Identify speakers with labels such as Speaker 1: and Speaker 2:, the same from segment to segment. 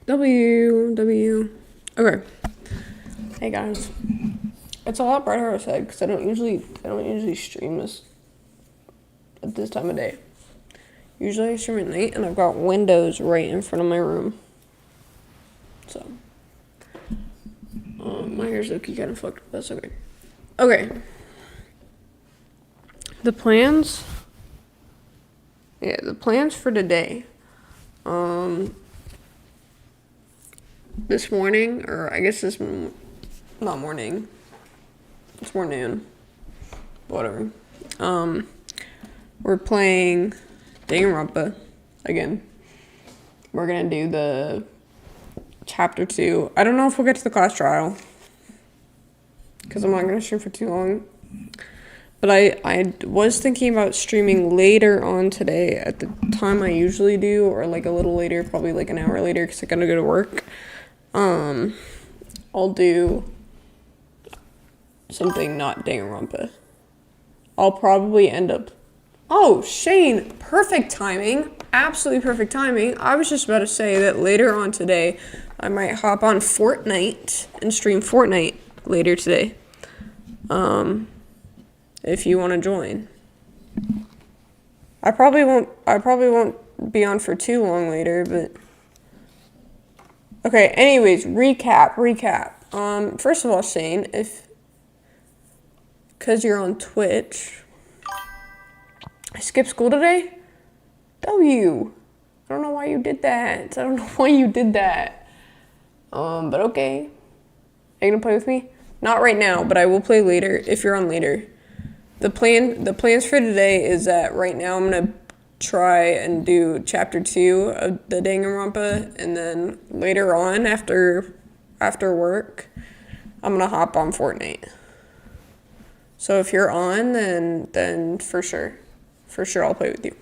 Speaker 1: W. Okay. Hey guys. It's a lot brighter outside because I don't usually stream this at this time of day. Usually I stream at night and I've got windows right in front of my room. So my hair's looking kind of fucked up. That's okay. Okay. The plans for today. This morning, or I guess not morning. It's more noon. Whatever. We're playing Danganronpa again. We're gonna do the chapter 2. I don't know if we'll get to the class trial because I'm not gonna stream for too long. But I was thinking about streaming later on today at the time I usually do, or like a little later, probably like an hour later because I gotta go to work. I'll do something not Danganronpa. I'll probably end up... Oh, Shane, perfect timing. Absolutely perfect timing. I was just about to say that later on today, I might hop on Fortnite and stream Fortnite later today. If you want to join. I probably won't be on for too long later, but... Okay, anyways, recap. First of all, Shane, because you're on Twitch, I skipped school today? W. I don't know why you did that. But okay. Are you gonna play with me? Not right now, but I will play later if you're on later. The plans for today is that right now I'm gonna try and do chapter 2 of the Danganronpa, and then later on after work, I'm gonna hop on Fortnite. So if you're on, then for sure I'll play with you.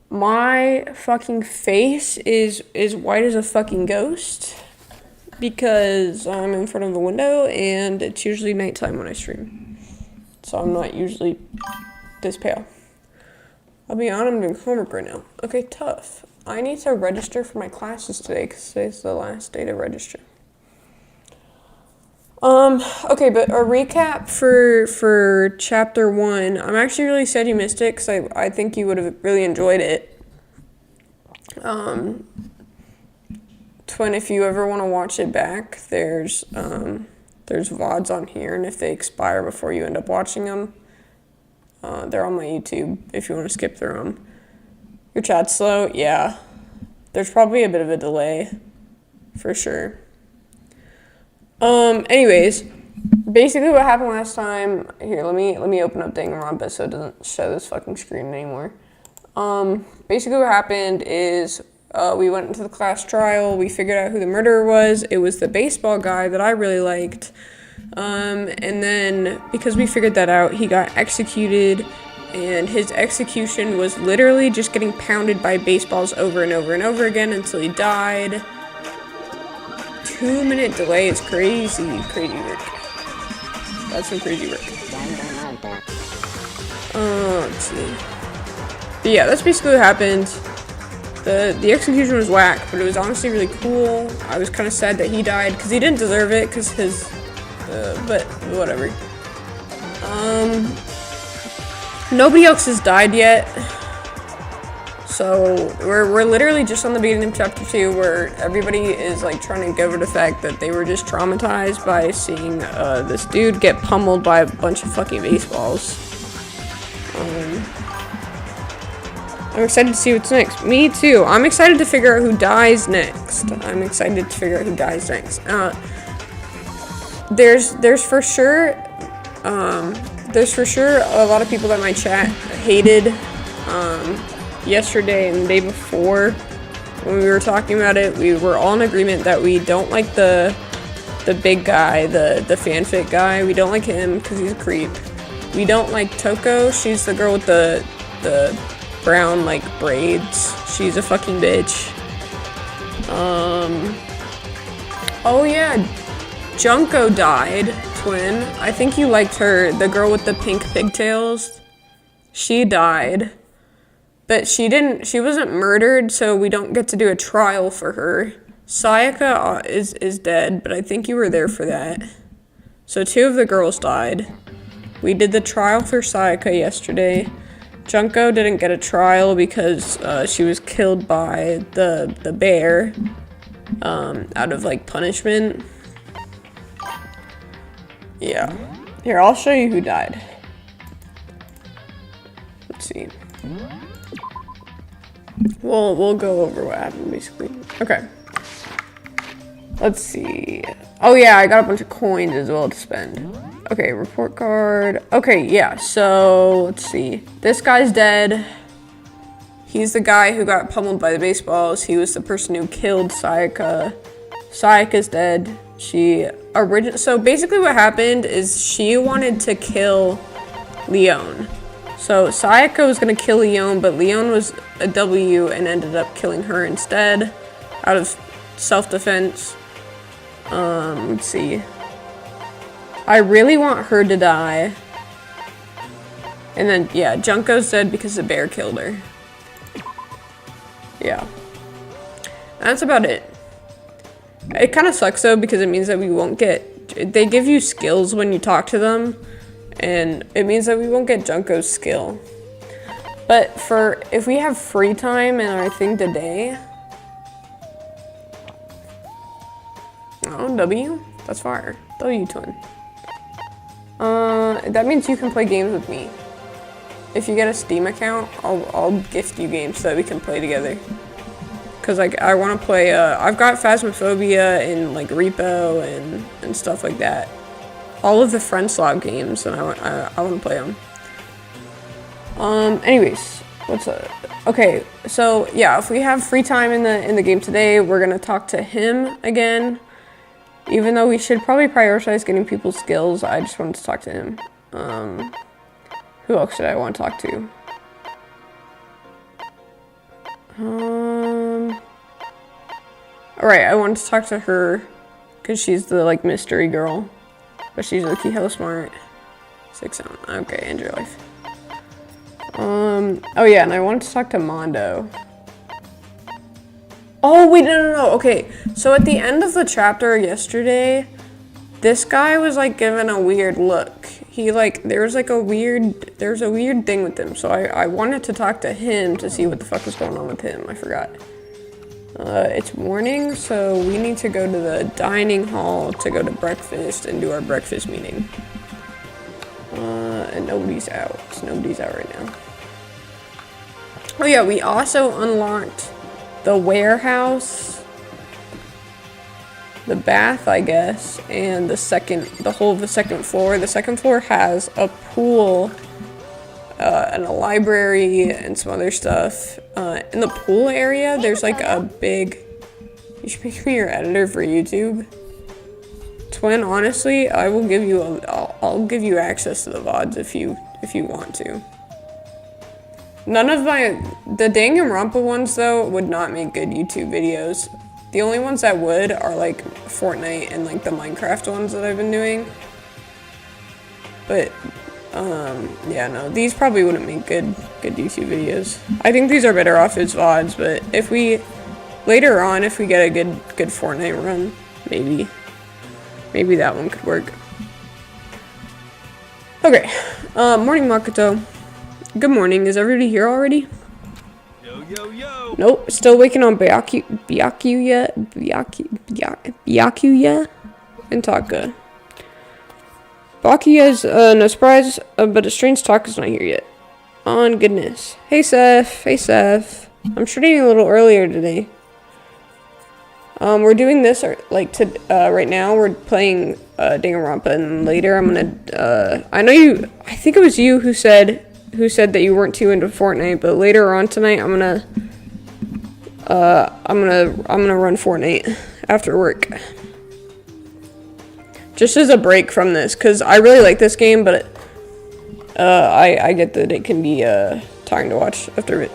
Speaker 1: My fucking face is white as a fucking ghost because I'm in front of the window and it's usually nighttime when I stream. So I'm not usually this pale. I'll be on, I'm doing homework right now. Okay, tough. I need to register for my classes today because today's the last day to register. Okay, but a recap for chapter 1. I'm actually really sad you missed it because I think you would have really enjoyed it. Twin, if you ever want to watch it back, there's VODs on here, and if they expire before you end up watching them, they're on my YouTube if you want to skip through them. Your chat's slow? Yeah. There's probably a bit of a delay, for sure. Anyways, basically what happened last time, here, let me open up Danganronpa so it doesn't show this fucking screen anymore. Basically what happened is, we went into the class trial, we figured out who the murderer was. It was the baseball guy that I really liked. And then, because we figured that out, he got executed, and his execution was literally just getting pounded by baseballs over and over and over again until he died. 2-minute delay is crazy work. That's some crazy work. Let's see. But yeah, that's basically what happened. The execution was whack, but it was honestly really cool. I was kind of sad that he died, because he didn't deserve it, because his... but whatever. Nobody else has died yet. So we're literally just on the beginning of chapter 2, where everybody is like trying to get over the fact that they were just traumatized by seeing this dude get pummeled by a bunch of fucking baseballs. I'm excited to see what's next. Me too. I'm excited to figure out who dies next. There's for sure a lot of people that my chat hated yesterday and the day before when we were talking about it. We were all in agreement that we don't like the big guy, the fanfic guy. We don't like him because he's a creep. We don't like Toko. She's the girl with the brown like braids. She's a fucking bitch. Oh yeah, Junko died, Twin. I think you liked her. The girl with the pink pigtails. She died. But she wasn't murdered, so we don't get to do a trial for her. Sayaka is dead, but I think you were there for that. So 2 of the girls died. We did the trial for Sayaka yesterday. Junko didn't get a trial because she was killed by the bear out of like punishment. Yeah. Here, I'll show you who died. Let's see. We'll go over what happened basically. Okay. Let's see. Oh yeah, I got a bunch of coins as well to spend. Okay, report card. Okay, yeah, so let's see. This guy's dead. He's the guy who got pummeled by the baseballs. He was the person who killed Sayaka. Sayaka's dead. So basically what happened is she wanted to kill Leon. So Sayaka was gonna kill Leon, but Leon was a W and ended up killing her instead out of self-defense. Let's see. I really want her to die. And then, yeah, Junko's dead because the bear killed her. Yeah. That's about it. It kind of sucks though because it means that we won't get... They give you skills when you talk to them. And it means that we won't get Junko's skill. But if we have free time in our thing today... Oh, W? That's fire. W twin. That means you can play games with me. If you get a Steam account, I'll gift you games so that we can play together. Cause like I want to play. I've got Phasmophobia and like Repo and stuff like that. All of the friend slot games, and I want to play them. Anyways, what's up? Okay, so yeah, if we have free time in the game today, we're gonna talk to him again. Even though we should probably prioritize getting people's skills, I just wanted to talk to him. Who else should I want to talk to? Alright, I wanted to talk to her because she's the like mystery girl. But she's low-key hella smart. 6 sound. Okay, end your life. Oh yeah, and I wanted to talk to Mondo. Oh wait, no. Okay, so at the end of the chapter yesterday, this guy was like given a weird look. He like, there's a weird thing with him. So I wanted to talk to him to see what the fuck was going on with him. I forgot. It's morning, so we need to go to the dining hall to go to breakfast and do our breakfast meeting. And nobody's out. Nobody's out right now. Oh yeah, we also unlocked the warehouse, the bath, I guess, and the whole of the second floor. The second floor has a pool, and a library and some other stuff. In the pool area, there's like a big... You should make me your editor for YouTube. Twin, honestly, I will give you I'll give you access to the VODs if you want to. None of the Danganronpa ones though would not make good YouTube videos. The only ones that would are like Fortnite and like the Minecraft ones that I've been doing. But yeah, no, these probably wouldn't make good YouTube videos. I think these are better off as VODs, but if we later on if we get a good Fortnite run, maybe that one could work. Okay. Morning, Makoto. Good morning. Is everybody here already? Yo. Nope. Still waiting on Byakuya and Taka. Byakuya's no surprise, but a strange Taka's not here yet. On goodness. Hey, Seth. I'm shooting a little earlier today. We're doing this right now. We're playing Danganronpa, and later I'm gonna. I think it was you who said that you weren't too into Fortnite, but later on tonight I'm gonna run Fortnite after work. Just as a break from this, because I really like this game, but I get that it can be tiring to watch after it.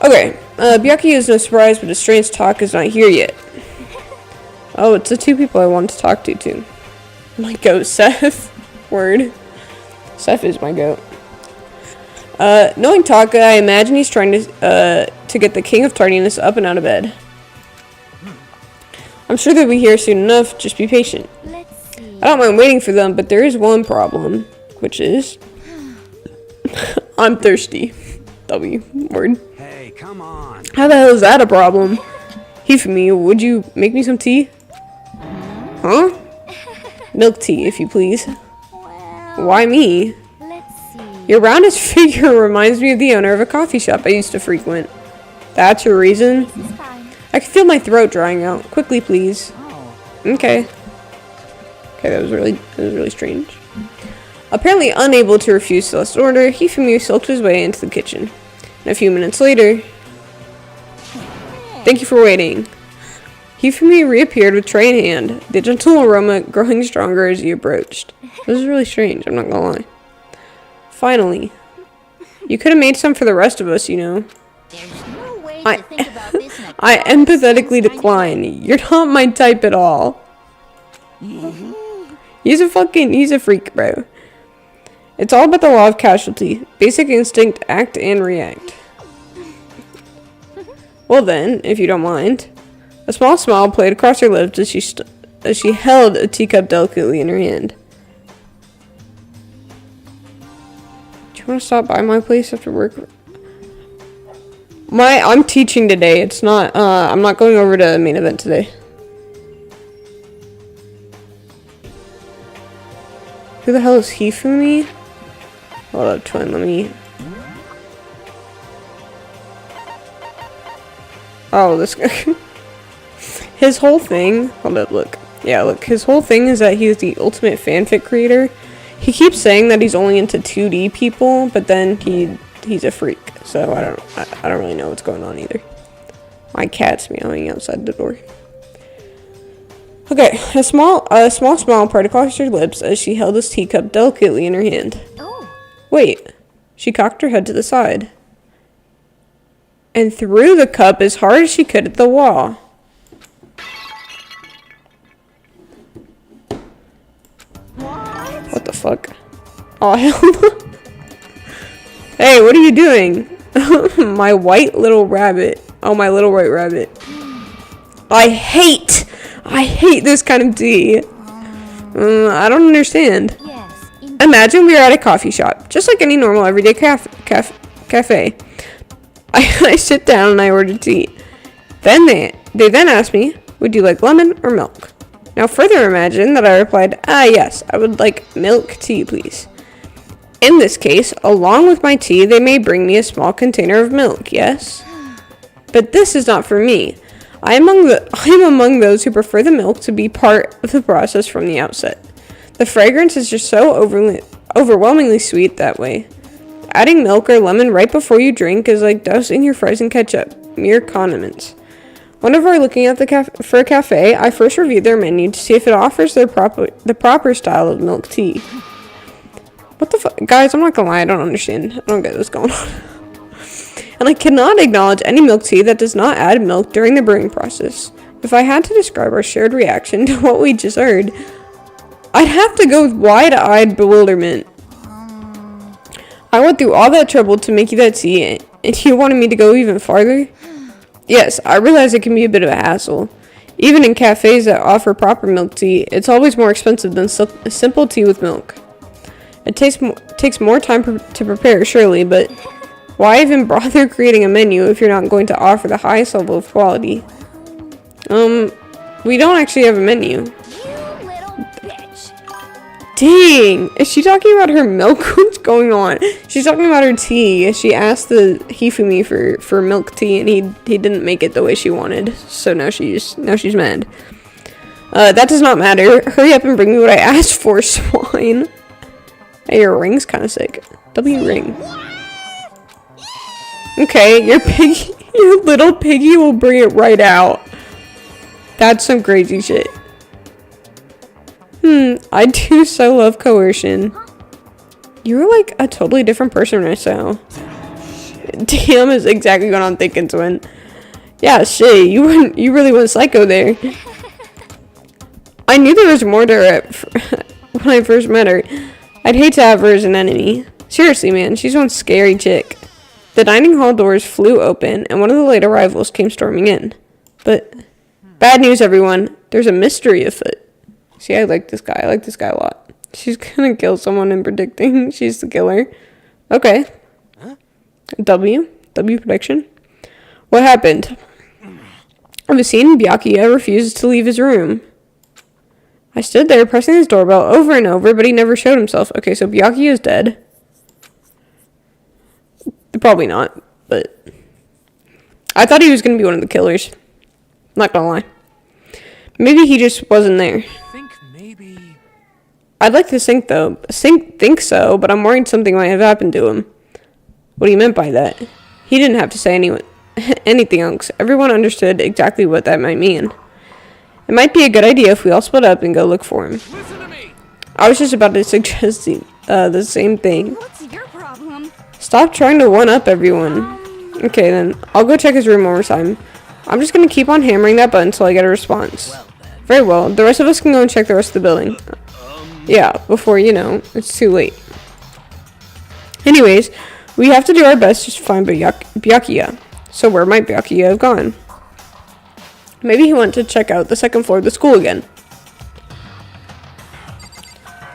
Speaker 1: Okay, Byakuya is no surprise, but a strange talk is not here yet. Oh, it's the 2 people I want to talk to, too. My goat, Seth. Word. Seth is my goat. Knowing Taka, I imagine he's trying to get the king of tardiness up and out of bed. I'm sure they'll be here soon enough, just be patient. I don't mind waiting for them, but there is one problem, which is... I'm thirsty. W word.
Speaker 2: Hey, come on.
Speaker 1: How the hell is that a problem? Hifumi, would you make me some tea? Huh? Milk tea, if you please. Why me? Your roundest figure reminds me of the owner of a coffee shop I used to frequent. That's your reason? I can feel my throat drying out. Quickly, please. Okay. Okay, that was really strange. Apparently unable to refuse Celeste's order, Hifumi sulked his way into the kitchen. And a few minutes later... Thank you for waiting. Hifumi reappeared with tray in hand, the gentle aroma growing stronger as he approached. This is really strange, I'm not gonna lie. Finally. You could have made some for the rest of us, you know.
Speaker 3: There's no way to think about this in a
Speaker 1: I empathetically decline. You're not my type at all. He's a freak, bro. It's all about the law of casualty. Basic instinct, act and react. Well then, if you don't mind. A small smile played across her lips as she held a teacup delicately in her hand. Do you want to stop by my place after work? I'm teaching today. It's not, I'm not going over to main event today. Who the hell is he for me? Hold up, twin, let me... Oh, this guy... His whole thing... Hold up, look. Yeah, look, his whole thing is that he's the ultimate fanfic creator. He keeps saying that he's only into 2D people, but then he's a freak. So I don't really know what's going on either. My cat's meowing outside the door. Okay, a small smile parted across her lips as she held his teacup delicately in her hand.
Speaker 3: Oh.
Speaker 1: Wait, she cocked her head to the side and threw the cup as hard as she could at the wall. What the fuck? Oh hell no. Hey, what are you doing? My white little rabbit. Oh, my little white rabbit. I hate this kind of tea. I don't understand.
Speaker 3: Yes.
Speaker 1: Imagine we are at a coffee shop, just like any normal everyday cafe. I sit down and I order tea. Then they then ask me, would you like lemon or milk? Now further imagine that I replied, yes, I would like milk tea, please. In this case, along with my tea, they may bring me a small container of milk, yes? But this is not for me. I am among those who prefer the milk to be part of the process from the outset. The fragrance is just so overwhelmingly sweet that way. Adding milk or lemon right before you drink is like dousing your fries in ketchup, mere condiments. Whenever looking at for a cafe, I first review their menu to see if it offers the proper style of milk tea. What the fuck? Guys, I'm not gonna lie, I don't understand. I don't get what's going on. And I cannot acknowledge any milk tea that does not add milk during the brewing process. If I had to describe our shared reaction to what we just heard, I'd have to go with wide-eyed bewilderment. I went through all that trouble to make you that tea, and you wanted me to go even farther? Yes, I realize it can be a bit of a hassle. Even in cafes that offer proper milk tea, it's always more expensive than simple tea with milk. It takes more time to prepare, surely, but why even bother creating a menu if you're not going to offer the highest level of quality? We don't actually have a menu.
Speaker 3: You little bitch.
Speaker 1: Dang! Is she talking about her milk? What's going on? She's talking about her tea. She asked the Hifumi for milk tea, and he didn't make it the way she wanted. So now she's mad. That does not matter. Hurry up and bring me what I asked for, swine. Hey, your ring's kind of sick. W ring. Okay, your little piggy will bring it right out. That's some crazy shit. I do so love coercion. You're like a totally different person right now. Damn is exactly what I'm thinking, twin. Yeah, shit, you really went psycho there. I knew there was more to her when I first met her. I'd hate to have her as an enemy. Seriously, man, she's one scary chick. The dining hall doors flew open, and one of the late arrivals came storming in. But, bad news, everyone. There's a mystery afoot. See, I like this guy. I like this guy a lot. She's gonna kill someone in predicting she's the killer. Okay. W prediction. What happened? I've seen Byakuya refuses to leave his room. I stood there pressing his doorbell over and over, but he never showed himself. Okay, so Byakuya is dead. Probably not, but I thought he was going to be one of the killers. Not gonna lie. Maybe he just wasn't there.
Speaker 2: I think maybe...
Speaker 1: I'd like to think so, but I'm worried something might have happened to him. What he meant by that? He didn't have to say anything else. Everyone understood exactly what that might mean. It might be a good idea if we all split up and go look for him.
Speaker 2: Listen to me!
Speaker 1: I was just about to suggest the same thing.
Speaker 3: What's your problem?
Speaker 1: Stop trying to one-up everyone. Okay, then. I'll go check his room one more time. I'm just gonna keep on hammering that button until I get a response. Very well. The rest of us can go and check the rest of the building. Yeah, before, it's too late. Anyways, we have to do our best to find Byakuya. So where might Byakuya have gone? Maybe he went to check out the second floor of the school again.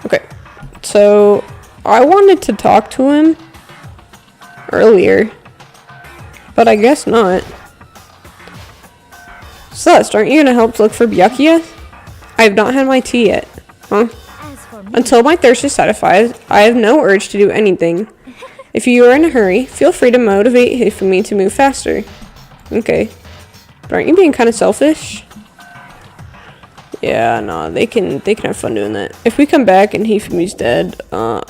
Speaker 1: Okay, so I wanted to talk to him earlier, but I guess not. Celeste, aren't you gonna help look for Byakuya? I have not had my tea yet. Huh?
Speaker 3: As for me,
Speaker 1: Until my thirst is satisfied, I have no urge to do anything. If you are in a hurry, feel free to motivate Hifumi to move faster. Okay. But aren't you being kind of selfish? Yeah, no, they can have fun doing that. If we come back and Hifumi's dead, I'm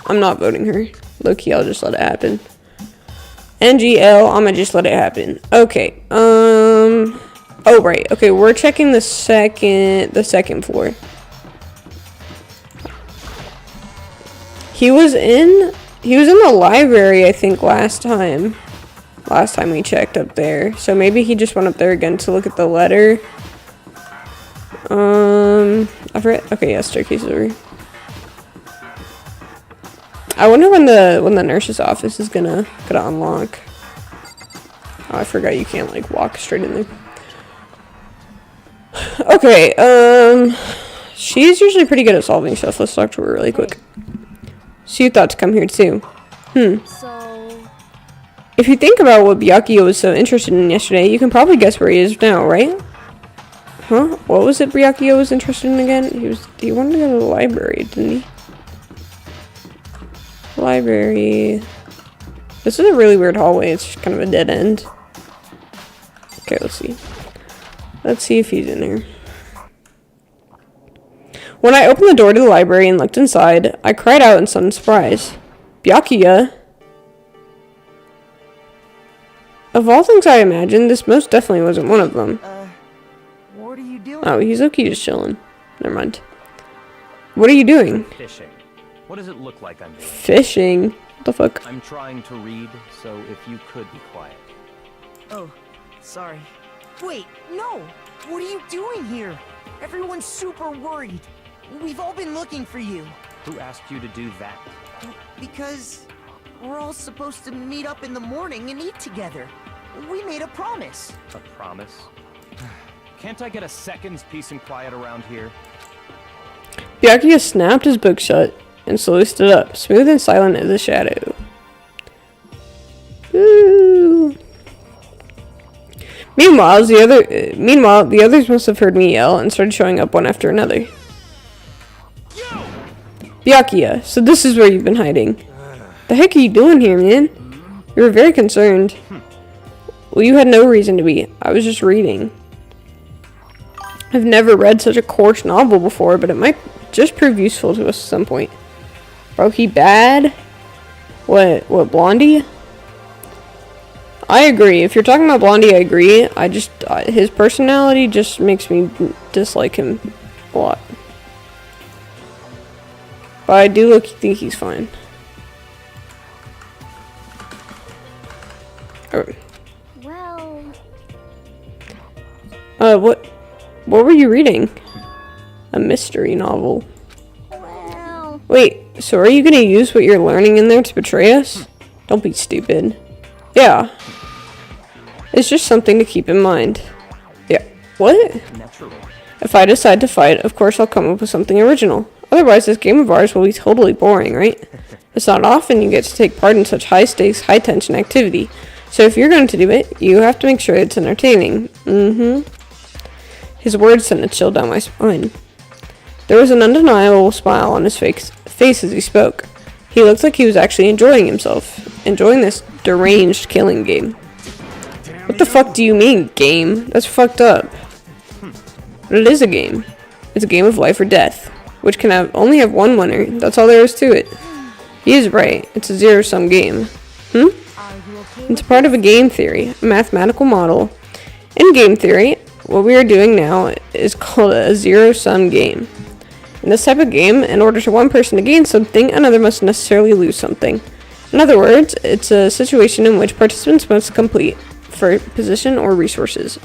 Speaker 1: not voting her. Low-key, I'll just let it happen. NGL, I'm gonna just let it happen. Okay, oh, right. Okay, we're checking the second floor. He was in the library, I think, last time we checked up there. So maybe he just went up there again to look at the letter. I forget. Okay, yeah, staircase over. I wonder when the nurse's office is gonna unlock. Oh, I forgot you can't like walk straight in there. Okay, she's usually pretty good at solving stuff. Let's talk to her really quick. So you thought to come here too.
Speaker 3: so
Speaker 1: If you think about what Byakuya was so interested in yesterday, you can probably guess where he is now, right? Huh? What was it Byakuya was interested in again? He wanted to go to the library, didn't he? Library. This is a really weird hallway. It's just kind of a dead end. Okay, let's see. Let's see if he's in here. When I opened the door to the library and looked inside, I cried out in sudden surprise. Byakuya? Of all things I imagined, this most definitely wasn't one of them.
Speaker 4: What are you doing?
Speaker 1: Oh, he's okay just chilling. Never mind. What are you doing?
Speaker 2: Fishing. What does it look like I'm doing?
Speaker 1: Fishing? What the fuck?
Speaker 2: I'm trying to read, so if you could be quiet.
Speaker 4: Oh, sorry. Wait, no! What are you doing here? Everyone's super worried. We've all been looking for you.
Speaker 2: Who asked you to do that?
Speaker 4: Because we're all supposed to meet up in the morning and eat together. We made a promise.
Speaker 2: A promise? Can't I get a second's peace and quiet around here?
Speaker 1: Byakuya snapped his book shut and slowly stood up, smooth and silent as a shadow. Ooh. Meanwhile, the others must have heard me yell and started showing up one after another. Byakuya, so this is where you've been hiding. The heck are you doing here, man? You were very concerned. Well, you had no reason to be. I was just reading. I've never read such a coarse novel before, but it might just prove useful to us at some point. Bro, he bad? What, Blondie? I agree. If you're talking about Blondie, I agree. His personality just makes me dislike him a lot. But I do think he's fine. Okay.
Speaker 3: well,
Speaker 1: What were you reading? A mystery novel.
Speaker 3: well.
Speaker 1: Wait, So are you gonna use what you're learning in there to betray us? Don't be stupid. Yeah. It's just something to keep in mind. Yeah. What?
Speaker 2: Naturally.
Speaker 1: If I decide to fight, of course I'll come up with something original. Otherwise, this game of ours will be totally boring, right? It's not often you get to take part in such high-stakes, high-tension activity. So if you're going to do it, you have to make sure it's entertaining. His words sent a chill down my spine. There was an undeniable smile on his face as he spoke. He looked like he was actually enjoying himself. Enjoying this deranged killing game. What the fuck do you mean, game? That's fucked up. But it is a game. It's a game of life or death, which can only have one winner. That's all there is to it. He is right. It's a zero-sum game. It's part of a game theory, a mathematical model. In game theory, what we are doing now is called a zero-sum game. In this type of game, in order for one person to gain something, another must necessarily lose something. In other words, it's a situation in which participants must compete for position or resources.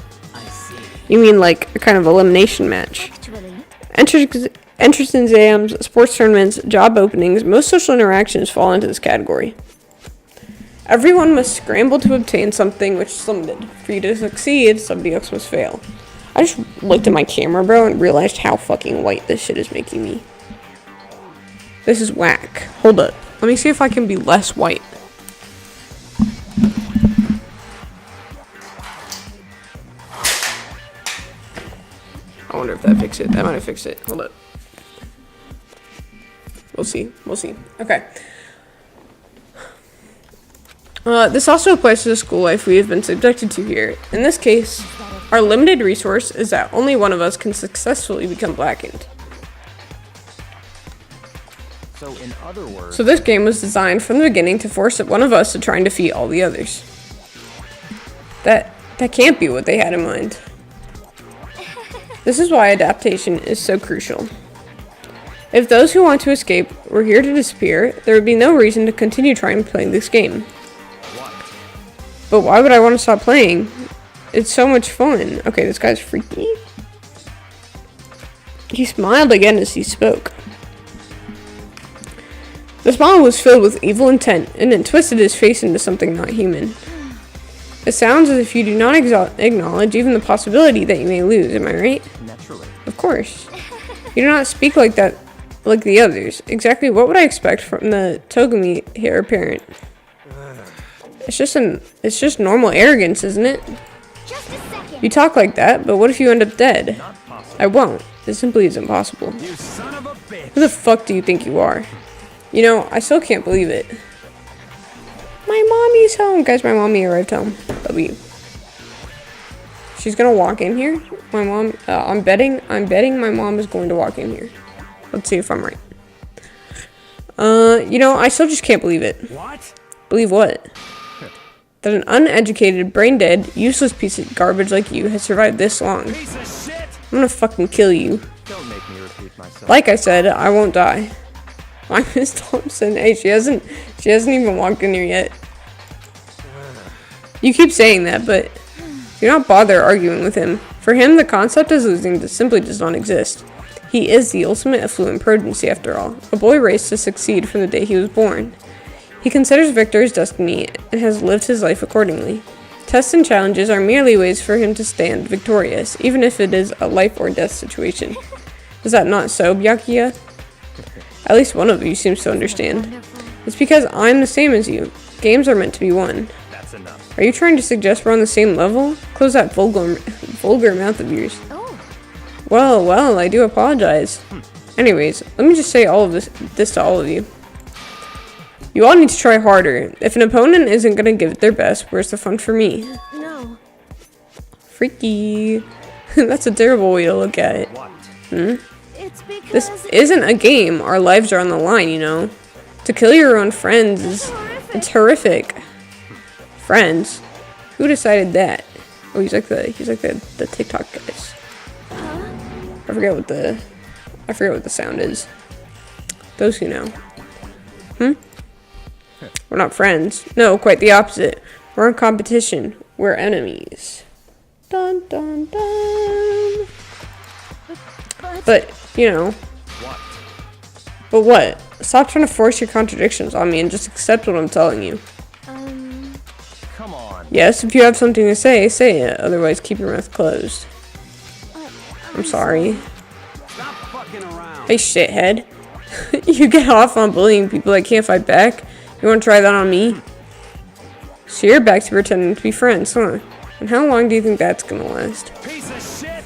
Speaker 1: You mean like a kind of elimination match? Entrance exams, sports tournaments, job openings, most social interactions fall into this category. Everyone must scramble to obtain something which is limited. For you to succeed, somebody else must fail. I just looked at my camera, bro, and realized how fucking white this shit is making me. This is whack. Hold up. Let me see if I can be less white. I wonder if that fixed it. That might have fixed it. Hold up. We'll see. We'll see. Okay. This also applies to the school life we have been subjected to here. In this case, our limited resource is that only one of us can successfully become blackened.
Speaker 2: So in other words...
Speaker 1: So this game was designed from the beginning to force one of us to try and defeat all the others. That can't be what they had in mind. This is why adaptation is so crucial. If those who want to escape were here to disappear, there would be no reason to continue trying to play this game. But why would I want to stop playing? It's so much fun. Okay, this guy's freaky. He smiled again as he spoke. The smile was filled with evil intent, and it twisted his face into something not human. It sounds as if you do not acknowledge even the possibility that you may lose, am I right?
Speaker 2: Naturally.
Speaker 1: Of course. You do not speak like that, like the others. Exactly what would I expect from the Togami heir apparent? It's just normal arrogance, isn't it?
Speaker 3: Just a second.
Speaker 1: You talk like that, but what if you end up dead? I won't. It simply isn't possible.
Speaker 2: You son of a bitch.
Speaker 1: Who the fuck do you think you are? You know, I still can't believe it. My mommy's home. Guys, my mommy arrived home. W. She's gonna walk in here. My mom, I'm betting my mom is going to walk in here. Let's see if I'm right. You know, I still just can't believe it.
Speaker 2: What?
Speaker 1: Believe what? That an uneducated, brain-dead, useless piece of garbage like you has survived this long.
Speaker 2: Piece of shit.
Speaker 1: I'm gonna fucking kill you.
Speaker 2: Don't make me repeat myself.
Speaker 1: Like I said, I won't die. I'm Miss Thompson. Hey, she hasn't even walked in here yet. You keep saying that, but do not bother arguing with him. For him, the concept of losing simply does not exist. He is the ultimate affluent prodigy, after all. A boy raised to succeed from the day he was born. He considers victor his destiny and has lived his life accordingly. Tests and challenges are merely ways for him to stand victorious, even if it is a life or death situation. Is that not so, Byakuya? At least one of you seems to understand. It's because I'm the same as you. Games are meant to be won.
Speaker 2: That's enough.
Speaker 1: Are you trying to suggest we're on the same level? Close that vulgar mouth of yours.
Speaker 3: Oh,
Speaker 1: Well, I do apologize. Anyways, let me just say all of this to all of you. You all need to try harder. If an opponent isn't gonna give it their best, where's the fun for me?
Speaker 3: no.
Speaker 1: Freaky. That's a terrible way to look at it.
Speaker 2: What?
Speaker 3: It's because
Speaker 1: This isn't a game. Our lives are on the line, you know. To kill your own friends is it's horrific. Friends? Who decided that? Oh, he's like the TikTok guys. I forget what the sound is. Those who know. We're not friends. No, quite the opposite. We're in competition. We're enemies. Dun dun dun. But, you know.
Speaker 2: What?
Speaker 1: But what? Stop trying to force your contradictions on me and just accept what I'm telling you.
Speaker 2: Come on.
Speaker 1: Yes, if you have something to say, say it. Otherwise, keep your mouth closed. I'm sorry.
Speaker 2: Stop fucking around.
Speaker 1: Hey, shithead. You get off on bullying people that can't fight back? You want to try that on me? So you're back to pretending to be friends, huh? And how long do you think that's gonna last?
Speaker 2: Piece of shit.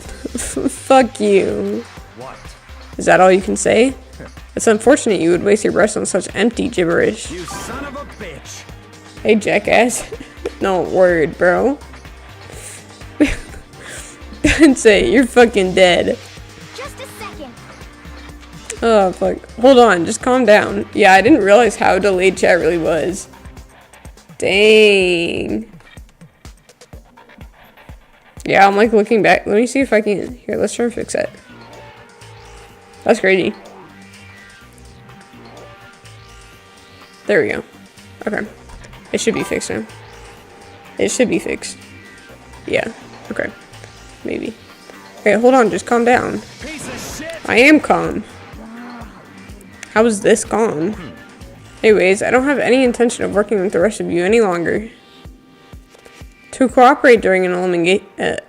Speaker 1: Fuck you.
Speaker 2: What?
Speaker 1: Is that all you can say? It's unfortunate you would waste your breath on such empty gibberish.
Speaker 2: You son of a bitch.
Speaker 1: Hey, jackass. No word, bro. Don't say it. You're fucking dead.
Speaker 3: Just a second.
Speaker 1: Oh, fuck. Hold on. Just calm down. Yeah, I didn't realize how delayed chat really was. Dang. Yeah, I'm like looking back. Let me see if I can. Here, let's try and fix that. That's crazy. There we go. Okay. It should be fixed now. It should be fixed. Yeah. Okay. Maybe. Okay, hold on. Just calm down.
Speaker 2: Piece of shit.
Speaker 1: I am calm. How is this calm? Anyways, I don't have any intention of working with the rest of you any longer. To cooperate during an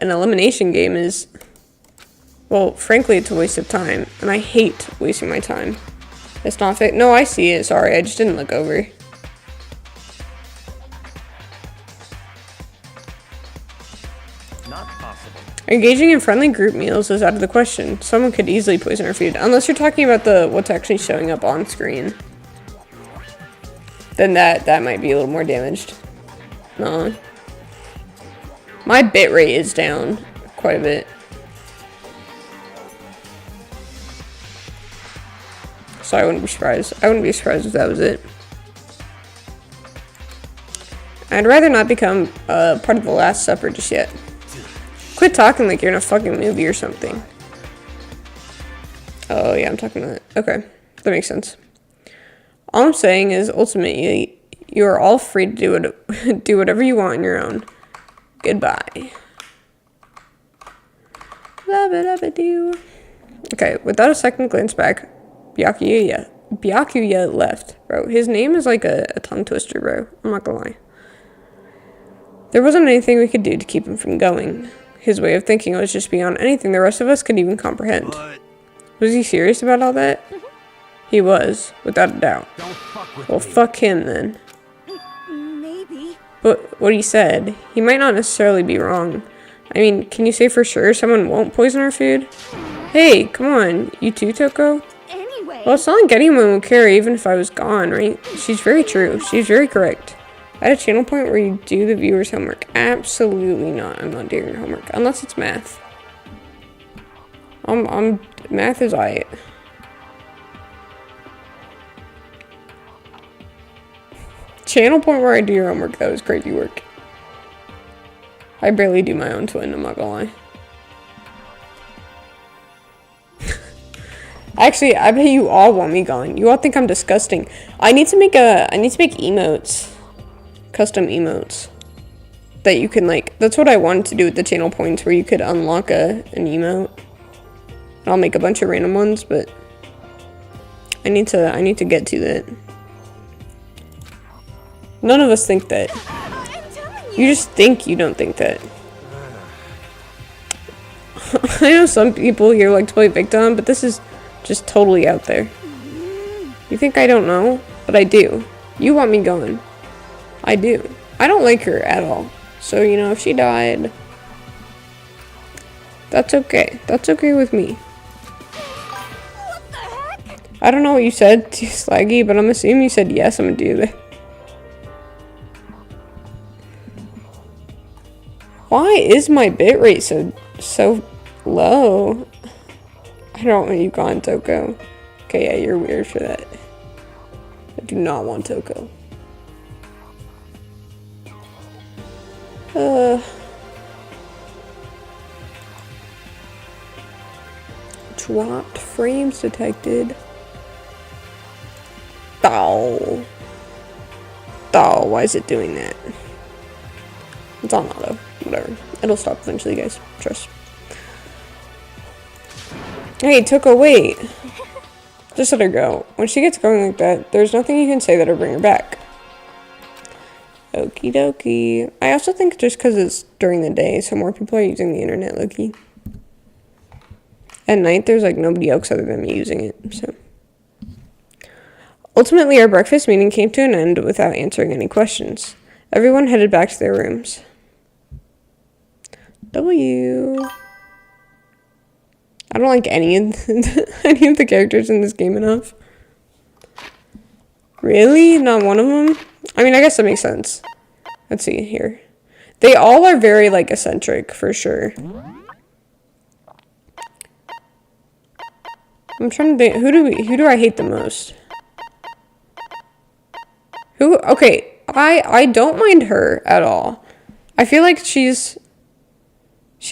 Speaker 1: elimination game is... Well, frankly, it's a waste of time. And I hate wasting my time. It's not fake. No, I see it. Sorry, I just didn't look over.
Speaker 2: Not possible.
Speaker 1: Engaging in friendly group meals is out of the question. Someone could easily poison our food. Unless you're talking about what's actually showing up on screen. Then that might be a little more damaged. No. My bitrate is down quite a bit. So I wouldn't be surprised. I wouldn't be surprised if that was it. I'd rather not become part of the Last Supper just yet. Quit talking like you're in a fucking movie or something. Oh yeah, I'm talking about it. Okay, that makes sense. All I'm saying is, ultimately, you are all free to do whatever you want on your own. Goodbye. Ba-ba-da-ba-doo. Okay, without a second glance back, Byakuya left, bro. His name is like a tongue twister, bro. I'm not gonna lie. There wasn't anything we could do to keep him from going. His way of thinking was just beyond anything the rest of us could even comprehend. Was he serious about all that? He was, without a doubt.
Speaker 2: Don't fuck with
Speaker 1: Well,
Speaker 2: me.
Speaker 1: fuck him then.
Speaker 3: Maybe.
Speaker 1: But what he said, he might not necessarily be wrong. I mean, can you say for sure someone won't poison our food? Hey, come on. You too, Toko?
Speaker 3: Anyway.
Speaker 1: Well, it's not like anyone would care even if I was gone, right? She's very true. She's very correct. At a channel point where you do the viewer's homework. Absolutely not. I'm not doing your homework. Unless it's math. Math is aight. Channel point where I do your homework. That was crazy work. I barely do my own twin, I'm not gonna lie. Actually, I bet you all want me gone. You all think I'm disgusting. I need to make emotes. Custom emotes. That you can like, that's what I wanted to do with the channel points, where you could unlock an emote. I'll make a bunch of random ones, but I need to get to that. None of us think that.
Speaker 3: I'm telling
Speaker 1: You just think you don't think that. I know some people here like to play victim, but this is just totally out there. You think I don't know? But I do. You want me gone. I do. I don't like her at all. So, you know, if she died, that's okay. That's okay with me.
Speaker 3: What the heck?
Speaker 1: I don't know what you said to Slaggy, but I'm assuming you said yes, I'm gonna do that. Why is my bitrate so low? I don't want you gone, Toko. Okay, yeah, you're weird for that. I do not want Toko. Dropped frames detected. Oh. Oh, why is it doing that? It's on auto. Whatever. It'll stop eventually, guys. Trust. Hey, Toko, wait. Just let her go. When she gets going like that, there's nothing you can say that'll bring her back. Okie dokie. I also think just because it's during the day, so more people are using the internet, Loki. At night, there's like nobody else other than me using it, so. Ultimately, our breakfast meeting came to an end without answering any questions. Everyone headed back to their rooms. W. I don't like any of the characters in this game enough. Really? Not one of them? I mean, I guess that makes sense. Let's see here. They all are very, like, eccentric, for sure. I'm trying to think. Who do I hate the most? Okay, I don't mind her at all. I feel like she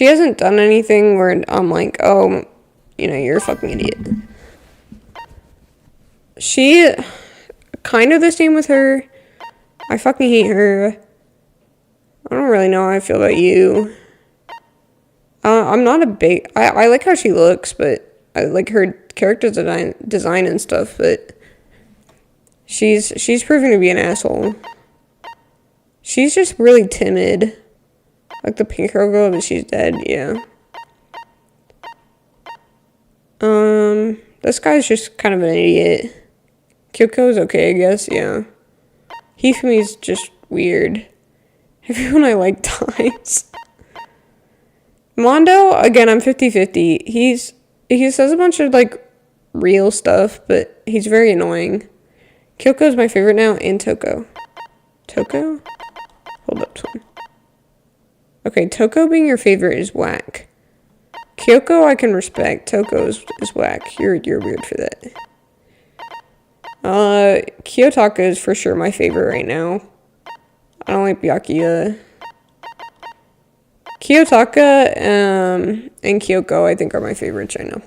Speaker 1: hasn't done anything where I'm like, oh, you know, you're a fucking idiot. She, kind of the same with her. I fucking hate her. I don't really know how I feel about you. I'm not a big, I like how she looks, but I like her character design and stuff, but she's proving to be an asshole. She's just really timid. Like the pink hair girl, but she's dead, yeah. This guy's just kind of an idiot. Kyoko's okay, I guess, yeah. Hifumi's just weird. Everyone I like dies. Mondo, again, I'm 50-50. He says a bunch of, like, real stuff, but he's very annoying. Kyoko's my favorite now, and Toko. Toko? Hold up, twin. Okay, Toko being your favorite is whack. Kyoko I can respect. Toko is whack. You're weird for that. Kiyotaka is for sure my favorite right now. I don't like Byakuya. Kiyotaka and Kyoko I think are my favorites right now.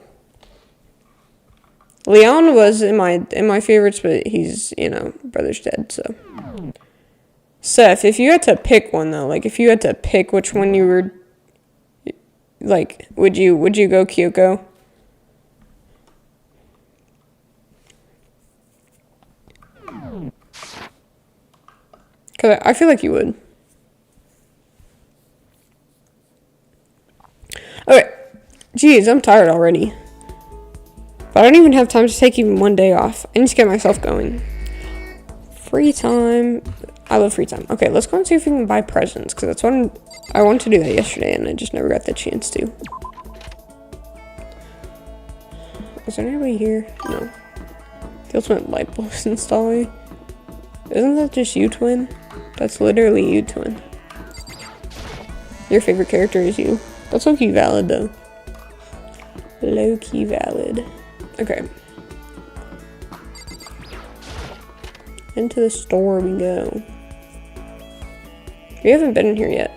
Speaker 1: Leon was in my favorites, but he's, you know, brother's dead, so. Seth, if you had to pick one though, like if you had to pick which one you were, like, would you go Kyoko? Cause I feel like you would. Okay, jeez, I'm tired already. But I don't even have time to take even one day off. I need to get myself going. Free time. I love free time. Okay, let's go and see if we can buy presents, because that's what I wanted to do that yesterday, and I just never got the chance to. Is there anybody here? No. The ultimate light bulb is installing. Isn't that just you, twin? That's literally you, twin. Your favorite character is you. That's low-key valid, though. Low-key valid. Okay. Into the store we go. We haven't been in here yet.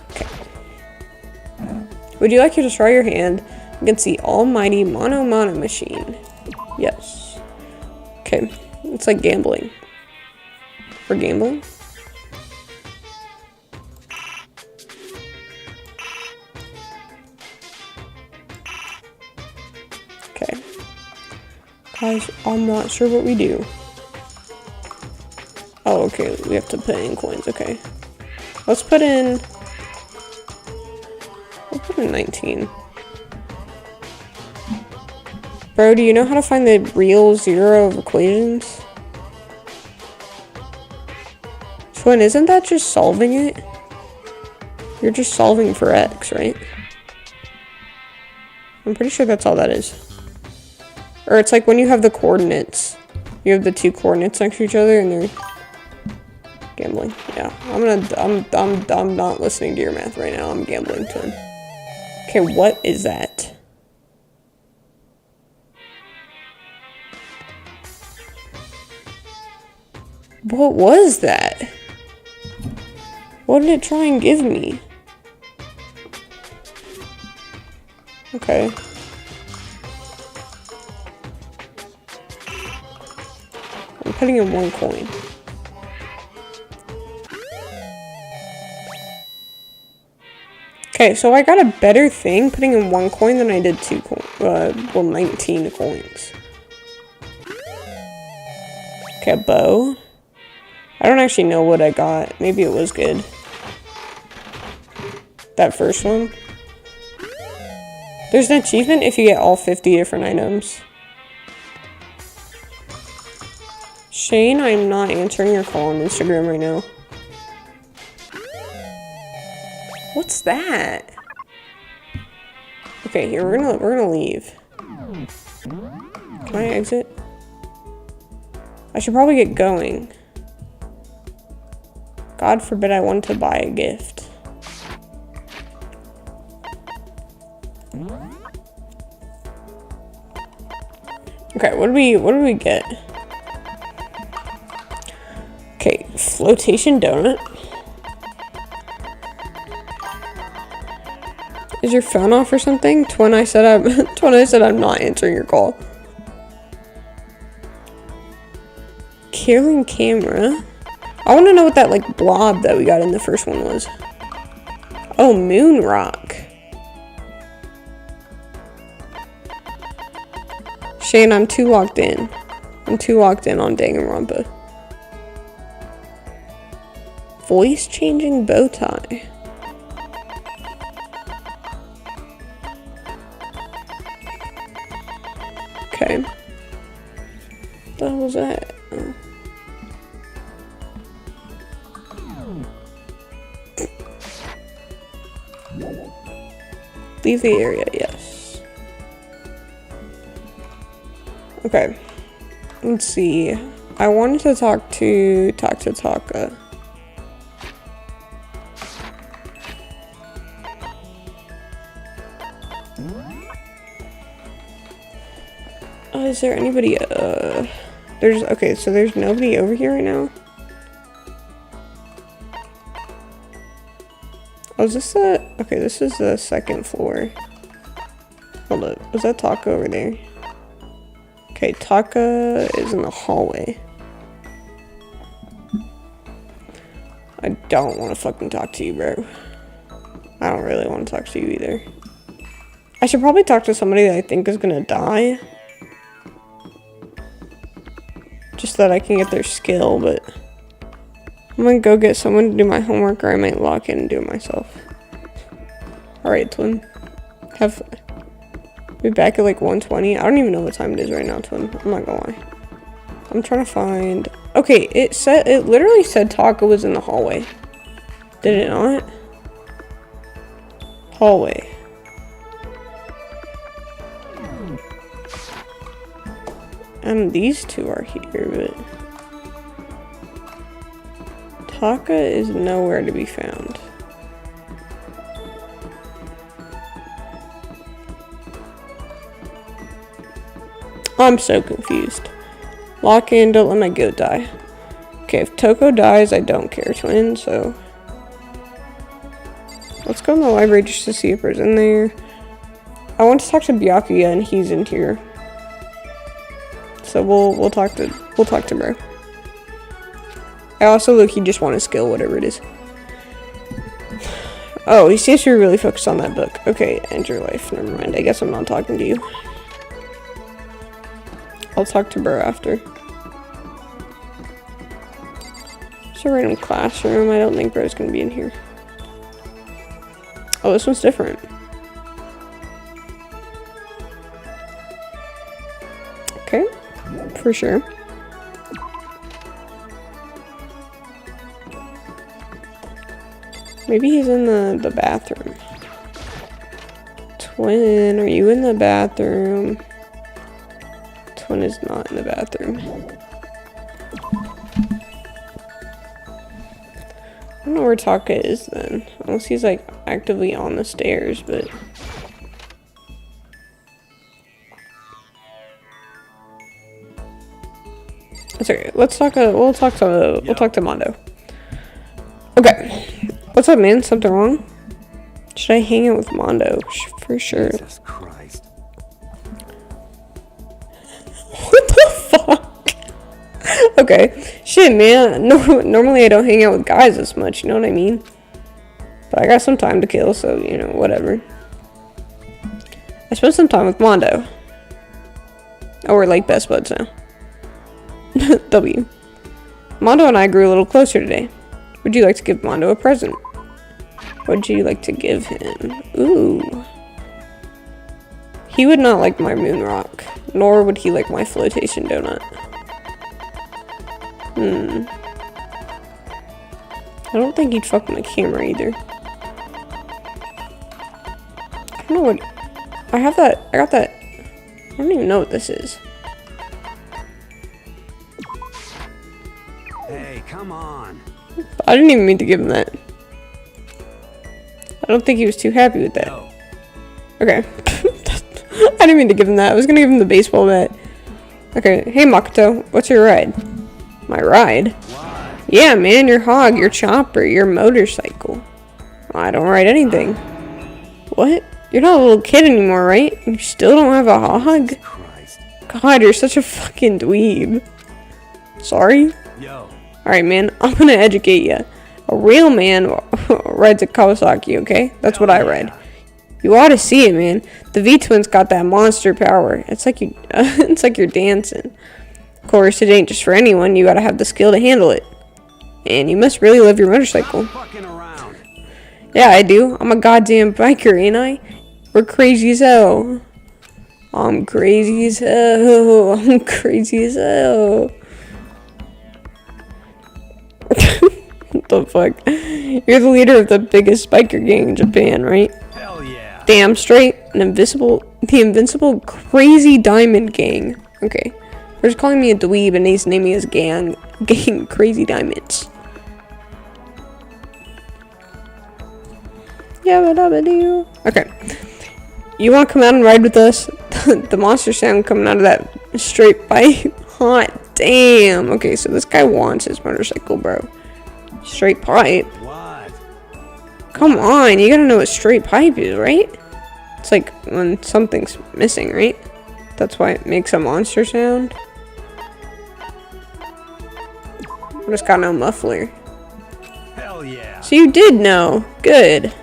Speaker 1: Okay. Would you like to try your hand against the almighty Mono machine? Yes. Okay. It's like gambling. We're gambling? Okay. Guys, I'm not sure what we do. Oh, okay. We have to put in coins. Okay. Let's put in... We'll put in 19. Bro, do you know how to find the real zero of equations? Twin, isn't that just solving it? You're just solving for x, right? I'm pretty sure that's all that is. Or it's like when you have the coordinates. You have the two coordinates next to each other and they're gambling. Yeah, I'm not listening to your math right now. I'm gambling, twin. Okay, what is that? What was that? What did it try and give me? Okay. I'm putting in one coin. Okay, so I got a better thing putting in 1 coin than I did 2 coins. 19 coins. Okay, a bow. I don't actually know what I got. Maybe it was good. That first one. There's an achievement if you get all 50 different items. Shane, I'm not answering your call on Instagram right now. What's that? Okay, here we're gonna leave. Can I exit? I should probably get going. God forbid I want to buy a gift. Okay, what do we get? Okay, flotation donut. Is your phone off or something? Twin, I said I'm not answering your call. Killing camera. I want to know what that like blob that we got in the first one was. Oh, moon rock. Shane, I'm too locked in. I'm too locked in on Danganronpa. Voice changing bow tie. Okay. What the hell was that? Oh. Leave the area, yes. Okay. Let's see. I wanted to talk to Taka. Is there anybody, there's nobody over here right now? Oh, is this this is the second floor. Hold up, was that Taka over there? Okay, Taka is in the hallway. I don't want to fucking talk to you, bro. I don't really want to talk to you either. I should probably talk to somebody that I think is gonna die. Just so that I can get their skill, but I'm gonna go get someone to do my homework, or I might lock in and do it myself. Alright, Twin. Be back at like 1:20. I don't even know what time it is right now, Twin. I'm not gonna lie. I'm trying to find... Okay, it literally said Taka was in the hallway. Did it not? Hallway. And these two are here, but... Taka is nowhere to be found. I'm so confused. Lock in, don't let my goat die. Okay, if Toko dies, I don't care, Twin, so... Let's go in the library just to see if there's in there. I want to talk to Byakuya, and he's in here. So we'll talk to bro. I also look-key just want a skill, whatever it is. Oh, he seems to be really focused on that book. Okay, end your life. Never mind. I guess I'm not talking to you. I'll talk to bro after. It's a random classroom. I don't think bro's gonna be in here. Oh, this one's different. Okay, for sure. Maybe he's in the bathroom. Twin, are you in the bathroom? Twin is not in the bathroom. I don't know where Taka is then. Unless he's like actively on the stairs, but... It's okay. We'll talk to Mondo. Okay. What's up, man? Something wrong? Should I hang out with Mondo? For sure.
Speaker 2: Jesus Christ.
Speaker 1: What the fuck? Okay. Shit, man. Normally I don't hang out with guys this much, you know what I mean? But I got some time to kill, so, you know, whatever. I spent some time with Mondo. Oh, we're like best buds now. W. Mondo and I grew a little closer today. Would you like to give Mondo a present? What would you like to give him? Ooh. He would not like my moon rock, nor would he like my flotation donut. I don't think he'd fuck my camera either. I don't know what... I got that... I don't even know what this is.
Speaker 5: Hey, come on.
Speaker 1: I didn't even mean to give him that. I don't think he was too happy with that.
Speaker 5: No.
Speaker 1: Okay. I didn't mean to give him that. I was gonna give him the baseball bat. Okay, hey Makoto, what's your ride? My ride?
Speaker 5: Why?
Speaker 1: Yeah, man, your hog, your chopper, your motorcycle. I don't ride anything. What? You're not a little kid anymore, right? You still don't have a hog?
Speaker 5: Christ.
Speaker 1: God, you're such a fucking dweeb. Sorry?
Speaker 5: Yo.
Speaker 1: Alright, man, I'm gonna educate you. A real man rides a Kawasaki, okay? That's what I ride. You ought to see it, man. The V-Twins got that monster power. It's like you, it's like you're dancing. Of course, it ain't just for anyone. You gotta have the skill to handle it. And you must really love your motorcycle.
Speaker 5: Fucking around.
Speaker 1: Yeah, I do. I'm a goddamn biker, ain't I? We're crazy as hell. I'm crazy as hell. I'm crazy as hell. What the fuck? You're the leader of the biggest biker gang in Japan, right?
Speaker 5: Hell yeah.
Speaker 1: Damn straight. The invincible crazy diamond gang. Okay. They're just calling me a dweeb and he's naming his gang Crazy Diamonds. Okay. You want to come out and ride with us? The monster sound coming out of that straight pipe. Hot damn. Okay, so this guy wants his motorcycle, bro. Straight pipe.
Speaker 5: What?
Speaker 1: Come on, you gotta know what straight pipe is, right? It's like when something's missing, right? That's why it makes a monster sound. I just got no muffler.
Speaker 5: Hell yeah.
Speaker 1: So you did know. Good.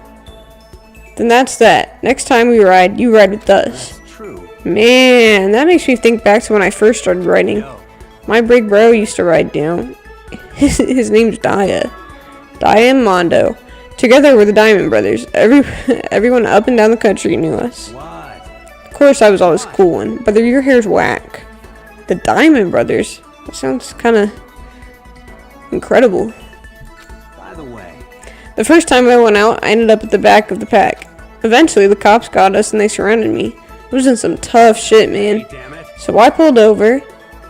Speaker 1: Then that's that. Next time we ride, you ride with us.
Speaker 5: That's true.
Speaker 1: Man, that makes me think back to when I first started riding.
Speaker 5: Yo.
Speaker 1: My big bro used to ride down. His name's Daya. Daya and Mondo. Together we're the Diamond Brothers. Everyone up and down the country knew us.
Speaker 5: What?
Speaker 1: Of course I was always the cool one, but your hair's whack. The Diamond Brothers? That sounds kinda incredible.
Speaker 5: By the way.
Speaker 1: The first time I went out, I ended up at the back of the pack. Eventually, the cops got us and they surrounded me. It was in some tough shit, man.
Speaker 5: Hey, damn it.
Speaker 1: So I pulled over,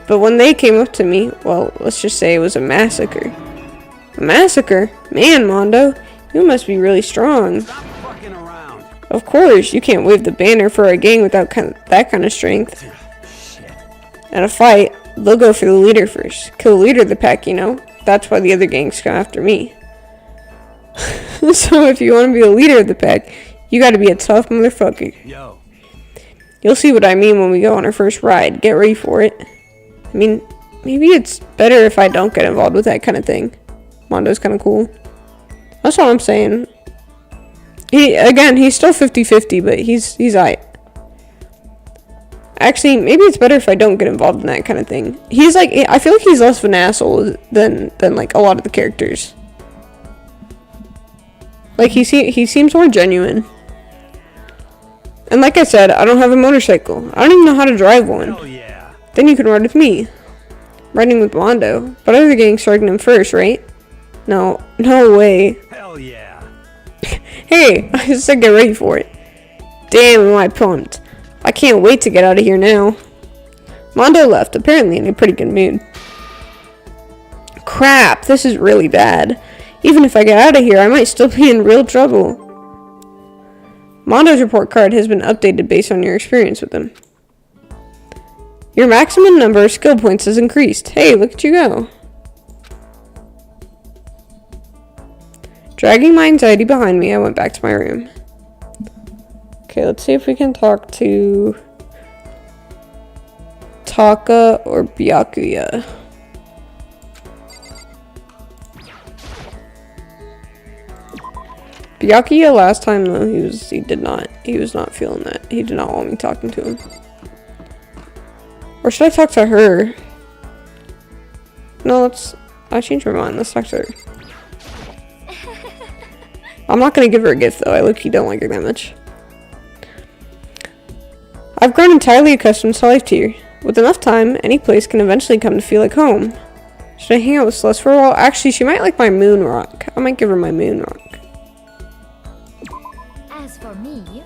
Speaker 1: but when they came up to me, well, let's just say it was a massacre. A massacre? Man, Mondo, you must be really strong.
Speaker 5: Stop fucking around.
Speaker 1: Of course, you can't wave the banner for a gang without that kind of strength.
Speaker 5: Shit.
Speaker 1: At a fight, they'll go for the leader first. Kill the leader of the pack, you know? That's why the other gangs come after me. So if you want to be the leader of the pack, you gotta be a tough motherfucker.
Speaker 5: Yo.
Speaker 1: You'll see what I mean when we go on our first ride. Get ready for it. I mean, maybe it's better if I don't get involved with that kind of thing. Mondo's kind of cool. That's all I'm saying. He's still 50-50, but he's aight. Actually, maybe it's better if I don't get involved in that kind of thing. He's like, I feel like he's less of an asshole than like a lot of the characters. Like he seems more genuine. And like I said, I don't have a motorcycle. I don't even know how to drive one.
Speaker 5: Hell yeah.
Speaker 1: Then you can ride with me. Riding with Mondo. But other gangs starting him first, right? No way.
Speaker 5: Hell yeah.
Speaker 1: Hey, I just said get ready for it. Damn, am I pumped. I can't wait to get out of here now. Mondo left, apparently in a pretty good mood. Crap, this is really bad. Even if I get out of here, I might still be in real trouble. Mondo's report card has been updated based on your experience with him. Your maximum number of skill points has increased. Hey, look at you go. Dragging my anxiety behind me, I went back to my room. Okay, let's see if we can talk to Taka or Byakuya. Byakuya last time though, he was not feeling that. He did not want me talking to him. Or should I talk to her? No, I changed my mind. Let's talk to her. I'm not gonna give her a gift though. I low-key don't like her that much. I've grown entirely accustomed to life here. With enough time, any place can eventually come to feel like home. Should I hang out with Celeste for a while? Actually, she might like my moon rock. I might give her my moon rock.
Speaker 3: As for me,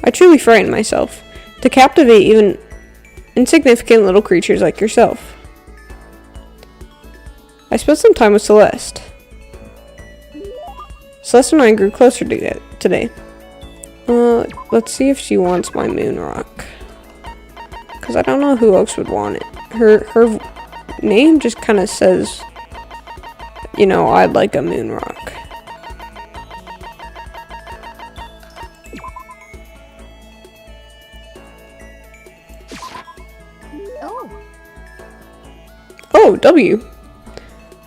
Speaker 1: I truly frighten myself to captivate even insignificant little creatures like yourself. I spent some time with Celeste. Celeste and I grew closer today. Let's see if she wants my moon rock. Because I don't know who else would want it. Her name just kind of says, you know, I'd like a moon rock. Oh, W.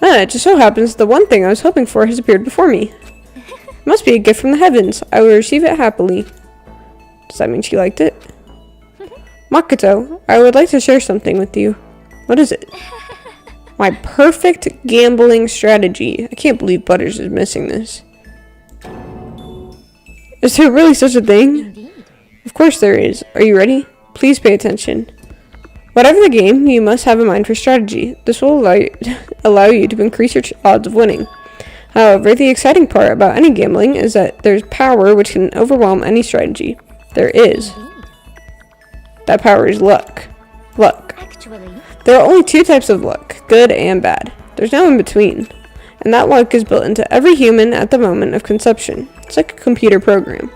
Speaker 1: It just so happens the one thing I was hoping for has appeared before me. It must be a gift from the heavens. I will receive it happily. Does that mean she liked it? Makoto, I would like to share something with you. What is it? My perfect gambling strategy. I can't believe Butters is missing this. Is there really such a thing?
Speaker 3: indeed.
Speaker 1: Of course there is. Are you ready? Please pay attention. Whatever the game, you must have a mind for strategy. This will allow you to increase your odds of winning. However, the exciting part about any gambling is that there's power which can overwhelm any strategy. There is.
Speaker 3: Indeed.
Speaker 1: That power is luck. Luck.
Speaker 3: Actually,
Speaker 1: There are only two types of luck, good and bad. There's no in between. And that luck is built into every human at the moment of conception. It's like a computer program.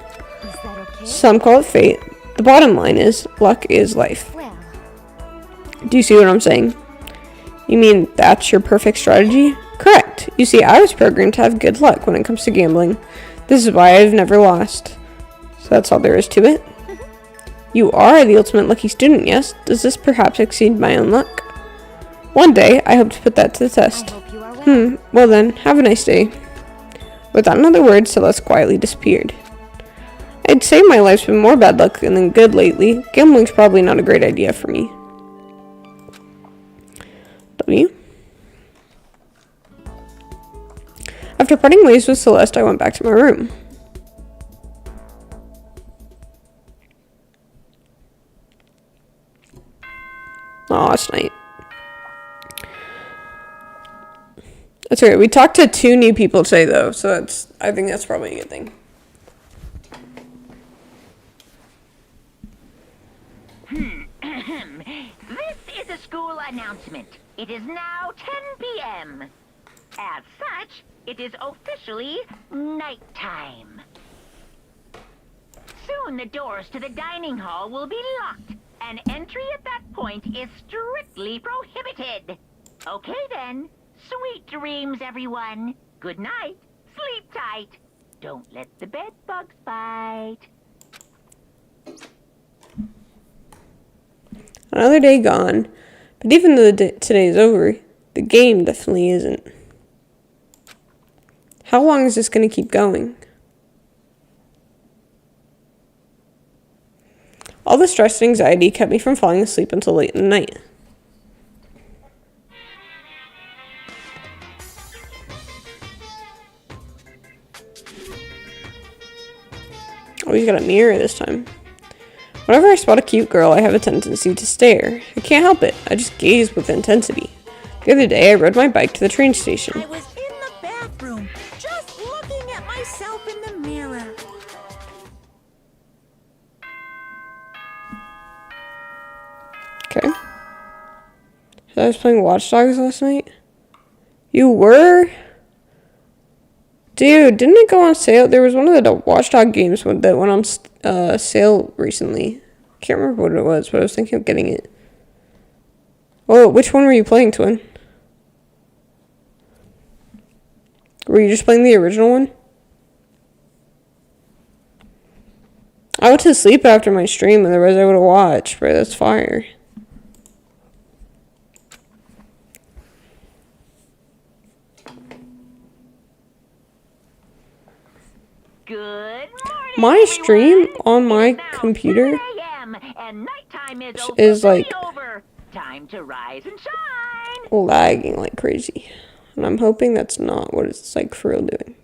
Speaker 3: is that okay?
Speaker 1: Some call it fate. The bottom line is, luck is life.
Speaker 3: Well,
Speaker 1: Do you see what I'm saying? You mean that's your perfect strategy? Correct. You see, I was programmed to have good luck when it comes to gambling. This is why I've never lost. So that's all there is to it? You are the ultimate lucky student, yes? Does this perhaps exceed my own luck? One day, I hope to put that to the
Speaker 3: I
Speaker 1: test.
Speaker 3: hope you are well.
Speaker 1: Well then, have a nice day. Without another word, Celeste quietly disappeared. I'd say my life's been more bad luck than good lately. Gambling's probably not a great idea for me. W. After parting ways with Celeste, I went back to my room. Oh, last night. That's right. We talked to 2 new people today, though, so I think that's probably a good thing.
Speaker 6: This is a school announcement. It is now 10 p.m. As such, it is officially nighttime. Soon the doors to the dining hall will be locked, and entry at that point is strictly prohibited. Okay then. Sweet dreams, everyone. Good night. Sleep tight. Don't let the bed bugs bite.
Speaker 1: Another day gone. But even though today is over, the game definitely isn't. How long is this going to keep going? All the stress and anxiety kept me from falling asleep until late in the night. Oh, he's got a mirror this time. Whenever I spot a cute girl, I have a tendency to stare. I can't help it. I just gaze with intensity. The other day, I rode my bike to the train station.
Speaker 4: I was in the bathroom, just looking at myself in the mirror.
Speaker 1: Okay. So I was playing Watch Dogs last night. You were? Dude, didn't it go on sale? There was one of the Watch Dog games that went on sale recently. Can't remember what it was, but I was thinking of getting it. Oh, which one were you playing, Twin? Were you just playing the original one? I went to sleep after my stream, otherwise I would have watched, but that's fire.
Speaker 6: Good morning,
Speaker 1: My stream
Speaker 6: everyone.
Speaker 1: on my
Speaker 6: It's now
Speaker 1: computer
Speaker 6: 7 a.m. and nighttime is
Speaker 1: is
Speaker 6: officially
Speaker 1: like
Speaker 6: over. Time to rise and shine.
Speaker 1: lagging like crazy. And I'm hoping that's not what it's like for real doing.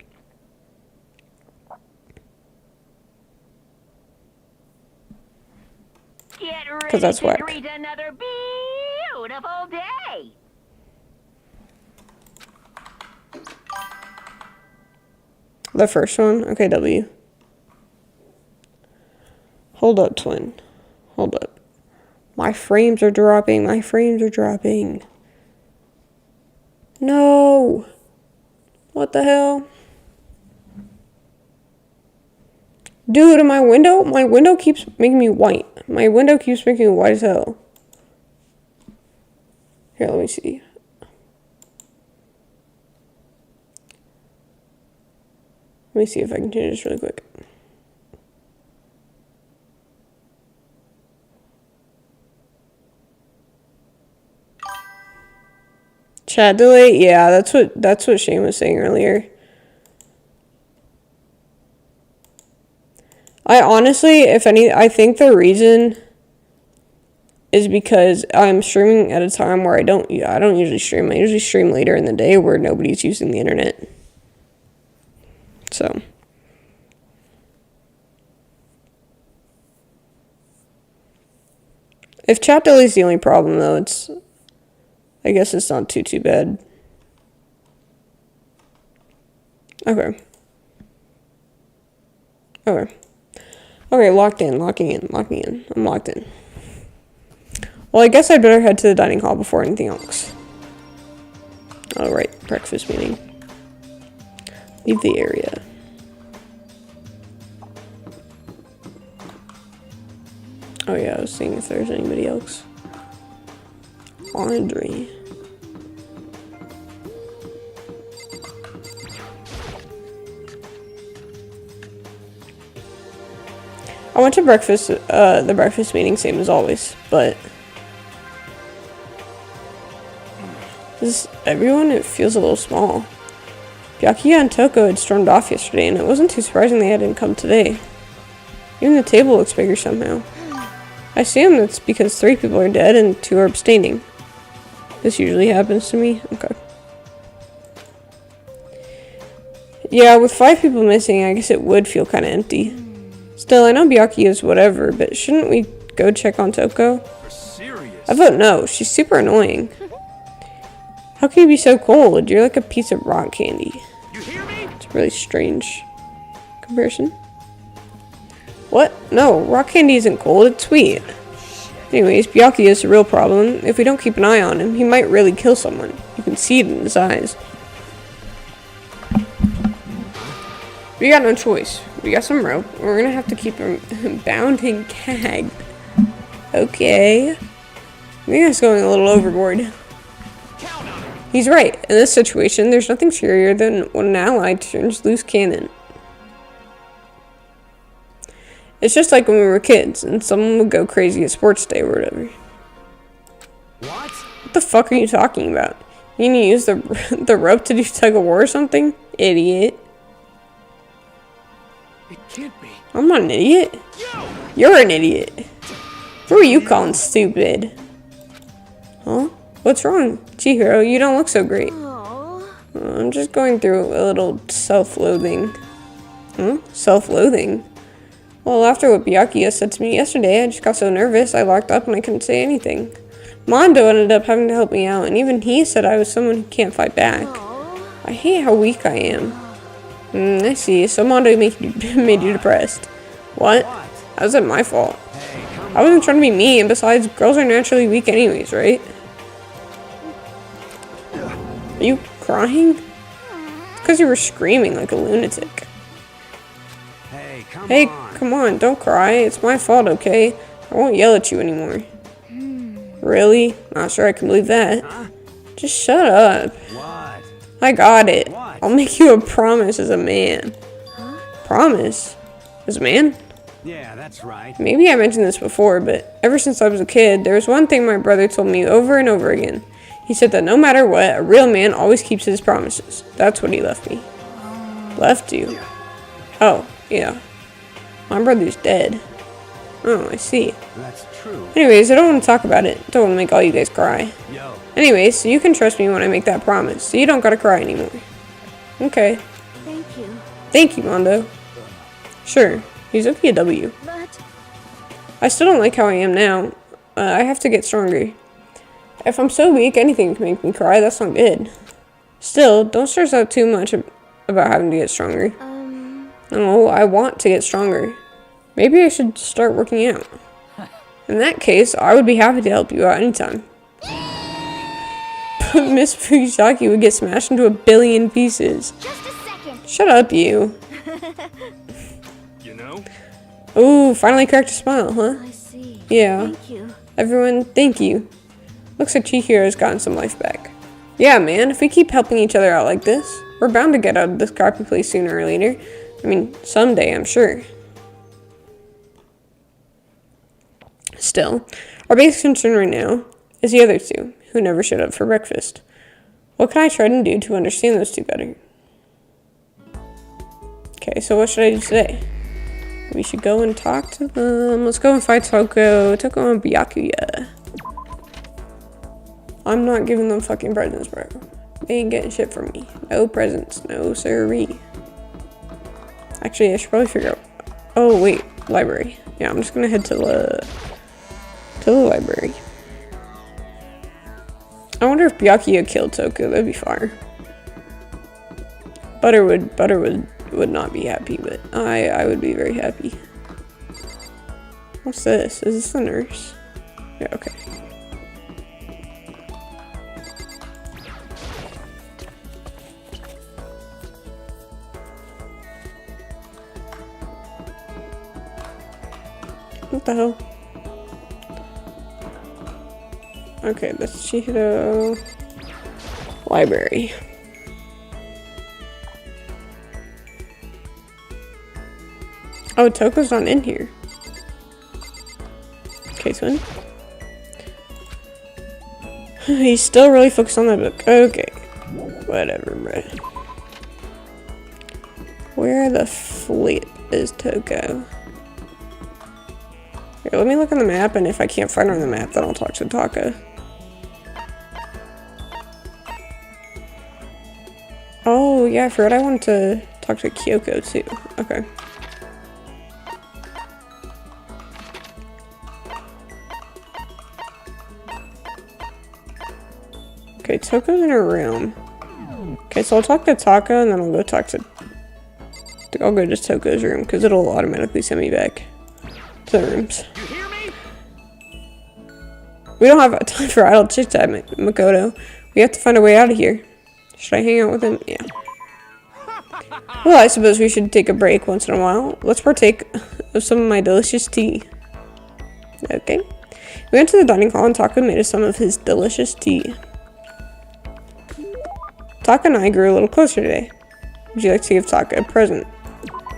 Speaker 6: Get ready
Speaker 1: that's
Speaker 6: to
Speaker 1: whack.
Speaker 6: greet another beautiful day.
Speaker 1: The first one? Okay, W. Hold up, twin. Hold up. My frames are dropping. My frames are dropping. No. What the hell? Dude, in my window keeps making me white. My window keeps making me white as hell. Here, let me see. Let me see if I can change this really quick. Chat delay? Yeah, that's what Shane was saying earlier. I honestly, I think the reason is because I'm streaming at a time where I don't usually stream. I usually stream later in the day where nobody's using the internet. So. If chat delay is the only problem though, I guess it's not too bad. Okay. Okay, locking in. I'm locked in. Well, I guess I'd better head to the dining hall before anything else. Alright, breakfast meeting. Leave the area. Oh yeah, I was seeing if there's anybody else. Laundry. I went to the breakfast meeting, same as always, but it feels a little small. Byakuya and Toko had stormed off yesterday, and it wasn't too surprising they hadn't come today. Even the table looks bigger somehow. I assume that's because 3 people are dead and 2 are abstaining. This usually happens to me. Okay. Yeah, with 5 people missing, I guess it would feel kind of empty. Still, I know Byakuya is whatever, but shouldn't we go check on Toko? I vote no. She's super annoying. How can you be so cold? You're like a piece of rock candy.
Speaker 2: You hear me?
Speaker 1: It's a really strange comparison. What? No, rock candy isn't cold. It's sweet. Anyways, Byakuya is the real problem. If we don't keep an eye on him, he might really kill someone. You can see it in his eyes. We got no choice. We got some rope. We're gonna have to keep him bound and gagged. Okay. I think that's going a little overboard. He's right. In this situation, there's nothing scarier than when an ally turns loose cannon. It's just like when we were kids and someone would go crazy at sports day or whatever. What the fuck are you talking about? You gonna use the rope to do tug of war or something? Idiot.
Speaker 2: It can't be.
Speaker 1: I'm not an idiot. You're an idiot. Who are you calling stupid? Huh? What's wrong? Chihiro, you don't look so great. I'm just going through a little self-loathing. Huh? Self-loathing? Well, after what Byakuya said to me yesterday, I just got so nervous I locked up and I couldn't say anything. Mondo ended up having to help me out, and even he said I was someone who can't fight back. I hate how weak I am. I see. So Mondo made you depressed. What? How is that my fault? I wasn't trying to be mean, and besides, girls are naturally weak anyways, right? Are you crying? It's because you were screaming like a lunatic. Hey, come on, don't cry. It's my fault, okay? I won't yell at you anymore. Really? Not sure I can believe that. Just shut up.
Speaker 5: What?
Speaker 1: I got it.
Speaker 5: What?
Speaker 1: I'll make you a promise as a man. Promise? As a man?
Speaker 5: Yeah, that's right.
Speaker 1: Maybe I mentioned this before, but ever since I was a kid, there was one thing my brother told me over and over again. He said that no matter what, a real man always keeps his promises. That's what he left me. Left you? Oh, yeah. My brother's dead. Oh, I see.
Speaker 5: That's true.
Speaker 1: Anyways, I don't want to talk about it. Don't want to make all you guys cry.
Speaker 5: Yo.
Speaker 1: Anyways, so you can trust me when I make that promise, so you don't gotta cry anymore. Okay.
Speaker 3: Thank you.
Speaker 1: Thank you, Mondo. Sure. He's a PW.
Speaker 3: But
Speaker 1: I still don't like how I am now. I have to get stronger. If I'm so weak, anything can make me cry. That's not good. Still, don't stress out too much about having to get stronger. No, I want to get stronger. Maybe I should start working out. In that case, I would be happy to help you out anytime. Miss Fujisaki would get smashed into a billion pieces.
Speaker 3: just a second.
Speaker 1: Shut up, you.
Speaker 2: You know?
Speaker 1: Ooh, finally cracked a smile, huh?
Speaker 3: I see.
Speaker 1: Yeah.
Speaker 3: Thank you.
Speaker 1: Everyone, thank you. Looks like Chihiro's gotten some life back. Yeah, man, if we keep helping each other out like this, we're bound to get out of this crappy place sooner or later. I mean, someday, I'm sure. Still, our biggest concern right now is the other two, who never showed up for breakfast. What can I try to do to understand those two better? Okay, so what should I do today? We should go and talk to them. Let's go and fight Toko and Byakuya. I'm not giving them fucking presents, bro. They ain't getting shit from me. No presents, no siree. Actually, I should probably figure out. Oh wait, library. Yeah, I'm just gonna head to the library. I wonder if Byakuya killed Toko. That'd be fire. Butter would not be happy, but I would be very happy. What's this? Is this the nurse? Yeah, okay. What the hell? Okay, that's Chihiro. Library. Oh, Toko's not in here. Okay, twin. He's still really focused on that book. Okay. Whatever, bro. Where the flip is Toko? Here, let me look on the map, and if I can't find her on the map, then I'll talk to Taka. Oh, yeah, I forgot I wanted to talk to Kyoko, too. Okay. Okay, Toko's in her room. Okay, so I'll talk to Taka, and then I'll go talk to... I'll go to Toko's room, because it'll automatically send me back to the rooms.
Speaker 2: You hear me?
Speaker 1: We don't have time for idle chit-chat, Makoto. We have to find a way out of here. Should I hang out with him? Yeah. Well, I suppose we should take a break once in a while. Let's partake of some of my delicious tea. Okay. We went to the dining hall and Taka made us some of his delicious tea. Taka and I grew a little closer today. Would you like to give Taka a present?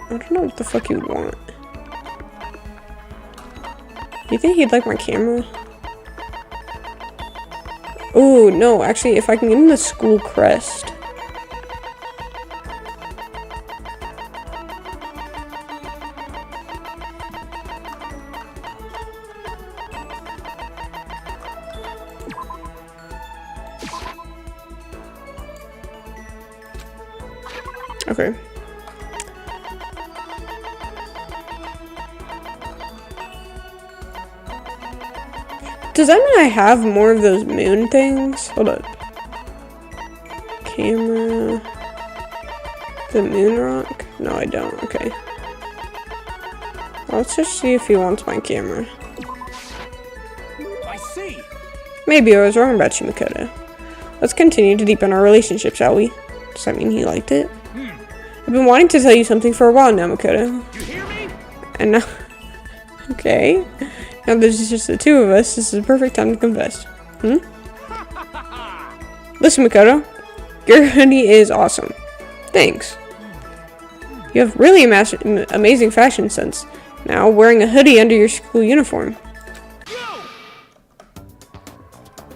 Speaker 1: I don't know what the fuck you want. You think he'd like my camera? Oh, no, actually, if I can get him the school crest. Okay. Does that mean I have more of those moon things? Hold up. Camera. The moon rock? No, I don't. Okay. Well, let's just see if he wants my camera.
Speaker 2: I see.
Speaker 1: Maybe I was wrong about you, Makoto. Let's continue to deepen our relationship, shall we? Does that mean he liked it? I've been wanting to tell you something for a while now, Makoto.
Speaker 2: You hear me?
Speaker 1: And now... Okay. Now there's just the two of us. This is the perfect time to confess. Listen, Makoto. Your hoodie is awesome. Thanks. You have really amazing fashion sense. Now, wearing a hoodie under your school uniform.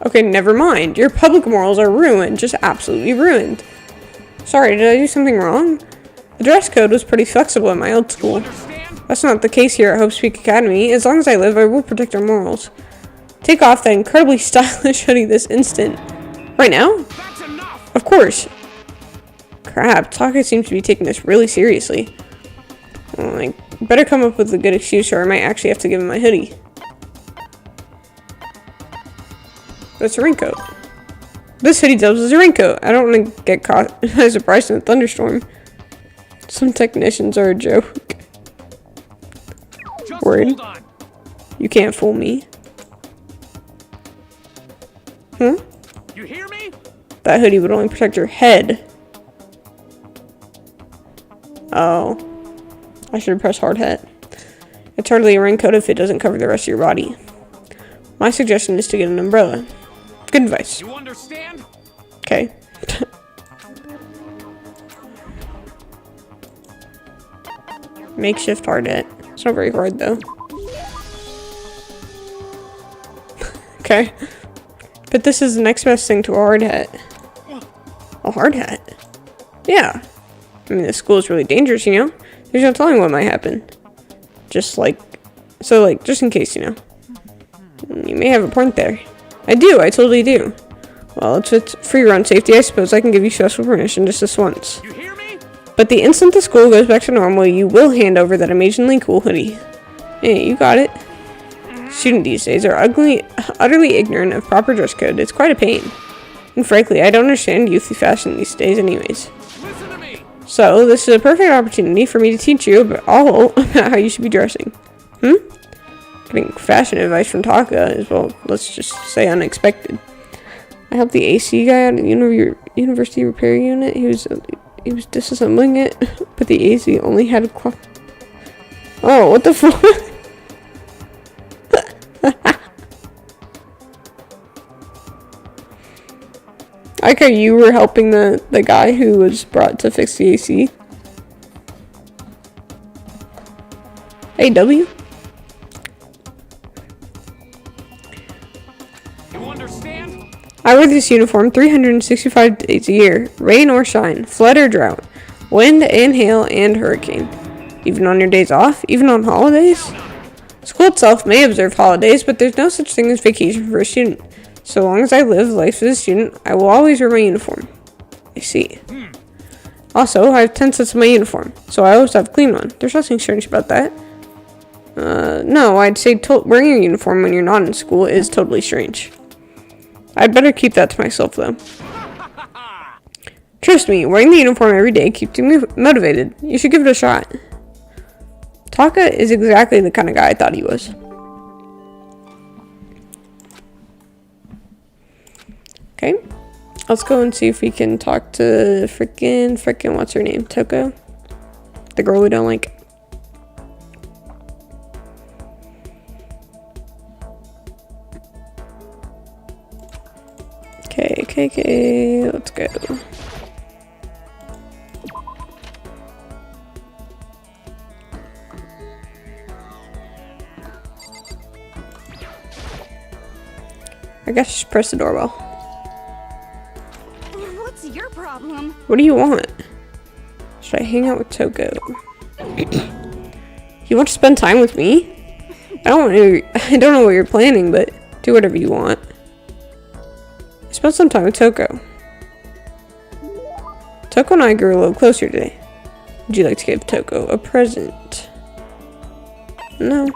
Speaker 1: Okay, never mind. Your public morals are ruined. Just absolutely ruined. Sorry, did I do something wrong? The dress code was pretty flexible at my old school. That's not the case here at Hope Peak Academy. As long as I live, I will protect our morals. Take off that incredibly stylish hoodie this instant. Right now?
Speaker 2: That's enough!
Speaker 1: Of course. Crap, Taka seems to be taking this really seriously. I better come up with a good excuse or I might actually have to give him my hoodie. That's a raincoat. This hoodie doubles as a raincoat. I don't want to get caught by surprise in a thunderstorm. Some technicians are a joke.
Speaker 2: Just
Speaker 1: Word.
Speaker 2: hold on.
Speaker 1: You can't fool me. Huh?
Speaker 2: You hear me?
Speaker 1: That hoodie would only protect your head. Oh. I should have pressed hard hat. It's hardly a raincoat if it doesn't cover the rest of your body. My suggestion is to get an umbrella. Good advice.
Speaker 2: You understand?
Speaker 1: Okay. Makeshift hard hat. It's not very hard though. Okay. But this is the next best thing to a hard hat. A hard hat? Yeah. I mean, the school is really dangerous, you know? There's no telling what might happen. Just in case, you know. You may have a point there. I totally do. Well, it's for your own safety, I suppose I can give you special permission just this once.
Speaker 2: You hear me?
Speaker 1: But the instant the school goes back to normal, you will hand over that amazingly cool hoodie. Hey, you got it. Students these days are utterly ignorant of proper dress code. It's quite a pain. And frankly, I don't understand youthly fashion these days anyways.
Speaker 2: Listen to me.
Speaker 1: So, this is a perfect opportunity for me to teach you all about how you should be dressing. Getting fashion advice from Taka is, well, let's just say unexpected. I helped the AC guy out at the university repair unit. He was disassembling it, but the AC only had a clock. Oh, what the fuck? I like how you were helping the guy who was brought to fix the AC. Hey, W.
Speaker 2: You understand?
Speaker 1: I wear this uniform 365 days a year, rain or shine, flood or drought, wind and hail and hurricane. Even on your days off, even on holidays. School itself may observe holidays, but there's no such thing as vacation for a student. So long as I live life as a student, I will always wear my uniform. I see. Also, I have 10 sets of my uniform, so I always have a clean one. There's nothing strange about that. No, I'd say wearing your uniform when you're not in school is totally strange. I'd better keep that to myself, though. Trust me, wearing the uniform every day keeps me motivated. You should give it a shot. Taka is exactly the kind of guy I thought he was. Okay, let's go and see if we can talk to frickin' what's her name? Toko? The girl we don't like. Okay, let's go. I guess just press the doorbell.
Speaker 3: What's your problem?
Speaker 1: What do you want? Should I hang out with Toko? You want to spend time with me? I don't know what you're planning, but do whatever you want. Spend some time with Toko. Toko and I grew a little closer today. Would you like to give Toko a present? No.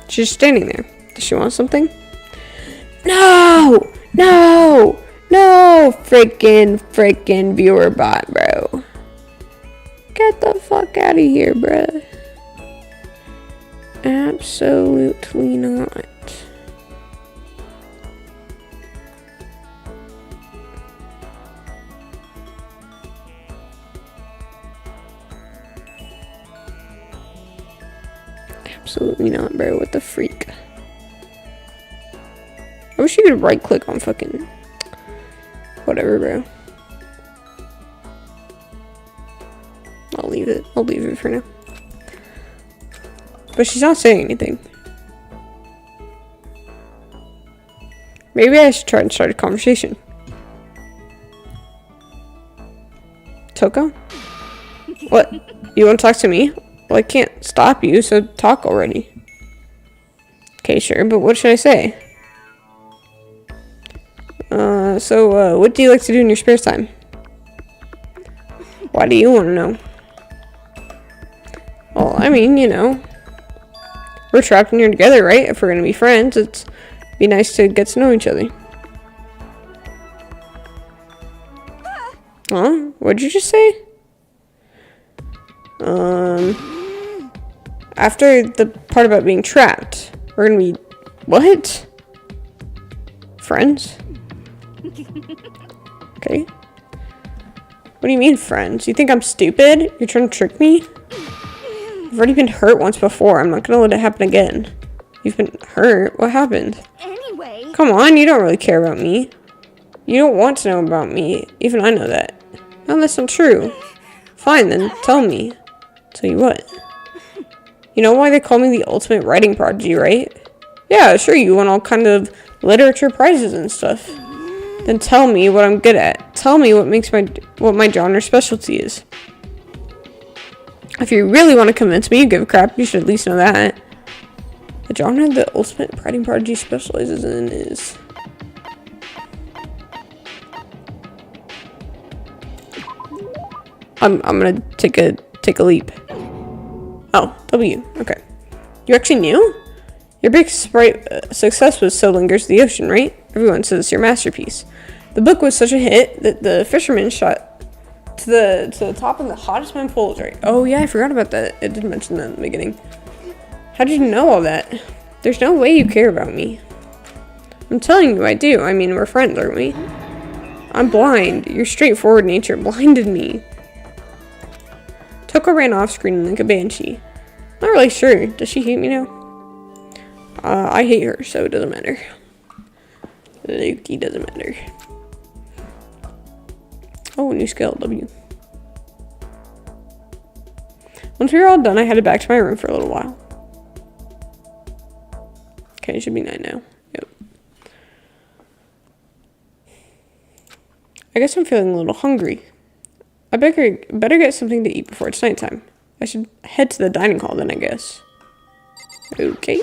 Speaker 1: She's standing there. Does she want something? No! No! No! Freaking viewer bot, bro. Get the fuck out of here, bruh. Absolutely not. Absolutely not, bro. What the freak? I wish you could right click on fucking whatever, bro. I'll leave it. I'll leave it for now. But she's not saying anything. Maybe I should try and start a conversation. Toko? What? You want to talk to me? Well, I can't stop you, so talk already. Okay, sure, but what should I say? What do you like to do in your spare time? Why do you want to know? Well, I mean, you know, we're trapped in here together, right? If we're gonna be friends, it'd be nice to get to know each other. Huh? What'd you just say? After the part about being trapped, we're gonna be, what? Friends? Okay. What do you mean, friends? You think I'm stupid? You're trying to trick me? I've already been hurt once before. I'm not gonna let it happen again. You've been hurt? What happened?
Speaker 3: Anyway,
Speaker 1: Come on, you don't really care about me. You don't want to know about me. Even I know that. No, that's not true. Fine, then. Tell me. Tell you what? You know why they call me the ultimate writing prodigy, right? Yeah, sure, you won all kind of literature prizes and stuff. Then tell me what I'm good at. Tell me what my genre specialty is. If you really want to convince me you give a crap, you should at least know that. The genre the ultimate writing prodigy specializes in is... I'm gonna take a leap. Oh, W. Okay. You actually knew? Your big success was So Lingers the Ocean, right? Everyone says it's your masterpiece. The book was such a hit that the fisherman shot to the top of the hottest man pools, right? Oh yeah, I forgot about that. I did mention that in the beginning. How did you know all that? There's no way you care about me. I'm telling you, I do. I mean, we're friends, aren't we? I'm blind. Your straightforward nature blinded me. Toko ran off screaming like a banshee. Not really sure. Does she hate me now? I hate her, so it doesn't matter. Luki doesn't matter. Oh, new skill, W. Once we were all done, I headed back to my room for a little while. Okay, it should be 9 now. Yep. I guess I'm feeling a little hungry. I better get something to eat before it's nighttime. I should head to the dining hall then, I guess. Okay.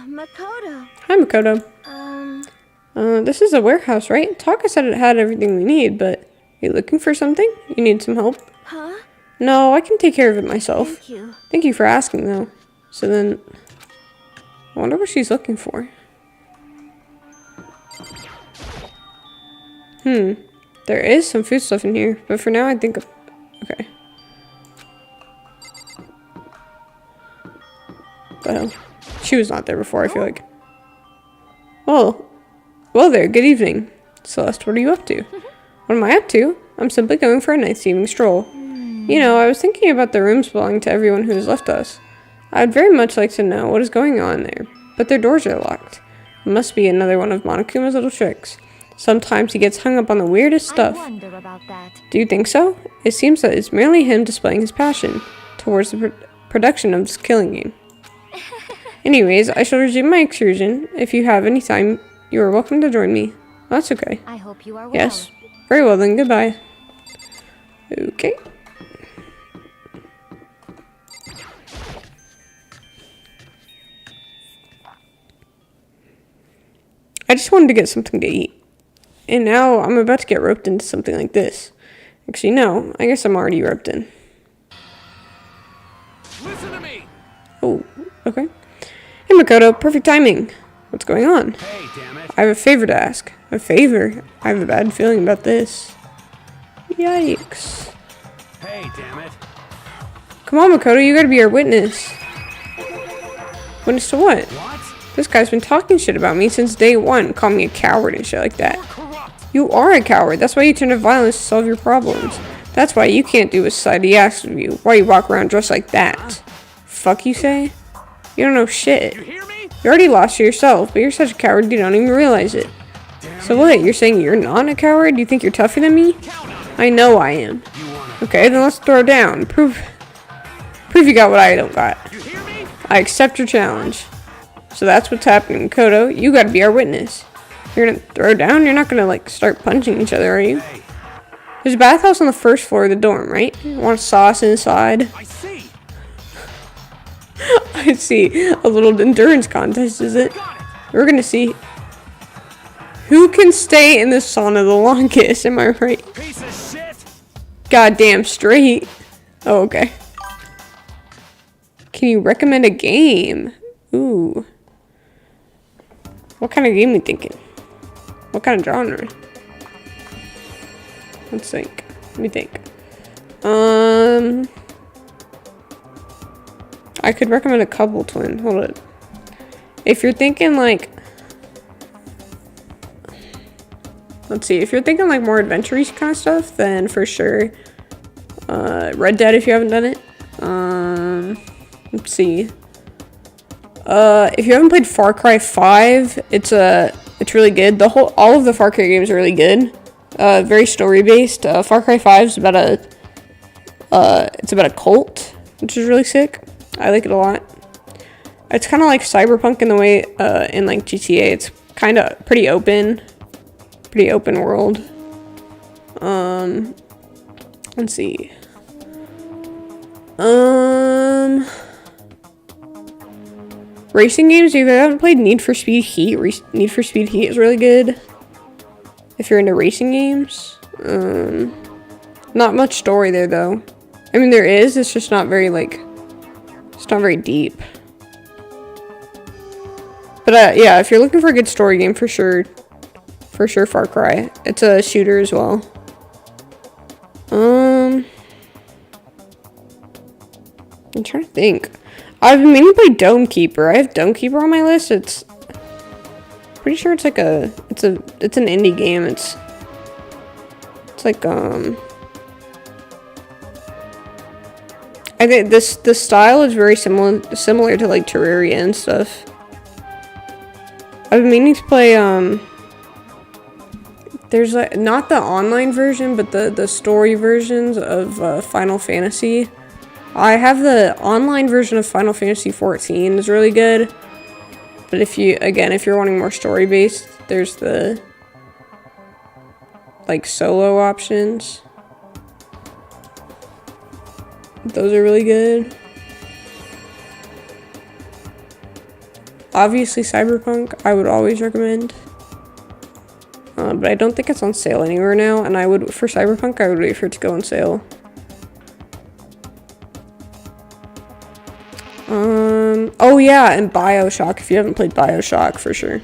Speaker 3: Makoto.
Speaker 1: Hi, Makoto. This is a warehouse, right? Taka said it had everything we need, but are you looking for something? You need some help?
Speaker 3: Huh?
Speaker 1: No, I can take care of it myself.
Speaker 3: Thank you.
Speaker 1: Thank you for asking, though. So then, I wonder what she's looking for. There is some food stuff in here, but for now I think... Okay. What the hell? She was not there before, I feel like. Oh. Well there, good evening. Celeste, what are you up to? What am I up to? I'm simply going for a nice evening stroll. You know, I was thinking about the rooms belonging to everyone who has left us. I'd very much like to know what is going on there, but their doors are locked. It must be another one of Monokuma's little tricks. Sometimes he gets hung up on the weirdest stuff.
Speaker 3: I wonder about that.
Speaker 1: Do you think so? It seems that it's merely him displaying his passion towards the production of this killing game. Anyways, I shall resume my excursion. If you have any time, you are welcome to join me. That's okay.
Speaker 3: I hope you are well.
Speaker 1: Yes. Very well then, goodbye. Okay. I just wanted to get something to eat. And now I'm about to get roped into something like this. Actually, no. I guess I'm already roped in.
Speaker 2: Listen to me.
Speaker 1: Oh, okay. Hey, Makoto. Perfect timing. What's going on?
Speaker 5: Hey, damn it.
Speaker 1: I have a favor to ask. A favor? I have a bad feeling about this. Yikes.
Speaker 5: Hey, damn it.
Speaker 1: Come on, Makoto. You gotta be our witness. Witness to what?
Speaker 5: What?
Speaker 1: This guy's been talking shit about me since day one, calling me a coward and shit like that.
Speaker 2: Corrupt.
Speaker 1: You are a coward. That's why you turn to violence to solve your problems. That's why you can't do what society asks of you. Why you walk around dressed like that. Fuck you say? You don't know shit.
Speaker 2: You hear me?
Speaker 1: You already lost to yourself, but you're such a coward you don't even realize it. So what? You're saying you're not a coward? You think you're tougher than me? I know I am. Okay, then let's throw down. Prove you got what I don't got.
Speaker 2: You hear me?
Speaker 1: I accept your challenge. So that's what's happening, Kodo. You gotta be our witness. You're gonna throw down? You're not gonna, like, start punching each other, are you?
Speaker 5: Hey,
Speaker 1: There's a bathhouse on the first floor of the dorm, right? You want sauce inside?
Speaker 5: I see.
Speaker 1: I see. A little endurance contest, is it?
Speaker 5: Got it.
Speaker 1: We're gonna see who can stay in the sauna the longest, am I right?
Speaker 5: Piece of shit.
Speaker 1: Goddamn straight. Oh, okay. Can you recommend a game? Ooh. What kind of game are you thinking? What kind of genre? Let's think. Let me think. I could recommend a couple, twin. Hold it. If you're thinking like, let's see. If you're thinking like more adventure-y kind of stuff, then for sure, Red Dead. If you haven't done it. Let's see. If you haven't played Far Cry 5, it's really good. All of the Far Cry games are really good. Very story based. Far Cry 5 is about a cult, which is really sick. I like it a lot. It's kind of like Cyberpunk in the way in like GTA. It's kind of pretty open world. Let's see. Racing games. If you haven't played Need for Speed Heat, Need for Speed Heat is really good. If you're into racing games, not much story there though. I mean, there is. It's just not very like. It's not very deep. But yeah, if you're looking for a good story game, for sure, Far Cry. It's a shooter as well. I'm trying to think. I've been meaning to play Dome Keeper. I have Dome Keeper on my list. It's pretty sure it's like it's an indie game. It's like I think the style is very similar to like Terraria and stuff. I've been meaning to play there's like not the online version but the story versions of Final Fantasy. I have the online version of Final Fantasy 14. It's really good. But if you're wanting more story based, there's the like solo options. Those are really good. Obviously Cyberpunk, I would always recommend. But I don't think it's on sale anywhere now, and for Cyberpunk, I would wait for it to go on sale. Oh yeah, and BioShock, if you haven't played BioShock, for sure.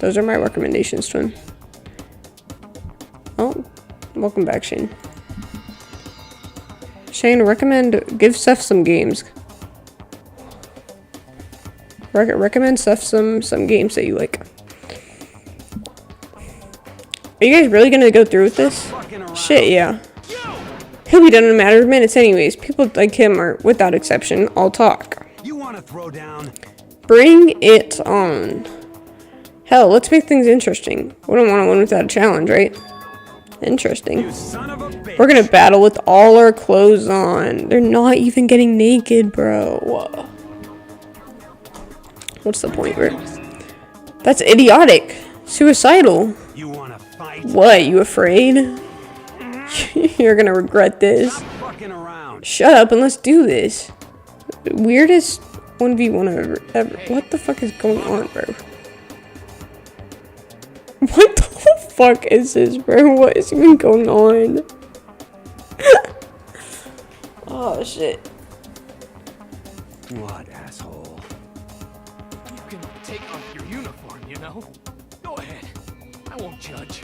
Speaker 1: Those are my recommendations, twin. Oh, welcome back, Shane. Shane, give Seth some games. Recommend Seth some games that you like. Are you guys really gonna go through with this? Shit, yeah. He'll be done in a matter of minutes anyways. People like him are, without exception, all talk.
Speaker 5: You want to throw down?
Speaker 1: Bring it on. Hell, let's make things interesting. We don't want to win without a challenge, right? Interesting.
Speaker 5: You son of a bitch.
Speaker 1: We're gonna battle with all our clothes on. They're not even getting naked, bro. What's the point, bro? That's idiotic. Suicidal.
Speaker 5: You want to fight?
Speaker 1: What, you afraid? You're gonna regret this.
Speaker 5: Stop fucking around.
Speaker 1: Shut up and let's do this. Weirdest 1v1 ever. What the fuck is going on, bro? What the fuck is this, bro? What is even going on? Oh, shit.
Speaker 5: What, asshole?
Speaker 7: You can take off your uniform, you know? Go ahead. I won't judge.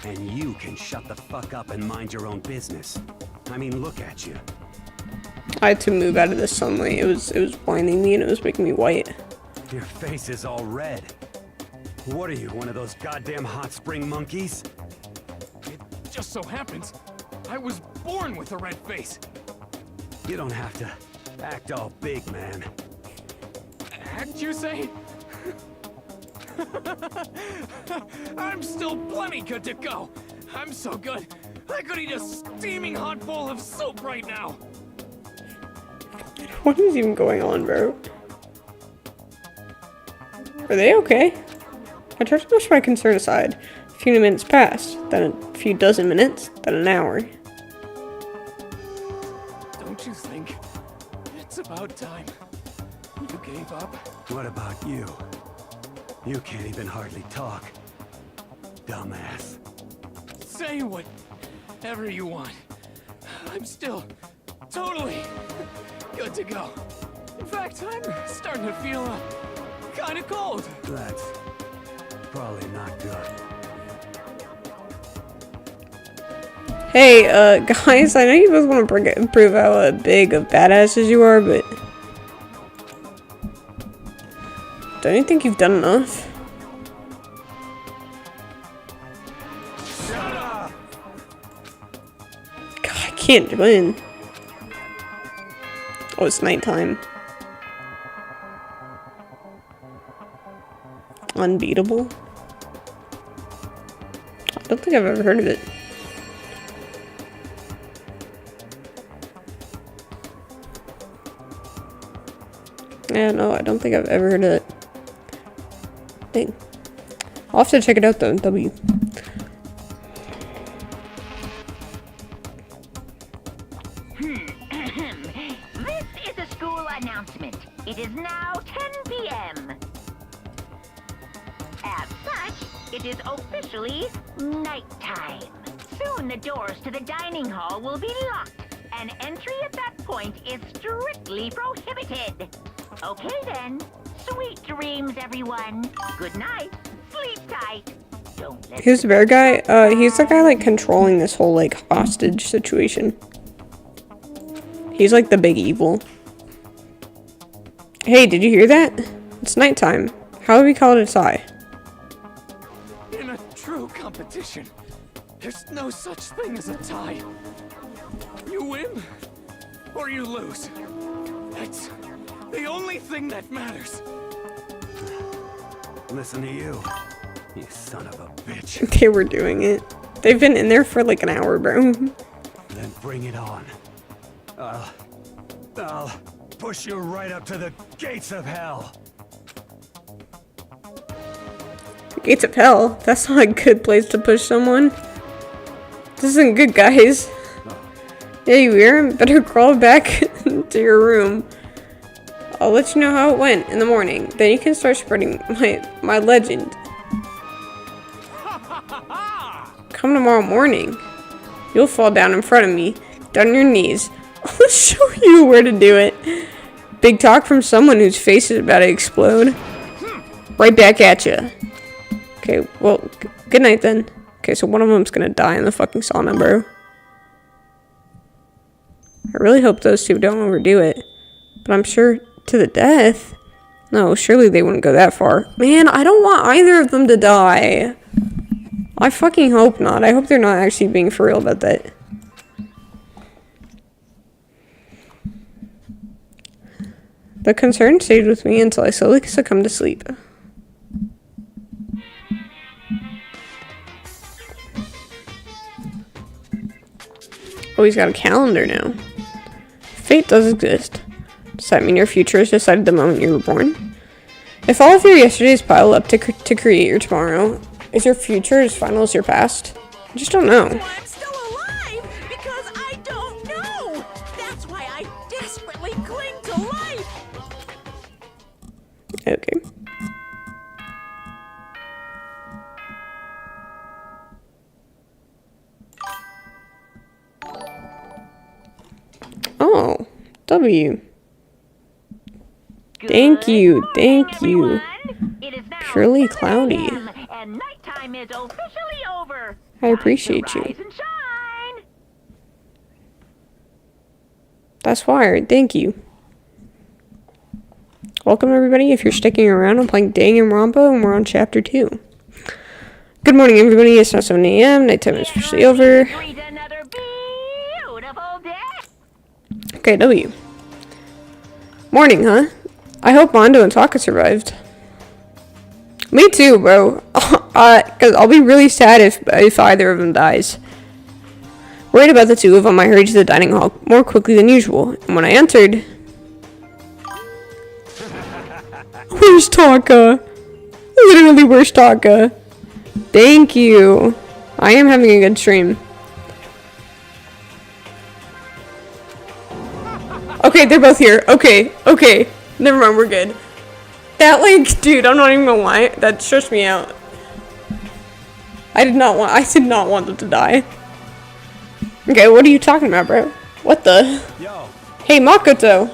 Speaker 5: And you can shut the fuck up and mind your own business. I mean, look at you.
Speaker 1: I had to move out of the sunlight. It was blinding me and it was making me white.
Speaker 5: Your face is all red. What are you, one of those goddamn hot spring monkeys?
Speaker 7: It just so happens I was born with a red face.
Speaker 5: You don't have to act all big, man.
Speaker 7: Act, you say? I'm still plenty good to go. I'm so good, I could eat a steaming hot bowl of soup right now.
Speaker 1: What is even going on, bro? Are they okay? I tried to push my concern aside. A few minutes passed, then a few dozen minutes, then an hour.
Speaker 7: Don't you think it's about time you gave up?
Speaker 5: What about you? You can't even hardly talk. Dumbass.
Speaker 7: Say whatever you want. I'm still totally good to go. In fact, I'm starting to feel kind of cold.
Speaker 5: That's probably not good.
Speaker 1: Hey, guys, I know you both want to prove how big of badasses you are, but don't you think you've done enough?
Speaker 5: Shut up!
Speaker 1: God, I can't win. Oh, it's nighttime. Unbeatable? I don't think I've ever heard of it. Yeah, no, I don't think I've ever heard of it. Dang. I'll have to check it out though, W.
Speaker 6: This is a school announcement. It is now 10 p.m. As such, it is officially nighttime. Soon the doors to the dining hall will be locked, and entry at that point is strictly prohibited. Okay then. Sweet dreams, everyone. Good night. Sleep tight. Don't let
Speaker 1: Who's the bear guy? He's the guy, like, controlling this whole, like, hostage situation. He's, like, the big evil. Hey, did you hear that? It's nighttime. How do we call it a tie?
Speaker 7: In a true competition, there's no such thing as a tie. You win, or you lose. That's the only thing that matters.
Speaker 5: Listen to you. You son of a bitch.
Speaker 1: They were doing it. They've been in there for, like, an hour, bro.
Speaker 5: Then bring it on. I'll push you right up to the gates of hell.
Speaker 1: Gates of hell? That's not a good place to push someone. This isn't good, guys. Yeah, you hear him? Better crawl back to your room. I'll let you know how it went in the morning. Then you can start spreading my legend. Come tomorrow morning. You'll fall down in front of me, down on your knees. I'll show you where to do it. Big talk from someone whose face is about to explode. Right back at you. Okay, well, good night then. Okay, so one of them's gonna die in the fucking sauna, bro. I really hope those two don't overdo it. But I'm sure to the death. No, surely they wouldn't go that far. Man, I don't want either of them to die. I fucking hope not. I hope they're not actually being for real about that. The concern stayed with me until I slowly succumbed to sleep. Oh, he's got a calendar now. Fate does exist. Does that mean your future is decided the moment you were born? If all of your yesterdays pile up to create your tomorrow, is your future as final as your past? I just don't know.
Speaker 8: I'm still alive because I don't know. That's why I desperately cling to life.
Speaker 1: Okay. Oh, W. Thank you, thank you.
Speaker 6: It is now
Speaker 1: Purely
Speaker 6: 7
Speaker 1: cloudy.
Speaker 6: a.m., and nighttime is officially over.
Speaker 1: I appreciate
Speaker 6: Time to
Speaker 1: you.
Speaker 6: rise and shine.
Speaker 1: That's wired, thank you. Welcome everybody, if you're sticking around, I'm playing Danganronpa and we're on chapter 2. Good morning everybody, it's now 7 a.m, nighttime is officially over.
Speaker 6: Greet another beautiful day.
Speaker 1: Okay, W. Morning, huh? I hope Mondo and Taka survived. Me too, bro. Cause I'll be really sad if either of them dies. Worried about the two of them, I hurried to the dining hall more quickly than usual, and when I entered, Where's Taka? Literally, where's Taka? Thank you. I am having a good stream. Okay, they're both here. Okay. Never mind, we're good. That, like, dude, I'm not even gonna lie. That stressed me out. I did not want them to die. Okay, what are you talking about, bro? What the?
Speaker 2: Yo.
Speaker 1: Hey, Makoto.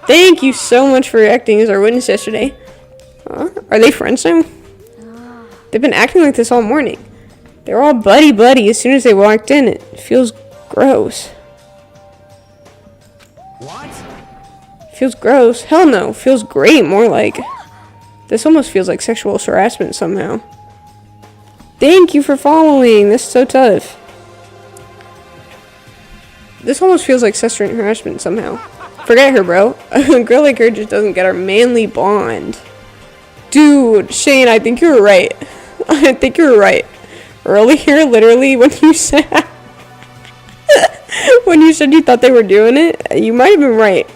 Speaker 1: Thank you so much for acting as our witness yesterday. Huh? Are they friends now? They've been acting like this all morning. They're all buddy-buddy as soon as they walked in. It feels gross.
Speaker 2: What?
Speaker 1: Feels gross? Hell no. Feels great, more like. This almost feels like sexual harassment somehow. Thank you for following. This is so tough. This almost feels like sexual harassment somehow. Forget her, bro. A girl like her just doesn't get our manly bond. Dude, Shane, I think you were right. I think you were right. Earlier, literally, when you said you thought they were doing it, you might have been right.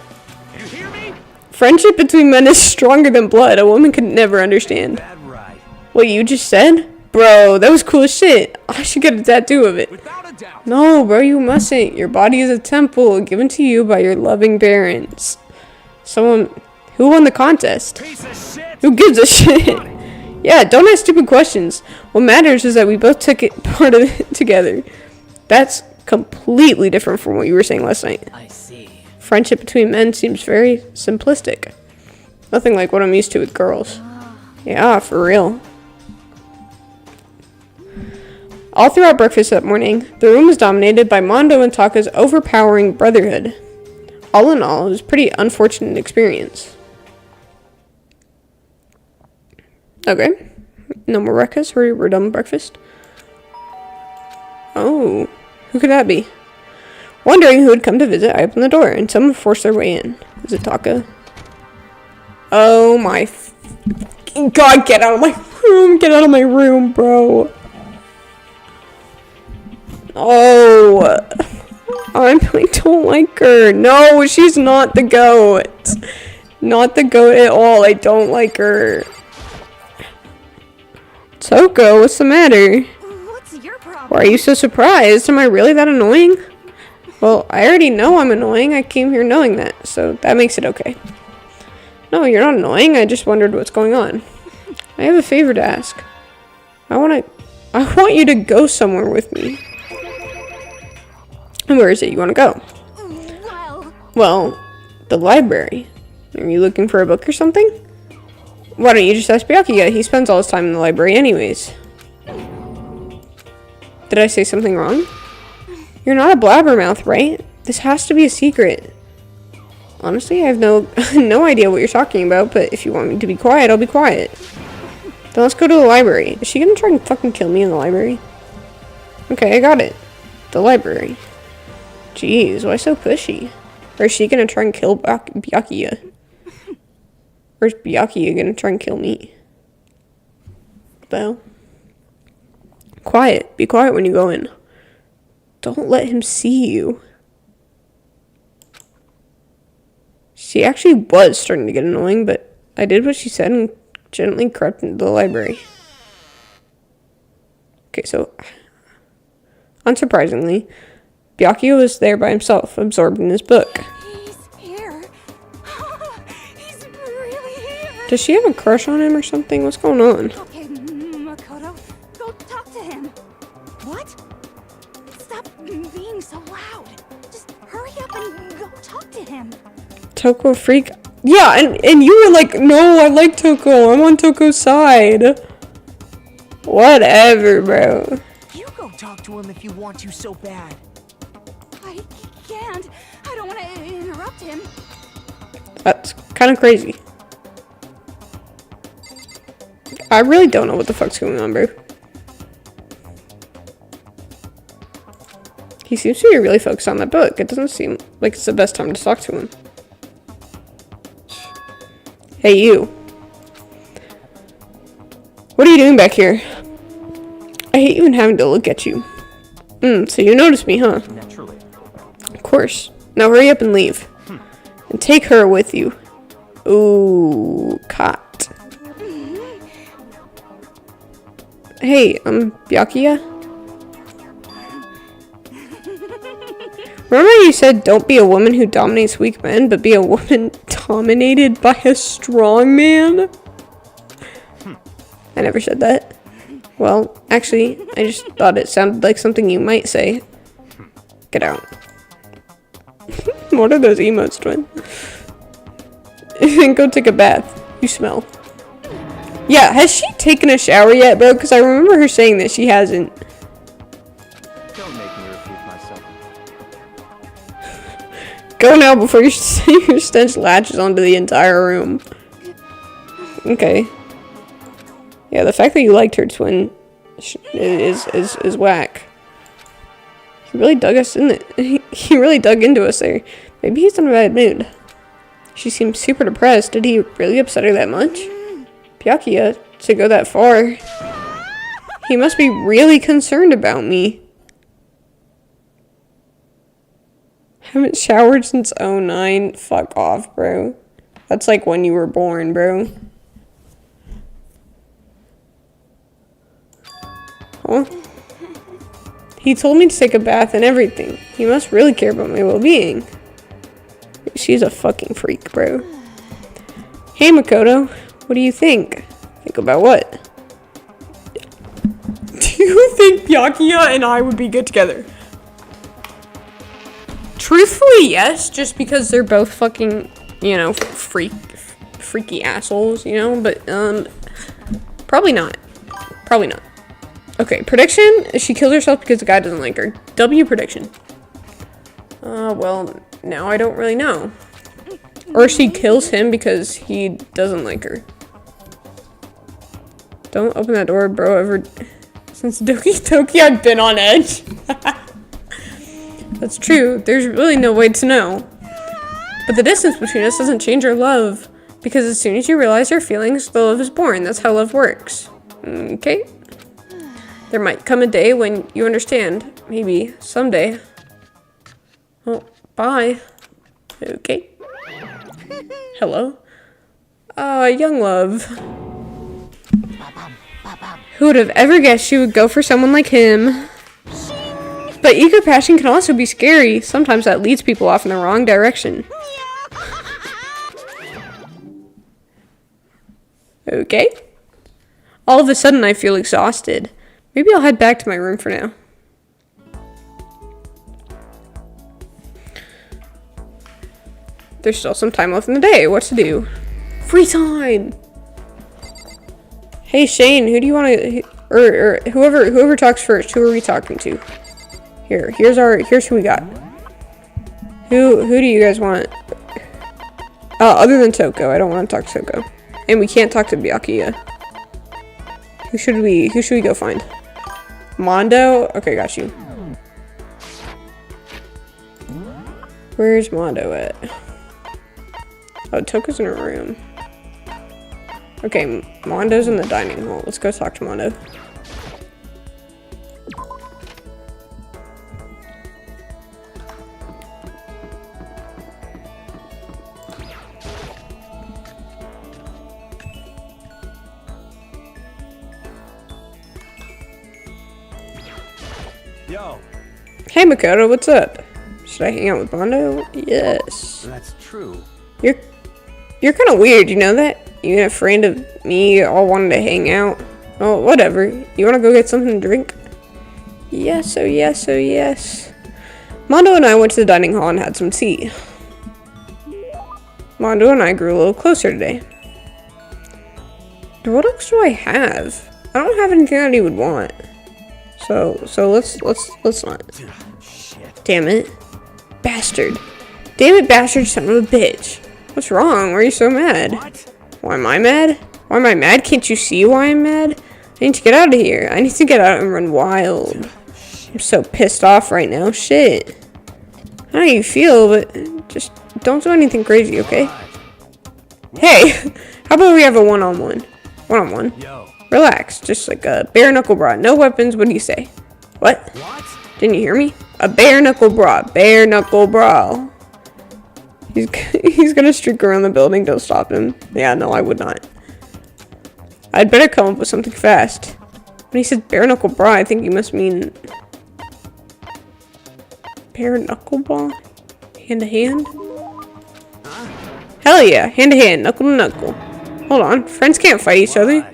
Speaker 2: You hear me?
Speaker 1: Friendship between men is stronger than blood. A woman could never understand.
Speaker 2: That right.
Speaker 1: What you just said? Bro, that was cool as shit. I should get a tattoo of it.
Speaker 2: Without a doubt.
Speaker 1: No, bro, you mustn't. Your body is a temple given to you by your loving parents. Someone who won the contest?
Speaker 2: Piece of shit.
Speaker 1: Who gives a shit? Yeah, don't ask stupid questions. What matters is that we both took it part of it together. That's completely different from what you were saying last night.
Speaker 4: I see.
Speaker 1: Friendship between men seems very simplistic. Nothing like what I'm used to with girls. Yeah, for real. All throughout breakfast that morning, the room was dominated by Mondo and Taka's overpowering brotherhood. All in all, it was a pretty unfortunate experience. Okay. No more ruckus. We're done with breakfast. Oh. Who could that be? Wondering who had come to visit, I opened the door, and someone forced their way in. Is it Taka? Oh my God, get out of my room! Get out of my room, bro! Oh, I don't like her. No, she's not the goat. Not the goat at all. I don't like her. Toko, what's the matter?
Speaker 3: What's your problem?
Speaker 1: Why are you so surprised? Am I really that annoying? Well, I already know I'm annoying. I came here knowing that, so that makes it okay. No, you're not annoying. I just wondered what's going on. I have a favor to ask. I want you to go somewhere with me. And where is it you want to go? Well, the library. Are you looking for a book or something? Why don't you just ask Byakuya? He spends all his time in the library anyways. Did I say something wrong? You're not a blabbermouth, right? This has to be a secret. Honestly, I have no idea what you're talking about, but if you want me to be quiet, I'll be quiet. Then let's go to the library. Is she gonna try and fucking kill me in the library? Okay, I got it. The library. Jeez, why so pushy? Or is she gonna try and kill Byakuya? Or is Byakuya gonna try and kill me? Well, quiet. Be quiet when you go in. Don't let him see you. She actually was starting to get annoying, but I did what she said and gently crept into the library. Okay, so unsurprisingly, Byakuya was there by himself, absorbed in his book.
Speaker 3: He's here. He's really here.
Speaker 1: Does she have a crush on him or something? What's going on?
Speaker 3: Okay, Makoto, go talk to him. What? Stop being so loud. Just hurry up and go talk to him.
Speaker 1: Toko freak? Yeah, and you were like, no, I like Toko. I'm on Toko's side. Whatever, bro.
Speaker 4: You go talk to him if you want to so bad.
Speaker 3: I can't. I don't want to interrupt him.
Speaker 1: That's kind of crazy. I really don't know what the fuck's going on, bro. He seems to be really focused on that book. It doesn't seem like it's the best time to talk to him. Hey, you. What are you doing back here? I hate even having to look at you. So you noticed me, huh?
Speaker 2: Naturally.
Speaker 1: Of course. Now hurry up and leave. And take her with you. Ooh, Hey, Byakuya? Remember you said don't be a woman who dominates weak men, but be a woman dominated by a strong man? I never said that. Well, actually, I just thought it sounded like something you might say. Get out. What are those emotes, twin? Go take a bath. You smell. Yeah, has she taken a shower yet, bro? Because I remember her saying that she hasn't.
Speaker 2: Don't make me repeat myself.
Speaker 1: Go now before your stench latches onto the entire room. Okay. Yeah, the fact that you liked her, twin, is whack. He really dug us in it. He really dug into us there. Maybe he's in a bad mood. She seems super depressed. Did he really upset her that much? Byakuya, to go that far. He must be really concerned about me. Haven't showered since 09. Fuck off, bro. That's like when you were born, bro. Huh? He told me to take a bath and everything. He must really care about my well-being. She's a fucking freak, bro. Hey, Makoto. What do you think? Think about what? Do you think Byakuya and I would be good together? Truthfully, yes. Just because they're both fucking, you know, freaky assholes, you know? But, probably not. Probably not. Okay, prediction. She killed herself because the guy doesn't like her. W prediction. Well, now I don't really know. Or she kills him because he doesn't like her. Don't open that door, bro. Ever since Doki Doki, I've been on edge. That's true. There's really no way to know. But the distance between us doesn't change our love. Because as soon as you realize your feelings, the love is born. That's how love works. Okay? There might come a day when you understand. Maybe. Someday. Well, bye. Okay. Hello? Young love. Who would have ever guessed she would go for someone like him? But eager passion can also be scary. Sometimes that leads people off in the wrong direction. Okay. All of a sudden I feel exhausted. Maybe I'll head back to my room for now. There's still some time left in the day. What to do? Free time! Hey Shane, who do you want to, or whoever talks first, who are we talking to? Here's who we got. Who do you guys want? Other than Toko, I don't want to talk to Toko. And we can't talk to Byakuya. Who should we go find? Mondo? Okay, got you. Where's Mondo at? Oh, Toko's in her room. Okay, Mondo's in the dining hall. Let's go talk to Mondo.
Speaker 5: Yo.
Speaker 1: Hey Makoto, what's up? Should I hang out with Mondo? Yes.
Speaker 5: That's true.
Speaker 1: You're kind of weird, you know that? You and a friend of me all wanted to hang out. Oh, whatever. You want to go get something to drink? Yes, oh yes, oh yes. Mondo and I went to the dining hall and had some tea. Mondo and I grew a little closer today. What else do I have? I don't have anything that he would want. So let's not.
Speaker 5: Shit.
Speaker 1: Damn it. Bastard. Damn it, bastard son of a bitch. What's wrong? Why are you so mad?
Speaker 5: What?
Speaker 1: Why am I mad? Why am I mad? Can't you see why I'm mad? I need to get out of here. I need to get out and run wild. I'm so pissed off right now. Shit. I know how you feel, but just don't do anything crazy, okay? Hey, how about we have a one-on-one? One-on-one.
Speaker 5: Yo.
Speaker 1: Relax. Just like a bare-knuckle brawl. No weapons. What do you say? What?
Speaker 5: What?
Speaker 1: Didn't you hear me? A bare-knuckle brawl. Bare-knuckle brawl. He's gonna streak around the building. Don't stop him. Yeah, no, I would not. I'd better come up with something fast. When he says bare knuckle brawl, I think he must mean bare knuckle brawl? Hand to hand? Hell yeah, hand to hand, knuckle to knuckle. Hold on, friends can't fight each other.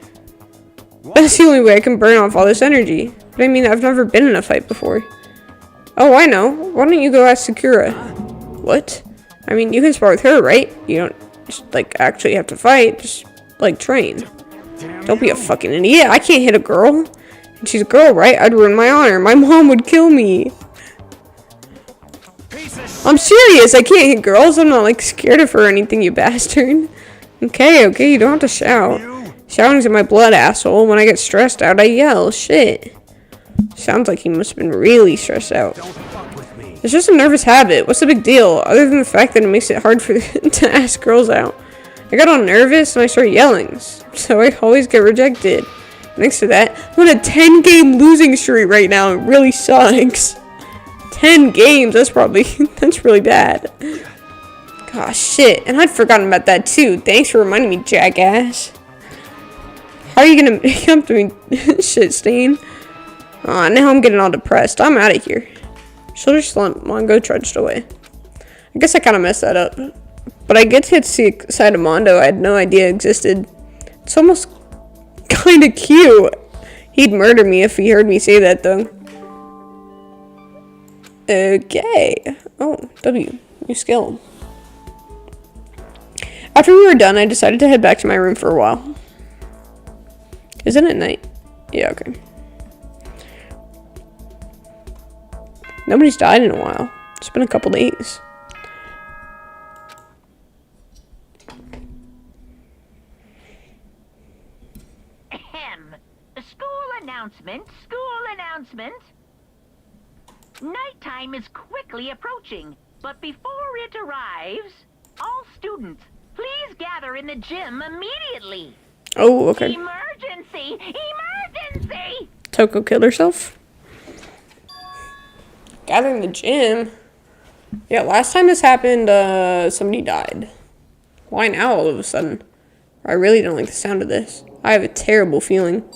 Speaker 1: That's the only way I can burn off all this energy. But I mean, I've never been in a fight before. Oh, I know. Why don't you go ask Sakura? What? I mean, you can spar with her, right? You don't just, like, actually have to fight. Just, like, train. Don't be a fucking idiot. I can't hit a girl. And she's a girl, right? I'd ruin my honor. My mom would kill me. I'm serious. I can't hit girls. I'm not, like, scared of her or anything, you bastard. Okay, you don't have to shout. Shouting's in my blood, asshole. When I get stressed out, I yell. Shit. Sounds like he must have been really stressed out. It's just a nervous habit. What's the big deal? Other than the fact that it makes it hard for to ask girls out. I got all nervous and I started yelling. So I always get rejected. Next to that, I'm on a 10-game losing streak right now. It really sucks. 10 games. That's really bad. Gosh, shit. And I'd forgotten about that too. Thanks for reminding me, jackass. How are you gonna come to me, shit stain? Aw, now I'm getting all depressed. I'm out of here. Shoulder slump. Mongo trudged away. I guess I kind of messed that up. But I get to see a side of Mondo I had no idea existed. It's almost kind of cute. He'd murder me if he heard me say that, though. Okay. Oh, W. New skill. After we were done, I decided to head back to my room for a while. Isn't it night? Yeah, okay. Nobody's died in a while. It's been a couple days.
Speaker 6: Ahem. School announcement. Nighttime is quickly approaching, but before it arrives, all students, please gather in the gym immediately.
Speaker 1: Oh, okay.
Speaker 6: Emergency!
Speaker 1: Toko killed herself? Gather in the gym? Yeah, last time this happened, somebody died. Why now all of a sudden? I really don't like the sound of this. I have a terrible feeling.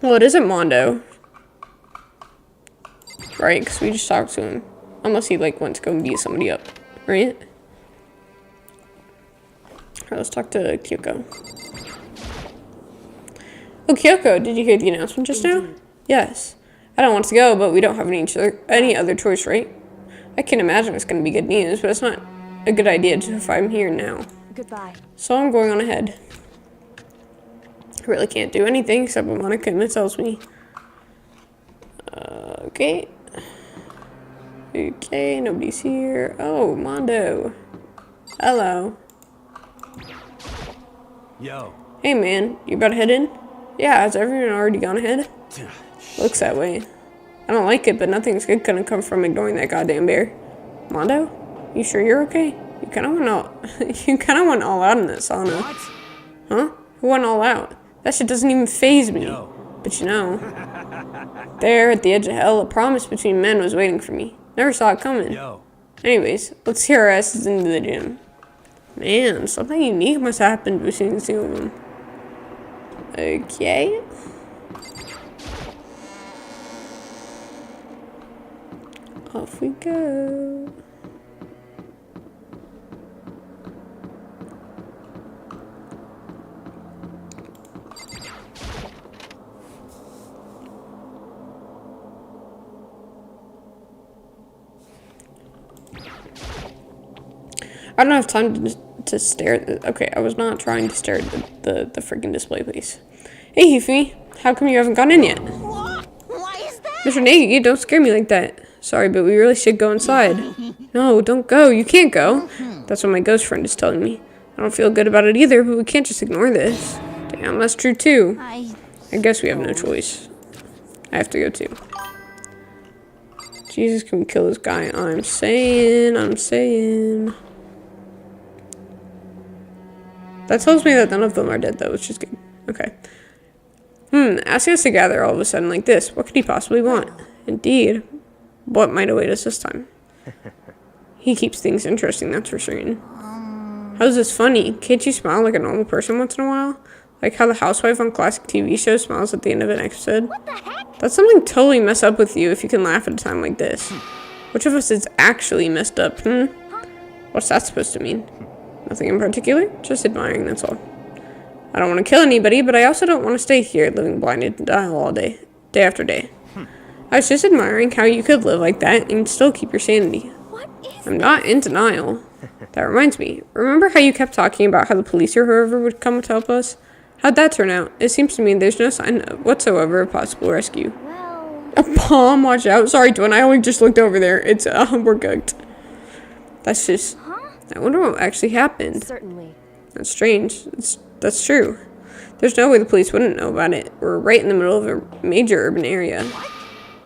Speaker 1: Well, it isn't Mondo. Right, because we just talked to him. Unless he, like, went to go and beat somebody up. Right? Alright, let's talk to Kyoko. Oh, Kyoko, did you hear the announcement just now? Yes. I don't want to go, but we don't have any other choice, right? I can imagine it's going to be good news, but it's not a good idea if I'm here now.
Speaker 3: Goodbye.
Speaker 1: So I'm going on ahead. I really can't do anything except what Monica tells me. Okay. Okay, nobody's here. Oh, Mondo. Hello.
Speaker 5: Yo.
Speaker 1: Hey, man. You about to head in? Yeah, has everyone already gone ahead? Looks that way. I don't like it, but nothing's good gonna come from ignoring that goddamn bear. Mondo? You sure you're okay? You kinda went all out in that sauna.
Speaker 5: What?
Speaker 1: Huh? Who went all out? That shit doesn't even faze me.
Speaker 5: Yo.
Speaker 1: But you know, there at the edge of hell, a promise between men was waiting for me. Never saw it coming.
Speaker 5: Yo.
Speaker 1: Anyways, let's hear our asses into the gym. Man, something unique must have happened between the two of them. Okay. Off we go. I don't have time to stare at the, okay, I was not trying to stare at the freaking display, please. Hey, Hifumi, how come you haven't gone in yet?
Speaker 3: Why is that?
Speaker 1: Mr. Nagy, don't scare me like that. Sorry, but we really should go inside. No, don't go. You can't go. That's what my ghost friend is telling me. I don't feel good about it either, but we can't just ignore this. Damn, that's true too. I guess we have no choice. I have to go too. Jesus, can we kill this guy? I'm saying. That tells me that none of them are dead, though, which is good. Okay. Asking us to gather all of a sudden like this. What could he possibly want? Indeed. What might await us this time? He keeps things interesting, that's for certain. How's this funny? Can't you smile like a normal person once in a while? Like how the housewife on classic TV shows smiles at the end of an episode.
Speaker 3: What the heck?
Speaker 1: That's something totally messed up with you if you can laugh at a time like this. Which of us is actually messed up, What's that supposed to mean? Nothing in particular, just admiring, that's all. I don't want to kill anybody, but I also don't want to stay here living blinded and die all day after day. I was just admiring how you could live like that and still keep your sanity.
Speaker 3: What is
Speaker 1: I'm not in denial. That reminds me, remember how you kept talking about how the police or whoever would come to help us? How'd that turn out? It seems to me there's no sign whatsoever of possible rescue.
Speaker 3: Well,
Speaker 1: A bomb, watch out. Sorry, Twin, I only just looked over there. It's, we're cooked. That's just... I wonder what actually happened.
Speaker 9: Certainly.
Speaker 1: That's strange. That's true. There's no way the police wouldn't know about it. We're right in the middle of a major urban area.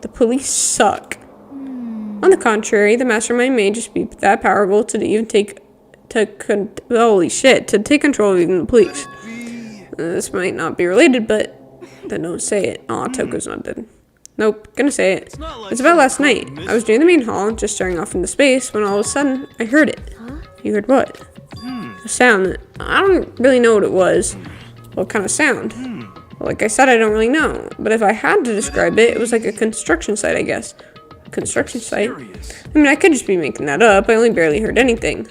Speaker 1: The police suck. On the contrary, the mastermind may just be that powerful to even take holy shit, to take control of even the police. This might not be related, but then don't say it. Aw, Toko's not dead. Nope, gonna say it. It's about last night. I was near the main hall, just staring off into space, when all of a sudden, I heard it. You heard what? A sound that I don't really know what it was. What kind of sound? Well, like I said, I don't really know. But if I had to describe it, it was like a construction site, I guess. Construction site? I mean, I could just be making that up. I only barely heard anything.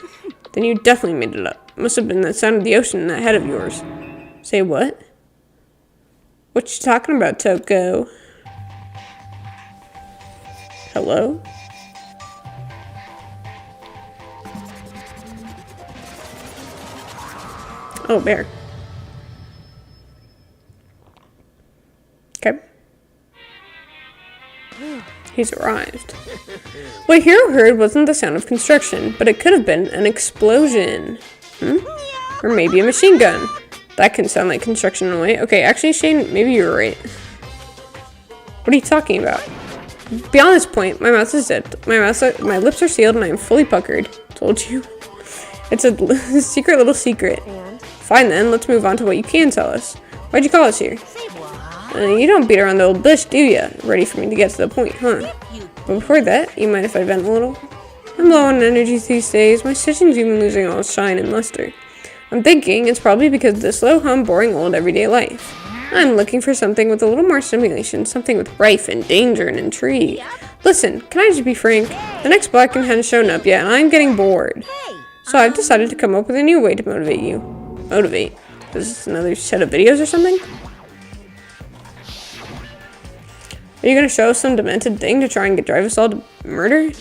Speaker 1: Then you definitely made it up. It must have been the sound of the ocean in that head of yours. Say what? What you talking about, Toko? Hello? Oh, bear. Okay. He's arrived. What Hero heard wasn't the sound of construction, but it could have been an explosion. Or maybe a machine gun. That can sound like construction in a way. Okay, actually, Shane, maybe you were right. What are you talking about? Beyond this point, my mouth is dead. My lips are sealed and I am fully puckered. Told you. It's a secret little secret. Fine then, let's move on to what you can tell us. Why'd you call us here? You don't beat around the old bush, do ya? Ready for me to get to the point, huh? But before that, you mind if I vent a little? I'm low on energy these days. My stitching's even losing all its shine and luster. I'm thinking it's probably because of the slow hum, boring old everyday life. I'm looking for something with a little more stimulation, something with rife and danger and intrigue. Listen, can I just be frank? The next Black and hasn't shown up yet, and I'm getting bored. So I've decided to come up with a new way to motivate you. Motivate? Is this another set of videos or something? Are you gonna show us some demented thing to try and drive us all to murder?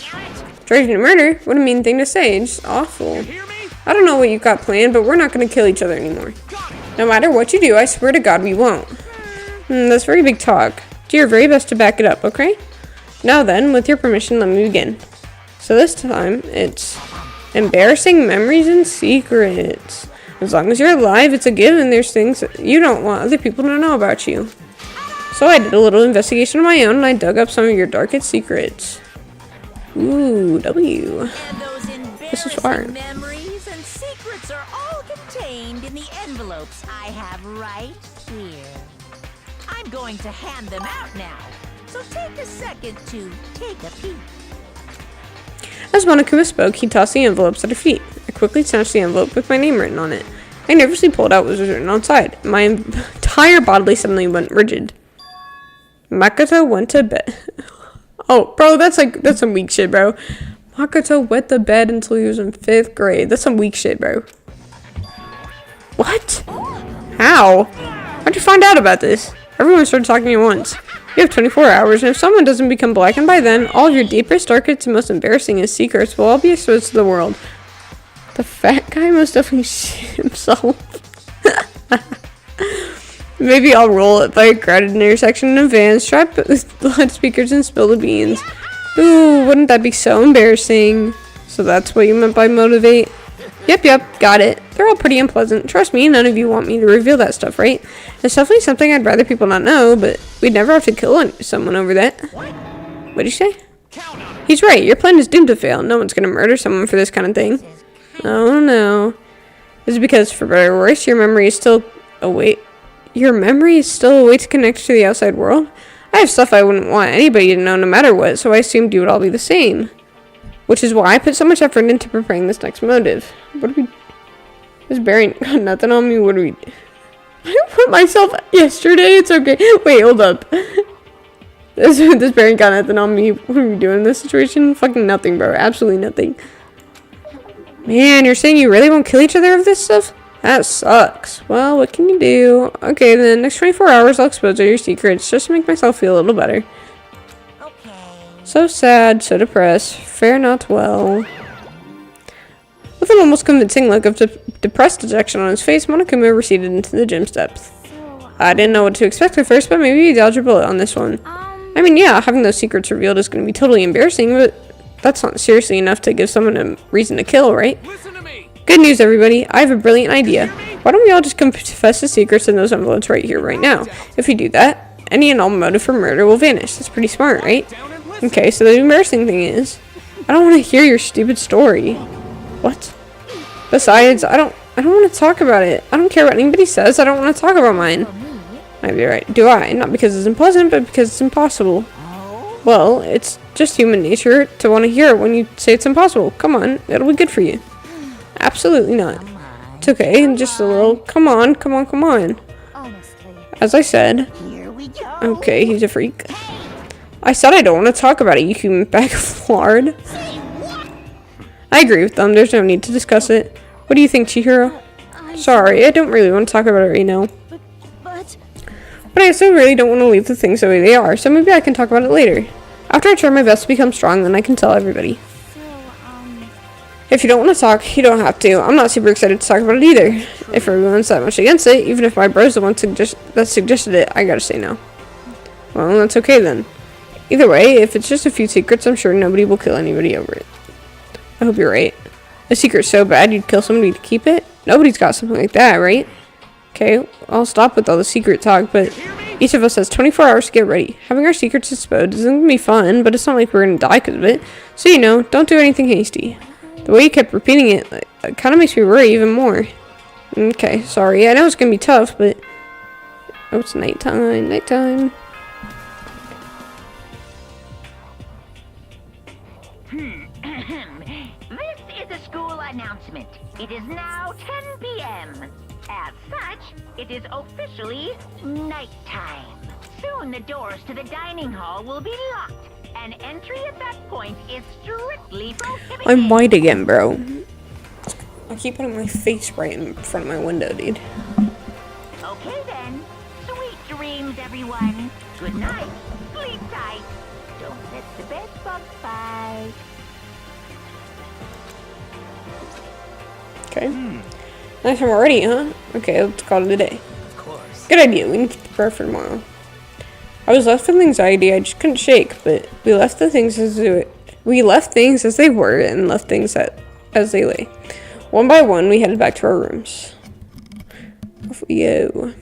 Speaker 1: Drive you to murder? What a mean thing to say. It's just awful. I don't know what you've got planned, but we're not gonna kill each other anymore. No matter what you do, I swear to God we won't. That's very big talk. Do your very best to back it up, okay? Now then, with your permission, let me begin. So this time, it's embarrassing memories and secrets. As long as you're alive, it's a given. There's things that you don't want other people to know about you. So I did a little investigation of my own, and I dug up some of your darkest secrets. Ooh, W.
Speaker 8: And those
Speaker 1: This is far.
Speaker 8: embarrassing memories and secrets are all contained in the envelopes I have right here. I'm going to hand them out now, so take a second to take a peek.
Speaker 1: As Monokuma spoke, he tossed the envelopes at her feet. I quickly snatched the envelope with my name written on it. I nervously pulled out what was written outside. My entire body suddenly went rigid. Makoto went to bed. Oh, bro, that's some weak shit, bro. Makoto wet the bed until he was in 5th grade. That's some weak shit, bro. What? How? How'd you find out about this? Everyone started talking at once. You have 24 hours, and if someone doesn't become blackened by then, all of your deepest, darkest, and most embarrassing secrets will all be exposed to the world. The fat guy most definitely shit himself. Maybe I'll roll it by a crowded intersection in a van, strapped with loudspeakers and spill the beans. Ooh, wouldn't that be so embarrassing? So that's what you meant by motivate? Yep, got it. They're all pretty unpleasant. Trust me, none of you want me to reveal that stuff, right? It's definitely something I'd rather people not know, but we'd never have to kill someone over that. What'd you say? He's right, your plan is doomed to fail. No one's gonna murder someone for this kind of thing. Oh no. This is because, for better or worse, your memory is still a way to connect to the outside world. I have stuff I wouldn't want anybody to know no matter what, so I assumed you would all be the same. Which is why I put so much effort into preparing this next motive. What do we... Is Barry got nothing on me? What do we... I put myself yesterday. It's okay. Wait, hold up. This parent got nothing on me. What are you doing in this situation? Fucking nothing, bro. Absolutely nothing. Man, you're saying you really won't kill each other of this stuff? That sucks. Well, what can you do? Okay, then the next 24 hours I'll expose all your secrets just to make myself feel a little better.
Speaker 8: Okay.
Speaker 1: So sad, so depressed. Fare not well. With an almost convincing look of depressed dejection on his face, Monokuma receded into the gym steps. I didn't know what to expect at first, but maybe he dodged a bullet on this one. I mean, yeah, having those secrets revealed is going to be totally embarrassing, but that's not seriously enough to give someone a reason to kill, right?
Speaker 7: Listen to me.
Speaker 1: Good news, everybody. I have a brilliant idea. Why don't we all just confess the secrets in those envelopes right here, right now? If we do that, any and all motive for murder will vanish. That's pretty smart, right?
Speaker 7: Down and listen.
Speaker 1: Okay, so the embarrassing thing is, I don't want to hear your stupid story. What? Besides, I don't want to talk about it. I don't care what anybody says. I don't want to talk about mine. Might be right. Do I? Not because it's unpleasant, but because it's impossible. Well, it's just human nature to want to hear it when you say it's impossible. Come on, it'll be good for you. Absolutely not. It's okay, and just a little, come on.
Speaker 3: Honestly.
Speaker 1: As I said,
Speaker 8: Here we go.
Speaker 1: okay, he's a freak. I said I don't want to talk about it, you human bag of lard. I agree with them, there's no need to discuss it. What do you think, Chihiro? Sorry, I don't really want to talk about it right now. But I also really don't want to leave the things the way they are, so maybe I can talk about it later. After I try my best to become strong, then I can tell everybody. If you don't want to talk, you don't have to. I'm not super excited to talk about it either. If everyone's that much against it, even if my bro's the one that suggested it, I gotta say no. Well, that's okay then. Either way, if it's just a few secrets, I'm sure nobody will kill anybody over it. I hope you're right. A secret's so bad you'd kill somebody to keep it? Nobody's got something like that, right? Okay, I'll stop with all the secret talk, but each of us has 24 hours to get ready. Having our secrets exposed isn't going to be fun, but it's not like we're going to die because of it. So, you know, don't do anything hasty. The way you kept repeating it kind of makes me worry even more. Okay, sorry. I know it's going to be tough, but... Oh, it's nighttime.
Speaker 6: This is a school announcement. It is now 10 p.m. As such, it is officially nighttime. Soon the doors to the dining hall will be locked, and entry at that point is strictly prohibited.
Speaker 1: I'm white again, bro. I keep putting my face right in front of my window, dude.
Speaker 6: Okay then. Sweet dreams, everyone. Good night. Sleep tight. Don't let the bed bugs bite.
Speaker 1: Okay. Nice time already, huh? Okay, let's call it a day.
Speaker 4: Of course.
Speaker 1: Good idea. We need to prepare for tomorrow. I was left with anxiety I just couldn't shake, but we left things as they were and left things as they lay. One by one, we headed back to our rooms. Off we go.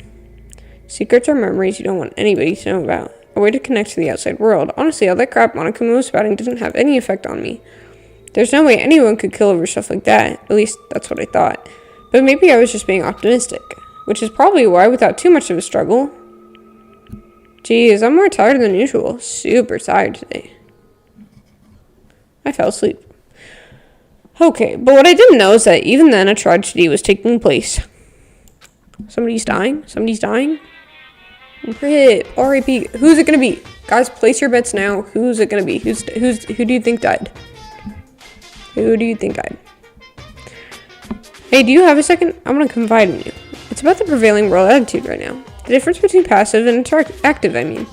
Speaker 1: Secrets are memories you don't want anybody to know about. A way to connect to the outside world. Honestly, all that crap Monokuma was spouting didn't have any effect on me. There's no way anyone could kill over stuff like that. At least, that's what I thought. But maybe I was just being optimistic. Which is probably why, without too much of a struggle... Geez, I'm more tired than usual. Super tired today. I fell asleep. Okay, but what I didn't know is that even then a tragedy was taking place. Somebody's dying? Rip. R.I.P. Who's it gonna be? Guys, place your bets now. Who's it gonna be? Who do you think died? Who do you think died? Hey, do you have a second? I want to confide in you. It's about the prevailing world attitude right now. The difference between passive and active, I mean.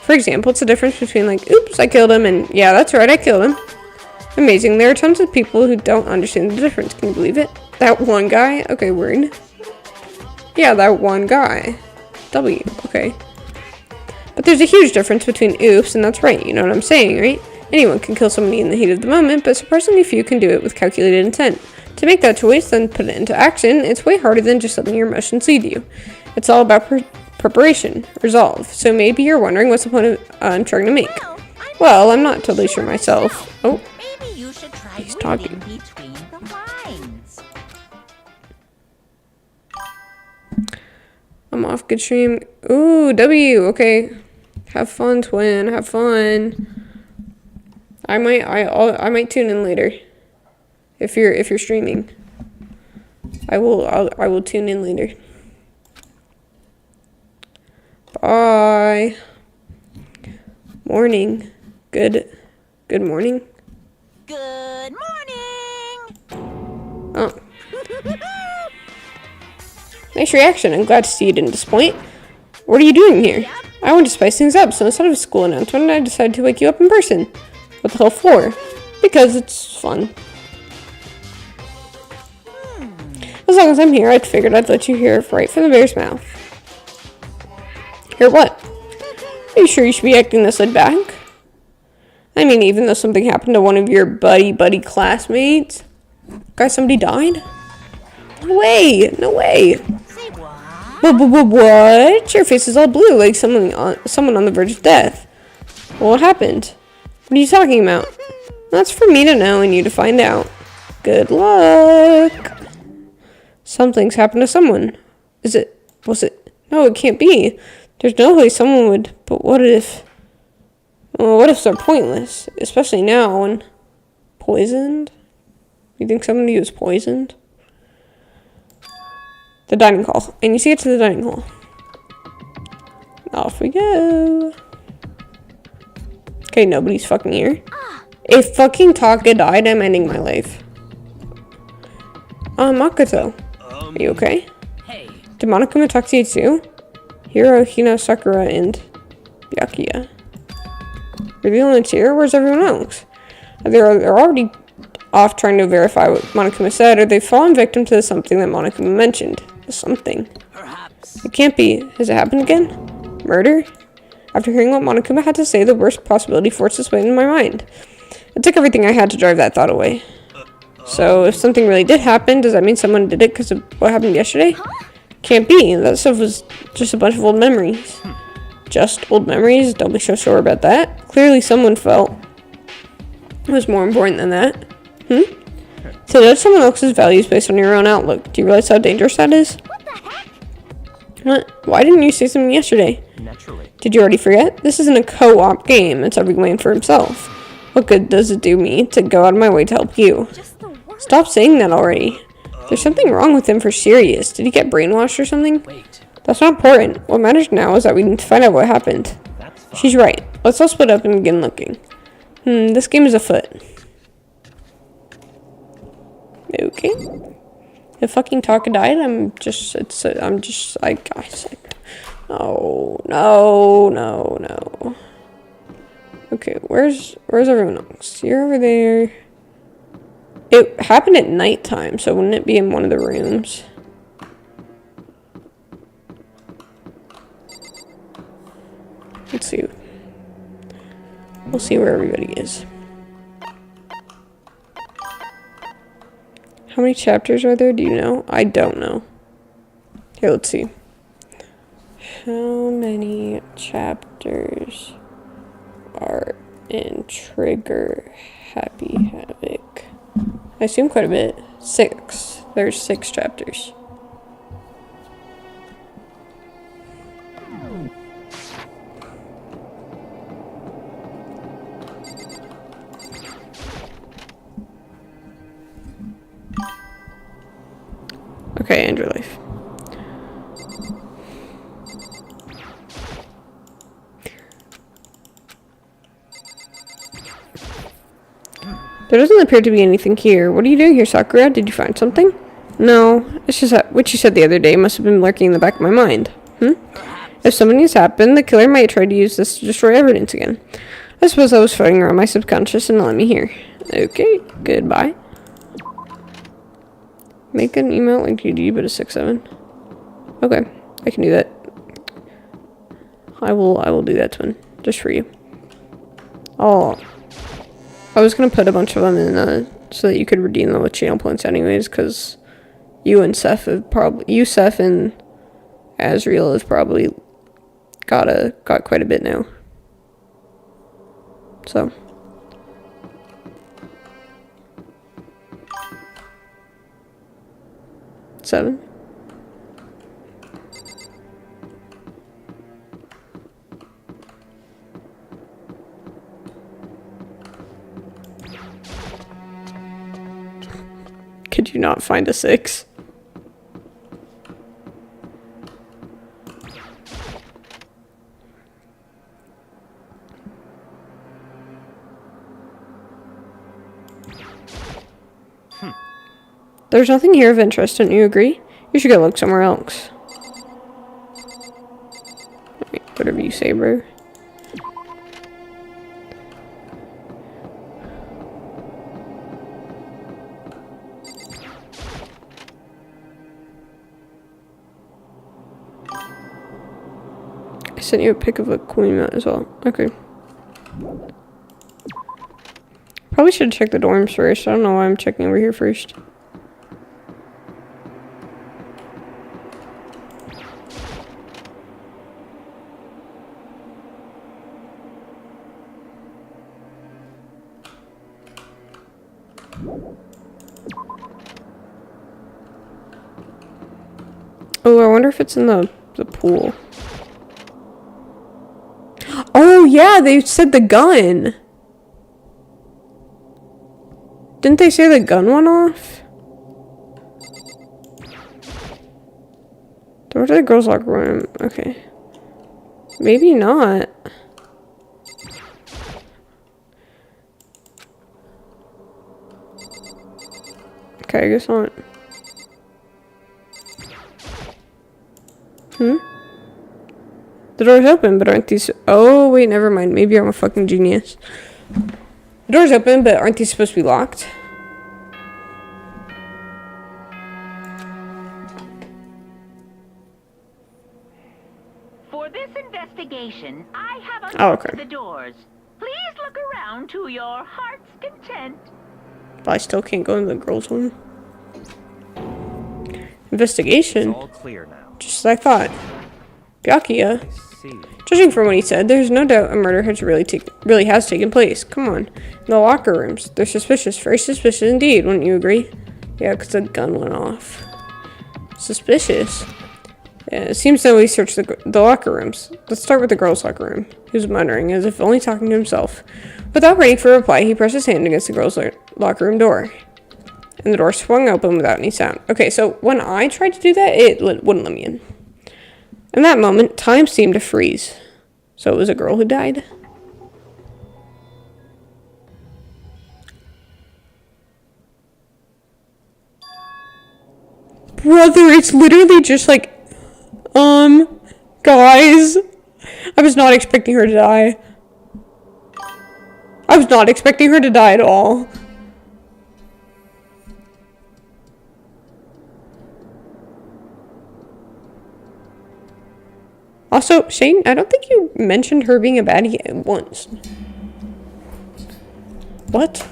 Speaker 1: For example, it's the difference between like, oops, I killed him, and yeah, that's right, I killed him. Amazing. There are tons of people who don't understand the difference. Can you believe it? That one guy? Okay, word. Yeah, that one guy. W. Okay. But there's a huge difference between oops and that's right. You know what I'm saying, right? Anyone can kill somebody in the heat of the moment, but surprisingly few can do it with calculated intent. To make that choice, then put it into action, it's way harder than just letting your emotions lead you. It's all about preparation, resolve. So maybe you're wondering what's the point of I'm trying to make. Well, I'm not totally sure myself. Oh.
Speaker 8: Maybe you should try
Speaker 1: He's
Speaker 8: reading
Speaker 1: talking.
Speaker 8: between the lines.
Speaker 1: I'm off. Good stream. Ooh, W. Okay. Have fun, twin. Have fun. I might tune in later. If you're streaming. I will tune in later. Bye. Morning. Good morning.
Speaker 8: Good morning!
Speaker 1: Oh. Nice reaction. I'm glad to see you didn't disappoint. What are you doing here? I want to spice things up, so instead of a school announcement, I decided to wake you up in person. What the hell for? Because it's fun. As long as I'm here, I figured I'd let you hear it right from the bear's mouth. Hear what? Are you sure you should be acting this laid back? I mean, even though something happened to one of your buddy classmates? Guys, somebody died? No way! No way!
Speaker 8: Say what?
Speaker 1: What? Your face is all blue, like someone on the verge of death. Well, what happened? What are you talking about? That's for me to know and you to find out. Good luck! Something's happened to someone. Was it? No, it can't be. There's no way someone would, but what if... Well, what if they're pointless? Especially now when... Poisoned? You think somebody was poisoned? The dining hall. And you see it to the dining hall. Off we go. Okay, nobody's fucking here. If fucking Taka died, I'm ending my life. Makoto. Are you okay?
Speaker 4: Hey.
Speaker 1: Did Monokuma talk to you too? Hiro, Hina, Sakura, and Byakuya. You're the only two here? Where's everyone else? They're already off trying to verify what Monokuma said, or they've fallen victim to something that Monokuma mentioned. Something.
Speaker 4: Perhaps.
Speaker 1: It can't be. Has it happened again? Murder? After hearing what Monokuma had to say, the worst possibility forced its way into my mind. It took everything I had to drive that thought away. So, if something really did happen, does that mean someone did it because of what happened yesterday? Can't be. That stuff was just a bunch of old memories. Just old memories? Don't be so sure about that. Clearly someone felt it was more important than that. So judge someone else's values based on your own outlook. Do you realize how dangerous that is?
Speaker 3: What the heck?
Speaker 1: What? Why didn't you say something yesterday?
Speaker 2: Naturally.
Speaker 1: Did you already forget? This isn't a co-op game. It's every man for himself. What good does it do me to go out of my way to help you?
Speaker 3: Just the word.
Speaker 1: Stop saying that already. There's something wrong with him for serious. Did he get brainwashed or something?
Speaker 4: Wait.
Speaker 1: That's not important. What matters now is that we need to find out what happened.
Speaker 2: That's fine.
Speaker 1: She's right. Let's all split up and begin looking. This game is afoot. Okay. If fucking Taka died, guys, no. Okay, where's everyone else? You're over there. It happened at nighttime, so wouldn't it be in one of the rooms? Let's see. We'll see where everybody is. How many chapters are there? Do you know? I don't know. Here, let's see. How many chapters are in Trigger Happy Havoc? I assume quite a bit. 6. There's 6 chapters. Okay, end your life. There doesn't appear to be anything here. What are you doing here, Sakura? Did you find something? No, it's just that what you said the other day must have been lurking in the back of my mind. If something has happened, the killer might try to use this to destroy evidence again. I suppose I was floating around my subconscious and let me hear. Okay, goodbye. Make an email like GG, but a 6-7. Okay, I can do that. I will do that, Twin, just for you. Oh, I was gonna put a bunch of them in so that you could redeem them with channel points, anyways, because Seth and Azriel have probably got quite a bit now. So. Seven. Could you not find a 6? There's nothing here of interest, don't you agree? You should go look somewhere else. Whatever you say, bro. I sent you a pic of a queen mat as well. Okay. Probably should check the dorms first. I don't know why I'm checking over here first. Oh, I wonder if it's in the pool. Oh, yeah, they said the gun. Didn't they say the gun went off? Door to the girls' locker room. Okay. Maybe not. Okay, I guess not. The door's open, but aren't these... Oh, wait, never mind. Maybe I'm a fucking genius. The door's open, but aren't these supposed to be locked?
Speaker 6: For this investigation, I have
Speaker 1: Oh,
Speaker 6: unlocked
Speaker 1: okay.
Speaker 6: the doors. Please look around to your heart's content.
Speaker 1: But I still can't go into the girls' room. Investigation?
Speaker 2: It's all clear now.
Speaker 1: Just as I thought. Byakuya.
Speaker 2: I see.
Speaker 1: Judging from what he said, there's no doubt a murder has really has taken place. Come on. In the locker rooms. They're suspicious. Very suspicious indeed, wouldn't you agree? Yeah, because the gun went off. Suspicious. Yeah, it seems that we searched the locker rooms. Let's start with the girls' locker room. He was muttering, as if only talking to himself. Without waiting for a reply, he pressed his hand against the girls' locker room door. And the door swung open without any sound. Okay, so when I tried to do that, it wouldn't let me in. In that moment, time seemed to freeze. So it was a girl who died? Brother, it's literally just like, guys. I was not expecting her to die. I was not expecting her to die at all. Also, Shane, I don't think you mentioned her being a baddie once. What?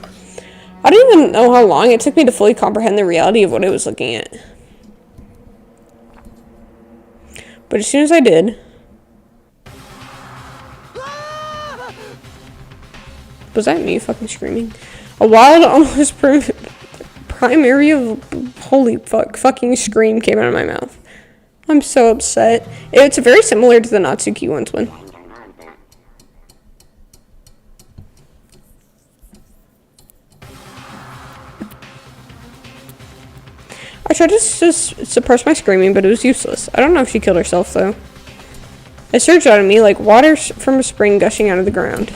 Speaker 1: I don't even know how long it took me to fully comprehend the reality of what I was looking at. But as soon as I did... Was that me fucking screaming? A wild, almost primary of holy fucking scream came out of my mouth. I'm so upset. It's very similar to the Natsuki one's one. I tried to suppress my screaming, but it was useless. I don't know if she killed herself, though. It surged out of me like water from a spring gushing out of the ground.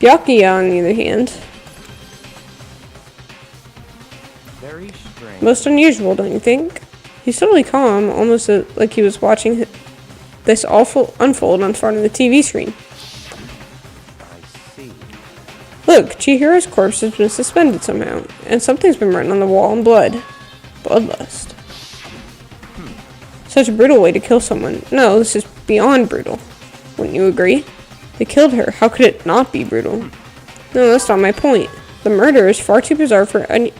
Speaker 1: Byakuya, on the other hand.
Speaker 2: Very strange.
Speaker 1: Most unusual, don't you think? He's totally calm, almost like he was watching this awful unfold on front of the TV screen.
Speaker 2: I see.
Speaker 1: Look, Chihiro's corpse has been suspended somehow, and something's been written on the wall in blood. Bloodlust. Such a brutal way to kill someone. No, this is beyond brutal. Wouldn't you agree? They killed her. How could it not be brutal? No, that's not my point. The murder is far too bizarre for any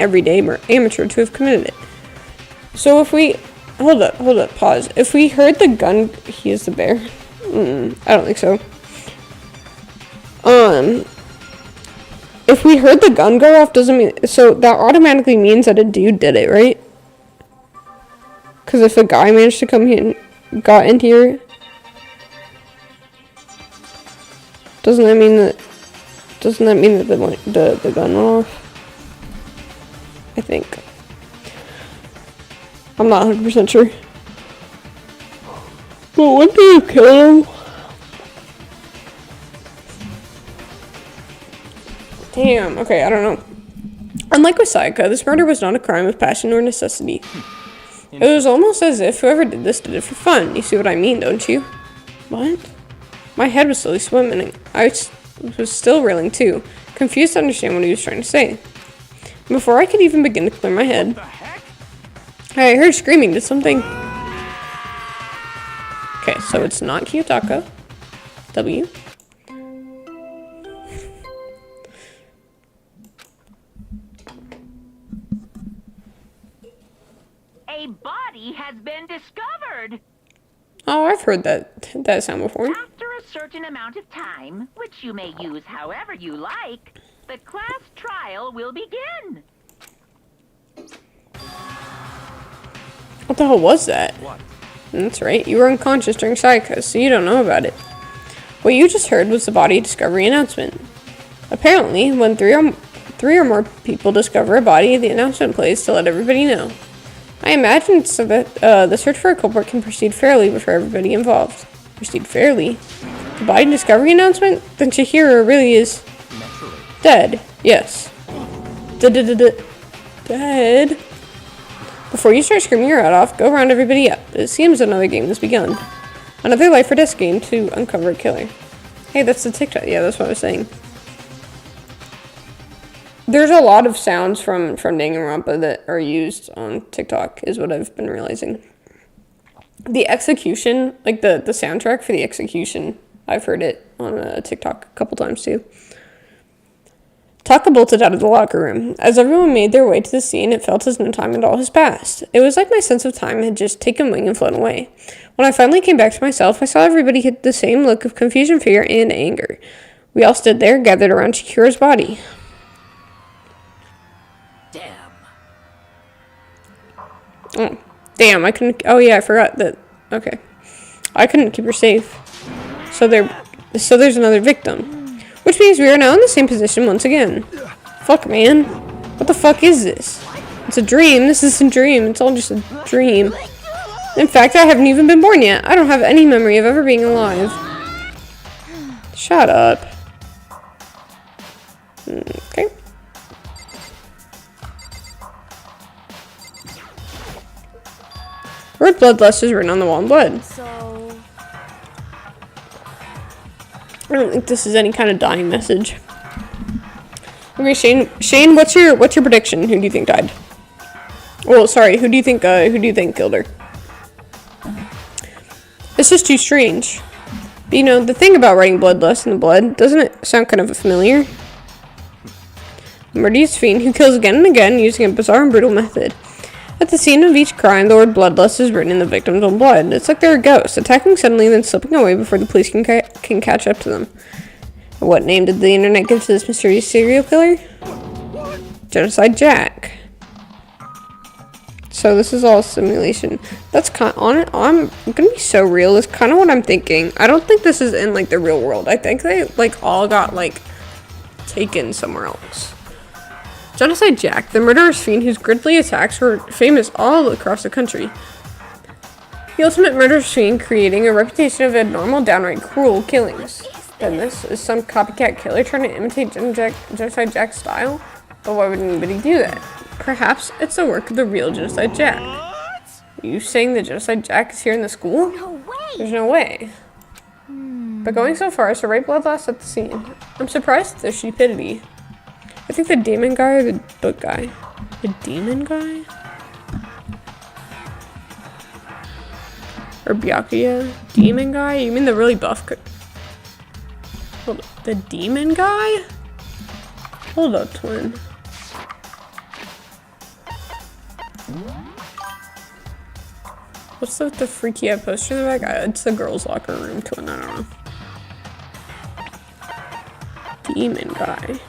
Speaker 1: everyday amateur to have committed it. So if we... Hold up, pause. If we heard the gun... He is the bear. I don't think so. If we heard the gun go off, doesn't mean... So that automatically means that a dude did it, right? Because if a guy managed to come in... Got in here... Doesn't that mean that the gun went off? I think. I'm not 100% sure. But when do you kill him? Damn, okay, I don't know. Unlike with Sayaka, this murder was not a crime of passion or necessity. It was almost as if whoever did this did it for fun. You see what I mean, don't you? What? My head was slowly swimming. I was still reeling too, confused to understand what he was trying to say. Before I could even begin to clear my head, I heard screaming. Did something... Okay, so it's not Kiyotaka. W.
Speaker 6: A body has been discovered.
Speaker 1: Oh, I've heard that sound before.
Speaker 6: After a certain amount of time, which you may use however you like, the class trial will begin.
Speaker 1: What the hell was that?
Speaker 2: What?
Speaker 1: That's right, you were unconscious during Sayaka, so you don't know about it. What you just heard was the body discovery announcement. Apparently, when three or more people discover a body, the announcement plays to let everybody know. I imagine so that the search for a culprit can proceed fairly before everybody involved. Proceed fairly? The body discovery announcement? Then Chihiro really is... dead. Yes. Dead. Before you start screaming your head off, go round everybody up. It seems another game has begun. Another life or death game to uncover a killer. Hey, that's the TikTok. Yeah, that's what I was saying. There's a lot of sounds from Danganronpa that are used on TikTok, is what I've been realizing. The execution, like the soundtrack for the execution, I've heard it on TikTok a couple times too. Taka bolted out of the locker room. As everyone made their way to the scene, it felt as no time at all has passed. It was like my sense of time had just taken wing and flown away. When I finally came back to myself, I saw everybody hit the same look of confusion, fear, and anger. We all stood there, gathered around Chihiro's body. Oh, damn, I couldn't... Oh, yeah, I forgot that... Okay. I couldn't keep her safe. So there's another victim. Which means we are now in the same position once again. Fuck, man. What the fuck is this? It's a dream. This isn't a dream. It's all just a dream. In fact, I haven't even been born yet. I don't have any memory of ever being alive. Shut up. Okay. Word bloodlust is written on the wall in blood.
Speaker 3: So...
Speaker 1: I don't think this is any kind of dying message. Okay, Shane, what's your prediction? Who do you think died? Well, sorry, who do you think killed her? This is too strange. But you know, the thing about writing bloodlust in the blood, doesn't it sound kind of familiar? A murderous fiend who kills again and again using a bizarre and brutal method. At the scene of each crime, the word bloodlust is written in the victim's own blood. It's like they're a ghost, attacking suddenly, then slipping away before the police can catch up to them. What name did the internet give to this mysterious serial killer? Genocide Jack. So this is all simulation. That's I'm gonna be so real. That's kind of what I'm thinking. I don't think this is in like the real world. I think they like all got like taken somewhere else. Genocide Jack, the murderous fiend whose grisly attacks were famous all across the country. The ultimate murderous fiend creating a reputation of abnormal, downright cruel killings. Then this is some copycat killer trying to imitate Genocide Jack's style? But why would anybody do that? Perhaps it's the work of the real Genocide Jack. Are you saying that Genocide Jack is here in the school?
Speaker 3: No way!
Speaker 1: There's no way. But going so far as to write bloodlust at the scene, I'm surprised at their stupidity. I think the demon guy or the book guy? The demon guy? Or Byakuya? Demon guy? You mean the really buff Hold up. The demon guy? Hold up, twin. What's the freaky out poster in the back? It's the girls' locker room, twin. I don't know. Demon guy.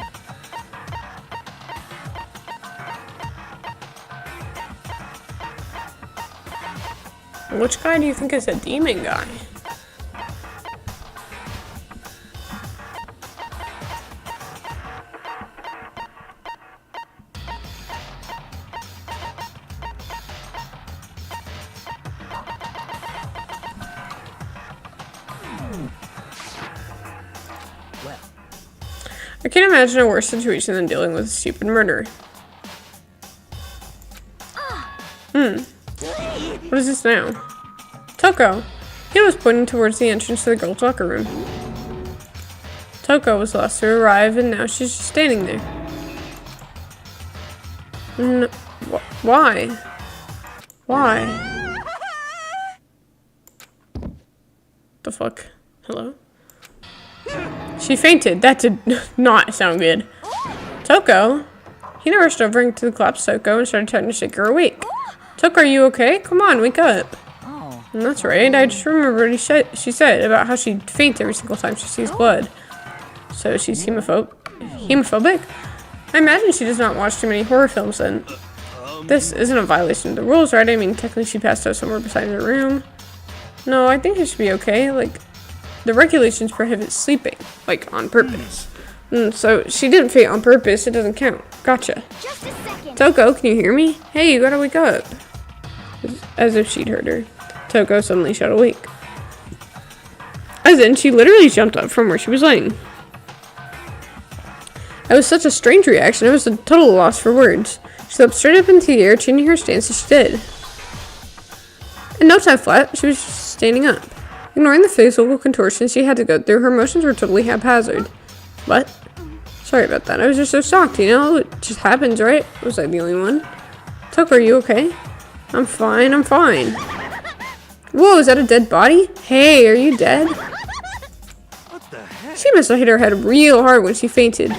Speaker 1: Which guy do you think is a demon guy? I can't imagine a worse situation than dealing with a stupid murder. What is this now? Toko. He was pointing towards the entrance to the girls' locker room. Toko was the last to arrive, and now she's just standing there. Why? Why? The fuck? Hello? She fainted. That did not sound good. Toko? Hina rushed over into the collapsed Toko and started trying to shake her awake. Toko, are you okay? Come on, wake up. And that's right. I just remember what she said about how she'd faint every single time she sees blood. So she's hemophobic? I imagine she does not watch too many horror films then. This isn't a violation of the rules, right? I mean, technically she passed out somewhere beside her room. No, I think it should be okay. Like, the regulations prohibit sleeping, like, on purpose. So she didn't faint on purpose. It doesn't count. Gotcha.
Speaker 3: Just a second.
Speaker 1: Toko, can you hear me? Hey, you gotta wake up. As if she'd heard her. Toko suddenly shot awake. As in, she literally jumped up from where she was laying. It was such a strange reaction. It was a total loss for words. She leapt straight up into the air, changing her stance as she did. In no time flat, she was just standing up. Ignoring the physical contortions she had to go through, her motions were totally haphazard. What? Sorry about that. I was just so shocked, you know? It just happens, right? Was I the only one? Toko, are you okay? I'm fine. Whoa, is that a dead body? Hey, are you dead?
Speaker 5: What the heck?
Speaker 1: She must have hit her head real hard when she fainted.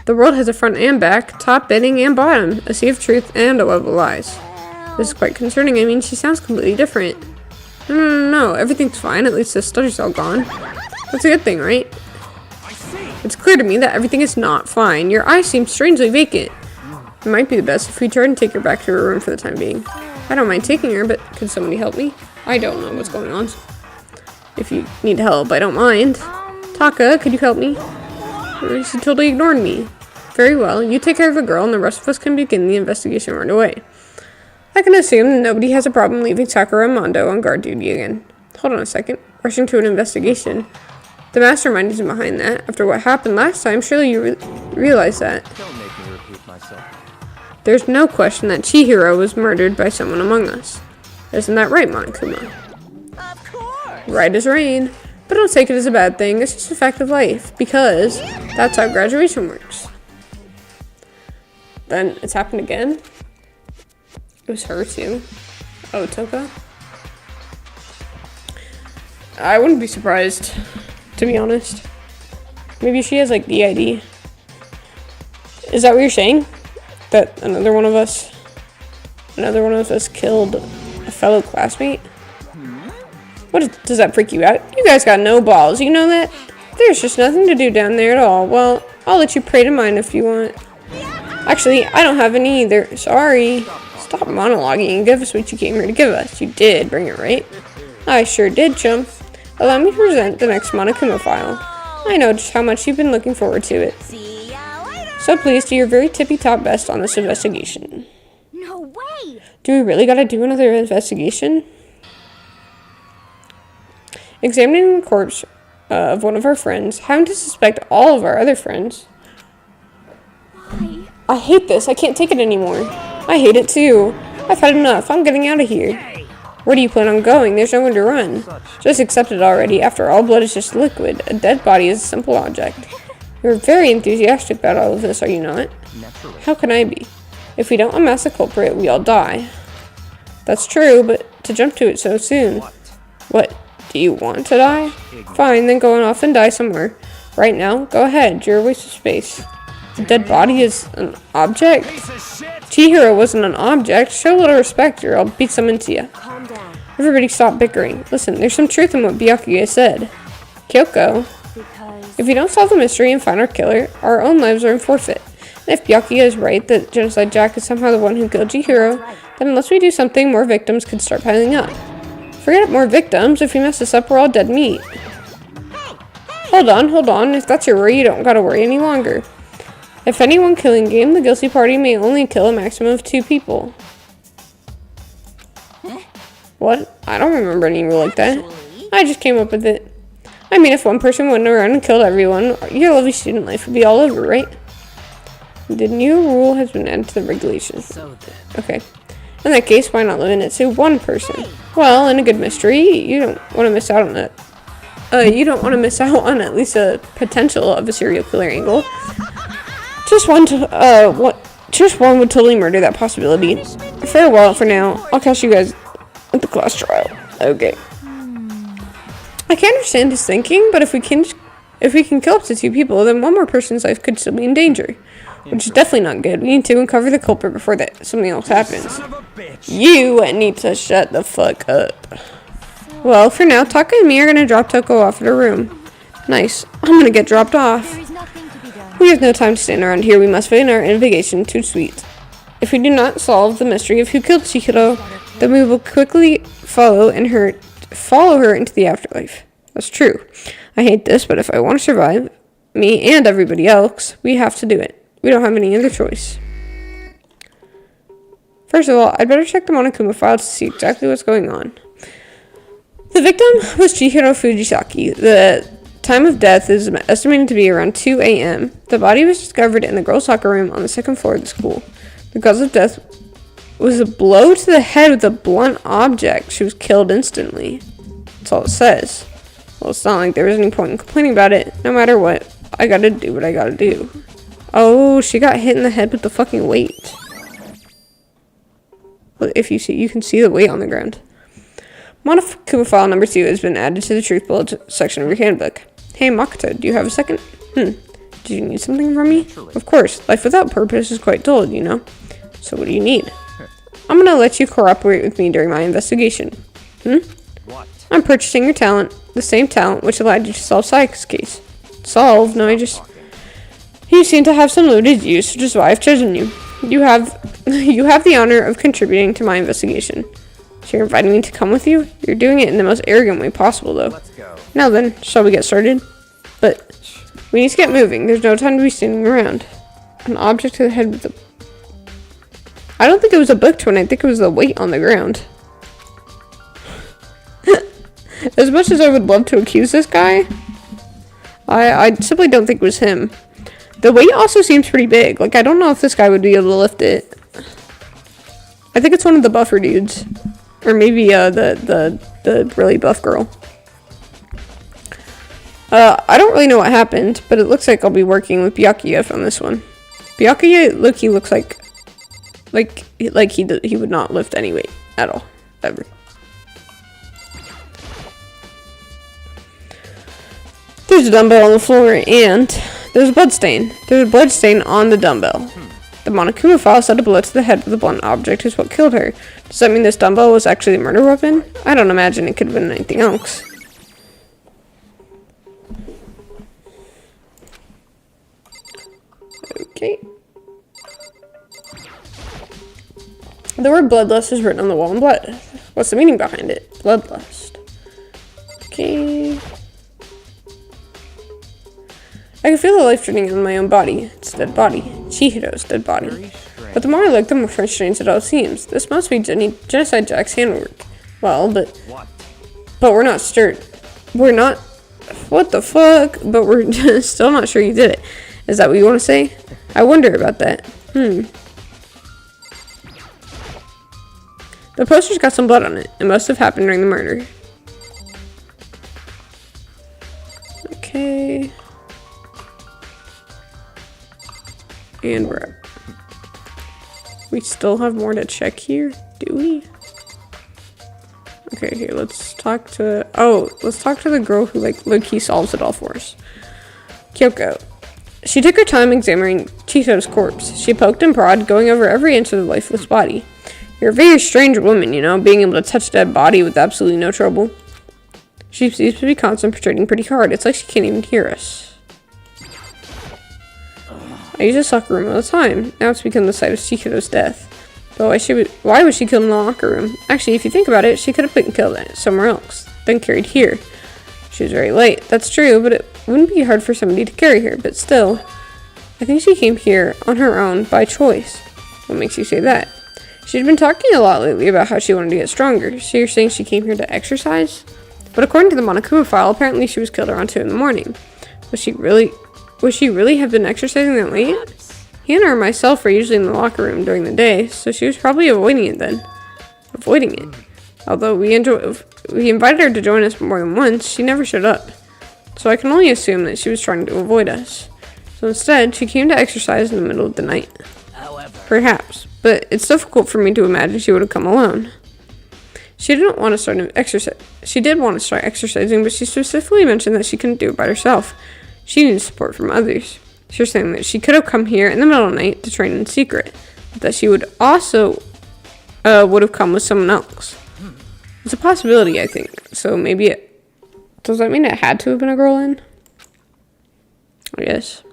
Speaker 1: The world has a front and back, top, ending, and bottom, a sea of truth and a web of lies. This is quite concerning. I mean, she sounds completely different. No, everything's fine. At least the stutter's all gone. That's a good thing, right? It's clear to me that everything is not fine. Your eyes seem strangely vacant. It might be the best if we try and take her back to her room for the time being. I don't mind taking her, but could somebody help me? I don't know what's going on. If you need help, I don't mind. Taka, could you help me? She totally ignored me. Very well, you take care of the girl and the rest of us can begin the investigation right away. I can assume that nobody has a problem leaving Sakura and Mondo on guard duty again. Hold on a second. Rushing to an investigation. The mastermind isn't behind that. After what happened last time, surely you realize that.
Speaker 2: Don't make me repeat myself.
Speaker 1: There's no question that Chihiro was murdered by someone among us. Isn't that right, Monokuma?
Speaker 8: Of course.
Speaker 1: Right as rain. But don't take it as a bad thing. It's just a fact of life. Because that's how graduation works. Then it's happened again. It was her too. Oh, Toko? I wouldn't be surprised, to be honest. Maybe she has like the ID. Is that what you're saying? That another one of us killed a fellow classmate? What, does that freak you out? You guys got no balls, you know that? There's just nothing to do down there at all. Well, I'll let you pray to mine if you want. Actually, I don't have any either. Sorry. Stop monologuing and give us what you came here to give us. You did bring it, right? I sure did, chum. Allow me to present the next Monokuma file. I know just how much you've been looking forward to it.
Speaker 8: See ya later.
Speaker 1: So please do your very tippy-top best on this investigation.
Speaker 3: No way!
Speaker 1: Do we really gotta do another investigation? Examining the corpse of one of our friends, having to suspect all of our other friends.
Speaker 3: Why?
Speaker 1: I hate this. I can't take it anymore. I hate it too. I've had enough. I'm getting out of here. Where do you plan on going? There's nowhere to run. Just accept it already. After all, blood is just liquid. A dead body is a simple object. You're very enthusiastic about all of this, are you not?
Speaker 2: Naturally.
Speaker 1: How can I be? If we don't amass a culprit, we all die. That's true, but to jump to it so soon. What? Do you want to die? Fine, then go off and die somewhere. Right now, go ahead. You're a waste of space. A dead body is an object? Chihiro wasn't an object. Show a little respect or I'll beat some into you.
Speaker 3: Calm down.
Speaker 1: Everybody stop bickering. Listen, there's some truth in what Byakuya said. Kyoko,
Speaker 3: Because...
Speaker 1: if we don't solve the mystery and find our killer, our own lives are in forfeit. And if Byakuya is right that Genocide Jack is somehow the one who killed Chihiro, then unless we do something, more victims could start piling up. Forget more victims. If we mess this up, we're all dead meat. Hold on. If that's your worry, you don't gotta worry any longer. If anyone killing game, the guilty party may only kill a maximum of 2 people. What? I don't remember any rule like that. I just came up with it. I mean, if one person went around and killed everyone, your lovely student life would be all over, right? The new rule has been added to the regulations. Okay. In that case, why not limit it to one person? Well, in a good mystery, you don't want to miss out on it. You don't want to miss out on at least a potential of a serial killer angle. Just one would totally murder that possibility. Farewell for now. I'll catch you guys at the class trial. Okay. I can understand his thinking, but if we can kill up to 2 people, then one more person's life could still be in danger. Which is definitely not good. We need to uncover the culprit before something else happens.
Speaker 5: Son of a bitch.
Speaker 1: You need to shut the fuck up. Well, for now, Taka and me are gonna drop Toko off at her room. Nice. I'm gonna get dropped off.
Speaker 3: There is nothing to be done.
Speaker 1: We have no time to stand around here. We must begin our investigation to Sweet. If we do not solve the mystery of who killed Chihiro, then we will quickly follow her into the afterlife. That's true. I hate this, but if I want to survive, me and everybody else, we have to do it. We don't have any other choice. First of all, I'd better check the Monokuma file to see exactly what's going on. The victim was Chihiro Fujisaki. The time of death is estimated to be around 2 a.m. The body was discovered in the girls' locker room on the 2nd floor of the school. The cause of death was a blow to the head with a blunt object. She was killed instantly. That's all it says. Well, it's not like there was any point in complaining about it. No matter what, I gotta do what I gotta do. Oh, she got hit in the head with the fucking weight. Well, if you see, you can see the weight on the ground. Monokuma file number 2 has been added to the truth bullet section of your handbook. Hey, Makoto, do you have a second? Do you need something from me? Of course. Life without purpose is quite dull, you know. So what do you need? I'm gonna let you cooperate with me during my investigation.
Speaker 2: What?
Speaker 1: I'm purchasing your talent, the same talent which allowed you to solve Sayaka's case. Solve? No, You seem to have some limited use, which is why I've chosen you. You have the honor of contributing to my investigation. So you're inviting me to come with you? You're doing it in the most arrogant way possible, though.
Speaker 2: Let's go.
Speaker 1: Now then, shall we get started? But we need to get moving. There's no time to be standing around. An object to the head with the... I don't think it was a book twin. I think it was the weight on the ground. As much as I would love to accuse this guy, I simply don't think it was him. The weight also seems pretty big. Like, I don't know if this guy would be able to lift it. I think it's one of the buffer dudes. Or maybe the really buff girl. I don't really know what happened, but it looks like I'll be working with Byakuya on this one. Byakuya, he looks like he would not lift any weight at all, ever. There's a dumbbell on the floor, and there's a blood stain. There's a blood stain on the dumbbell. The Monokuma file said a bullet to the head with a blunt object is what killed her. Does that mean this dumbbell was actually a murder weapon? I don't imagine it could have been anything else. Okay. The word bloodlust is written on the wall in blood. What's the meaning behind it? Bloodlust. Okay. I can feel the life draining on my own body. It's a dead body. Chihiro's dead body. But the more I look, the more strange it all seems. This must be Genocide Jack's handwork. Well, but we're not stirred. We're not... What the fuck? But we're still not sure you did it. Is that what you want to say? I wonder about that. The poster's got some blood on it. It must have happened during the murder. Okay. And we're up. We still have more to check here, do we? Okay, here, let's talk to... Oh, let's talk to the girl who, like, low-key solves it all for us. Kyoko. She took her time examining Chihiro's corpse. She poked and prodded, going over every inch of the lifeless body. You're a very strange woman, you know, being able to touch a dead body with absolutely no trouble. She seems to be concentrating pretty hard. It's like she can't even hear us. I use this locker room all the time. Now it's become the site of Chihiro's death. But why was she killed in the locker room? Actually, if you think about it, she could have been killed somewhere else, then carried here. She was very late. That's true, but it wouldn't be hard for somebody to carry her. But still, I think she came here on her own by choice. What makes you say that? She'd been talking a lot lately about how she wanted to get stronger. So you're saying she came here to exercise? But according to the Monokuma file, apparently she was killed around 2 in the morning. Would she really have been exercising that late? Hannah or myself were usually in the locker room during the day, so she was probably avoiding it then. Avoiding it. Although we invited her to join us more than once, she never showed up. So I can only assume that she was trying to avoid us. So instead, she came to exercise in the middle of the night. Perhaps, but it's difficult for me to imagine she would have come alone. She didn't want to start an exercise. She did want to start exercising, but she specifically mentioned that she couldn't do it by herself. She needed support from others. She was saying that she could have come here in the middle of the night to train in secret, but that she would also would have come with someone else. It's a possibility, I think. So maybe it... Does that mean it had to have been a girl in? I guess.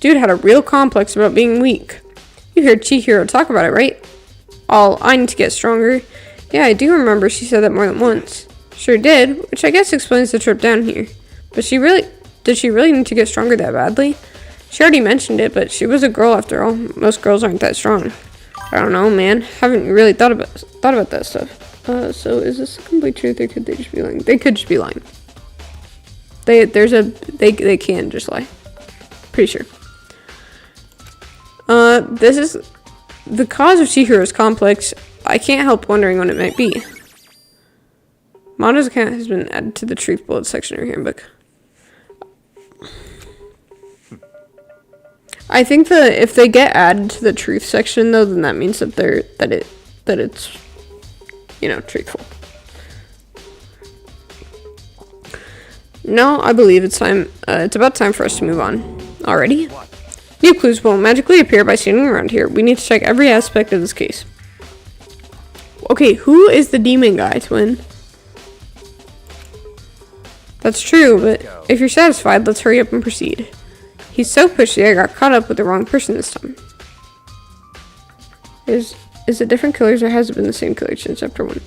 Speaker 1: Dude had a real complex about being weak. You heard Chihiro talk about it, right? All, I need to get stronger. Yeah, I do remember she said that more than once. Sure did, which I guess explains the trip down here. But did she really need to get stronger that badly? She already mentioned it, but she was a girl after all. Most girls aren't that strong. I don't know, man. Haven't really thought about that stuff. So is this a complete truth, or could they just be lying? They could just be lying. They can just lie. Pretty sure. This is the cause of Chihiro's complex. I can't help wondering what it might be. Mono's account has been added to the truth bullet section of her handbook. I think that if they get added to the truth section, though, then that means that it's, you know, truthful. No, I believe it's time. It's about time for us to move on. Already? New clues will magically appear by standing around here. We need to check every aspect of this case. Okay, who is the demon guy, Twin? That's true, but if you're satisfied, let's hurry up and proceed. He's so pushy, I got caught up with the wrong person this time. Is it different killers, or has it been the same killer since chapter 1?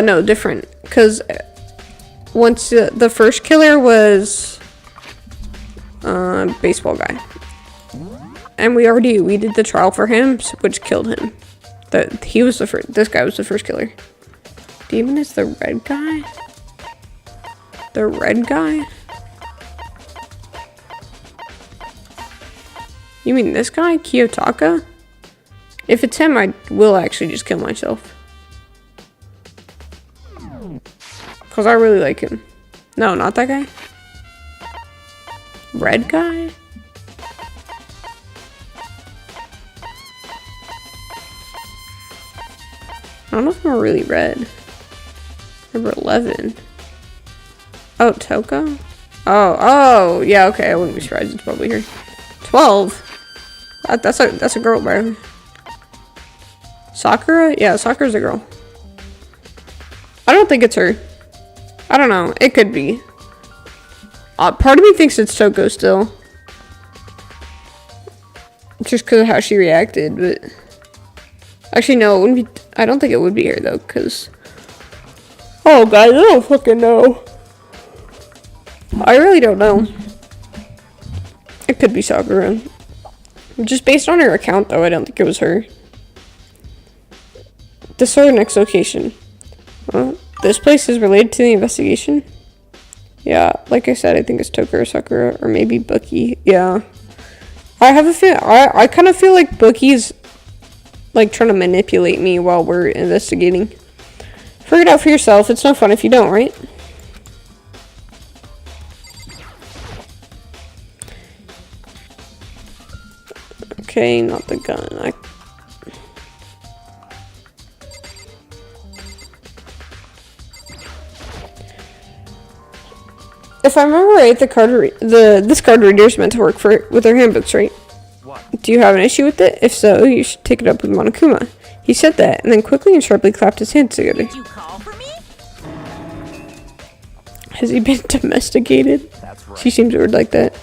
Speaker 1: No, different. Because once the first killer was baseball guy. And we did the trial for him, which killed him. This guy was the first killer. Demon is the red guy? The red guy? You mean this guy? Kiyotaka? If it's him, I will actually just kill myself. Because I really like him. No, not that guy. Red guy? I don't know if I'm really red. Number 11. Oh, Toko? Oh, yeah, okay, I wouldn't be surprised it's probably here. 12? That's a girl, bro. Sakura? Yeah, Sakura's a girl. I don't think it's her. I don't know. It could be. Part of me thinks it's Toko still. Just because of how she reacted, but... Actually, no, it wouldn't be... I don't think it would be her, though, because... Oh, guys, I don't fucking know. I really don't know. It could be Sakura. Just based on her account, though, I don't think it was her. This our next location. Well, this place is related to the investigation. Yeah, like I said, I think it's Toko or Sakura, or maybe Bookie. Yeah. I have a feel. I kind of feel like Bookie's like trying to manipulate me while we're investigating. Figure it out for yourself. It's no fun if you don't, right? Okay, not the gun. If I remember right, this card reader is meant to work with our handbooks, right?
Speaker 2: What?
Speaker 1: Do you have an issue with it? If so, you should take it up with Monokuma. He said that, and then quickly and sharply clapped his hands together.
Speaker 8: Did you call for me?
Speaker 1: Has he been domesticated?
Speaker 2: That's right.
Speaker 1: She seems weird like that.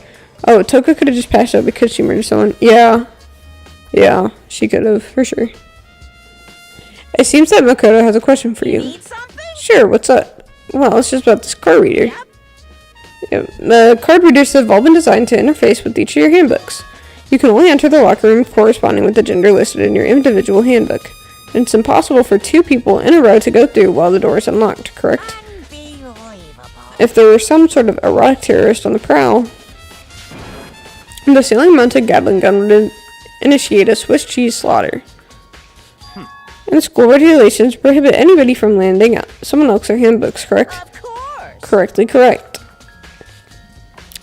Speaker 1: Oh, Toko could have just passed out because she murdered someone. Yeah. Yeah, she could have, for sure. It seems that Makoto has a question for you.
Speaker 8: Need something?
Speaker 1: Sure, what's up? Well, it's just about this card reader. Yeah, the card readers have all been designed to interface with each of your handbooks. You can only enter the locker room corresponding with the gender listed in your individual handbook. And it's impossible for two people in a row to go through while the door is unlocked, correct?
Speaker 8: Unbelievable.
Speaker 1: If there were some sort of erotic terrorist on the prowl... The ceiling mounted Gatling gun would initiate a Swiss cheese slaughter. And school regulations prohibit anybody from landing someone else's handbooks, correct?
Speaker 8: Of course.
Speaker 1: Correctly correct.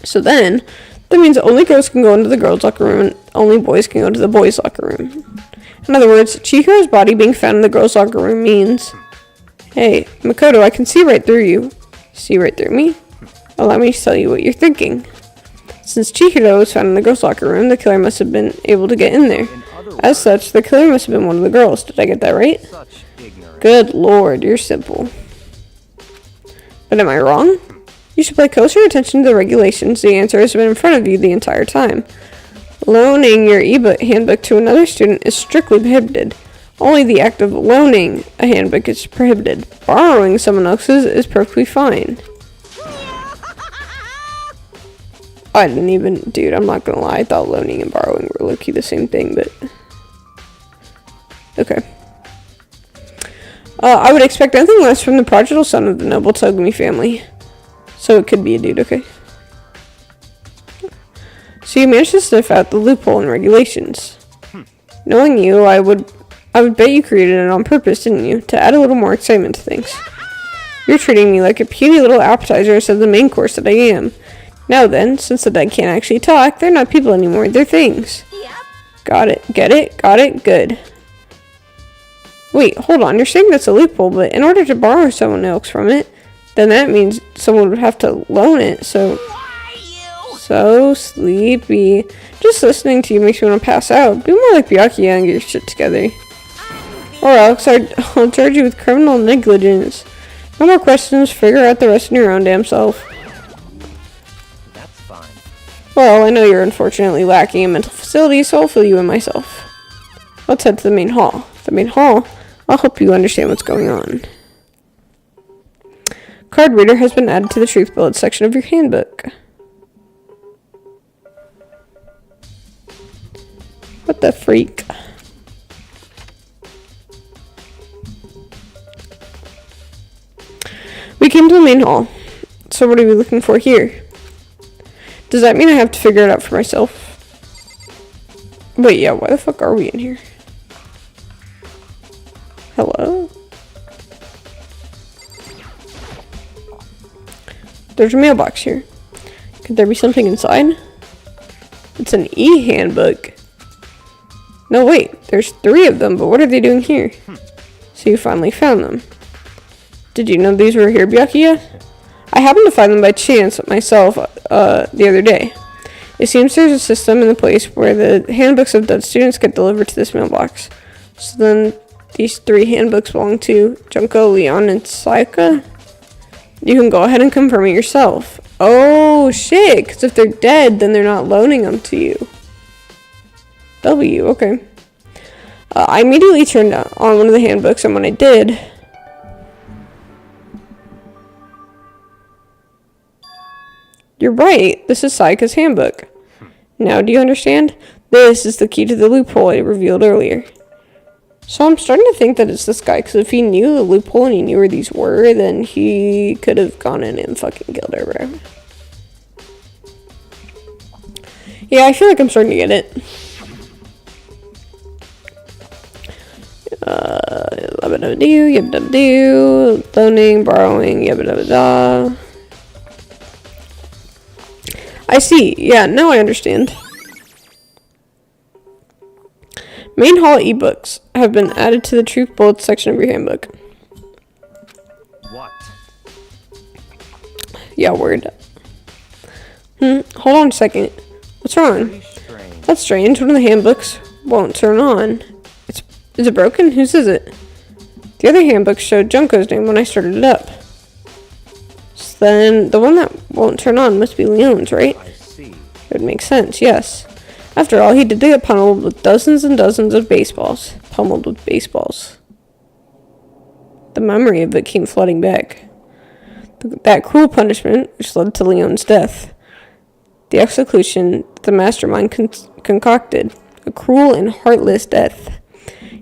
Speaker 1: So then, that means only girls can go into the girls' locker room and only boys can go to the boys' locker room. In other words, Chihiro's body being found in the girls' locker room means, hey, Makoto, I can see right through you. See right through me? Allow me to tell you what you're thinking. Since Chihiro was found in the girls' locker room, the killer must have been able to get in there. As such, the killer must have been one of the girls. Did I get that right?
Speaker 2: Such ignorance.
Speaker 1: Good lord, you're simple. But am I wrong? You should pay closer attention to the regulations. The answer has been in front of you the entire time. Loaning your e-book handbook to another student is strictly prohibited. Only the act of loaning a handbook is prohibited. Borrowing someone else's is perfectly fine. I didn't even... Dude, I'm not gonna lie. I thought loaning and borrowing were low-key the same thing, but... Okay. I would expect nothing less from the prodigal son of the noble Togumi family. So it could be a dude, okay? So you managed to sniff out the loophole in regulations. Knowing you, I would bet you created it on purpose, didn't you? To add a little more excitement to things. You're treating me like a puny little appetizer instead of the main course that I am. Now then, since the dead can't actually talk, they're not people anymore, they're things.
Speaker 8: Yep.
Speaker 1: Got it, get it, got it, good. Wait, hold on, you're saying that's a loophole, but in order to borrow someone else from it, then that means someone would have to loan it, so... So sleepy. Just listening to you makes me want to pass out. Be more like Byakuya and get your shit together. Or else I'll charge you with criminal negligence. No more questions, figure out the rest in your own damn self.
Speaker 2: That's fine.
Speaker 1: Well, I know you're unfortunately lacking in mental facilities, so I'll fill you in myself. Let's head to the main hall. The main hall? I'll help you understand what's going on. Card reader has been added to the truth bullet section of your handbook. What the freak? We came to the main hall. So what are we looking for here? Does that mean I have to figure it out for myself? Wait, yeah, why the fuck are we in here? Hello? There's a mailbox here. Could there be something inside? It's an e-handbook. No, wait, there's 3 of them, but what are they doing here? So you finally found them. Did you know these were here, Byakuya? I happened to find them by chance myself the other day. It seems there's a system in the place where the handbooks of dead students get delivered to this mailbox. So then these 3 handbooks belong to Junko, Leon, and Sayaka? You can go ahead and confirm it yourself. Oh, shit, because if they're dead, then they're not loaning them to you. W, okay. I immediately turned on one of the handbooks, and when I did... You're right, this is Sayaka's handbook. Now, do you understand? This is the key to the loophole I revealed earlier. So I'm starting to think that it's this guy, because if he knew the loophole and he knew where these were, then he could have gone in and fucking killed her, bro. Yeah, I feel like I'm starting to get it. Yabba-dabba-doo, yabba-dabba-doo, loaning, borrowing, yabba-dabba-da. I see. Yeah, now I understand. Main hall ebooks have been added to the truth bullets section of your handbook.
Speaker 2: What?
Speaker 1: Yeah, word. Hold on a second. What's wrong?
Speaker 2: Pretty strange.
Speaker 1: That's strange. One of the handbooks won't turn on. Is it broken? Whose is it? The other handbook showed Junko's name when I started it up. So then, the one that won't turn on must be Leon's, right?
Speaker 2: I see.
Speaker 1: It would make sense, yes. After all, he did get pummeled with dozens and dozens of baseballs. Pummeled with baseballs. The memory of it came flooding back. That cruel punishment, which led to Leon's death. The execution the mastermind concocted. A cruel and heartless death.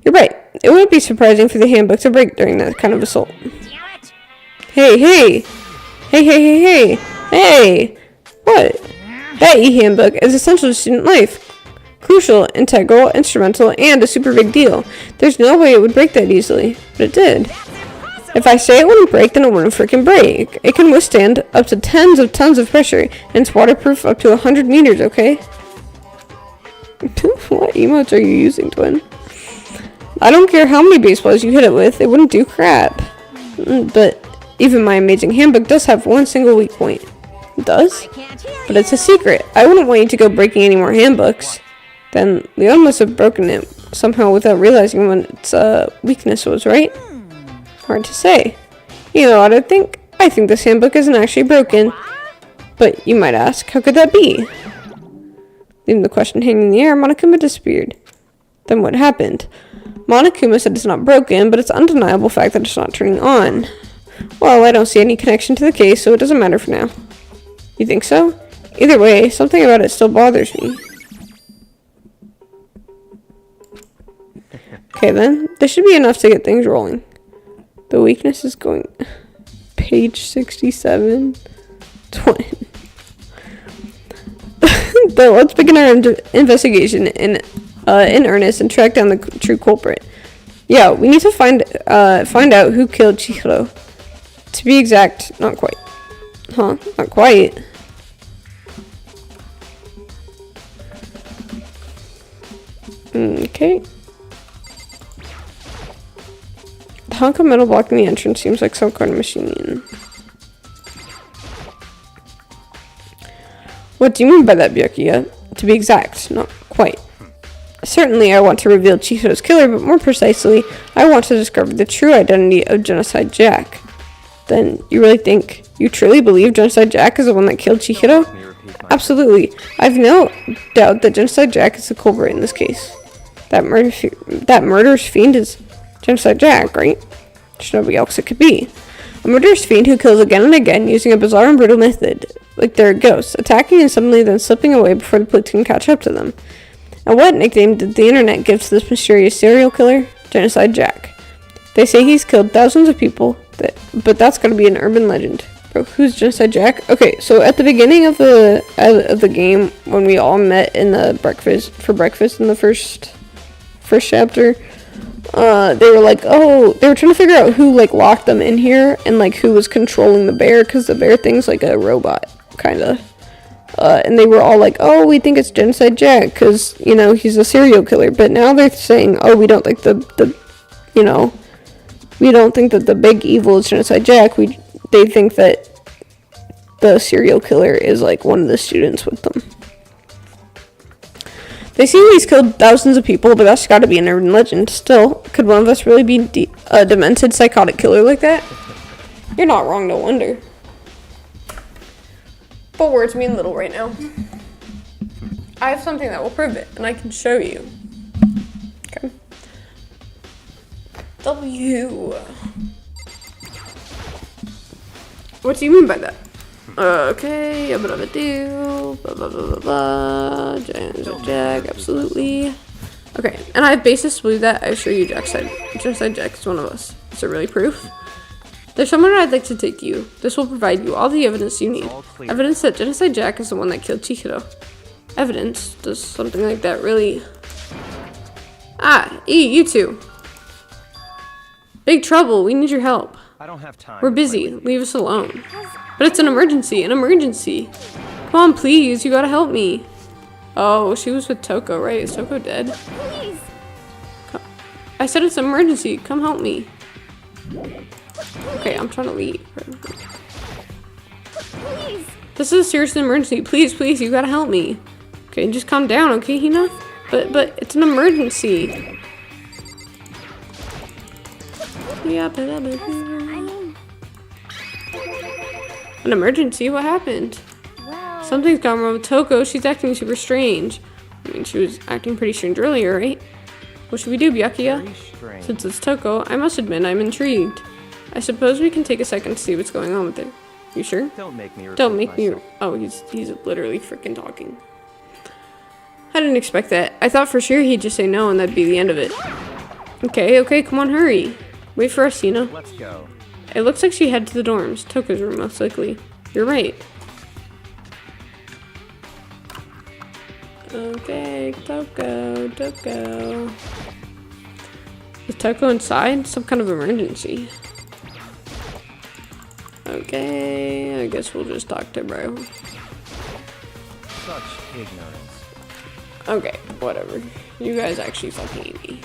Speaker 1: You're right. It wouldn't be surprising for the handbook to break during that kind of assault. Hey, hey! Hey, hey, hey, hey! Hey! What? That e-handbook is essential to student life. Crucial, integral, instrumental, and a super big deal. There's no way it would break that easily, but it did. If I say it wouldn't break, then it wouldn't freaking break. It can withstand up to tens of tons of pressure, and it's waterproof up to 100 meters, okay? What emotes are you using, Twin? I don't care how many baseballs you hit it with, it wouldn't do crap. But even my amazing handbook does have one single weak point. It does? But it's a secret. I wouldn't want you to go breaking any more handbooks. Then Leon must have broken it somehow without realizing what its weakness was, right? Hard to say. You know what I think? I think this handbook isn't actually broken. But you might ask, how could that be? Leaving the question hanging in the air, Monokuma disappeared. Then what happened? Monokuma said it's not broken, but it's an undeniable fact that it's not turning on. Well, I don't see any connection to the case, so it doesn't matter for now. You think so? Either way, something about it still bothers me. Okay then, this should be enough to get things rolling. The weakness is going... Page 67. 20. But let's begin our investigation in earnest and track down the true culprit. Yeah, we need to find out who killed Chihiro. To be exact, not quite. Huh? Not quite. Okay. The hunk of metal blocking the entrance seems like some kind of machine. What do you mean by that, Byakuya? To be exact, not quite. Certainly, I want to reveal Chihiro's killer, but more precisely, I want to discover the true identity of Genocide Jack. Then, you truly believe Genocide Jack is the one that killed Chihiro? Absolutely. I've no doubt that Genocide Jack is the culprit in this case. That murderous fiend is Genocide Jack, right? There's nobody else it could be. A murderous fiend who kills again and again using a bizarre and brutal method, like they're ghosts, attacking and suddenly then slipping away before the police can catch up to them. And what nickname did the internet give to this mysterious serial killer? Genocide Jack. They say he's killed thousands of people, but that's gotta be an urban legend. Bro, who's Genocide Jack? Okay, so at the beginning of the game, when we all met in the breakfast in the first chapter, they were like, oh, they were trying to figure out who like locked them in here and like who was controlling the bear, because the bear thing's like a robot kind of. And they were all like, oh, we think it's Genocide Jack because, you know, he's a serial killer. But now they're saying, oh, we don't think we don't think that the big evil is Genocide Jack. They think that the serial killer is like one of the students with them. They seem he's killed thousands of people, but that's gotta be an urban legend. Still, could one of us really be a demented psychotic killer like that? You're not wrong, no wonder. But words mean little right now. I have something that will prove it, and I can show you. Okay. W. What do you mean by that? Okay, blah blah blah blah, Jack, absolutely. Okay, and I have basis to believe that. I assure you, Genocide Jack is one of us. Is it really proof? There's somewhere I'd like to take you. This will provide you all the evidence you need. Evidence that Genocide Jack is the one that killed Chihiro. Evidence? Does something like that really... Ah, you two. Big trouble, we need your help.
Speaker 2: I don't have time.
Speaker 1: We're busy, leave us alone. But it's an emergency, Come on, please, you gotta help me. Oh, she was with Toko, right? Is Toko dead?
Speaker 3: Please.
Speaker 1: I said it's an emergency, come help me. Okay, I'm trying to leave.
Speaker 3: Please.
Speaker 1: This is a serious emergency. Please, you gotta help me. Okay, just calm down, okay, Hina? But it's an emergency. Yeah,
Speaker 3: I mean,
Speaker 1: an emergency? What happened?
Speaker 3: well,
Speaker 1: Something's gone wrong with Toko. She's acting super strange. I mean, she was acting pretty strange earlier, right? What should we do, Byakuya?
Speaker 2: Very strange.
Speaker 1: Since it's Toko, I must admit I'm intrigued. I suppose we can take a second to see what's going on with it. You sure?
Speaker 2: Don't make me repeat
Speaker 1: Don't make me...
Speaker 2: myself.
Speaker 1: Oh, he's literally freaking talking. I didn't expect that. I thought for sure he'd just say no and that'd be the end of it. Okay, come on, hurry. Wait for us, Hina.
Speaker 2: Let's go.
Speaker 1: It looks like she headed to the dorms. Toko's room, most likely. You're right. Okay, Toko. Is Toko inside? Some kind of emergency. Okay, I guess we'll just talk to bro.
Speaker 2: Such ignorance.
Speaker 1: Okay, whatever. You guys actually fucking hate me.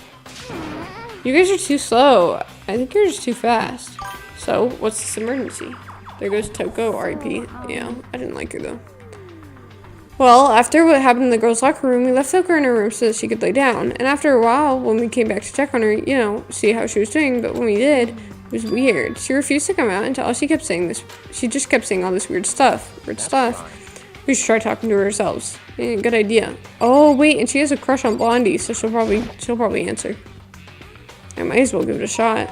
Speaker 1: You guys are too slow. I think you're just too fast. So, what's this emergency? There goes Toko, R.I.P. Yeah, I didn't like her though. Well, after what happened in the girls' locker room, we left Toko in her room so that she could lay down. And after a while, when we came back to check on her, you know, see how she was doing, but when we did, it was weird. She refused to come out until she kept saying this. She just kept saying all this weird stuff. We should try talking to her ourselves. Yeah, good idea. Oh wait, and she has a crush on Blondie, so she'll probably answer. I might as well give it a shot.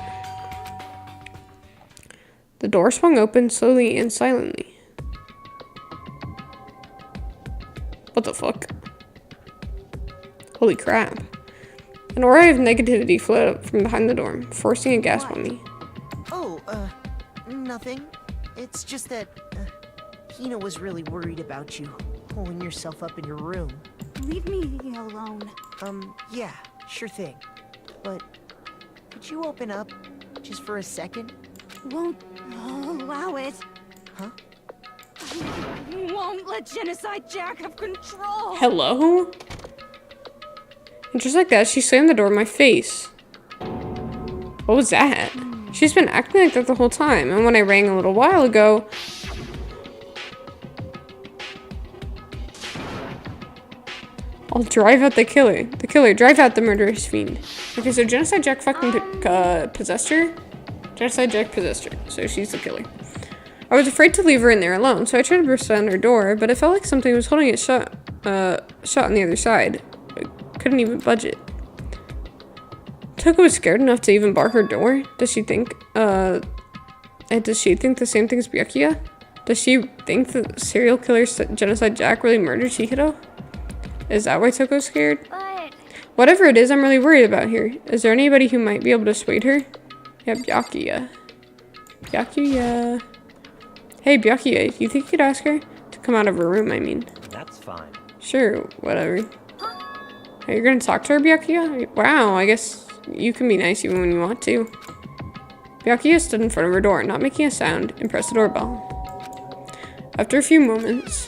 Speaker 1: The door swung open slowly and silently. What the fuck? Holy crap. An aura of negativity flowed up from behind the door, forcing a gasp on me.
Speaker 4: Oh, nothing. It's just that, Hina was really worried about you, holding yourself up in your room.
Speaker 3: Leave me alone.
Speaker 4: Yeah, sure thing. But, could you open up, just for a second?
Speaker 3: Won't allow it.
Speaker 4: Huh?
Speaker 3: I won't let Genocide Jack have control.
Speaker 1: Hello? And just like that, she slammed the door in my face. What was that? She's been acting like that the whole time, and when I rang a little while ago... I'll drive out the killer. Drive out the murderous fiend. Okay, so Genocide Jack fucking possessed her? Genocide Jack possessed her, so she's the killer. I was afraid to leave her in there alone, so I tried to burst down her door, but it felt like something was holding it shut on the other side. I couldn't even budge it. Toko was scared enough to even bar her door. Does she think the same thing as Byakuya? Does she think the serial killer Genocide Jack really murdered Chihiro? Is that why Toko's scared?
Speaker 3: But
Speaker 1: Whatever it is, I'm really worried about here. Is there anybody who might be able to dissuade her? Yeah, Byakuya. Hey, Byakuya, you think you could ask her to come out of her room, I mean?
Speaker 2: That's fine.
Speaker 1: Sure, whatever. Are you gonna talk to her, Byakuya? Wow, I guess you can be nice even when you want to. Byakuya stood in front of her door, not making a sound, and pressed the doorbell. After a few moments...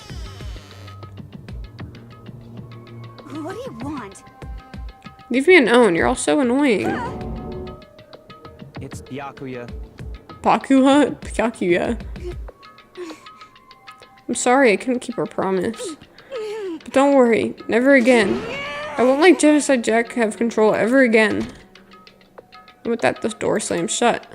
Speaker 3: what do you want?
Speaker 1: Leave me alone, you're all so annoying.
Speaker 2: It's Byakuya.
Speaker 1: Byakuya. I'm sorry, I couldn't keep our promise. But don't worry, never again. I won't let Genocide Jack have control ever again. And with that, the door slammed shut.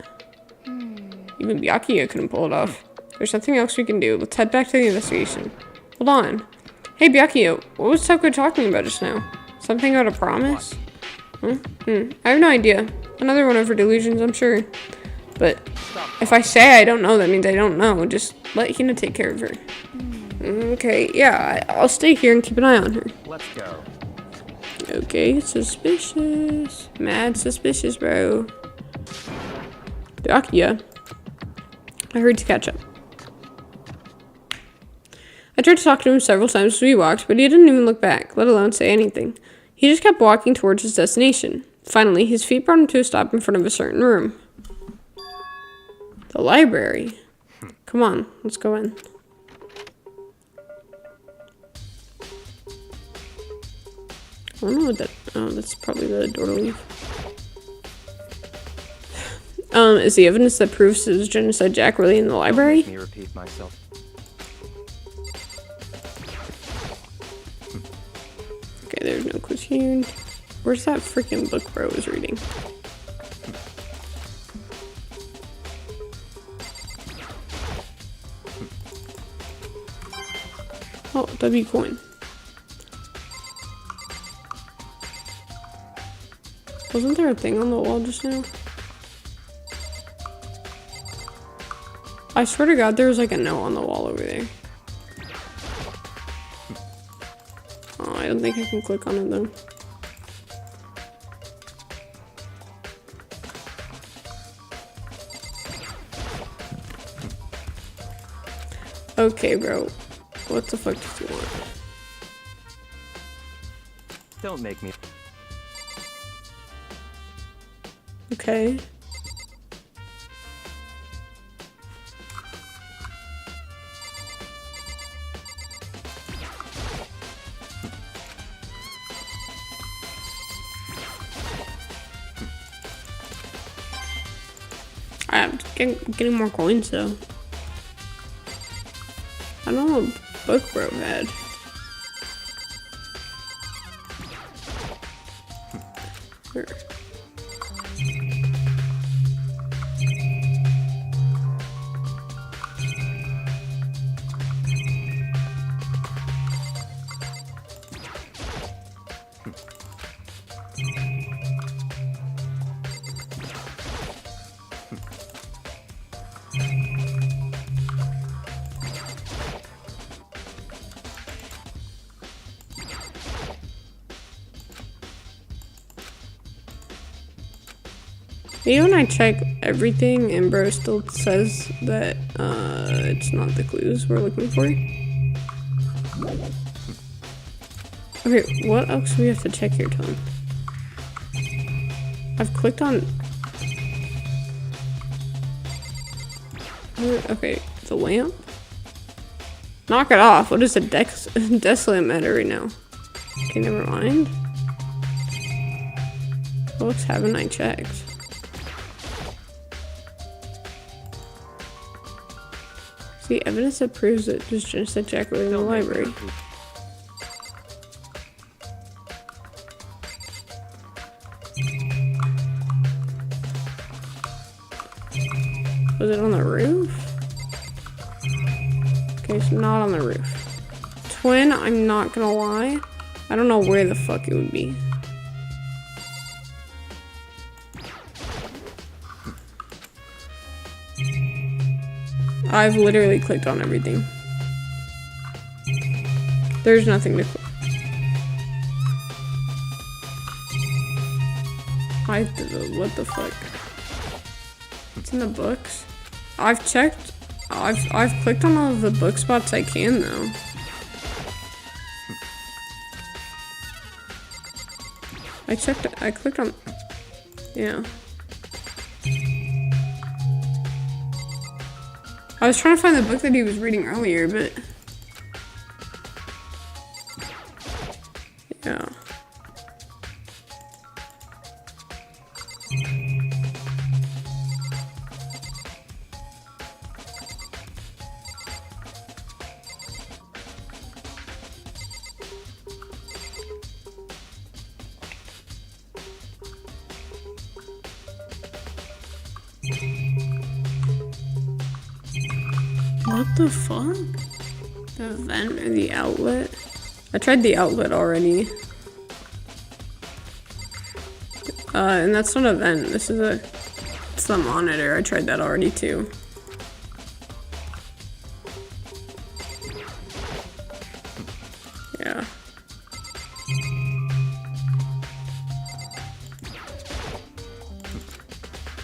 Speaker 1: Even Byakuya couldn't pull it off. There's nothing else we can do. Let's head back to the investigation. Hold on. Hey, Byakuya, what was Toko talking about just now? Something about a promise? Huh? I have no idea. Another one of her delusions, I'm sure. But if I say I don't know, that means I don't know. Just let Hina take care of her. Okay, yeah, I'll stay here and keep an eye on her.
Speaker 2: Let's go.
Speaker 1: Okay, suspicious. Mad suspicious, bro. Byakuya. I hurried to catch up. I tried to talk to him several times as we walked, but he didn't even look back, let alone say anything. He just kept walking towards his destination. Finally, his feet brought him to a stop in front of a certain room. The library. Come on, let's go in. I don't know what that... Oh, that's probably the door to leave. Is the evidence that proves it was Genocide Jack really in the library?
Speaker 2: Let me repeat myself.
Speaker 1: Okay, there's no clues here. Where's that freaking book bro was reading? Oh, W coin. Wasn't there a thing on the wall just now? I swear to God, there was like a note on the wall over there. Oh, I don't think I can click on it though. Okay, bro. What the fuck did you want?
Speaker 2: Don't make me.
Speaker 1: Okay. I'm getting more coins though. I don't know what book bro had. Here. Even when I check everything and bro still says that it's not the clues we're looking for. Okay, what else do we have to check here, Tom? I've clicked on... Okay, the lamp? Knock it off. What does the desolate matter right now? Okay, never mind. What else haven't I checked? See, evidence that proves that there's genocide jackal in the library. Was it on the roof? Okay, it's not on the roof. Twin, I'm not gonna lie. I don't know where the fuck it would be. I've literally clicked on everything. There's nothing to click. What the fuck? It's in the books. I've checked. I've clicked on all of the book spots I can though. I checked. I clicked on. Yeah. I was trying to find the book that he was reading earlier, but yeah. What the fuck? The vent or the outlet? I tried the outlet already. And that's not a vent. This is it's the monitor. I tried that already too. Yeah.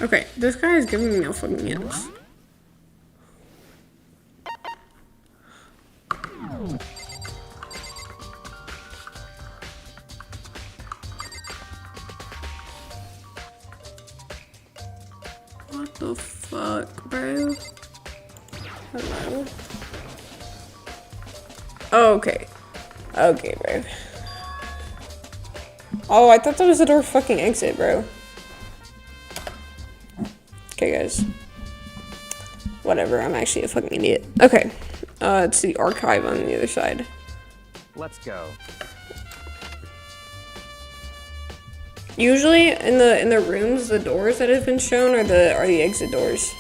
Speaker 1: Okay, this guy is giving me no fucking hints. What the fuck, bro? Hello? Oh, okay. Okay, bro. Oh, I thought that was the door fucking exit, bro. Okay, guys. Whatever, I'm actually a fucking idiot. Okay. It's the archive on the other side.
Speaker 2: Let's go.
Speaker 1: Usually in the rooms, the doors that have been shown are the exit doors.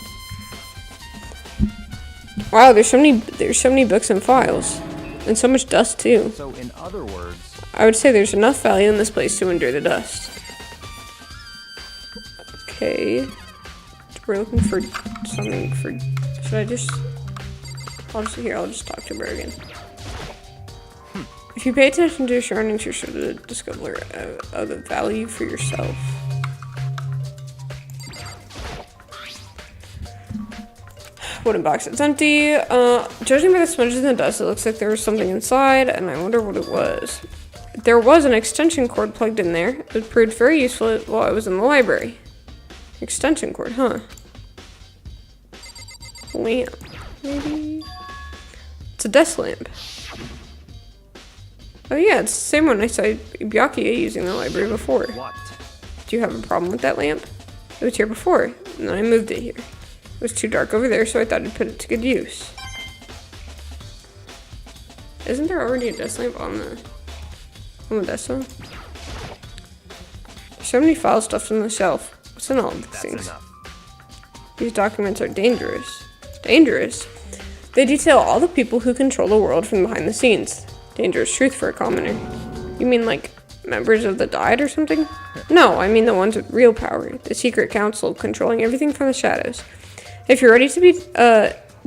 Speaker 1: Wow, there's so many books and files. And so much dust too.
Speaker 2: So in other words,
Speaker 1: I would say there's enough value in this place to endure the dust. Okay. We're looking for something for... Should I just... I'll just talk to Bergen. If you pay attention to your surroundings, you're sure to discover the value for yourself. Wooden box, it's empty. Judging by the smudges and the dust, it looks like there was something inside, and I wonder what it was. there was an extension cord plugged in there. It proved very useful while I was in the library. Extension cord, huh? Lamp, maybe? It's a desk lamp. Oh yeah, it's the same one I saw Byakuya using in the library before.
Speaker 2: What?
Speaker 1: Do you have a problem with that lamp? It was here before, and then I moved it here. It was too dark over there, so I thought I'd put it to good use. Isn't there already a desk lamp on the desk though? There's so many file stuffed on the shelf. What's in all of these
Speaker 2: That's
Speaker 1: things?
Speaker 2: enough.
Speaker 1: These documents are dangerous. Dangerous? They detail all the people who control the world from behind the scenes. Dangerous truth for a commoner. You mean like members of the Diet or something? No, I mean the ones with real power. The secret council controlling everything from the shadows. If you're ready to be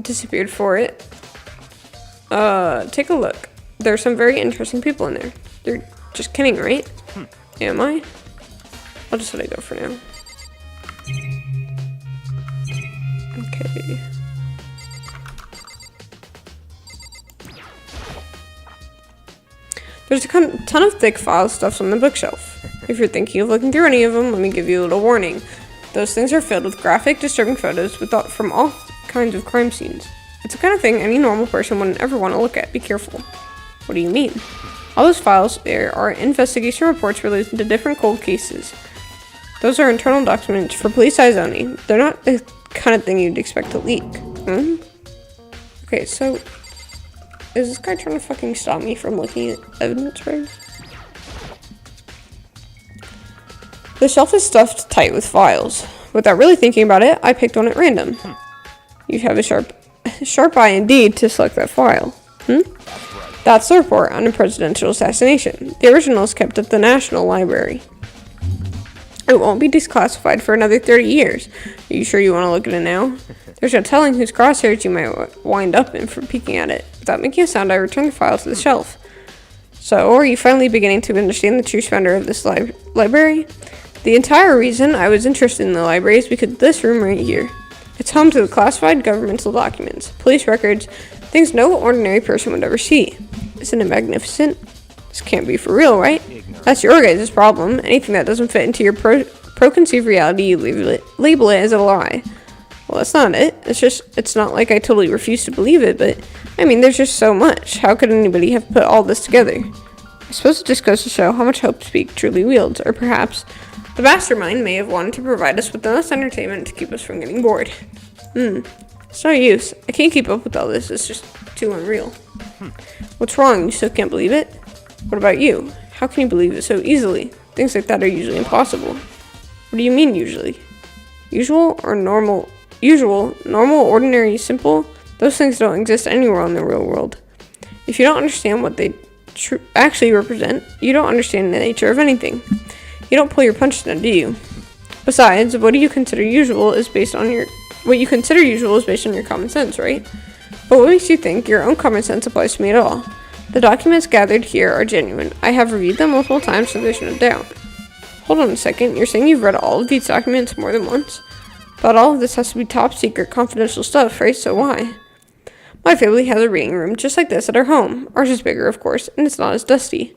Speaker 1: disappeared for it, take a look. There are some very interesting people in there. You're just kidding, right? Am I? I'll just let it go for now. Okay. There's a ton of thick file stuffs on the bookshelf. If you're thinking of looking through any of them, let me give you a little warning. Those things are filled with graphic, disturbing photos from all kinds of crime scenes. It's the kind of thing any normal person wouldn't ever want to look at. Be careful. What do you mean? All those files there are investigation reports related to different cold cases. Those are internal documents for police eyes only. They're not the kind of thing you'd expect to leak. Okay, so is this guy trying to fucking stop me from looking at evidence, right? The shelf is stuffed tight with files. Without really thinking about it, I picked one at random. You have a sharp eye indeed to select that file. That's the report on a presidential assassination. The original is kept at the National Library. It won't be declassified for another 30 years. Are you sure you want to look at it now? There's no telling whose crosshairs you might wind up in for peeking at it. Without making a sound, I returned the file to the shelf. So, are you finally beginning to understand the true splendor of this library? The entire reason I was interested in the library is because this room right here. It's home to the classified governmental documents, police records, things no ordinary person would ever see. Isn't it magnificent? This can't be for real, right? That's your guys' problem. Anything that doesn't fit into your preconceived reality, you label it as a lie. Well, that's not it. It's not like I totally refuse to believe it, but, I mean, there's just so much. How could anybody have put all this together? I suppose it just goes to show how much hope Speak truly wields, or perhaps the mastermind may have wanted to provide us with enough entertainment to keep us from getting bored. It's no use. I can't keep up with all this. It's just too unreal. What's wrong? You still can't believe it? What about you? How can you believe it so easily? Things like that are usually impossible. What do you mean, usually? Usual or normal? Usual, normal, ordinary, simple? Those things don't exist anywhere in the real world. If you don't understand what they actually represent, you don't understand the nature of anything. You don't pull your punches now, do you? Besides, what you consider usual is based on your common sense, right? But what makes you think your own common sense applies to me at all? The documents gathered here are genuine. I have reviewed them multiple times, so there's no doubt. Hold on a second, you're saying you've read all of these documents more than once? But all of this has to be top secret, confidential stuff, right? So why? My family has a reading room just like this at our home. Ours is bigger, of course, and it's not as dusty.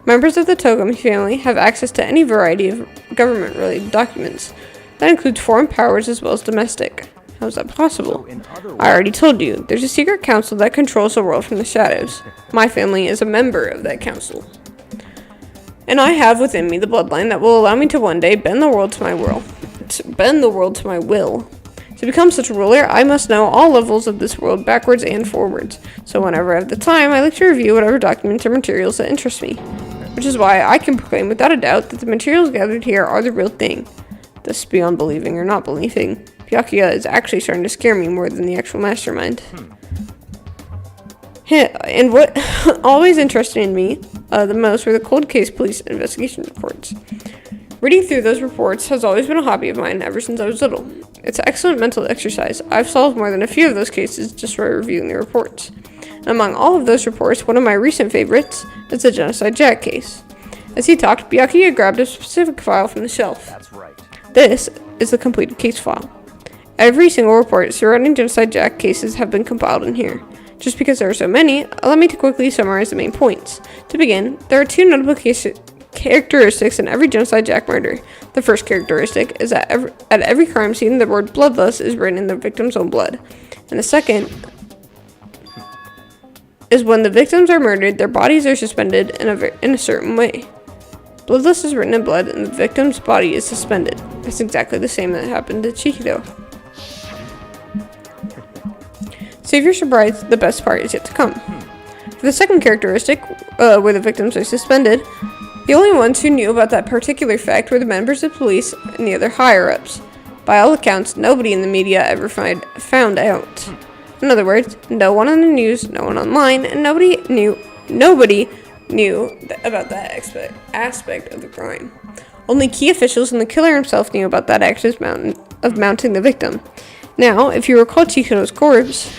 Speaker 1: Members of the Togami family have access to any variety of government-related documents. That includes foreign powers as well as domestic. How is that possible? I already told you, there's a secret council that controls the world from the shadows. My family is a member of that council. And I have within me the bloodline that will allow me to one day bend the world to my will. To become such a ruler, I must know all levels of this world backwards and forwards. So whenever I have the time, I like to review whatever documents or materials that interest me. Which is why I can proclaim without a doubt that the materials gathered here are the real thing. This beyond believing or not believing. Byakuya is actually starting to scare me more than the actual mastermind. And what always interested in me the most were the cold case police investigation reports. Reading through those reports has always been a hobby of mine ever since I was little. It's an excellent mental exercise. I've solved more than a few of those cases just by reviewing the reports. Among all of those reports, one of my recent favorites is the Genocide Jack case. As he talked, Byakuya grabbed a specific file from the shelf.
Speaker 2: That's right.
Speaker 1: This is the completed case file. Every single report surrounding Genocide Jack cases have been compiled in here. Just because there are so many, allow me to quickly summarize the main points. To begin, there are two notable characteristics in every Genocide Jack murder. The first characteristic is that at every crime scene, the word bloodless is written in the victim's own blood. And the second is when the victims are murdered, their bodies are suspended in a certain way. Bloodless is written in blood, and the victim's body is suspended. That's exactly the same that happened to Chihiro. Save your surprise, the best part is yet to come. For the second characteristic, where the victims are suspended, the only ones who knew about that particular fact were the members of police and the other higher-ups. By all accounts, nobody in the media ever found out. In other words, no one on the news, no one online, and nobody knew about that aspect of the crime. Only key officials and the killer himself knew about that act of mounting the victim. Now, if you recall Chihiro's corpse,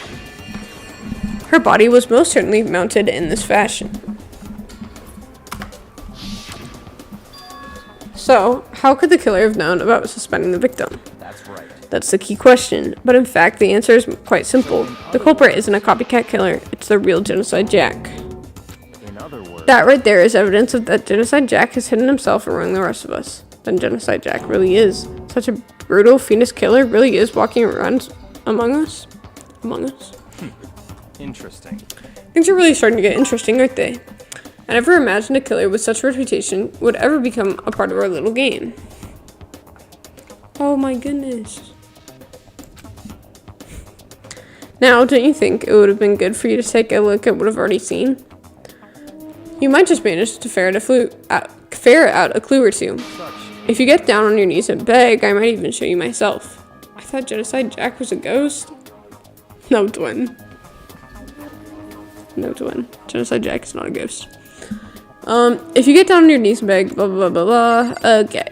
Speaker 1: her body was most certainly mounted in this fashion. So, how could the killer have known about suspending the victim?
Speaker 2: That's right.
Speaker 1: That's the key question, but in fact, the answer is quite simple. The culprit isn't a copycat killer, it's the real Genocide Jack.
Speaker 2: In other words,
Speaker 1: That right there is evidence that Genocide Jack has hidden himself among the rest of us. Then Genocide Jack really is. Such a brutal, fiendish killer really is walking around among us.
Speaker 2: interesting.
Speaker 1: Things are really starting to get interesting, aren't they? I never imagined a killer with such reputation would ever become a part of our little game. Oh my goodness. Now, don't you think it would have been good for you to take a look at what I've already seen? You might just manage to ferret out a clue or two. If you get down on your knees and beg, I might even show you myself. I thought Genocide Jack was a ghost. No, twin. No, twin. Genocide Jack is not a ghost. If you get down on your knees and beg, blah, blah, blah, blah, okay.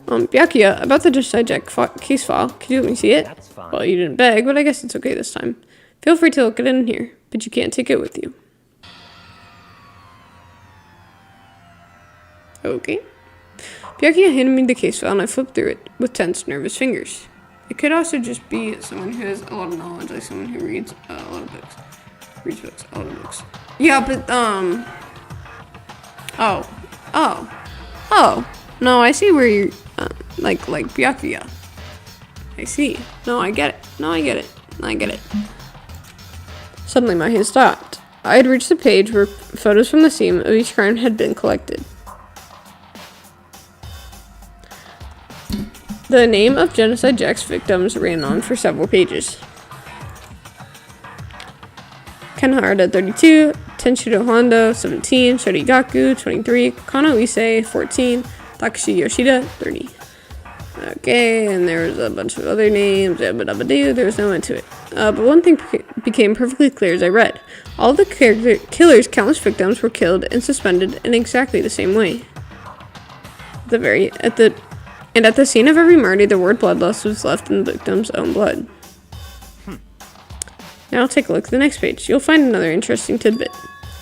Speaker 1: Byakuya, about the Genocide Jack case file, could you let me see it?
Speaker 2: That's fine.
Speaker 1: Well, you didn't beg, but I guess it's okay this time. Feel free to look it in here, but you can't take it with you. Okay. Byakuya handed me the case file and I flipped through it with tense, nervous fingers. It could also just be someone who has a lot of knowledge, like someone who reads a lot of books. A lot of books. Yeah, but, Oh. No, I see where you're, like Byakuya. I see. No, I get it. Suddenly my hand stopped. I had reached the page where photos from the scene of each crime had been collected. The name of Genocide Jack's victims ran on for several pages. Ken Harada, 32, Tenshiro Hondo, 17, Shorigaku, 23, Kano Issei, 14, Takashi Yoshida, 30. Okay, and there was a bunch of other names, there was no end to it. But one thing became perfectly clear as I read. All the killer's countless victims were killed and suspended in exactly the same way. At the scene of every murder, the word bloodlust was left in the victim's own blood. Now I'll take a look at the next page. You'll find another interesting tidbit.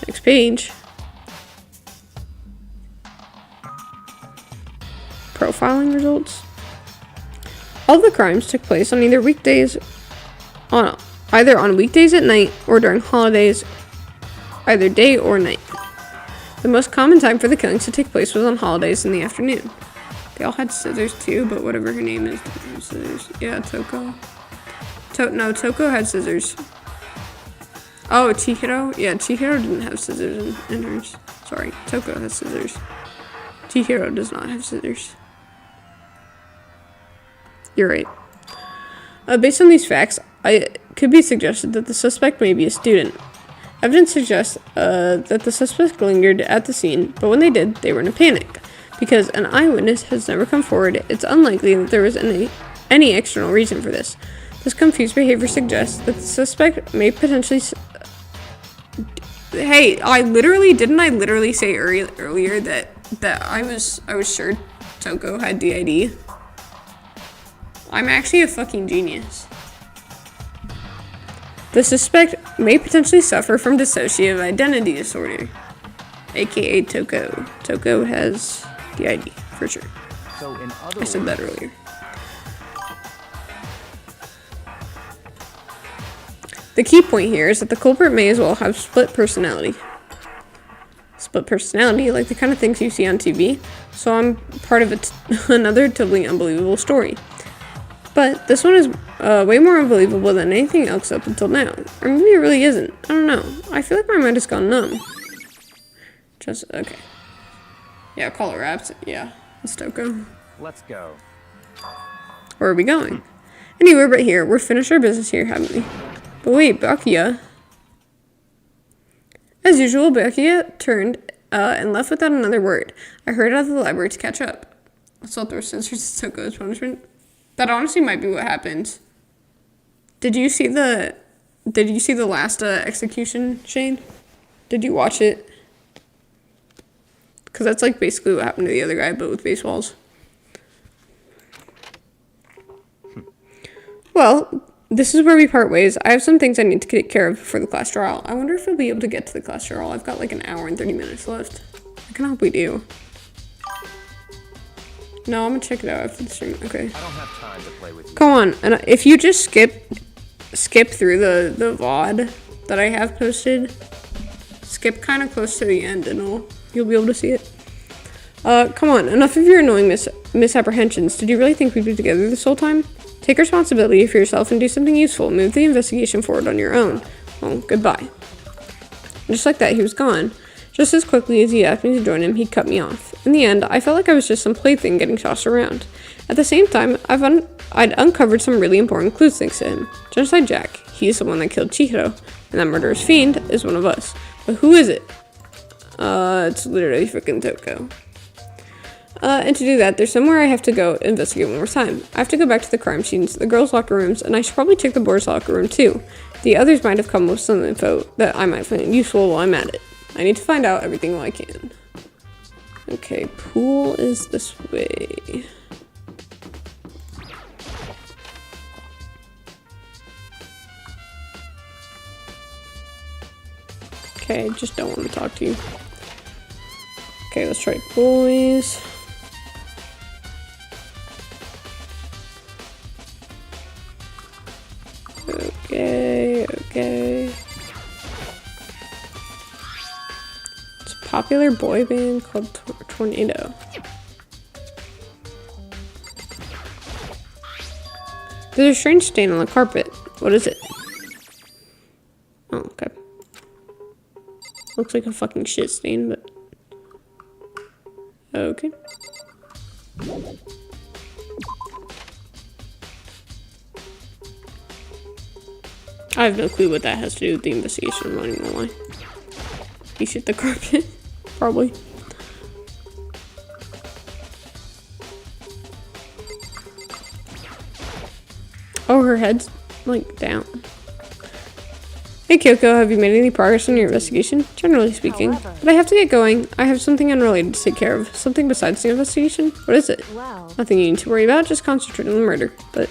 Speaker 1: Next page. Profiling results. All the crimes took place on either on weekdays at night or during holidays, either day or night. The most common time for the killings to take place was on holidays in the afternoon. They all had scissors too, but whatever her name is, didn't have scissors. Yeah, Toko. Toko had scissors. Oh, Chihiro? Yeah, Chihiro didn't have scissors in hers. Sorry, Toko has scissors. Chihiro does not have scissors. You're right. Based on these facts, it could be suggested that the suspect may be a student. Evidence suggests that the suspect lingered at the scene, but when they did, they were in a panic. Because an eyewitness has never come forward, it's unlikely that there was any external reason for this. This confused behavior suggests that the suspect may potentially... Hey, didn't I literally say earlier that I was sure Toko had DID? I'm actually a fucking genius. The suspect may potentially suffer from dissociative identity disorder, aka Toko. Toko has DID, for sure.
Speaker 2: So in other
Speaker 1: I said that
Speaker 2: words,
Speaker 1: earlier. The key point here is that the culprit may as well have split personality. Split personality, like the kind of things you see on TV. So I'm part of another totally unbelievable story. But this one is way more unbelievable than anything else up until now. Or maybe it really isn't. I don't know. I feel like my mind has gone numb. Just, okay. Yeah, call it wraps. Yeah, it's Toko.
Speaker 2: Let's go.
Speaker 1: Where are we going? Anywhere but here. We're finished our business here, haven't we? But wait, Byakuya. As usual, Byakuya turned and left without another word. I hurried out of the library to catch up. Let's all throw scissors at Toko's punishment. That honestly might be what happened. Did you see the last execution, Shane? Did you watch it? Because that's like basically what happened to the other guy, but with baseballs. Well, this is where we part ways. I have some things I need to take care of before the class trial. I wonder if we'll be able to get to the class trial. I've got like an hour and 30 minutes left. I can hope we do. No, I'm gonna check it out after the stream. Okay.
Speaker 2: I don't have time to play with you.
Speaker 1: Come on, and if you just skip through the VOD that I have posted, skip kind of close to the end, and you'll be able to see it. Come on, enough of your annoying misapprehensions. Did you really think we'd be together this whole time? Take responsibility for yourself and do something useful. Move the investigation forward on your own. Well, goodbye. And just like that, he was gone. Just as quickly as he asked me to join him, he cut me off. In the end, I felt like I was just some plaything getting tossed around. At the same time, I'd uncovered some really important clues thanks to him. Genocide Jack, he's the one that killed Chihiro, and that murderous fiend is one of us. But who is it? It's literally freaking Toko. And to do that, there's somewhere I have to go investigate one more time. I have to go back to the crime scenes, the girls' locker rooms, and I should probably check the boys' locker room too. The others might have come with some info that I might find useful while I'm at it. I need to find out everything while I can. Okay, pool is this way. Okay, I just don't want to talk to you. Okay, let's try boys. Okay. It's a popular boy band called Tornado. There's a strange stain on the carpet. What is it? Oh, okay. Looks like a fucking shit stain, but... okay. I have no clue what that has to do with the investigation, I'm not even gonna lie. You shit the carpet? Probably. Oh, her head's, like, down. Hey Kyoko, have you made any progress in your investigation? Generally speaking. But I have to get going. I have something unrelated to take care of. Something besides the investigation? What is it?
Speaker 3: Well,
Speaker 1: Nothing you need to worry about, just concentrate on the murder. But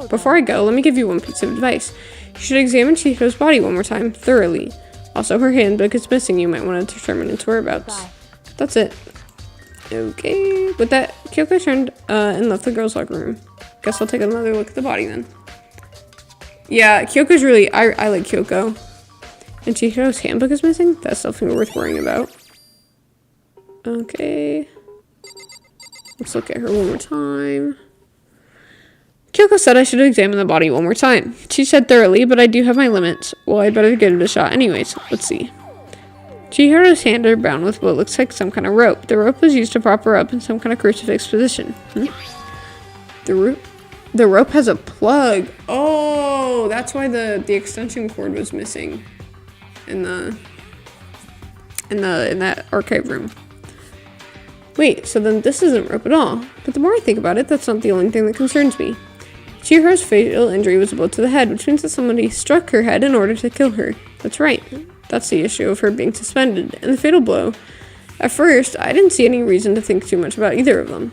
Speaker 1: before I go, let me give you one piece of advice. You should examine Chihiro's body one more time, thoroughly. Also, her handbook is missing. You might want to determine its whereabouts. That's it. Okay. With that, Kyoko turned and left the girls' locker room. Guess I'll take another look at the body then. Yeah, Kyoko's really... I like Kyoko. And Chihiro's handbook is missing? That's something worth worrying about. Okay. Let's look at her one more time. Kyoko said I should examine the body one more time. She said thoroughly, but I do have my limits. Well, I'd better give it a shot anyways. Let's see. Chihiro's hands are bound with what looks like some kind of rope. The rope was used to prop her up in some kind of crucifix position. The rope has a plug. Oh, that's why the extension cord was missing in that archive room. Wait, so then this isn't rope at all. But the more I think about it, that's not the only thing that concerns me. Chihiro's fatal injury was a blow to the head, which means that somebody struck her head in order to kill her. That's right. That's the issue of her being suspended, and the fatal blow. At first, I didn't see any reason to think too much about either of them.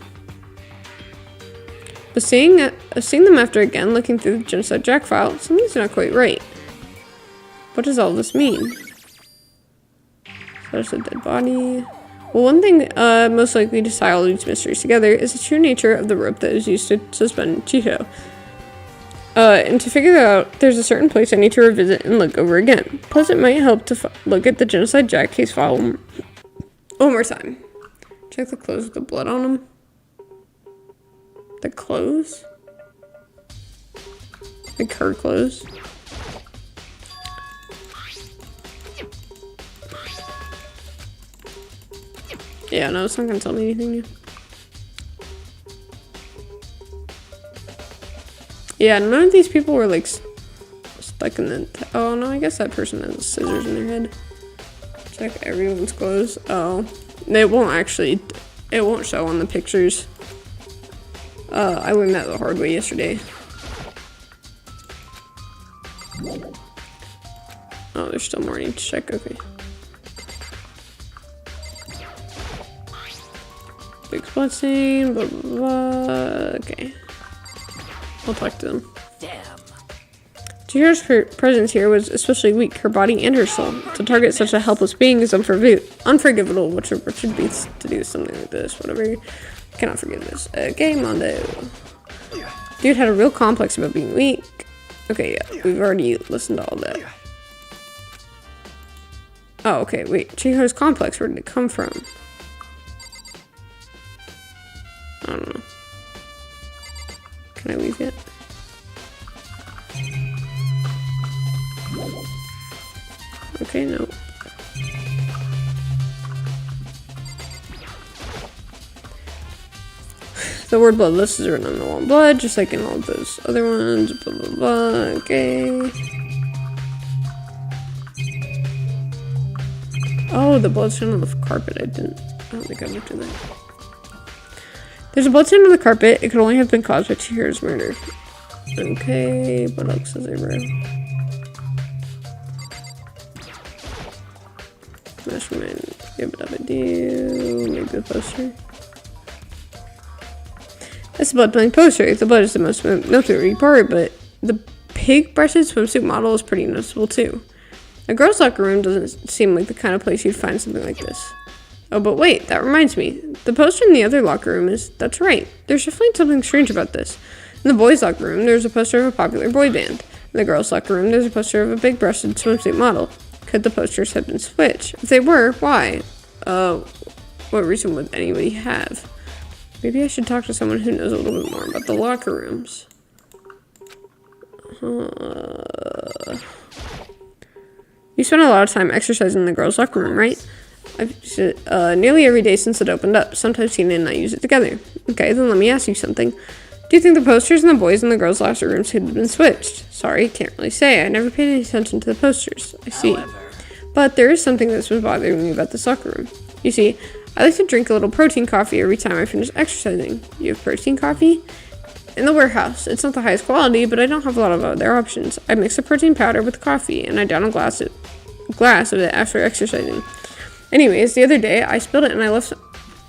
Speaker 1: But seeing them after again, looking through the Genocide Jack file, something's not quite right. What does all this mean? So there's a dead body. Well, one thing most likely to tie all these mysteries together is the true nature of the rope that is used to suspend Chihiro. And to figure that out, there's a certain place I need to revisit and look over again. Plus, it might help to look at the Genocide Jack case file one more time. Check the clothes with the blood on them. The clothes? Like her clothes? Yeah, no, it's not gonna tell me anything new. Yeah, none of these people were like stuck in the. Oh no, I guess that person has scissors in their head. Check everyone's clothes. Oh, it won't actually. It won't show on the pictures. I learned that the hard way yesterday. Oh, there's still more I need to check. Okay. Big spot stain, blah, blah, blah. Okay. I'll talk to them.
Speaker 4: Damn.
Speaker 1: Chihira's presence here was especially weak, her body and her soul. To target such a helpless being is unforgivable. What should be to do something like this? Whatever. Cannot forgive this. Okay, Mondo. Dude had a real complex about being weak. Okay, yeah, we've already listened to all that. Oh, okay, wait. Chihira's complex, where did it come from? I don't know. Can I leave yet? Okay, no. The word bloodless is written on the wall in blood, just like in all of those other ones. Blah, blah, blah. Okay. Oh, the bloodstain on the carpet. I don't think I looked at that. There's a bloodstain on the carpet. It could only have been caused by Chihira's murder. Okay, what else is there, bro? Mastermind. Yabba-dabba-doo. Maybe the poster. That's a blood-playing poster. The blood is the most noteworthy part, but the pig-breasted swimsuit model is pretty noticeable too. A girl's locker room doesn't seem like the kind of place you'd find something like this. Oh, but wait, that reminds me. The poster in the other locker room that's right. There's definitely something strange about this. In the boys' locker room, there's a poster of a popular boy band. In the girls' locker room, there's a poster of a big-breasted swimsuit model. Could the posters have been switched? If they were, why? What reason would anybody have? Maybe I should talk to someone who knows a little bit more about the locker rooms. You spend a lot of time exercising in the girls' locker room, right? I've used it nearly every day since it opened up. Sometimes Tina and I use it together. Okay, then let me ask you something. Do you think the posters in the boys' and the girls' locker rooms could have been switched? Sorry, can't really say. I never paid any attention to the posters. I see. But there is something that's been bothering me about this locker room. You see, I like to drink a little protein coffee every time I finish exercising. You have protein coffee? In the warehouse. It's not the highest quality, but I don't have a lot of other options. I mix the protein powder with coffee, and I down a glass of it after exercising. Anyways, the other day, I spilled it, and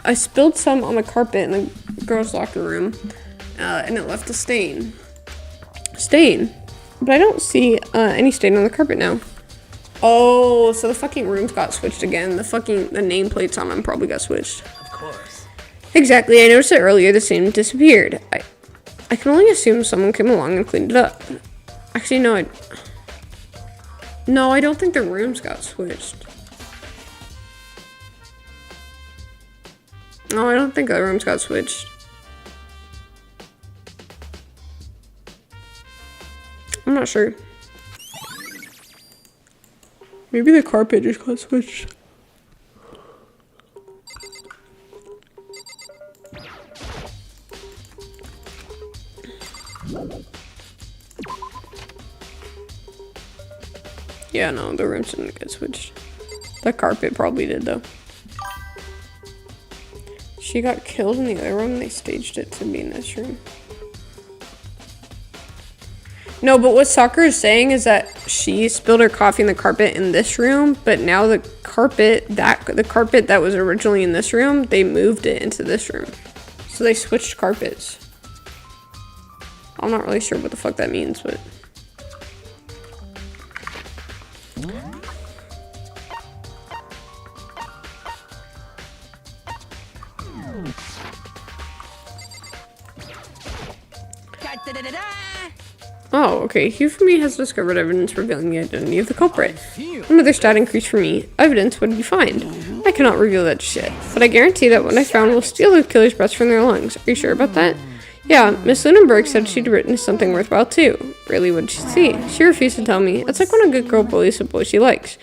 Speaker 1: I spilled some on the carpet in the girls' locker room, and it left a stain. But I don't see any stain on the carpet now. Oh, so the fucking rooms got switched again. The nameplates on them probably got switched.
Speaker 4: Of course.
Speaker 1: Exactly, I noticed it earlier, the stain disappeared. I can only assume someone came along and cleaned it up. Actually, no, I don't think the rooms got switched. No, I don't think the rooms got switched. I'm not sure. Maybe the carpet just got switched. Yeah, no, the rooms didn't get switched. The carpet probably did, though. She got killed in the other room. They staged it to be in this room. No, but what Sakura is saying is that she spilled her coffee in the carpet in this room, but now the carpet that was originally in this room, they moved it into this room. So they switched carpets. I'm not really sure what the fuck that means, but... Oh, okay. Hufumi has discovered evidence revealing the identity of the culprit. Another stat increase for me. Evidence? What did you find? I cannot reveal that shit, but I guarantee that what I found will steal the killer's breath from their lungs. Are you sure about that? Yeah, Miss Lunenburg said she'd written something worthwhile too. Really, what did she see? She refused to tell me. It's like when a good girl bullies a boy she likes.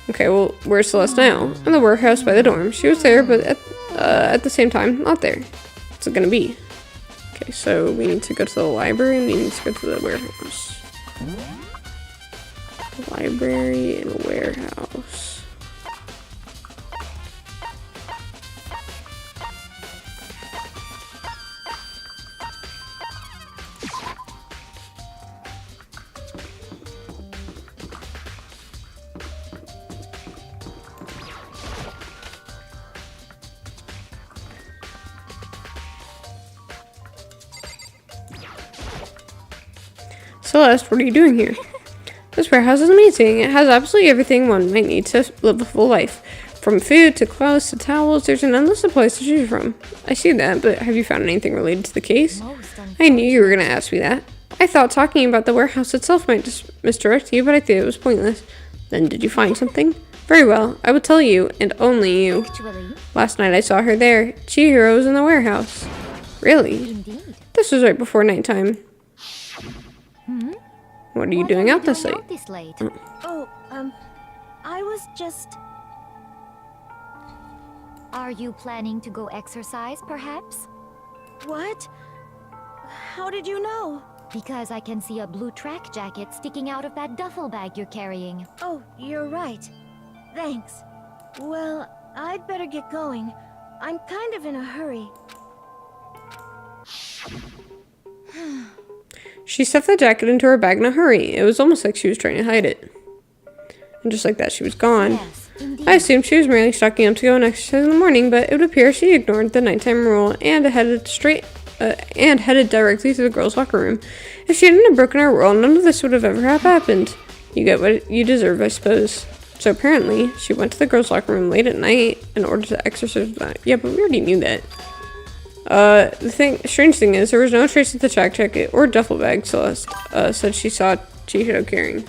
Speaker 1: Okay, well, where's Celeste now? In the warehouse by the dorm. She was there, but at the same time, not there. What's it gonna be? Okay, so we need to go to the library and we need to go to the warehouse. Library and warehouse. Celeste, what are you doing here? This warehouse is amazing. It has absolutely everything one might need to live a full life. From food to clothes to towels, there's an endless supply to choose from. I see that, but have you found anything related to the case? I knew you were going to ask me that. I thought talking about the warehouse itself might just misdirect you, but I think it was pointless. Then did you find something? Very well, I will tell you, and only you.
Speaker 3: Actually,
Speaker 1: Last night I saw her there. Chihiro was in the warehouse. Really?
Speaker 3: indeed.
Speaker 1: This was right before nighttime. What are you doing out this late?
Speaker 3: Oh, I was just... Are you planning to go exercise, perhaps? What? How did you know? Because I can see a blue track jacket sticking out of that duffel bag you're carrying. Oh, you're right. Thanks. Well, I'd better get going. I'm kind of in a hurry.
Speaker 1: She stuffed the jacket into her bag in a hurry. It was almost like she was trying to hide it. And just like that, she was gone.
Speaker 3: Yes, indeed.
Speaker 1: I assumed she was merely stocking up to go and exercise in the morning, but it would appear she ignored the nighttime rule and headed directly to the girls' locker room. If she hadn't have broken her rule, none of this would have ever happened. You get what you deserve, I suppose. So apparently, she went to the girls' locker room late at night in order to exercise that. Yeah, but we already knew that. The strange thing is, there was no trace of the track jacket or duffel bag Celeste, said she saw Chihiro carrying.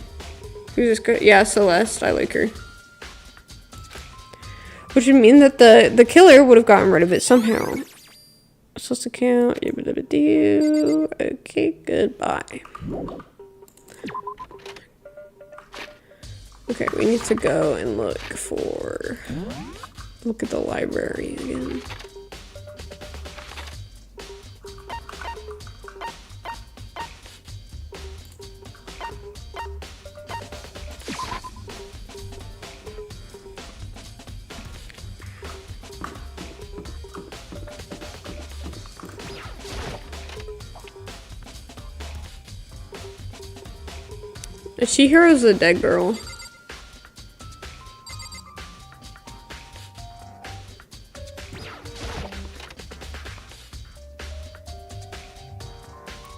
Speaker 1: Who's this girl? Yeah, Celeste, I like her. Which would mean that the killer would have gotten rid of it somehow. Celeste account, okay, goodbye. Okay, we need to go and look at the library again. Chihiro's the dead girl.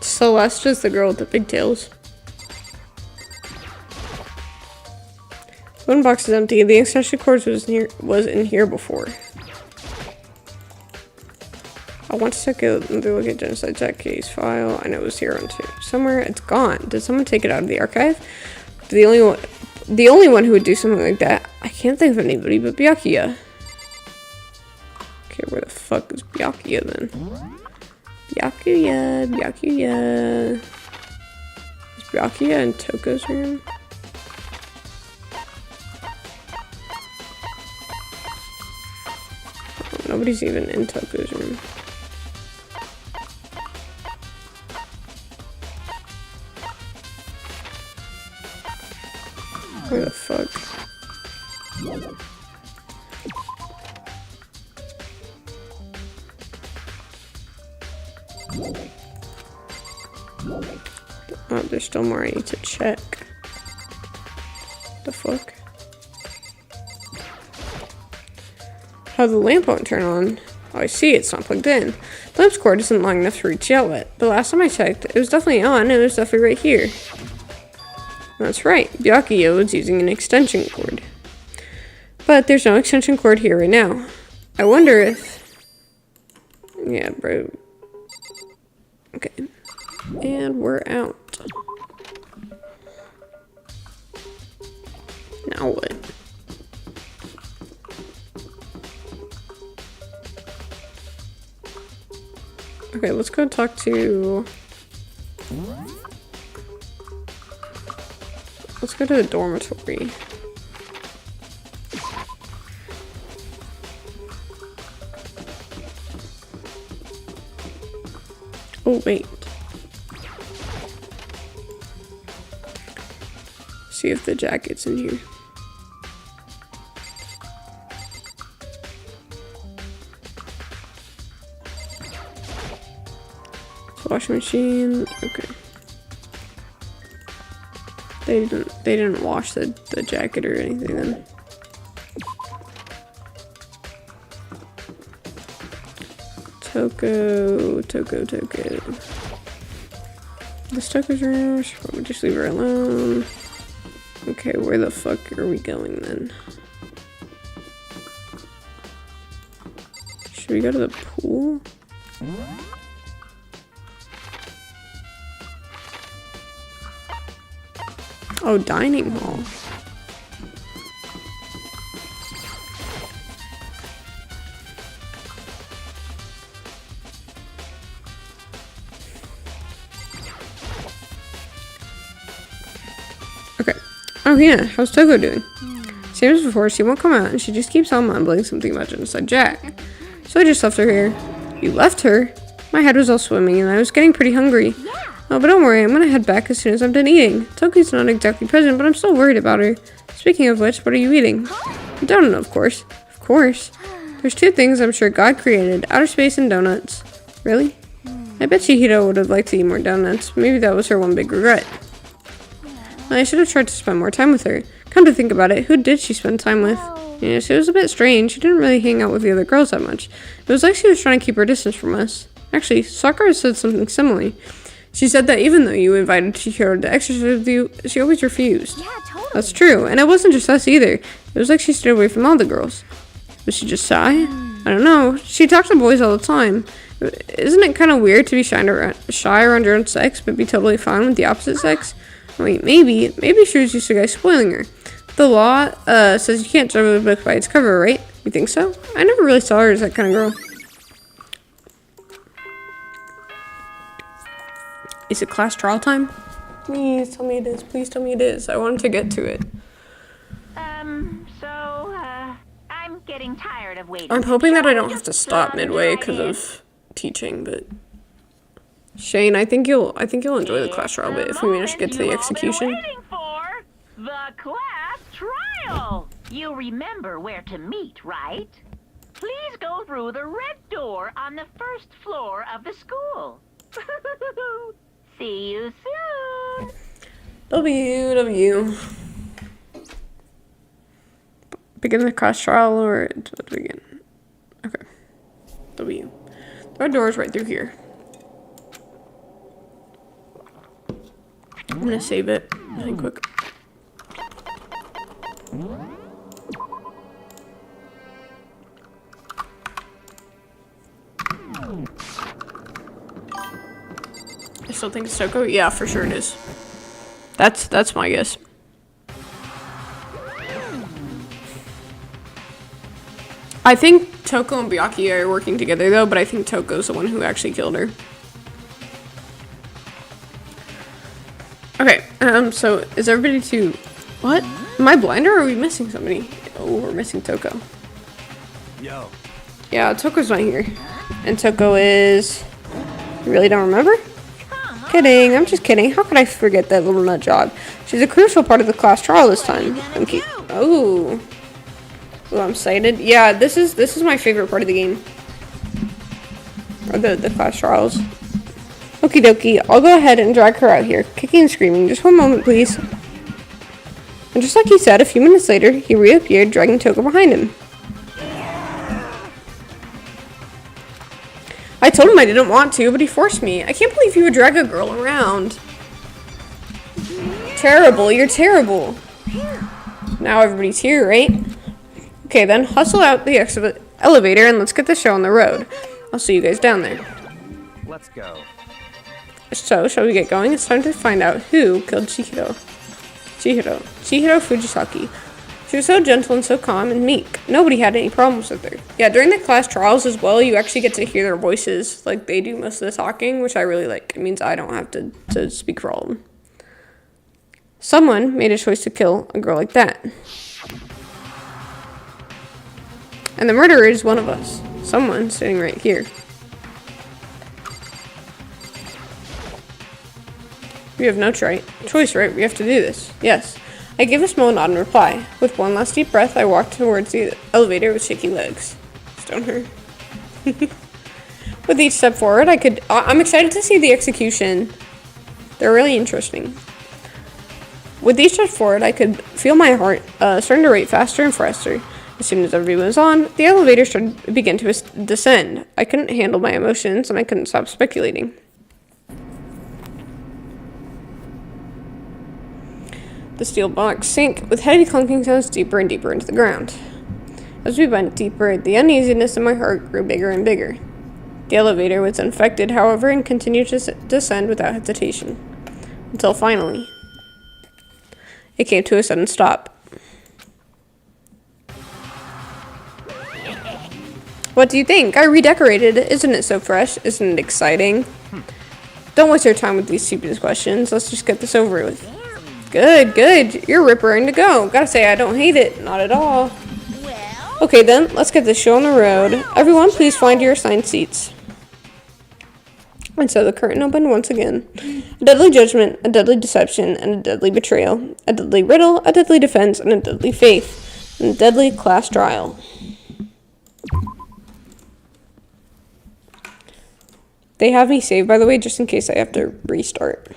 Speaker 1: Celeste is the girl with the pigtails. One box is empty. The extension cord was in here before. I want to take another look at Genocide Jack case file. I know it was here on too. Somewhere it's gone. Did someone take it out of the archive? The only one who would do something like that. I can't think of anybody but Byakuya. Okay, where the fuck is Byakuya then? Byakuya. Is Byakuya in Toko's room? Oh, nobody's even in Toko's room. Where the fuck? Oh, there's still more I need to check. The fuck? How the lamp won't turn on? Oh, I see, it's not plugged in. The lamp's cord isn't long enough to reach the outlet, but last time I checked, it was definitely on, and it was definitely right here. That's right, Byakuya was using an extension cord. But there's no extension cord here right now. I wonder if... Yeah, bro. Okay. And we're out. Okay, let's go talk to... Let's go to the dormitory. Oh, wait. See if the jacket's in here. Washing machine. Okay. They didn't wash the jacket or anything then. Toko. This Toko's room. Should probably just leave her alone. Okay, where the fuck are we going then? Should we go to the pool? Oh, dining hall. Okay. Oh yeah, how's Toko doing? Same as before, she won't come out and she just keeps on mumbling something about genocide Jack. So I just left her here. You left her? My head was all swimming and I was getting pretty hungry. Oh, but don't worry, I'm gonna head back as soon as I'm done eating. Toki's not exactly present, but I'm still worried about her. Speaking of which, what are you eating? A donut, of course. Of course. There's two things I'm sure God created, outer space and donuts. Really? I bet Chihiro would have liked to eat more donuts. Maybe that was her one big regret. I should have tried to spend more time with her. Come to think about it, who did she spend time with? Yes, it was a bit strange. She didn't really hang out with the other girls that much. It was like she was trying to keep her distance from us. Actually, Sakura said something similar. She said that even though you invited Chihiro to exercise with you, she always refused.
Speaker 3: Yeah, totally.
Speaker 1: That's true, and it wasn't just us either. It was like she stayed away from all the girls. Was she just shy? I don't know. She talked to boys all the time. Isn't it kind of weird to be shy around your own sex, but be totally fine with the opposite sex? Wait, maybe she was just a guy spoiling her. The law says you can't judge a book by its cover, right? You think so? I never really saw her as that kind of girl. Is it class trial time? Please tell me it is. Please tell me it is. I wanted to get to it.
Speaker 6: I'm getting tired of waiting.
Speaker 1: I'm hoping that I don't have to stop midway because of teaching, but Shane, I think you'll enjoy the class trial bit if we manage to get to the execution.
Speaker 6: Waiting for the class trial. You remember where to meet, right? Please go through the red door on the first floor of the school. See you soon.
Speaker 1: W. Begin the class trial or begin? Okay. W. The red door is right through here. I'm gonna save it really quick. I still think it's Toko. Yeah, for sure it is. That's my guess. I think Toko and Byakuya are working together though, but I think Toko's the one who actually killed her. Okay, so is everybody to... What? Am I blind or are we missing somebody? Oh, we're missing Toko.
Speaker 5: Yo.
Speaker 1: Yeah, Toko's not here. And Toko is... You really don't remember? Kidding, I'm just kidding. How could I forget that little nut job? She's a crucial part of the class trial this time. Oh, I'm excited. Yeah, this is my favorite part of the game. Or the class trials. Okie dokie, I'll go ahead and drag her out here, kicking and screaming. Just one moment, please. And just like he said, a few minutes later, he reappeared, dragging Toko behind him. I told him I didn't want to, but he forced me. I can't believe he would drag a girl around. Terrible, you're terrible. Now everybody's here, right? Okay, then hustle out the elevator and let's get the show on the road. I'll see you guys down there.
Speaker 2: Let's go.
Speaker 1: So, shall we get going? It's time to find out who killed Chihiro. Chihiro Fujisaki. She was so gentle and so calm and meek. Nobody had any problems with her. Yeah, during the class trials as well, you actually get to hear their voices. Like, they do most of the talking, which I really like. It means I don't have to speak for all of them. Someone made a choice to kill a girl like that. And the murderer is one of us. Someone sitting right here. We have no choice, right? We have to do this. Yes. I gave a small nod in reply. With one last deep breath, I walked towards the elevator with shaky legs. Stoner. With each step forward, I'm excited to see the execution. They're really interesting. With each step forward, I could feel my heart starting to rate faster and faster. As soon as everybody was on, the elevator began to descend. I couldn't handle my emotions, and I couldn't stop speculating. The steel box sank with heavy clunking sounds deeper and deeper into the ground. As we went deeper, the uneasiness in my heart grew bigger and bigger. The elevator was infected, however, and continued to descend without hesitation. Until finally, it came to a sudden stop. What do you think? I redecorated it. Isn't it so fresh? Isn't it exciting? Don't waste your time with these stupid questions. Let's just get this over with. Good. You're ripping to go. Gotta say, I don't hate it. Not at all. Okay then, let's get this show on the road. Everyone, please find your assigned seats. And so the curtain opened once again. A deadly judgment, a deadly deception, and a deadly betrayal. A deadly riddle, a deadly defense, and a deadly faith. And a deadly class trial. They have me saved, by the way, just in case I have to restart.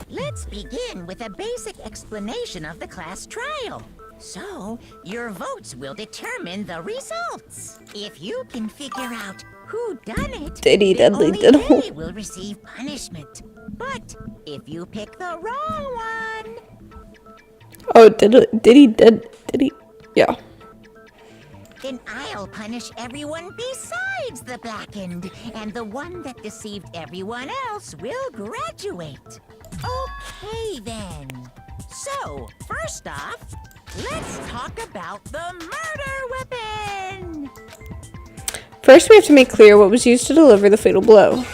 Speaker 8: Let's begin with a basic explanation of the class trial. So, your votes will determine the results. If you can figure out who done it,
Speaker 1: Diddy,
Speaker 8: then
Speaker 1: deadly
Speaker 8: only
Speaker 1: diddle.
Speaker 8: they will receive punishment. But if you pick the wrong one,
Speaker 1: Oh, did he? Yeah.
Speaker 8: then I'll punish everyone besides the blackened, and the one that deceived everyone else will graduate. Okay, then. So, first off, let's talk about the murder weapon!
Speaker 1: First, we have to make clear what was used to deliver the fatal blow.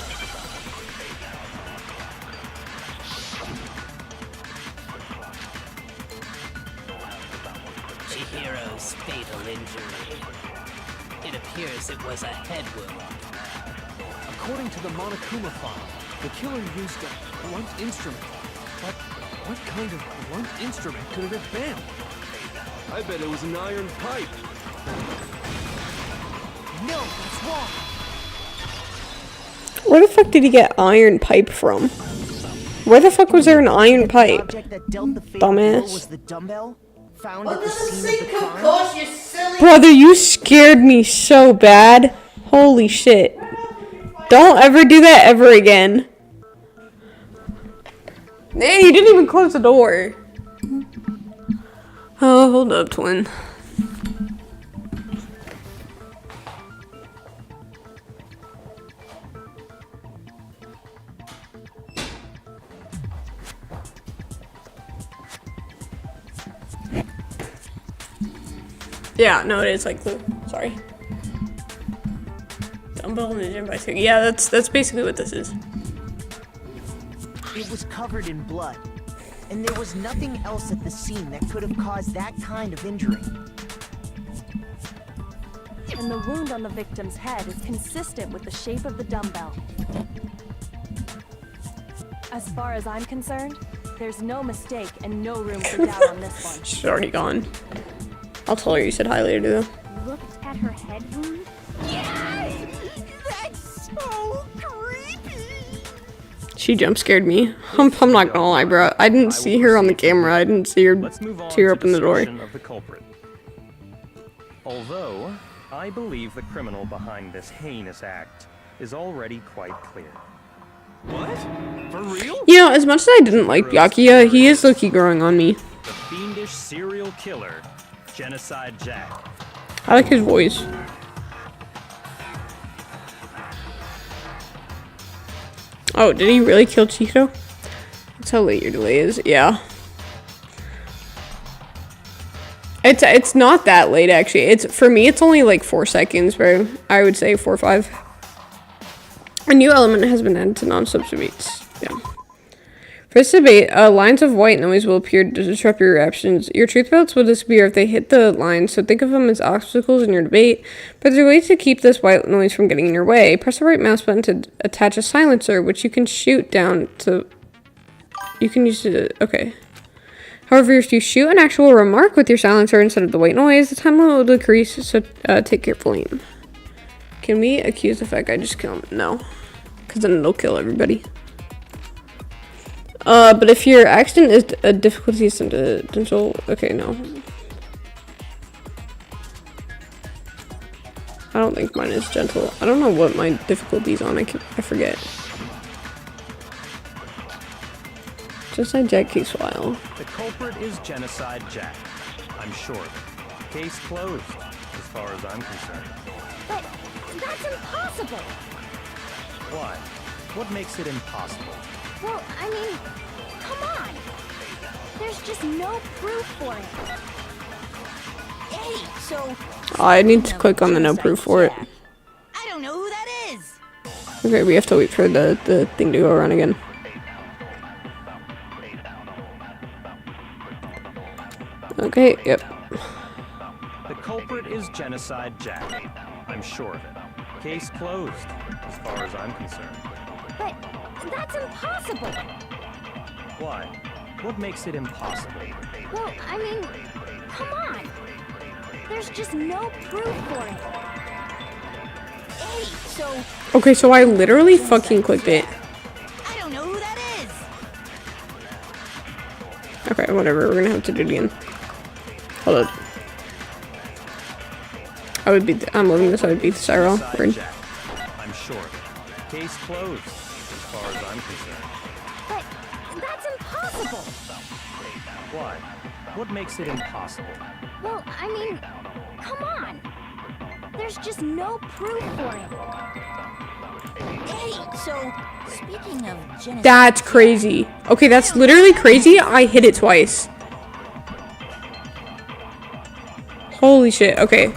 Speaker 9: Chihiro's fatal injury. It appears it was a head wound.
Speaker 7: According to the Monokuma file, the killer used a blunt instrument. But what kind of blunt instrument could it have been? I bet it was an iron pipe. No, that's wrong.
Speaker 1: Where the fuck did he get iron pipe from? Where the fuck was there an iron pipe?
Speaker 4: Object that dealt the fatal blow
Speaker 1: Dumbass.
Speaker 4: was the dumbbell found at the scene of the crime.
Speaker 1: Brother, you scared me so bad. Holy shit. Don't ever do that ever again. Man, you didn't even close the door. Oh, hold up, twin. Yeah, no, it is like glue. Sorry. Dumbbell in the gym bicycle. Yeah, that's basically what this is.
Speaker 4: It was covered in blood, and there was nothing else at the scene that could have caused that kind of injury.
Speaker 10: And the wound on the victim's head is consistent with the shape of the dumbbell. As far as I'm concerned, there's no mistake and no room for doubt on this one.
Speaker 1: She's already gone. I'll tell her you said hi later, though.
Speaker 3: Looked at her head wound?
Speaker 8: yes! That's so creepy!
Speaker 1: She jump scared me. I'm not gonna lie, bro. I didn't see her on the camera. I didn't see her
Speaker 2: Let's move on
Speaker 1: tear
Speaker 2: to
Speaker 1: open the door.
Speaker 2: discussion of the culprit. Although, I believe the criminal behind this heinous act is already quite clear.
Speaker 7: What? For real?
Speaker 1: You know, as much as I didn't like Byakuya, he is low-key growing on me.
Speaker 2: The fiendish serial killer, Genocide Jack.
Speaker 1: I like his voice. Oh, did he really kill Chico? That's how late your delay is. Yeah. It's not that late actually. It's for me it's only like 4 seconds, bro. I would say 4 or 5. A new element has been added to non-stop debates. Yeah. For this debate, lines of white noise will appear to disrupt your reactions. Your truth belts will disappear if they hit the lines, so think of them as obstacles in your debate. But there are ways to keep this white noise from getting in your way. Press the right mouse button to attach a silencer, which you can shoot down to... You can use it... Okay. However, if you shoot an actual remark with your silencer instead of the white noise, the time limit will decrease, so take careful aim. Can we accuse the fact I just killed him? No. Because then it'll kill everybody. But if your accident is a difficulty potential, okay, no. I don't think mine is gentle. I don't know what my difficulty's on. I forget. Genocide Jack case file.
Speaker 2: The culprit is Genocide Jack. I'm sure of it. Case closed, as far as I'm concerned.
Speaker 3: But that's impossible.
Speaker 2: Why? What makes it impossible?
Speaker 3: Well, I mean, come on. There's just no proof for it.
Speaker 8: Hey, so...
Speaker 1: I need to click on the no proof for it.
Speaker 8: I don't know who that is.
Speaker 1: Okay, we have to wait for the thing to go around again. Okay, yep.
Speaker 2: The culprit is Genocide Jack. I'm sure of it. Case closed, as far as I'm concerned.
Speaker 3: But that's impossible.
Speaker 2: Why? What makes it impossible?
Speaker 3: Well, I mean, come on. There's just no proof for it.
Speaker 8: Hey, so...
Speaker 1: Okay, so I literally fucking clicked it.
Speaker 8: I don't know who that is.
Speaker 1: Okay, whatever. We're gonna have to do it again. Hold up. I'm loving this. I would beat the Cyril. Word.
Speaker 2: I'm sure of it. Case closed, as far as I'm concerned.
Speaker 3: But that's impossible.
Speaker 2: Why? What makes it impossible?
Speaker 3: Well, I mean, come on. There's just no proof for it.
Speaker 8: Hey, so speaking of genocide...
Speaker 1: That's crazy. Okay, that's literally crazy. I hit it twice. Holy shit. Okay.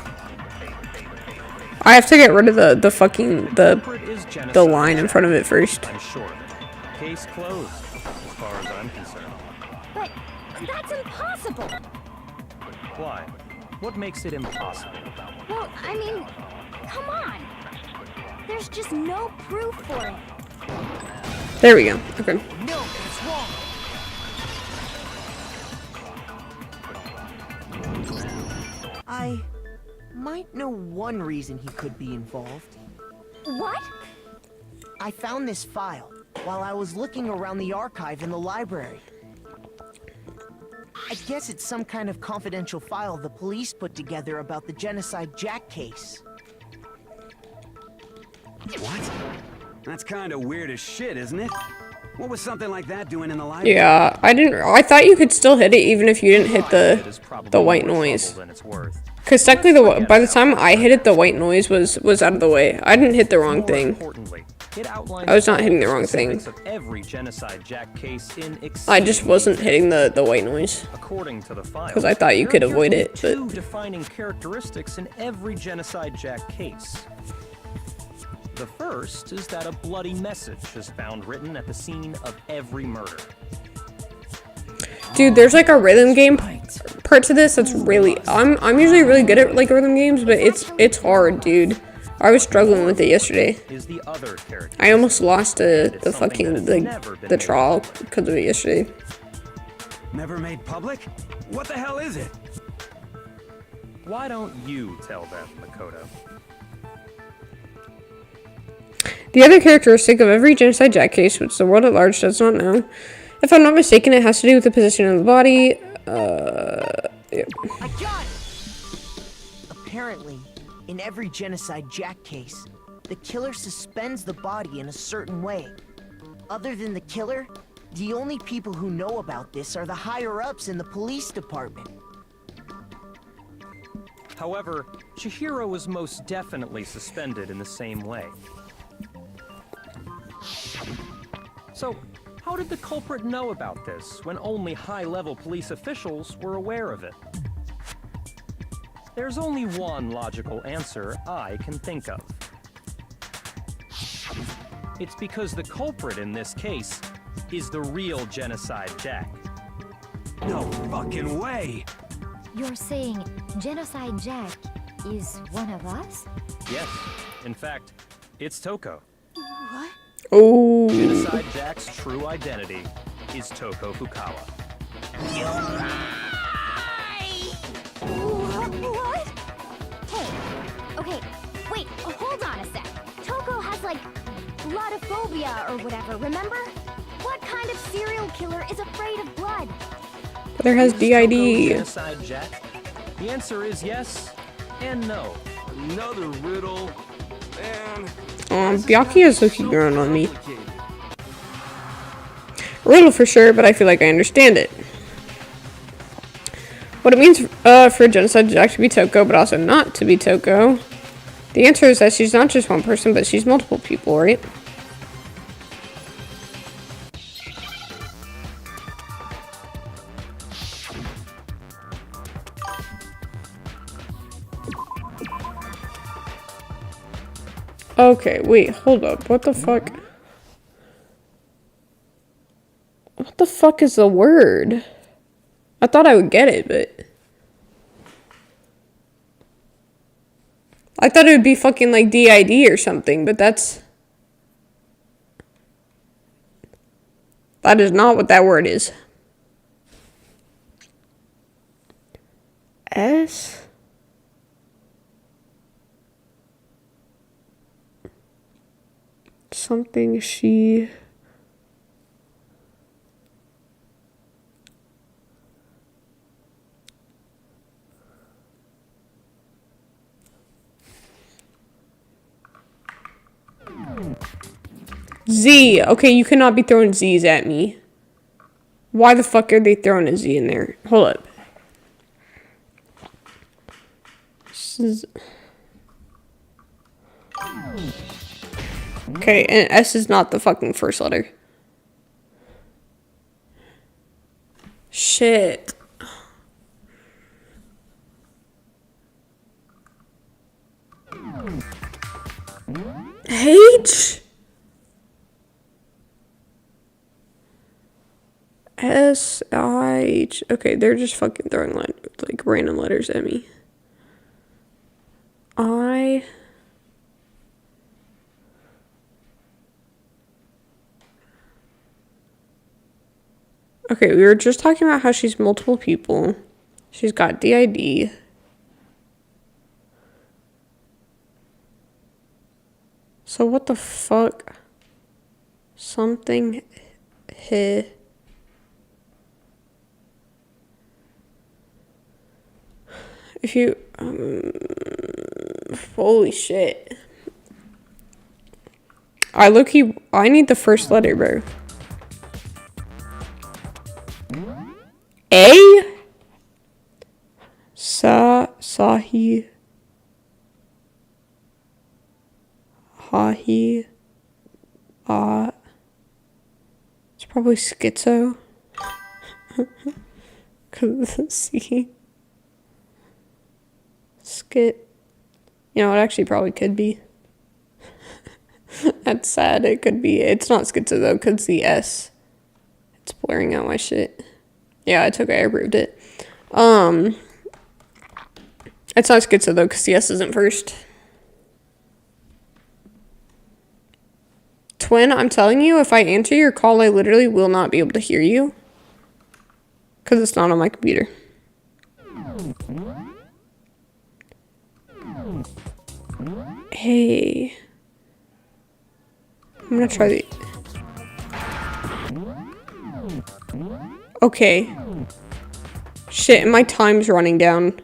Speaker 1: I have to get rid of the fucking the line in front of it first.
Speaker 2: I'm sure of it. Case closed, as far as I'm concerned.
Speaker 3: But that's impossible.
Speaker 2: Why? What makes it impossible?
Speaker 3: Well, I mean, come on. There's just no proof for it.
Speaker 1: There we go. Okay.
Speaker 4: No, it's wrong. I might know one reason he could be involved.
Speaker 3: What?
Speaker 4: I found this file while I was looking around the archive in the library. I guess it's some kind of confidential file the police put together about the Genocide Jack case.
Speaker 5: What? That's kind of weird as shit, isn't it? What was something like that doing in the library?
Speaker 1: Yeah, I thought you could still hit it even if you didn't hit the white noise. Because technically, by the time I hit it, the white noise was out of the way. I didn't hit the wrong thing. I was not hitting the wrong thing. I just wasn't hitting the white noise. Because I thought you could avoid it, but...
Speaker 2: Two defining characteristics in every Genocide Jack case. The first is that a bloody message is found written at the scene of every murder.
Speaker 1: Dude, there's like a rhythm game part to this that's really... I'm usually really good at like rhythm games, but it's hard, dude. I was struggling with it yesterday. I almost lost the fucking the trial because of it yesterday.
Speaker 5: Never made public? What the hell is it?
Speaker 2: Why don't you tell them, Makoto?
Speaker 1: The other characteristic of every genocide jack case, which the world at large does not know, if I'm not mistaken, it has to do with the position of the body. Yeah.
Speaker 4: I got it! Apparently, in every genocide jack case, the killer suspends the body in a certain way. Other than the killer, the only people who know about this are the higher-ups in the police department.
Speaker 2: However, Chihiro was most definitely suspended in the same way. So, how did the culprit know about this when only high-level police officials were aware of it? There's only one logical answer I can think of. It's because the culprit in this case is the real Genocide Jack.
Speaker 5: No fucking way!
Speaker 3: You're saying Genocide Jack is one of us?
Speaker 2: Yes, in fact, it's Toko.
Speaker 4: What?
Speaker 1: Oh.
Speaker 2: Genocide Jack's true identity is Toko Fukawa.
Speaker 8: You lie!
Speaker 3: What? Hey, okay, wait, hold on a sec. Toko has, like, bloodophobia or whatever, remember? What kind of serial killer is afraid of blood?
Speaker 1: There has
Speaker 2: Is
Speaker 1: DID.
Speaker 2: Toko Genocide Jack? The answer is yes and no.
Speaker 7: Another riddle. Man.
Speaker 1: Byakuya is looking growing on me. A riddle for sure, but I feel like I understand it. What it means for a genocide jack to be Toko, but also not to be Toko. The answer is that she's not just one person, but she's multiple people, right? Okay, wait, hold up. What the fuck? What the fuck is the word? I thought I would get it, but... I thought it would be fucking like DID or something, but that's... That is not what that word is. S? Something she... Z. Okay, you cannot be throwing Z's at me. Why the fuck are they throwing a Z in there? Hold up. Okay, and S is not the fucking first letter. Shit. H? S-I-H. Okay, they're just fucking throwing like random letters at me. I... Okay, we were just talking about how she's multiple people. She's got DID. So what the fuck? Something hit. If you, holy shit. I need the first letter, bro. A? Sahi. Hahi. It's probably schizo. Cause of the C. Skit. You know, it actually probably could be. That's sad. It could be. It's not schizo though, cause the S. It's blurring out my shit. Yeah, I approved it. It's not schizo though, cause the S isn't first. Twin, I'm telling you, if I answer your call, I literally will not be able to hear you. Cause it's not on my computer. Hey. I'm gonna try the... Okay. Shit, my time's running down.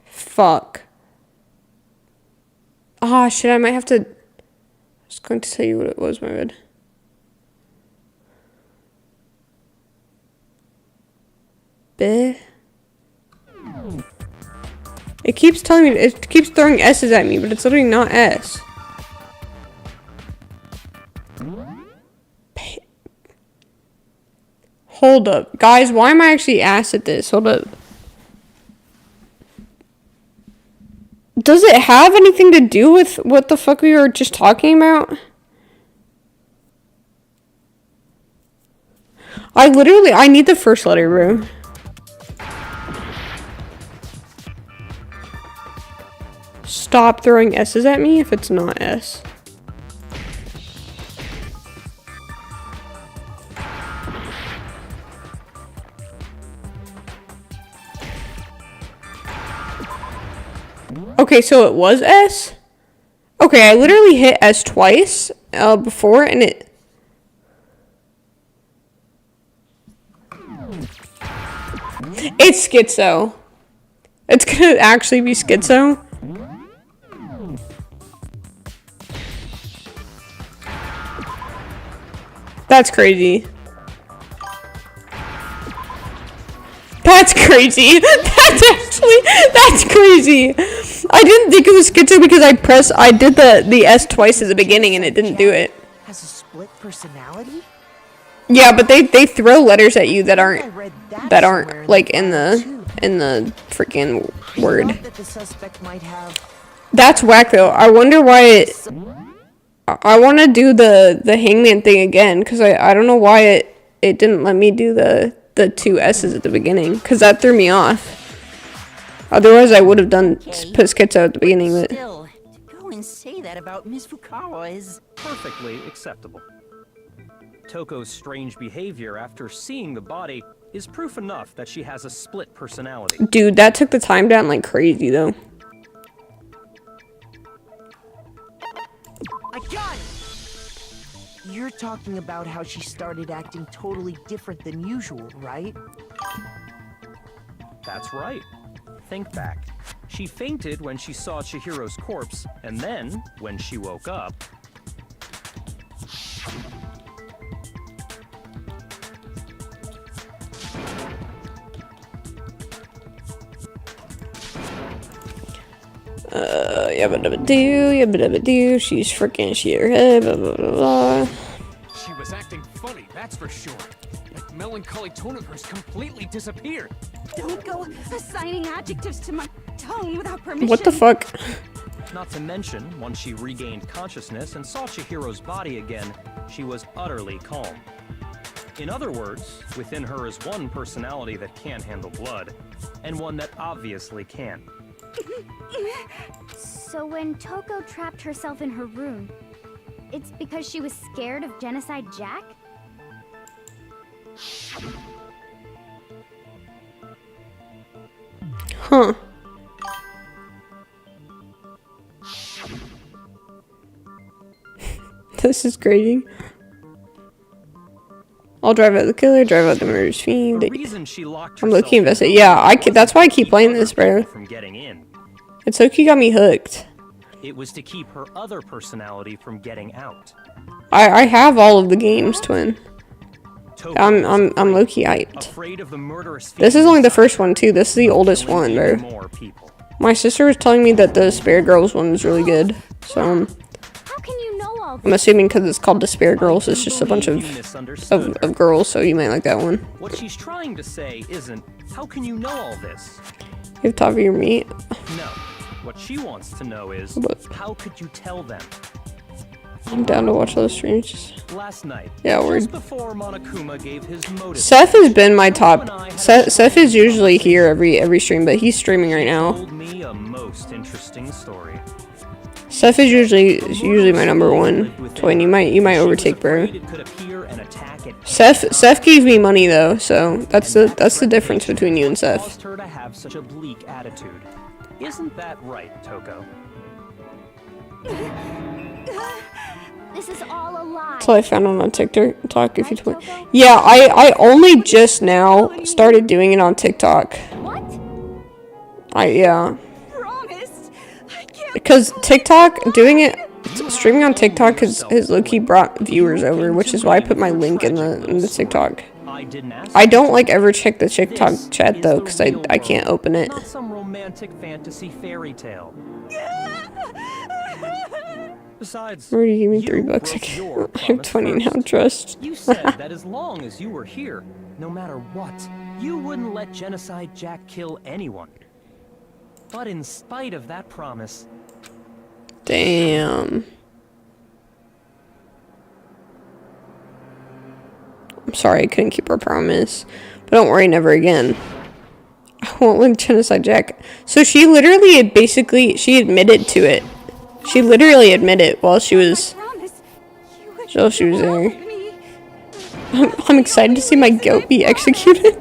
Speaker 1: Fuck. Ah, shit, I might have to... I was going to tell you what it was, my bad. B. It keeps telling me, it keeps throwing S's at me, but it's literally not S. Hold up. Guys, why am I actually asked at this? Hold up. Does it have anything to do with what the fuck we were just talking about? I need the first letter, bro. Stop throwing S's at me if it's not S. Okay, so it was S? Okay, I literally hit S twice before and it... It's schizo. It's gonna actually be schizo. That's crazy. That's crazy. That's crazy. I didn't think it was schizo because I did the S twice at the beginning and it didn't do it.
Speaker 4: Has a split personality?
Speaker 1: Yeah, but they throw letters at you that aren't like in the freaking word. That's whack though. I wonder why it... I want to do the hangman thing again because I don't know why it didn't let me do the two S's at the beginning because that threw me off. Otherwise, I would have done put schizo at the beginning. But
Speaker 8: Still, to go and say that about Miss Fukawa is
Speaker 2: Perfectly acceptable. Toko's strange behavior after seeing the body is proof enough that she has a split personality.
Speaker 1: dude, that took the time down like crazy though.
Speaker 4: I got it! You're talking about how she started acting totally different than usual, right?
Speaker 2: That's right. Think back. She fainted when she saw Chihiro's corpse, and then, when she woke up...
Speaker 1: Yabba-dabba-doo, she's freaking she her head, blah, blah, blah, blah.
Speaker 7: She was acting funny, that's for sure. That melancholy tone of hers completely disappeared.
Speaker 10: Don't go assigning adjectives to my tone without permission.
Speaker 1: What the fuck?
Speaker 2: Not to mention, once she regained consciousness and saw Chihiro's body again, she was utterly calm. In other words, within her is one personality that can't handle blood, and one that obviously can.
Speaker 3: So when Toko trapped herself in her room, it's because she was scared of Genocide Jack?
Speaker 1: Huh. This is crazy. I'll drive out the killer, drive out the murderous fiend.
Speaker 2: The reason she locked
Speaker 1: I'm
Speaker 2: herself
Speaker 1: low-key
Speaker 2: in
Speaker 1: invested.
Speaker 2: her
Speaker 1: Yeah,
Speaker 2: room
Speaker 1: that's why I keep
Speaker 2: was
Speaker 1: playing
Speaker 2: to
Speaker 1: this,
Speaker 2: keep
Speaker 1: bro.
Speaker 2: other from getting in.
Speaker 1: It's low-key got me hooked.
Speaker 2: It was to keep her other personality from getting out.
Speaker 1: I have all of the games, twin.
Speaker 2: Toko
Speaker 1: I'm
Speaker 2: was
Speaker 1: low-key hyped.
Speaker 2: afraid of the murderous
Speaker 1: This is
Speaker 2: fiend
Speaker 1: only the
Speaker 2: inside
Speaker 1: first one too. This is the oldest
Speaker 2: killing
Speaker 1: one, bro.
Speaker 2: even more people.
Speaker 1: My sister was telling me that the Spare Girls one is really good. So
Speaker 3: How can you know all this?
Speaker 1: I'm assuming because it's called the Spare Girls, it's just a bunch
Speaker 2: You
Speaker 1: of
Speaker 2: misunderstood her.
Speaker 1: girls. So you might like that one.
Speaker 2: What she's trying to say isn't, how can you know all this?
Speaker 1: You have top of your meat.
Speaker 2: No. What she wants to know is,
Speaker 1: What?
Speaker 2: how could you tell them?
Speaker 1: I'm down to watch those streams.
Speaker 2: Last night,
Speaker 1: Yeah,
Speaker 2: just
Speaker 1: word.
Speaker 2: before Monokuma gave his motive,
Speaker 1: Seth has been my
Speaker 2: Toko and
Speaker 1: top.
Speaker 2: I had
Speaker 1: Seth is usually here every stream, but he's streaming right now.
Speaker 2: told me a most interesting story.
Speaker 1: Seth is usually my number one. Twin, you might overtake, bro.
Speaker 2: It could appear and attack at
Speaker 1: Seth gave me money though, so that's the difference between you and Seth.
Speaker 2: caused her to have such a bleak attitude. Isn't that right, Toko?
Speaker 3: This is all a lie.
Speaker 1: That's all I found on TikTok. If you told me. Yeah, I only just now started doing it on TikTok.
Speaker 3: What?
Speaker 1: Yeah.
Speaker 10: Promise. I can't.
Speaker 1: Because TikTok, doing it, streaming on TikTok has low-key brought viewers over, which is why I put my link in the TikTok. I don't like ever check the TikTok chat though, because I can't open it.
Speaker 2: Not some romantic fantasy fairy tale. Besides,
Speaker 1: Already gave me
Speaker 2: you
Speaker 1: $3
Speaker 2: broke
Speaker 1: again.
Speaker 2: your
Speaker 1: I have
Speaker 2: promise
Speaker 1: 20 now,
Speaker 2: first.
Speaker 1: trust.
Speaker 2: You said that as long as you were here, no matter what, you wouldn't let Genocide Jack kill anyone. But in spite of that promise,
Speaker 1: Damn. I'm sorry I couldn't keep our promise. But don't worry, never again. I won't let Genocide Jack. So she literally she admitted to it. She literally admitted while she was there. I'm excited to see my goat be executed.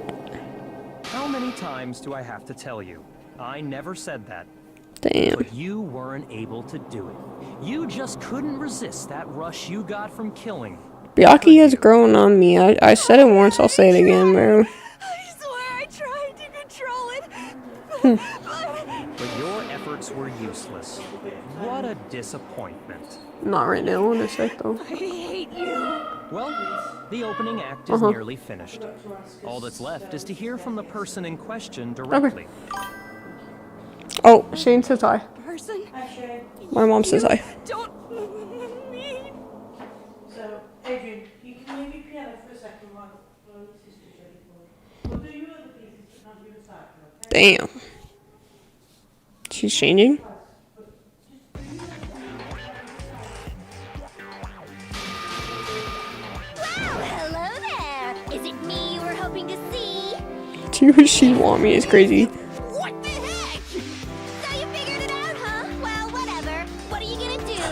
Speaker 2: how many times do I have to tell you? I never said that.
Speaker 1: Damn.
Speaker 2: But you weren't able to do it. You just couldn't resist that rush you got from killing.
Speaker 1: Byaki has grown on me. I said it once, I'll say it again, bro.
Speaker 10: I swear I tried to control it.
Speaker 2: But your efforts were useless. What a disappointment.
Speaker 1: Not right now, in a sec though.
Speaker 10: I hate you.
Speaker 2: Well, the opening act is nearly finished. All that's left is to hear from the person in question directly.
Speaker 1: Oh, Shane says hi.
Speaker 10: Person.
Speaker 1: My mom says hi.
Speaker 10: Don't mean.
Speaker 11: So, Adrian, you can maybe piano for a second while sister show you. We'll do your other pieces, but not your side, okay?
Speaker 1: Damn. She's changing?
Speaker 3: Hello there. Is it me you were hoping to see?
Speaker 1: Dude, she want me is crazy.
Speaker 3: What the heck? So you figured it out, huh? Well, whatever. What are you gonna do?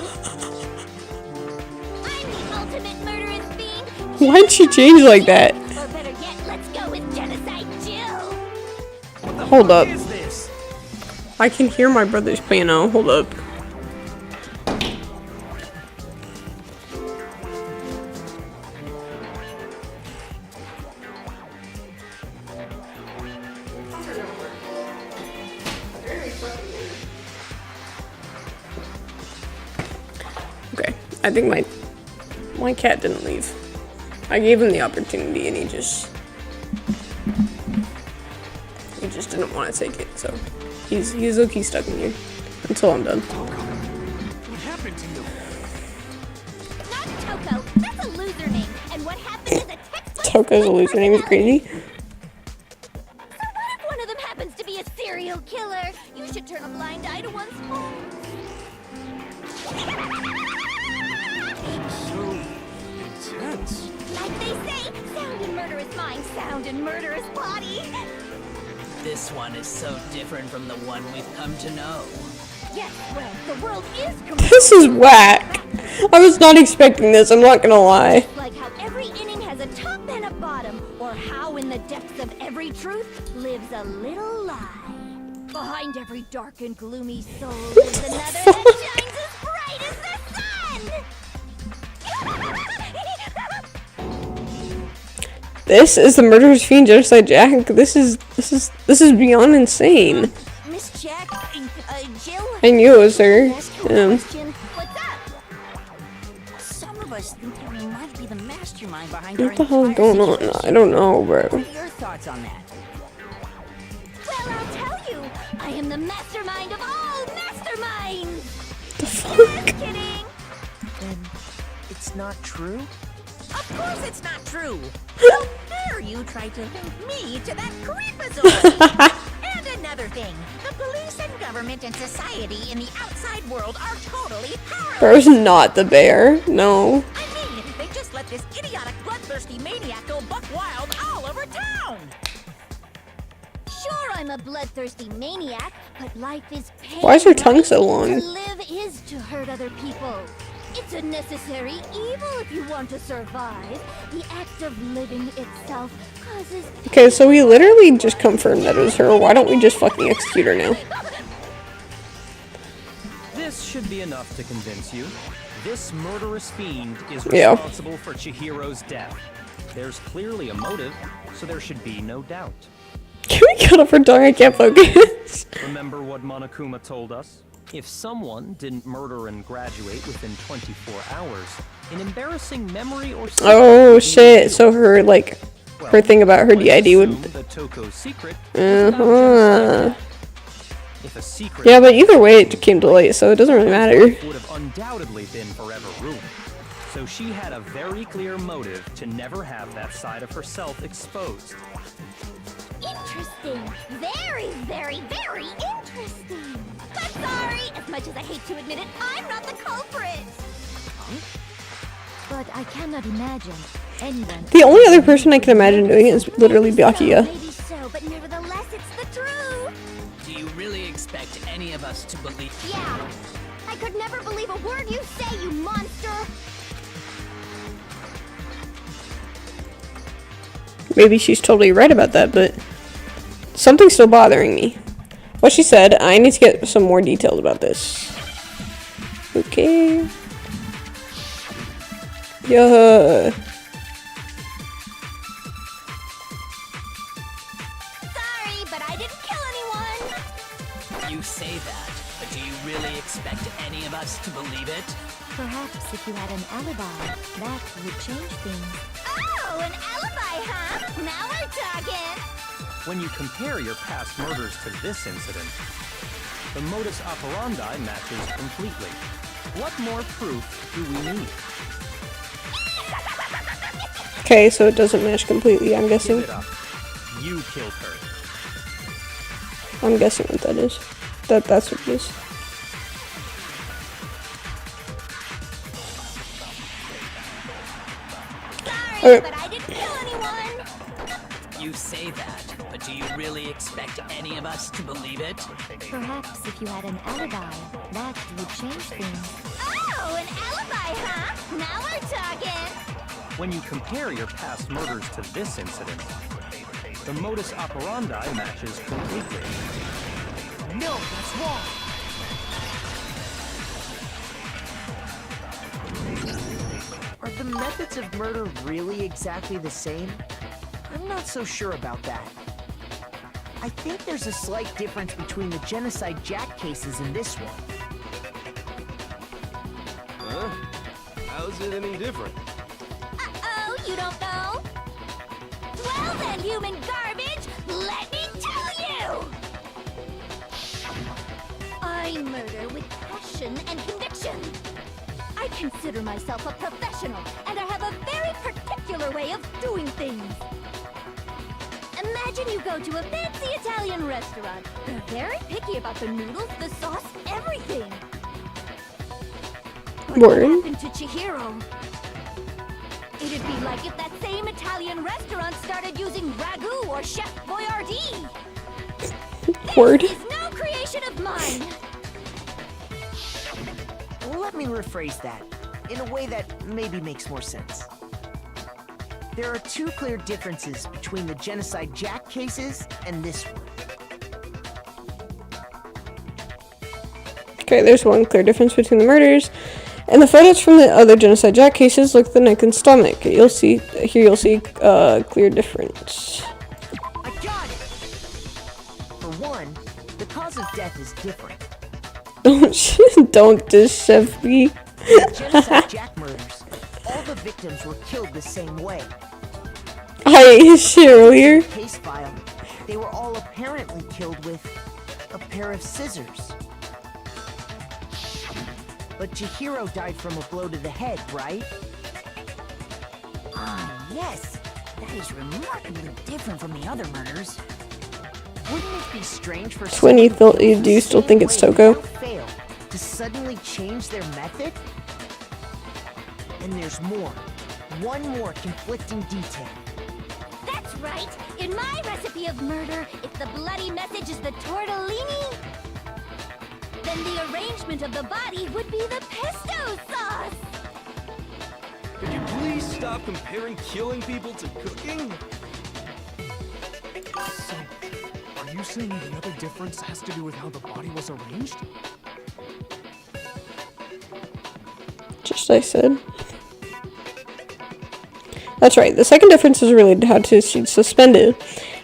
Speaker 3: I'm the ultimate murderous fiend.
Speaker 1: Why'd she change like that?
Speaker 3: Or better yet, let's go with Genocide Jill.
Speaker 1: Hold up.
Speaker 2: What is this?
Speaker 1: I can hear my brother's piano. Hold up. Okay, I think my cat didn't leave. I gave him the opportunity and he just didn't want to take it, so he's low-key stuck in here until I'm done.
Speaker 7: What happened to you?
Speaker 3: Not Toko. That's a loser name. And what happened is a textbook.
Speaker 1: Toko's a loser name is crazy.
Speaker 3: So what if one of them happens to be a serial killer? You should turn a blind eye to one's faults.
Speaker 7: So intense.
Speaker 3: Like they say, sound in murderous mind, sound in murderous body.
Speaker 9: This one is so different from the one we've come to know.
Speaker 3: Yes, well, the world is
Speaker 1: This is whack. I was not expecting this, I'm not gonna lie.
Speaker 3: like how every inning has a top and a bottom, or how in the depths of every truth lives a little lie. Behind every dark and gloomy soul lives another that shines as bright as the sun.
Speaker 1: This is the murderous fiend Genocide Jack. This is beyond insane.
Speaker 3: Miss Jack, Jill.
Speaker 1: I knew it was her.
Speaker 3: Ask her a question. What's up?
Speaker 8: Some of us think that we might be the mastermind behind
Speaker 1: What the hell is going on? I don't know, bro.
Speaker 8: What are your thoughts on that?
Speaker 3: Well, I'll tell you. I am the mastermind of all masterminds.
Speaker 1: The fuck?
Speaker 3: Just kidding.
Speaker 4: Then it's not true?
Speaker 8: Of course it's not true. How dare you try to link me to that creepazoid? And another thing, the police and government and society in the outside world are totally powerless.
Speaker 1: Bro's not the bear. No.
Speaker 8: I mean, they just let this idiotic, bloodthirsty maniac go buck wild all over town.
Speaker 3: Sure, I'm a bloodthirsty maniac, but life is pain.
Speaker 1: Why is her tongue
Speaker 3: right?
Speaker 1: so long?
Speaker 3: To live is to hurt other people. It's a necessary evil if you want to survive. The act of living itself causes...
Speaker 1: Okay, so we literally just confirmed that it was her. Why don't we just fucking execute her now?
Speaker 2: This This should be enough to convince you. This murderous fiend is
Speaker 1: Yeah.
Speaker 2: responsible for Chihiro's death. There's clearly a motive, so there should be no doubt.
Speaker 1: Can we cut off her tongue? I can't focus.
Speaker 2: Remember what Monokuma told us? If someone didn't murder and graduate within 24 hours, an embarrassing memory or secret
Speaker 1: Oh
Speaker 2: would be
Speaker 1: shit!
Speaker 2: revealed.
Speaker 1: So her like her thing about her
Speaker 2: Let's
Speaker 1: DID would.
Speaker 2: assume that Toko's secret was about genocide
Speaker 1: Uh-huh.
Speaker 2: death. If a secret
Speaker 1: Yeah, but either way, it came to light, so it doesn't really matter.
Speaker 2: would have undoubtedly been forever ruined. So she had a very clear motive to never have that side of herself exposed.
Speaker 3: Interesting. Very, very, very interesting. But sorry, as much as I hate to admit it, I'm not the culprit. But I cannot imagine anyone.
Speaker 1: The only other person I can imagine doing it is literally Byakuya.
Speaker 3: Maybe so, but nevertheless, it's the truth.
Speaker 9: Do you really expect any of us to believe?
Speaker 3: Yeah. I could never believe a word you say, you monster.
Speaker 1: Maybe she's totally right about that, but something's still bothering me. What she said, I need to get some more details about this. Okay. Yeah.
Speaker 3: Sorry, but I didn't kill anyone.
Speaker 9: You say that, but do you really expect any of us to believe it?
Speaker 3: Perhaps if you had an alibi, that would change things. Oh, an alibi, huh? Now we're talking.
Speaker 2: When you compare your past murders to this incident, the modus operandi matches completely. What more proof do we need?
Speaker 1: Okay, so it doesn't match completely, I'm
Speaker 2: Give
Speaker 1: guessing.
Speaker 2: it up. You killed her.
Speaker 1: I'm guessing what that is. That's what it is.
Speaker 3: Sorry,
Speaker 1: Okay.
Speaker 3: but I didn't kill anyone.
Speaker 9: You say that, but do you really expect any of us to believe it?
Speaker 3: Perhaps if you had an alibi, that would change things. Oh, an alibi, huh? Now we're talking.
Speaker 2: When you compare your past murders to this incident, the modus operandi matches completely.
Speaker 4: No, that's wrong. Are the methods of murder really exactly the same? I'm not so sure about that. I think there's a slight difference between the Genocide Jack cases and this one.
Speaker 7: Huh? How's it any different?
Speaker 3: Uh-oh, you don't know? Well then, human garbage, let me tell you! I murder with passion and conviction. I consider myself a professional, and I have a very particular way of doing things. Imagine you go to a fancy Italian restaurant. They're very picky about the noodles, the sauce, everything. But
Speaker 1: Word.
Speaker 3: what happened to Chihiro? It'd be like if that same Italian restaurant started using ragu or Chef Boyardee.
Speaker 1: Word.
Speaker 3: This is no creation of mine.
Speaker 4: Let me rephrase that in a way that maybe makes more sense. There are two clear differences between the Genocide Jack cases and this one.
Speaker 1: Okay, there's one clear difference between the murders. And the photos from the other Genocide Jack cases look at the neck and stomach. You'll see, clear difference.
Speaker 4: I got it! For one, the cause of death is different.
Speaker 1: Don't diss Chef B.
Speaker 4: In Genocide Jack murders, all the victims were killed the same way.
Speaker 1: I ate his shit earlier.
Speaker 4: Case file, they were all apparently killed with a pair of scissors. But Chihiro died from a blow to the head, right?
Speaker 8: Ah, yes. That is remarkably different from the other murders.
Speaker 4: Wouldn't it be strange for
Speaker 1: Twin, you do you still think it's Toko?
Speaker 4: Fail to suddenly change their method? And there's more. One more conflicting detail.
Speaker 3: That's right. In my recipe of murder, if the bloody message is the tortellini, then the arrangement of the body would be the pesto sauce.
Speaker 7: Could you please stop comparing killing people to cooking?
Speaker 12: So, are you saying the other difference has to do with how the body was arranged?
Speaker 1: Just I said. That's right. The second difference is related to how she's suspended.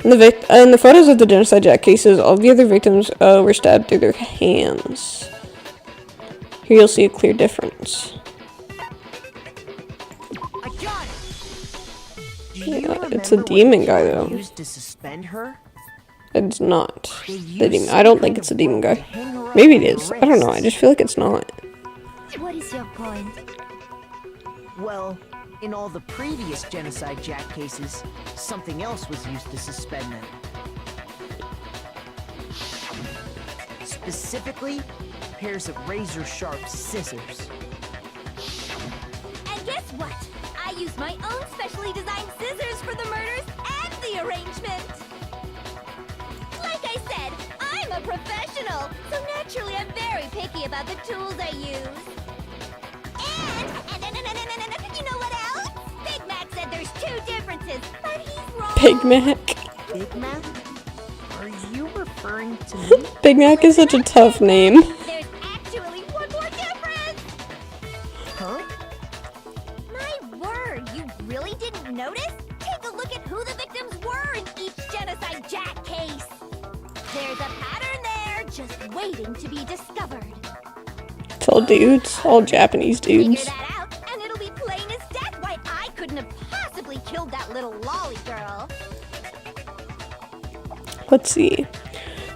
Speaker 1: In the photos of the genocide Jack cases, all the other victims were stabbed through their hands. Here you'll see a clear difference.
Speaker 4: I got it. Do you
Speaker 1: Yeah, it's a
Speaker 4: remember
Speaker 1: demon
Speaker 4: what
Speaker 1: guy,
Speaker 4: they
Speaker 1: though.
Speaker 4: used to suspend her?
Speaker 1: It's not
Speaker 4: They
Speaker 1: the
Speaker 4: used
Speaker 1: demon.
Speaker 4: some
Speaker 1: I don't
Speaker 4: kind
Speaker 1: think it's
Speaker 4: of
Speaker 1: a demon
Speaker 4: rope to
Speaker 1: guy.
Speaker 4: hang her up
Speaker 1: Maybe it
Speaker 4: on her
Speaker 1: is. I don't know. I
Speaker 4: wrists.
Speaker 1: just feel like it's not.
Speaker 3: What is your point?
Speaker 4: Well, in all the previous genocide Jack cases, something else was used to suspend them. Specifically, pairs of razor-sharp scissors.
Speaker 3: And guess what? I used my own specially designed scissors for the murders and the arrangement. Like I said, I'm a professional, so naturally I'm very picky about the tools I use. And you know what else? Big Mac said there's two differences, but he's wrong.
Speaker 1: Big Mac.
Speaker 4: Big Mac? Are you referring to me?
Speaker 1: Big Mac is such a tough name.
Speaker 3: There's actually one more difference.
Speaker 4: Huh?
Speaker 3: My word, you really didn't notice? Take a look at who the victims were in each genocide Jack case. There's a pattern there, just waiting to be discovered.
Speaker 1: It's all dudes. All Japanese
Speaker 3: Figure
Speaker 1: dudes.
Speaker 3: that out, and it'll be plain as death why I couldn't have possibly killed that little lolly girl.
Speaker 1: Let's see.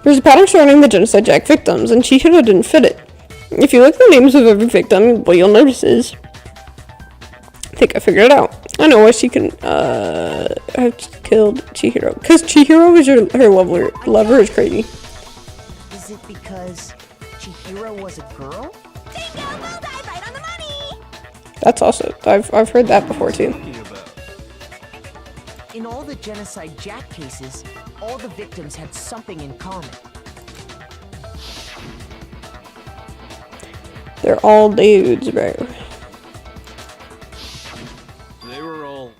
Speaker 1: There's a pattern surrounding the genocide Jack victims, and Chihiro didn't fit it. If you look at the names of every victim, what you'll notice is... I think I figured it out. I know why she can, have killed Chihiro. Because Chihiro is her lover. Lover is crazy.
Speaker 4: Is it because Chihiro was a girl?
Speaker 3: Bingo, bullseye, right on the money!
Speaker 1: That's also... I've heard that before, too.
Speaker 4: In all the genocide Jack cases, all the victims had something in common.
Speaker 1: They're all dudes, bro.
Speaker 7: They were all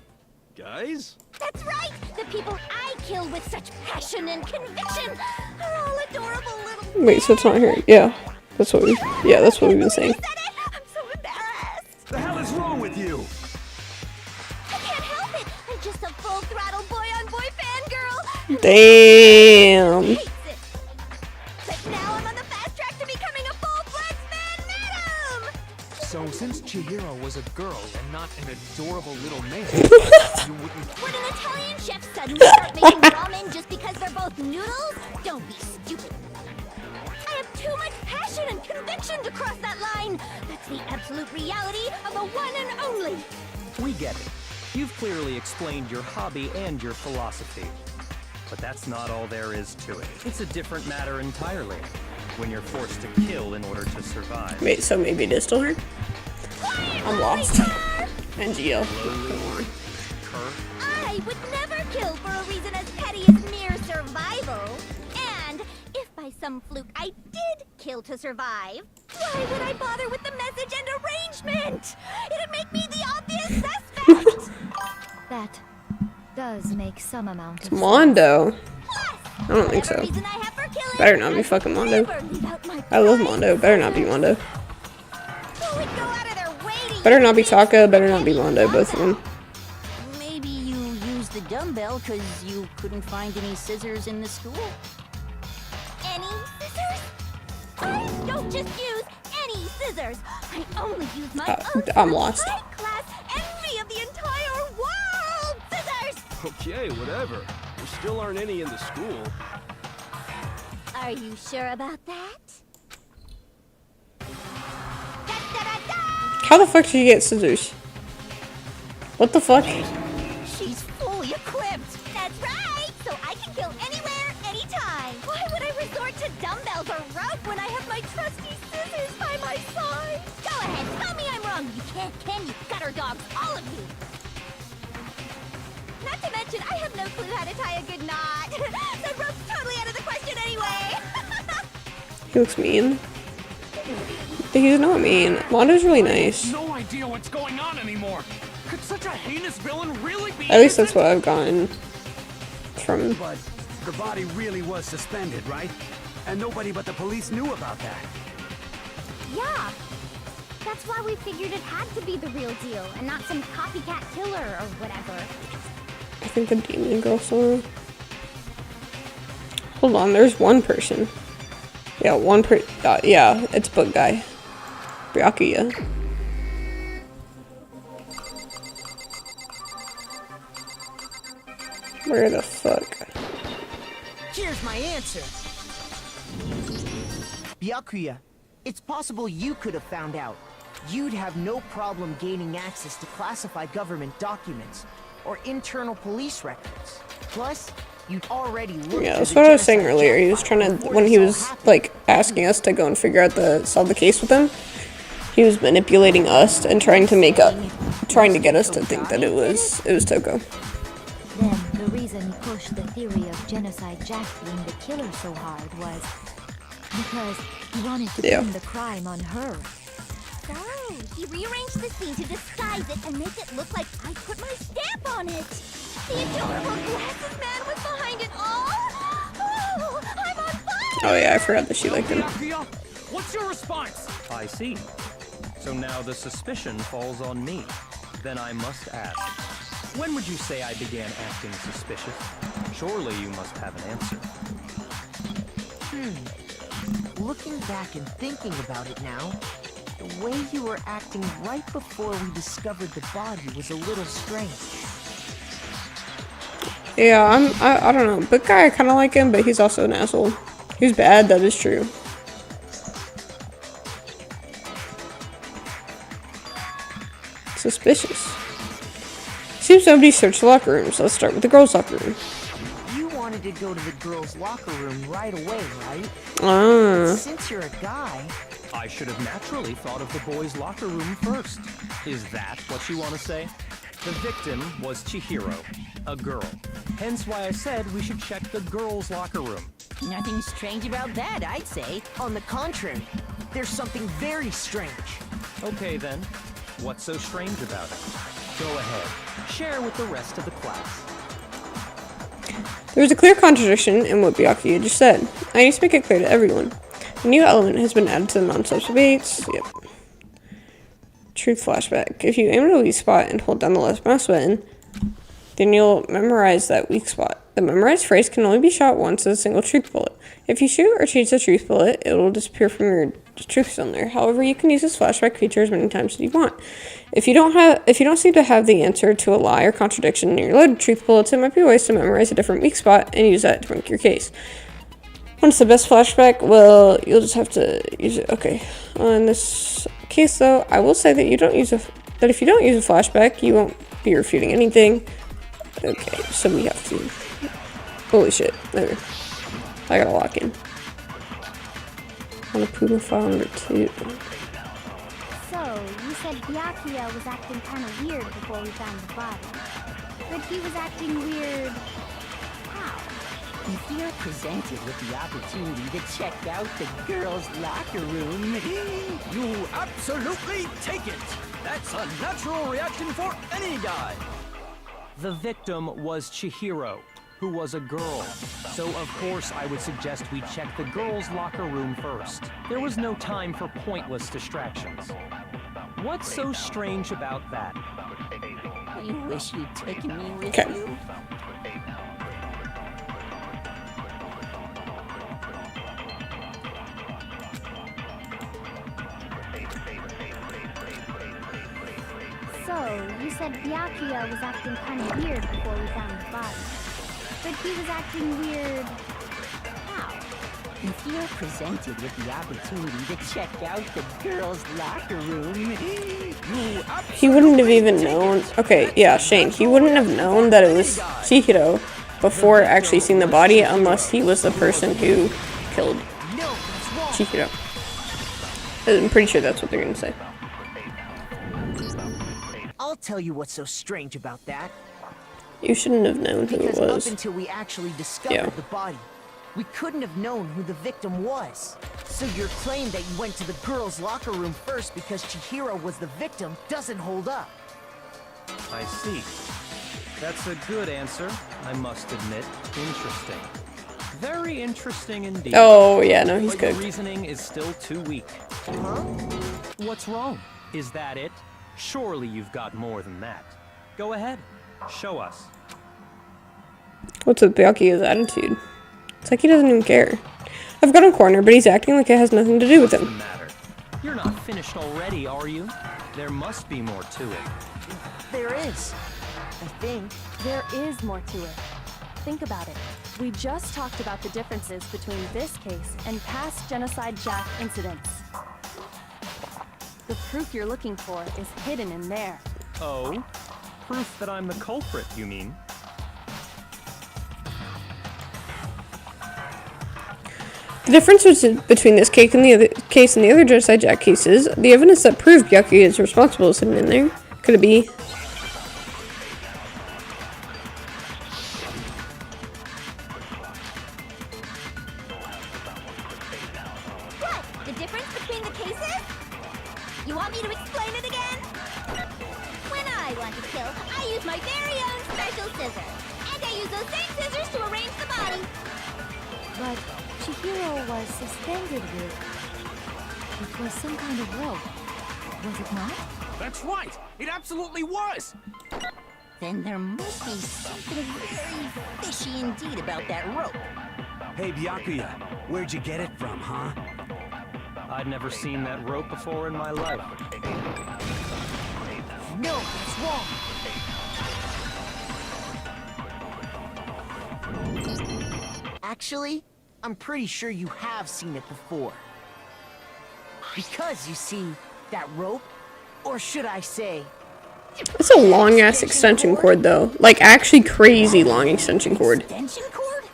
Speaker 7: guys?
Speaker 3: That's right! The people I kill with such passion and conviction are all adorable little...
Speaker 1: Wait, so it's not here. Yeah. That's what we've been saying.
Speaker 3: Said it! I'm so embarrassed!
Speaker 5: The hell is wrong with you?
Speaker 3: I can't help it! I'm just a full-throttle boy-on-boy fangirl!
Speaker 1: Damn.
Speaker 3: Hates it. But now I'm on the fast track to becoming a full-fledged fan madam!
Speaker 7: So since Chihiro was a girl and not an adorable little man, you wouldn't...
Speaker 3: Would an Italian chef suddenly start making ramen just because they're both noodles? Don't be stupid. I have too much passion and conviction to cross that line. That's the absolute reality of the one and only.
Speaker 2: We get it. You've clearly explained your hobby and your philosophy. But that's not all there is to it. It's a different matter entirely. When you're forced to kill in order to survive.
Speaker 1: Wait, so maybe it is still her? I'm lost. And Gio.
Speaker 3: I would never kill for a reason as petty as mere survival. And if by some fluke I did kill to survive, why would I bother with the message and arrangement? It'd make me the obvious suspect.
Speaker 10: That does make some amount of sense.
Speaker 1: Mondo.
Speaker 3: Plus,
Speaker 1: I don't think
Speaker 3: whatever
Speaker 1: so.
Speaker 3: reason I have for killing,
Speaker 1: Better not be
Speaker 3: I
Speaker 1: fucking
Speaker 3: would
Speaker 1: Mondo.
Speaker 3: never leave out my
Speaker 1: I love
Speaker 3: pride.
Speaker 1: Mondo. Better not be Mondo.
Speaker 3: Who would go out of their way to
Speaker 1: Better
Speaker 3: use
Speaker 1: not be
Speaker 3: things
Speaker 1: Taka.
Speaker 3: for
Speaker 1: Better not be
Speaker 3: any
Speaker 1: Mondo. Both of them.
Speaker 8: Maybe you used the dumbbell because you couldn't find any scissors in the school?
Speaker 3: Any scissors? I don't just use any scissors. I only use my own
Speaker 1: I'm lost.
Speaker 3: high-class envy of the entire world scissors.
Speaker 7: Okay, whatever. There still aren't any in the school.
Speaker 3: Are you sure about that? Da-da-da-da!
Speaker 1: How the fuck did you get scissors? What the fuck?
Speaker 3: She's fully equipped. That's right. So I can kill anywhere, anytime. Why would I resort to dumbbells or rope when I have my trusty scissors by my side? Go ahead, tell me I'm wrong. You can't, can you? Gutter dogs, all of you. Not to mention, I have no clue how to tie a good knot. The rope's totally out of the question anyway.
Speaker 1: He looks mean. He's not mean. Mondo's really nice.
Speaker 7: No idea what's going on anymore. Could such a heinous villain really be?
Speaker 1: At least that's what I've gotten from.
Speaker 5: But the body really was suspended, right? And nobody but the police knew about that.
Speaker 3: Yeah. That's why we figured it had to be the real deal and not some copycat killer or whatever.
Speaker 1: I think the demon girl saw her. Hold on, there's one person. Yeah, yeah, it's Bug Guy. Byakuya. Where the fuck?
Speaker 4: Here's my answer. Byakuya, it's possible you could have found out. You'd have no problem gaining access to classified government documents or internal police records. Plus, you'd already looked.
Speaker 1: Yeah, that's what I was saying earlier. He was trying to, when he was like asking us to go and figure out solve the case with him, he was manipulating us and trying to get us to think that it was Toko.
Speaker 3: Then the reason he pushed the theory of Genocide Jack being the killer so hard was because he wanted to pin the crime on her.
Speaker 12: So, he rearranged the scene to disguise it and make it look like I put my stamp on it. The adorable glasses man was behind it all. Oh, I'm on fire!
Speaker 1: Oh yeah, I forgot that she liked him.
Speaker 2: What's your response? I see. So now the suspicion falls on me. Then I must ask, when would you say I began acting suspicious? Surely you must have an answer.
Speaker 4: Looking back and thinking about it now, the way you were acting right before we discovered the body was a little strange.
Speaker 1: Yeah, I don't know. Big guy, I kind of like him, but he's also an asshole. He's bad, that is true. Suspicious. Seems nobody searched the locker rooms. Let's start with the girls' locker room.
Speaker 4: You wanted to go to the girls' locker room right away, right?
Speaker 1: Ah.
Speaker 4: Since you're a guy,
Speaker 2: I should have naturally thought of the boys' locker room first. Is that what you want to say? The victim was Chihiro, a girl. Hence why I said we should check the girls' locker room.
Speaker 8: Nothing strange about that, I'd say.
Speaker 4: on the contrary, there's something very strange.
Speaker 2: Okay then, what's so strange about it? Go ahead, share with the rest of the class.
Speaker 1: There was a clear contradiction in what Byakuya just said. I need to make it clear to everyone. A new element has been added to the non-subs debates. Yep. Truth flashback. If you aim at a weak spot and hold down the left mouse button, then you'll memorize that weak spot. The memorized phrase can only be shot once as a single truth bullet. If you shoot or change the truth bullet, it will disappear from your truth cylinder. However, you can use this flashback feature as many times as you want. If you don't seem to have the answer to a lie or contradiction in your loaded truth bullets, it might be wise to memorize a different weak spot and use that to make your case. What's the best flashback? Well, you'll just have to use it. Okay. In this case, though, I will say that if you don't use a flashback, you won't be refuting anything. Okay, so we have to. Holy shit! There, I gotta lock in. On a Puma file number 2.
Speaker 3: So, you said Byakuya was acting kind of weird before we found the body. But he was acting weird. How?
Speaker 8: If you're presented with the opportunity to check out the girls' locker room,
Speaker 7: You absolutely take it! That's a natural reaction for any guy!
Speaker 2: The victim was Chihiro, who was a girl. So of course I would suggest we check the girls' locker room first. There was no time for pointless distractions. What's so strange about that?
Speaker 8: I wish you'd taken me with
Speaker 1: Okay.
Speaker 8: you.
Speaker 3: So, you said Byakuya was acting kind of weird before we found the body. But he was acting weird. How?
Speaker 8: If you're presented with the opportunity to check out the girls' locker room,
Speaker 1: He wouldn't have even known. Okay, yeah, Shane. He wouldn't have known that it was Chihiro before actually seeing the body unless he was the person who killed Chihiro. I'm pretty sure that's what they're gonna say.
Speaker 4: I'll tell you what's so strange about that.
Speaker 1: You shouldn't have known who it
Speaker 4: Because
Speaker 1: was.
Speaker 4: up until we actually discovered
Speaker 1: Yeah.
Speaker 4: the body, we couldn't have known who the victim was. So your claim that you went to the girls' locker room first because Chihiro was the victim doesn't hold up.
Speaker 2: I see. That's a good answer, I must admit. Interesting. Very interesting indeed.
Speaker 1: Oh yeah, no, he's
Speaker 2: But
Speaker 1: good.
Speaker 2: your reasoning is still too weak.
Speaker 4: Huh?
Speaker 2: What's wrong? Is that it? Surely you've got more than that. Go ahead, show us.
Speaker 1: What's with Byakuya's attitude? It's like he doesn't even care. I've got him cornered, but he's acting like it has nothing to do with
Speaker 2: What's the
Speaker 1: him.
Speaker 2: matter? You're not finished already, are you? There must be more to it.
Speaker 4: There is. I think.
Speaker 10: There is more to it. Think about it. We just talked about the differences between this case and past Genocide Jack incidents. The proof you're looking for is hidden in there.
Speaker 2: Oh? Proof that I'm the culprit, you mean?
Speaker 1: The difference between this case and the other Genocide Jack cases, the evidence that proved Byakuya is responsible is hidden in there. Could it be?
Speaker 12: What? The difference between the cases? You want me to explain it again? When I want to kill, I use my very own special scissors. And I use those same scissors to arrange the body.
Speaker 3: But Chihiro was suspended with... It was some kind of rope. Was it not?
Speaker 7: That's right! It absolutely was!
Speaker 8: Then there must be something very fishy indeed about that rope.
Speaker 5: Hey, Byakuya, where'd you get it from, huh?
Speaker 2: I'd never seen that rope before in my life.
Speaker 4: No, that's wrong. Actually, I'm pretty sure you have seen it before. Because, you see, that rope, or should I say...
Speaker 1: It's a long-ass extension cord, though. Like, actually crazy long extension cord.
Speaker 8: Extension cord?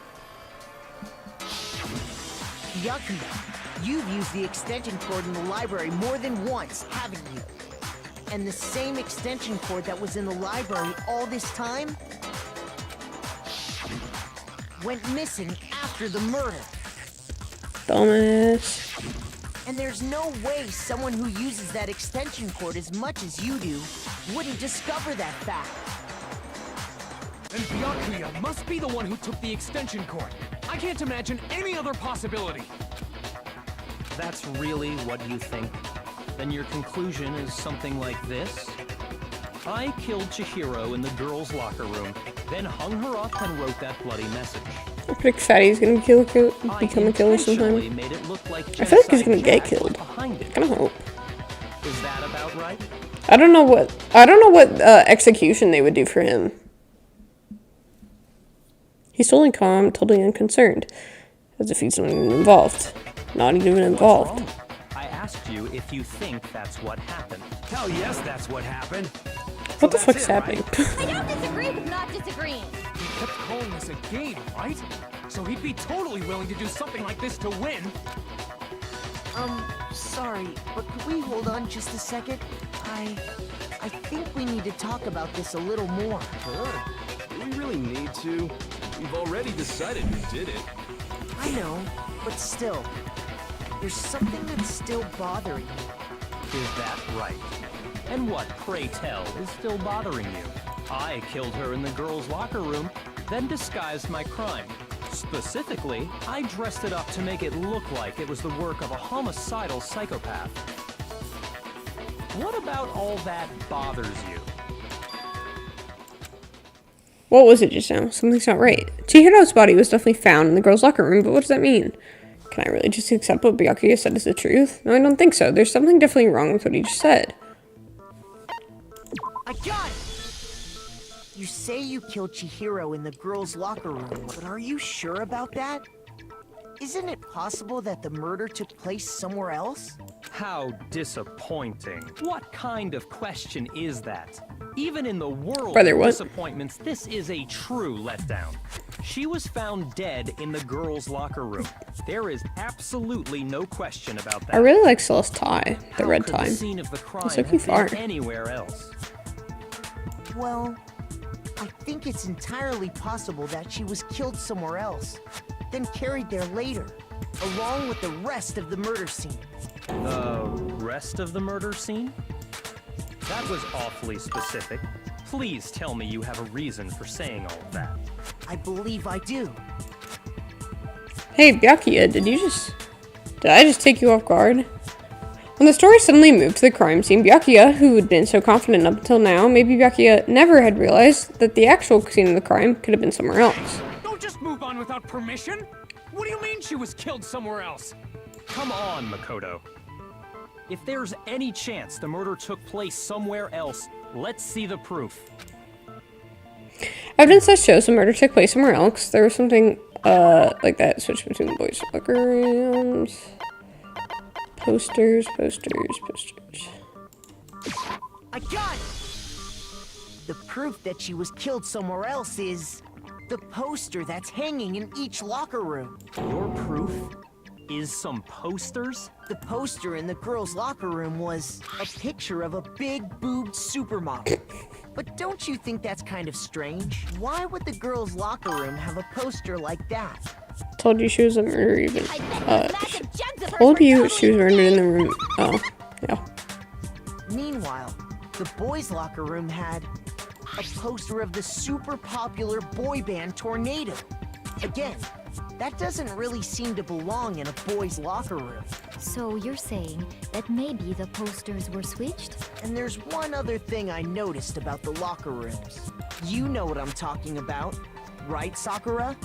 Speaker 4: Byakuya, you've used the extension cord in the library more than once, haven't you? And the same extension cord that was in the library all this time went missing after the murder.
Speaker 1: Dumbass.
Speaker 4: And there's no way someone who uses that extension cord as much as you do wouldn't discover that fact.
Speaker 7: And Byakuya must be the one who took the extension cord. I can't imagine any other possibility.
Speaker 2: That's really what you think? Then your conclusion is something like this? I killed Chihiro in the girls' locker room, then hung her up and wrote that bloody message.
Speaker 1: I predict Fatty's gonna become a killer sometime.
Speaker 2: Made it look like
Speaker 1: I feel like he's gonna get
Speaker 2: Jack was
Speaker 1: killed.
Speaker 2: behind it.
Speaker 1: I kinda hope.
Speaker 2: Is that about right?
Speaker 1: I don't know what execution they would do for him. He's totally calm, totally unconcerned. As if he's not even involved. Not even involved.
Speaker 2: What's wrong? I asked you if you think that's what happened.
Speaker 5: Hell yes, that's what happened.
Speaker 1: What the fuck's happening?
Speaker 12: I don't disagree with not disagreeing.
Speaker 7: He kept calling this a game, right? So he'd be totally willing to do something like this to win.
Speaker 4: Sorry, but could we hold on just a second? I think we need to talk about this a little more.
Speaker 13: Huh? Do we really need to? We've already decided who did it.
Speaker 4: I know, but still, there's something that's still bothering me.
Speaker 2: Is that right? And what, pray tell, is still bothering you? I killed her in the girls' locker room, then disguised my crime. Specifically, I dressed it up to make it look like it was the work of a homicidal psychopath. What about all that bothers you?
Speaker 1: What was it just now? Something's not right. Chihiro's body was definitely found in the girls' locker room, but what does that mean? Can I really just accept what Byakuya said is the truth? No, I don't think so. There's something definitely wrong with what he just said.
Speaker 4: I got it! You say you killed Chihiro in the girls' locker room, but are you sure about that? Isn't it possible that the murder took place somewhere else?
Speaker 2: How disappointing. What kind of question is that? Even in the world
Speaker 1: Brother,
Speaker 2: of
Speaker 1: what?
Speaker 2: disappointments, this is a true letdown. She was found dead in the girls' locker room. There is absolutely no question about that.
Speaker 1: I really like Celeste's tie, the
Speaker 2: How
Speaker 1: red
Speaker 2: could
Speaker 1: tie.
Speaker 2: The scene of the crime
Speaker 1: It's so
Speaker 2: have been
Speaker 1: far.
Speaker 2: anywhere else?
Speaker 4: Well, I think it's entirely possible that she was killed somewhere else, then carried there later, along with the rest of the murder scene.
Speaker 2: The rest of the murder scene? That was awfully specific. Please tell me you have a reason for saying all of that.
Speaker 4: I believe I do.
Speaker 1: Hey, Byakuya, did I just take you off guard? When the story suddenly moved to the crime scene, Byakuya, who had been so confident up until now, maybe Byakuya never had realized that the actual scene of the crime could have been somewhere else.
Speaker 7: Don't just move on without permission! What do you mean she was killed somewhere else?
Speaker 2: Come on, Makoto. If there's any chance the murder took place somewhere else, let's see the proof.
Speaker 1: Evidence that shows the murder took place somewhere else. There was something like that switch between the boys' locker rooms. Posters.
Speaker 4: I got it! The proof that she was killed somewhere else is the poster that's hanging in each locker room.
Speaker 2: Your proof is some posters?
Speaker 4: The poster in the girls' locker room was a picture of a big-boobed supermodel. But don't you think that's kind of strange? Why would the girls' locker room have a poster like that?
Speaker 1: Told you she was a murderer even. Told you she was murdered in the room. Oh, yeah.
Speaker 4: Meanwhile, the boys' locker room had a poster of the super popular boy band Tornado. Again, that doesn't really seem to belong in a boys' locker room.
Speaker 3: So you're saying that maybe the posters were switched?
Speaker 4: And there's one other thing I noticed about the locker rooms. You know what I'm talking about, right, Sakura?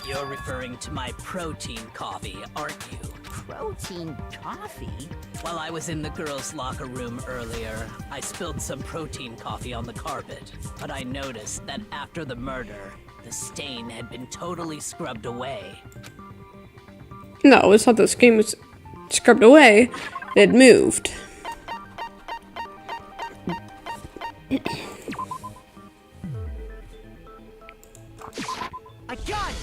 Speaker 9: You're referring to my protein coffee, aren't you?
Speaker 8: Protein coffee?
Speaker 9: While I was in the girls' locker room earlier, I spilled some protein coffee on the carpet. But I noticed that after the murder, the stain had been totally scrubbed away.
Speaker 1: No, it's not the skin was scrubbed away. It moved.
Speaker 4: I got it!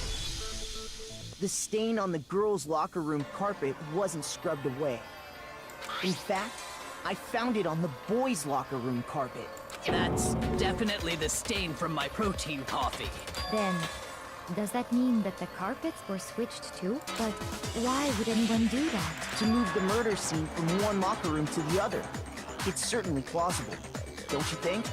Speaker 4: The stain on the girls' locker room carpet wasn't scrubbed away. In fact, I found it on the boys' locker room carpet.
Speaker 9: That's definitely the stain from my protein coffee.
Speaker 3: Then, does that mean that the carpets were switched too? But why would anyone do that?
Speaker 4: To move the murder scene from one locker room to the other. It's certainly plausible, don't you think?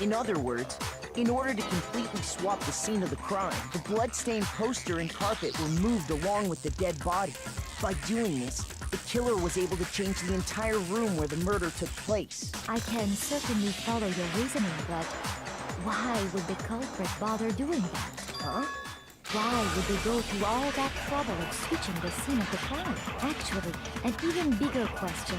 Speaker 4: In other words, in order to completely swap the scene of the crime, the blood-stained poster and carpet were moved along with the dead body. By doing this, the killer was able to change the entire room where the murder took place.
Speaker 3: I can certainly follow your reasoning, but why would the culprit bother doing that?
Speaker 4: Huh?
Speaker 3: Why would they go to all that trouble of switching the scene of the crime? Actually, an even bigger question.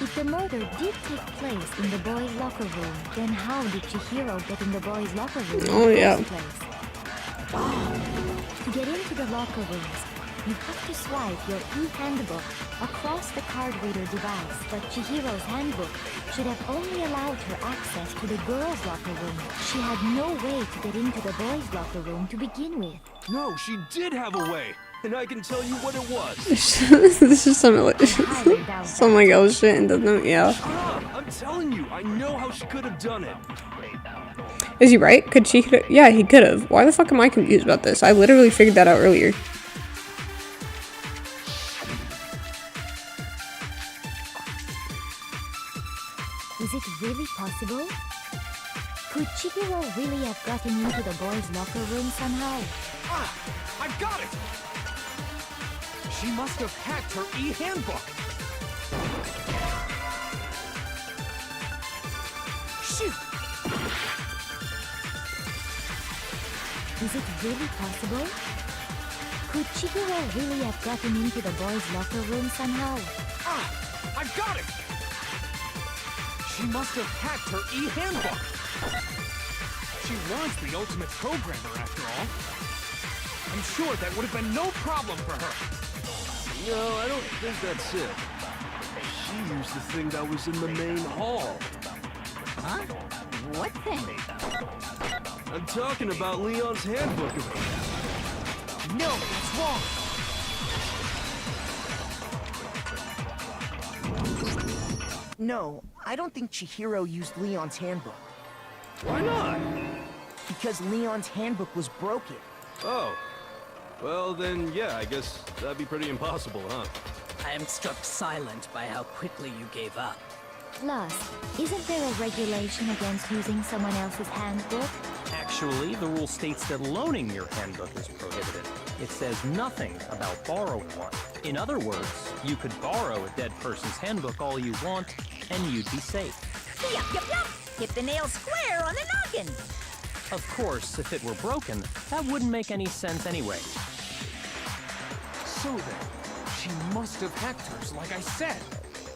Speaker 3: If the murder did take place in the boys' locker room, then how did Chihiro get in the boys' locker room
Speaker 1: Oh,
Speaker 3: in the
Speaker 1: yeah.
Speaker 3: first place? To get into the locker rooms, you have to swipe your e-handbook across the card reader device, but Chihiro's handbook should have only allowed her access to the girls' locker room. She had no way to get into the boys' locker room to begin with.
Speaker 13: No, she did have a way, and I can tell you what it was.
Speaker 1: This is some like else shit and doesn't. Yeah.
Speaker 13: Shut up! I'm telling you, I know how she could have done it.
Speaker 1: Is he right? Could she? Yeah, he could have. Why the fuck am I confused about this? I literally figured that out earlier.
Speaker 3: Is it really possible? Could Chihiro really have gotten into the boys' locker room somehow?
Speaker 7: Ah! I've got it! She must have hacked her e-handbook! Shoot!
Speaker 3: Is it really possible? Could Chihiro really have gotten into the boys' locker room somehow?
Speaker 7: Ah! I've got it! She must have hacked her e-handbook! She was the ultimate programmer, after all. I'm sure that would have been no problem for her.
Speaker 13: No, I don't think that's it. She used the thing that was in the main hall.
Speaker 8: Huh? What thing?
Speaker 13: I'm talking about Leon's handbook.
Speaker 4: No, it's wrong! No, I don't think Chihiro used Leon's handbook.
Speaker 13: Why not?
Speaker 4: Because Leon's handbook was broken.
Speaker 13: Oh. Well, then, yeah, I guess that'd be pretty impossible, huh?
Speaker 9: I am struck silent by how quickly you gave up.
Speaker 3: Plus, isn't there a regulation against using someone else's handbook?
Speaker 2: Actually, the rule states that loaning your handbook is prohibited. it says nothing about borrowing one. In other words, you could borrow a dead person's handbook all you want, and you'd be safe.
Speaker 8: Yup. Hit the nail square on the noggin.
Speaker 2: Of course, if it were broken, that wouldn't make any sense anyway.
Speaker 7: So then, she must have hacked hers, like I said.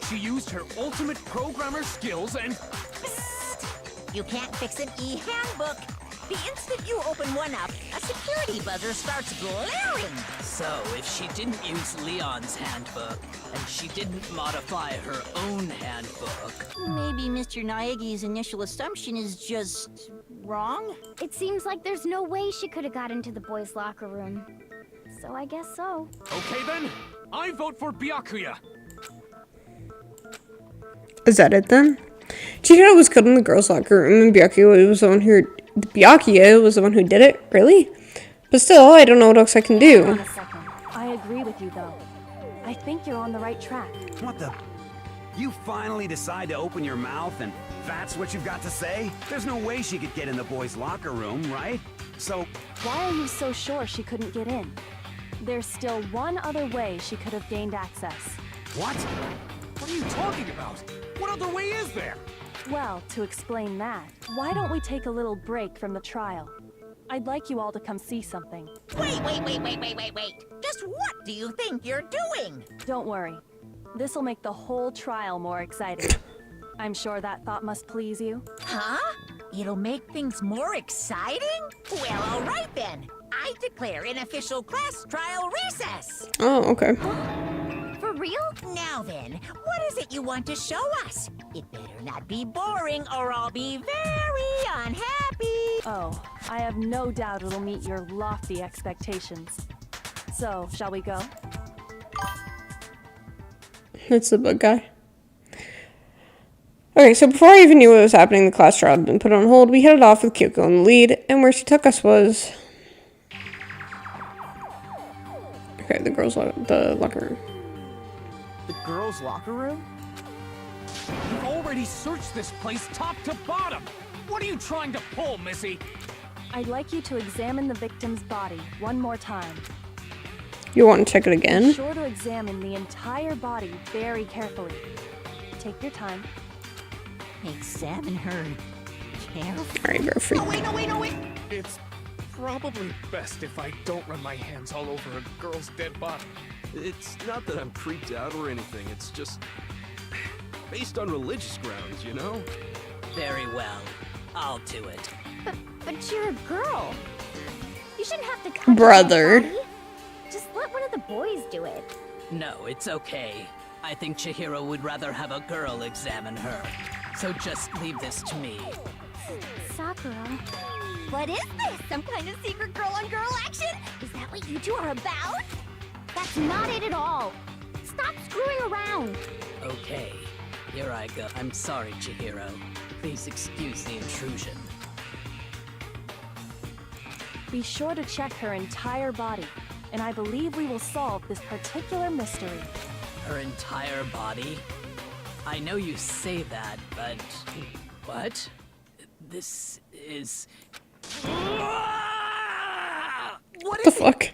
Speaker 7: She used her ultimate programmer skills and...
Speaker 8: You can't fix an e-handbook. The instant you open one up, a security buzzer starts blaring.
Speaker 9: So, if she didn't use Leon's handbook, and she didn't modify her own handbook...
Speaker 8: Maybe Mr. Naegi's initial assumption is just... wrong?
Speaker 12: It seems like there's no way she could have got into the boys' locker room. So I guess so.
Speaker 7: Okay then, I vote for Byakuya.
Speaker 1: Is that it then? Chihiro was killed in the girls' locker room, and Byakuya was the one who did it? Really? But still, I don't know what else I can
Speaker 10: Hold on
Speaker 1: do.
Speaker 10: a second. I agree with you, though. I think you're on the right track.
Speaker 5: What the? You finally decide to open your mouth and that's what you've got to say? There's no way she could get in the boys' locker room, right? So...
Speaker 10: Why are you so sure she couldn't get in? There's still one other way she could have gained access.
Speaker 5: What?
Speaker 7: What are you talking about? What other way is there?
Speaker 10: Well, to explain that, why don't we take a little break from the trial? I'd like you all to come see something.
Speaker 8: Wait. Just what do you think you're doing?
Speaker 10: Don't worry. This'll make the whole trial more exciting. I'm sure that thought must please you.
Speaker 8: Huh? It'll make things more exciting? Well, all right then. I declare an official class trial recess.
Speaker 1: Oh, okay.
Speaker 12: For real?
Speaker 8: Now then, what is it you want to show us? It better not be boring or I'll be very unhappy.
Speaker 10: Oh, I have no doubt it'll meet your lofty expectations. So, shall we go?
Speaker 1: It's the bug guy. Okay, so before I even knew what was happening, the class trial had been put on hold. We headed off with Kyoko in the lead, and where she took us was... Okay, the locker room.
Speaker 4: The girls' locker room?
Speaker 7: You've already searched this place top to bottom. What are you trying to pull, Missy?
Speaker 10: I'd like you to examine the victim's body one more time.
Speaker 1: You want to check it
Speaker 10: Be
Speaker 1: again?
Speaker 10: sure to examine the entire body very carefully. Take your time.
Speaker 8: Examine her carefully.
Speaker 1: Alright, go free.
Speaker 8: No, wait.
Speaker 7: It's probably best if I don't run my hands all over a girl's dead body.
Speaker 13: It's not that I'm creeped out or anything, it's just... based on religious grounds, you know?
Speaker 9: Very well. I'll do it.
Speaker 12: But you're a girl. You shouldn't have to touch a
Speaker 1: Brother.
Speaker 12: dead body. Just let one of the boys do it.
Speaker 9: No, it's okay. I think Chihiro would rather have a girl examine her. So just leave this to me.
Speaker 12: Sakura. What is this? Some kind of secret girl-on-girl action? Is that what you two are about? That's not it at all. Stop screwing around.
Speaker 9: Okay, here I go. I'm sorry, Chihiro. Please excuse the intrusion.
Speaker 10: Be sure to check her entire body, and I believe we will solve this particular mystery.
Speaker 9: Her entire body? I know you say that, but... What? This is...
Speaker 1: What the fuck?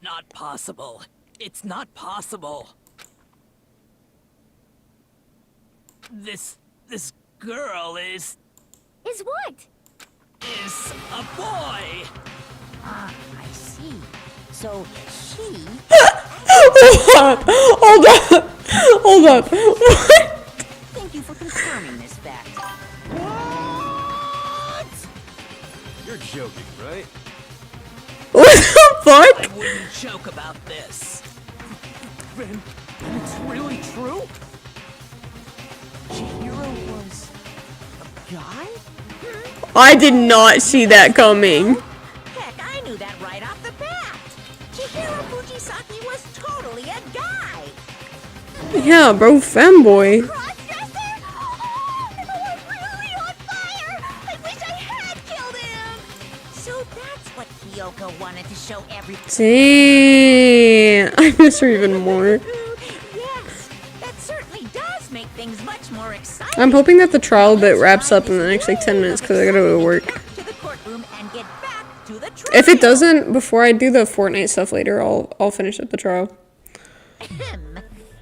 Speaker 9: Not possible. It's not possible. This girl is
Speaker 12: what?
Speaker 9: Is a boy.
Speaker 8: Ah, I see. So she...
Speaker 1: Hold up. What?
Speaker 8: Thank you for confirming this fact.
Speaker 13: You're joking, right?
Speaker 1: What the fuck?
Speaker 9: I wouldn't joke about this.
Speaker 7: Then it's really true?
Speaker 4: Chihiro was a guy?
Speaker 1: I did not see that coming.
Speaker 8: Heck, I knew that right off the bat. Chihiro Fujisaki was totally a guy.
Speaker 1: Yeah, bro, femboy.
Speaker 12: Crossdresser? Oh, I'm really on fire! I wish I had killed him!
Speaker 8: So that's what Kyoko wanted to show everyone.
Speaker 1: Damn, I miss her even more.
Speaker 8: Yes, that certainly does make things much more exciting.
Speaker 1: I'm hoping that the trial bit wraps up in the next like 10 minutes because I gotta go to work.
Speaker 8: To the courtroom and get back to the
Speaker 1: If it doesn't, before I do the Fortnite stuff later, I'll finish up the trial.
Speaker 8: Ahem.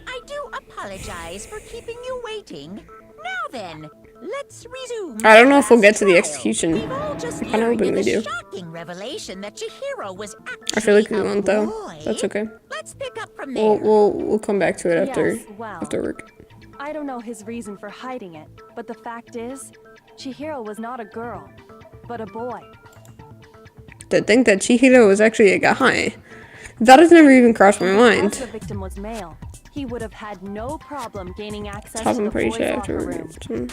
Speaker 8: I do apologize for keeping you waiting. Now then, let's resume.
Speaker 1: I don't know if we'll get to the
Speaker 8: trial.
Speaker 1: execution.
Speaker 8: We've all just
Speaker 1: I'm kinda
Speaker 8: learned
Speaker 1: hoping
Speaker 8: in
Speaker 1: we
Speaker 8: the
Speaker 1: do.
Speaker 8: shocking revelation that Chihiro was actually
Speaker 1: I feel like we
Speaker 8: a
Speaker 1: won't though.
Speaker 8: boy.
Speaker 1: That's okay.
Speaker 8: Let's pick up from there.
Speaker 1: We'll come back to it after
Speaker 10: Yes, well.
Speaker 1: after work.
Speaker 10: I don't know his reason for hiding it, but the fact is, Chihiro was not a girl, but a boy.
Speaker 1: To think that Chihiro was actually a guy. That has never even crossed my
Speaker 10: Because
Speaker 1: mind.
Speaker 10: the victim was male, he would have had no problem gaining access
Speaker 1: Top,
Speaker 10: to
Speaker 1: I'm
Speaker 10: the
Speaker 1: pretty
Speaker 10: boys'
Speaker 1: sure
Speaker 10: locker
Speaker 1: after
Speaker 10: room.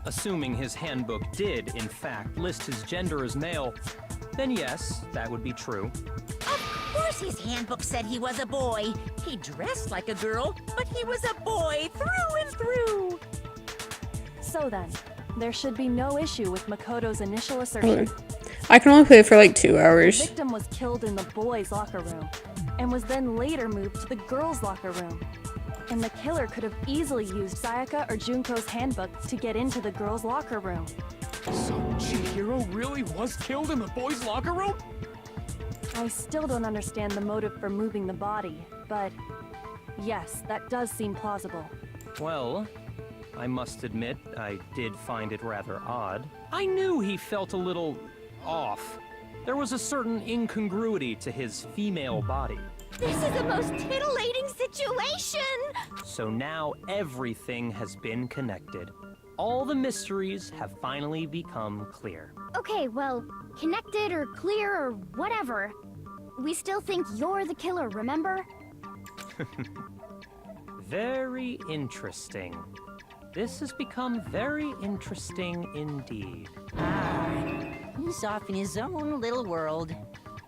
Speaker 2: Assuming his handbook did, in fact, list his gender as male, then yes, that would be true.
Speaker 8: Of course his handbook said he was a boy. He dressed like a girl, but he was a boy through and through.
Speaker 10: So then, there should be no issue with Makoto's initial assertion.
Speaker 1: Okay. I can only play it for like 2
Speaker 10: The
Speaker 1: hours.
Speaker 10: victim was killed in the boys' locker room, and was then later moved to the girls' locker room. And the killer could have easily used Sayaka or Junko's handbook to get into the girls' locker room.
Speaker 7: So Chihiro really was killed in the boys' locker room?
Speaker 10: I still don't understand the motive for moving the body, but yes, that does seem plausible.
Speaker 2: Well, I must admit, I did find it rather odd. I knew he felt a little off. There was a certain incongruity to his female body.
Speaker 12: This is the most titillating situation!
Speaker 2: So now everything has been connected. All the mysteries have finally become clear.
Speaker 12: Okay, well, connected or clear or whatever. We still think you're the killer, remember?
Speaker 2: Very interesting. This has become very interesting indeed.
Speaker 8: He's off in his own little world.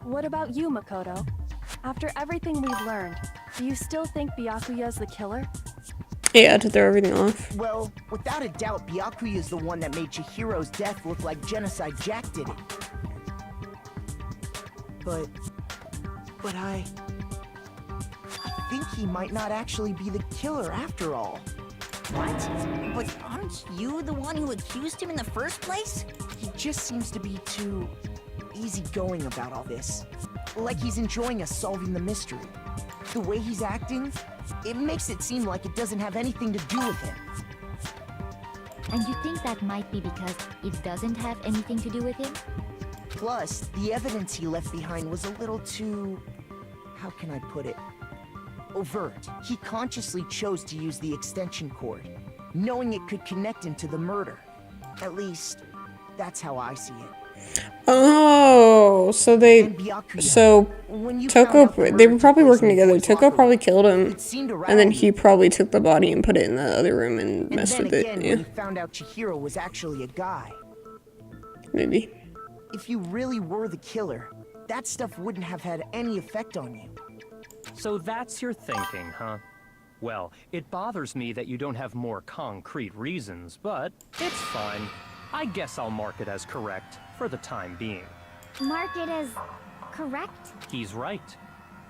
Speaker 10: What about you, Makoto? After everything we've learned, do you still think Byakuya's the killer?
Speaker 1: Yeah, to throw everything off.
Speaker 4: Well, without a doubt, Byakuya is the one that made Chihiro's death look like Genocide Jack did it. But I think he might not actually be the killer after all.
Speaker 8: What? But aren't you the one who accused him in the first place?
Speaker 4: He just seems to be too easygoing about all this. Like he's enjoying us solving the mystery. The way he's acting, it makes it seem like it doesn't have anything to do with him.
Speaker 3: And you think that might be because it doesn't have anything to do with him?
Speaker 4: Plus, the evidence he left behind was a little too... how can I put it? Overt. He consciously chose to use the extension cord, knowing it could connect him to the murder. At least, that's how I see it.
Speaker 1: Oh, so they,
Speaker 4: And Byakuya,
Speaker 1: so
Speaker 4: when you found out the
Speaker 1: Toko, they
Speaker 4: murder
Speaker 1: were probably
Speaker 4: took place
Speaker 1: working
Speaker 4: in the
Speaker 1: together.
Speaker 4: boys'
Speaker 1: Toko
Speaker 4: locker
Speaker 1: probably
Speaker 4: room,
Speaker 1: killed him,
Speaker 4: it seemed to
Speaker 1: and then
Speaker 4: rattle
Speaker 1: he
Speaker 4: you.
Speaker 1: probably took the body and put it in the other room and
Speaker 4: And
Speaker 1: messed
Speaker 4: then
Speaker 1: with
Speaker 4: again,
Speaker 1: it.
Speaker 4: when
Speaker 1: Yeah,
Speaker 4: you found out Chihiro was actually a guy.
Speaker 1: maybe.
Speaker 4: If you really were the killer, that stuff wouldn't have had any effect on you.
Speaker 2: So that's your thinking, huh? Well, it bothers me that you don't have more concrete reasons, but it's fine. I guess I'll mark it as correct for the time being.
Speaker 12: Mark it as correct?
Speaker 2: He's right.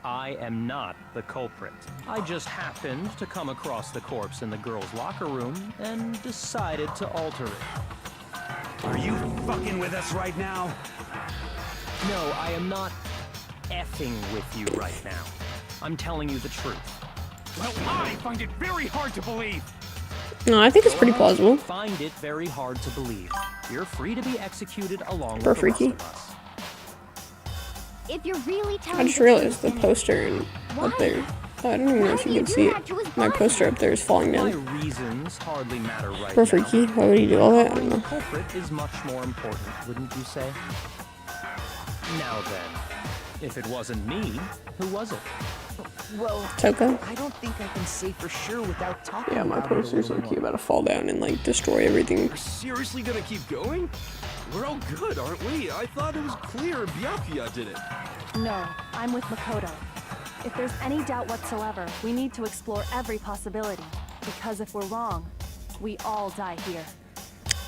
Speaker 2: I am not the culprit. I just happened to come across the corpse in the girls' locker room and decided to alter it.
Speaker 5: Are you fucking with us right now?
Speaker 2: No, I am not effing with you right now. I'm telling you the truth.
Speaker 7: Well, I find it very hard to believe.
Speaker 1: No, I think it's pretty plausible.
Speaker 2: Find it very hard to believe. You're free to be executed along
Speaker 1: For
Speaker 2: with the rest
Speaker 1: freaky.
Speaker 2: of us.
Speaker 12: If you're really telling
Speaker 1: I just
Speaker 12: the
Speaker 1: realized the
Speaker 12: truth,
Speaker 1: poster up
Speaker 12: Why?
Speaker 1: there. Oh, I don't even know
Speaker 12: Why
Speaker 1: if
Speaker 12: do
Speaker 1: you
Speaker 12: you
Speaker 1: can
Speaker 12: do
Speaker 1: see
Speaker 12: that
Speaker 1: it.
Speaker 12: to his
Speaker 1: My
Speaker 12: body?
Speaker 1: poster up there is falling
Speaker 2: My
Speaker 1: down.
Speaker 2: reasons hardly matter right
Speaker 1: Poor
Speaker 2: now.
Speaker 1: freaky. Why would he do all that? I don't
Speaker 2: Covering the
Speaker 1: know.
Speaker 2: culprit is much more important, wouldn't you say? Now then, if it wasn't me, who was it?
Speaker 4: Well,
Speaker 1: Toko?
Speaker 4: I don't think I can say for sure without talking
Speaker 1: Yeah, my
Speaker 4: about it a
Speaker 1: poster's
Speaker 4: little
Speaker 1: like he
Speaker 4: more.
Speaker 1: about to fall down and like destroy everything.
Speaker 13: We're seriously gonna keep going? We're all good, aren't we? I thought it was clear Byakuya did it.
Speaker 10: No, I'm with Makoto. If there's any doubt whatsoever, we need to explore every possibility. Because if we're wrong, we all die here.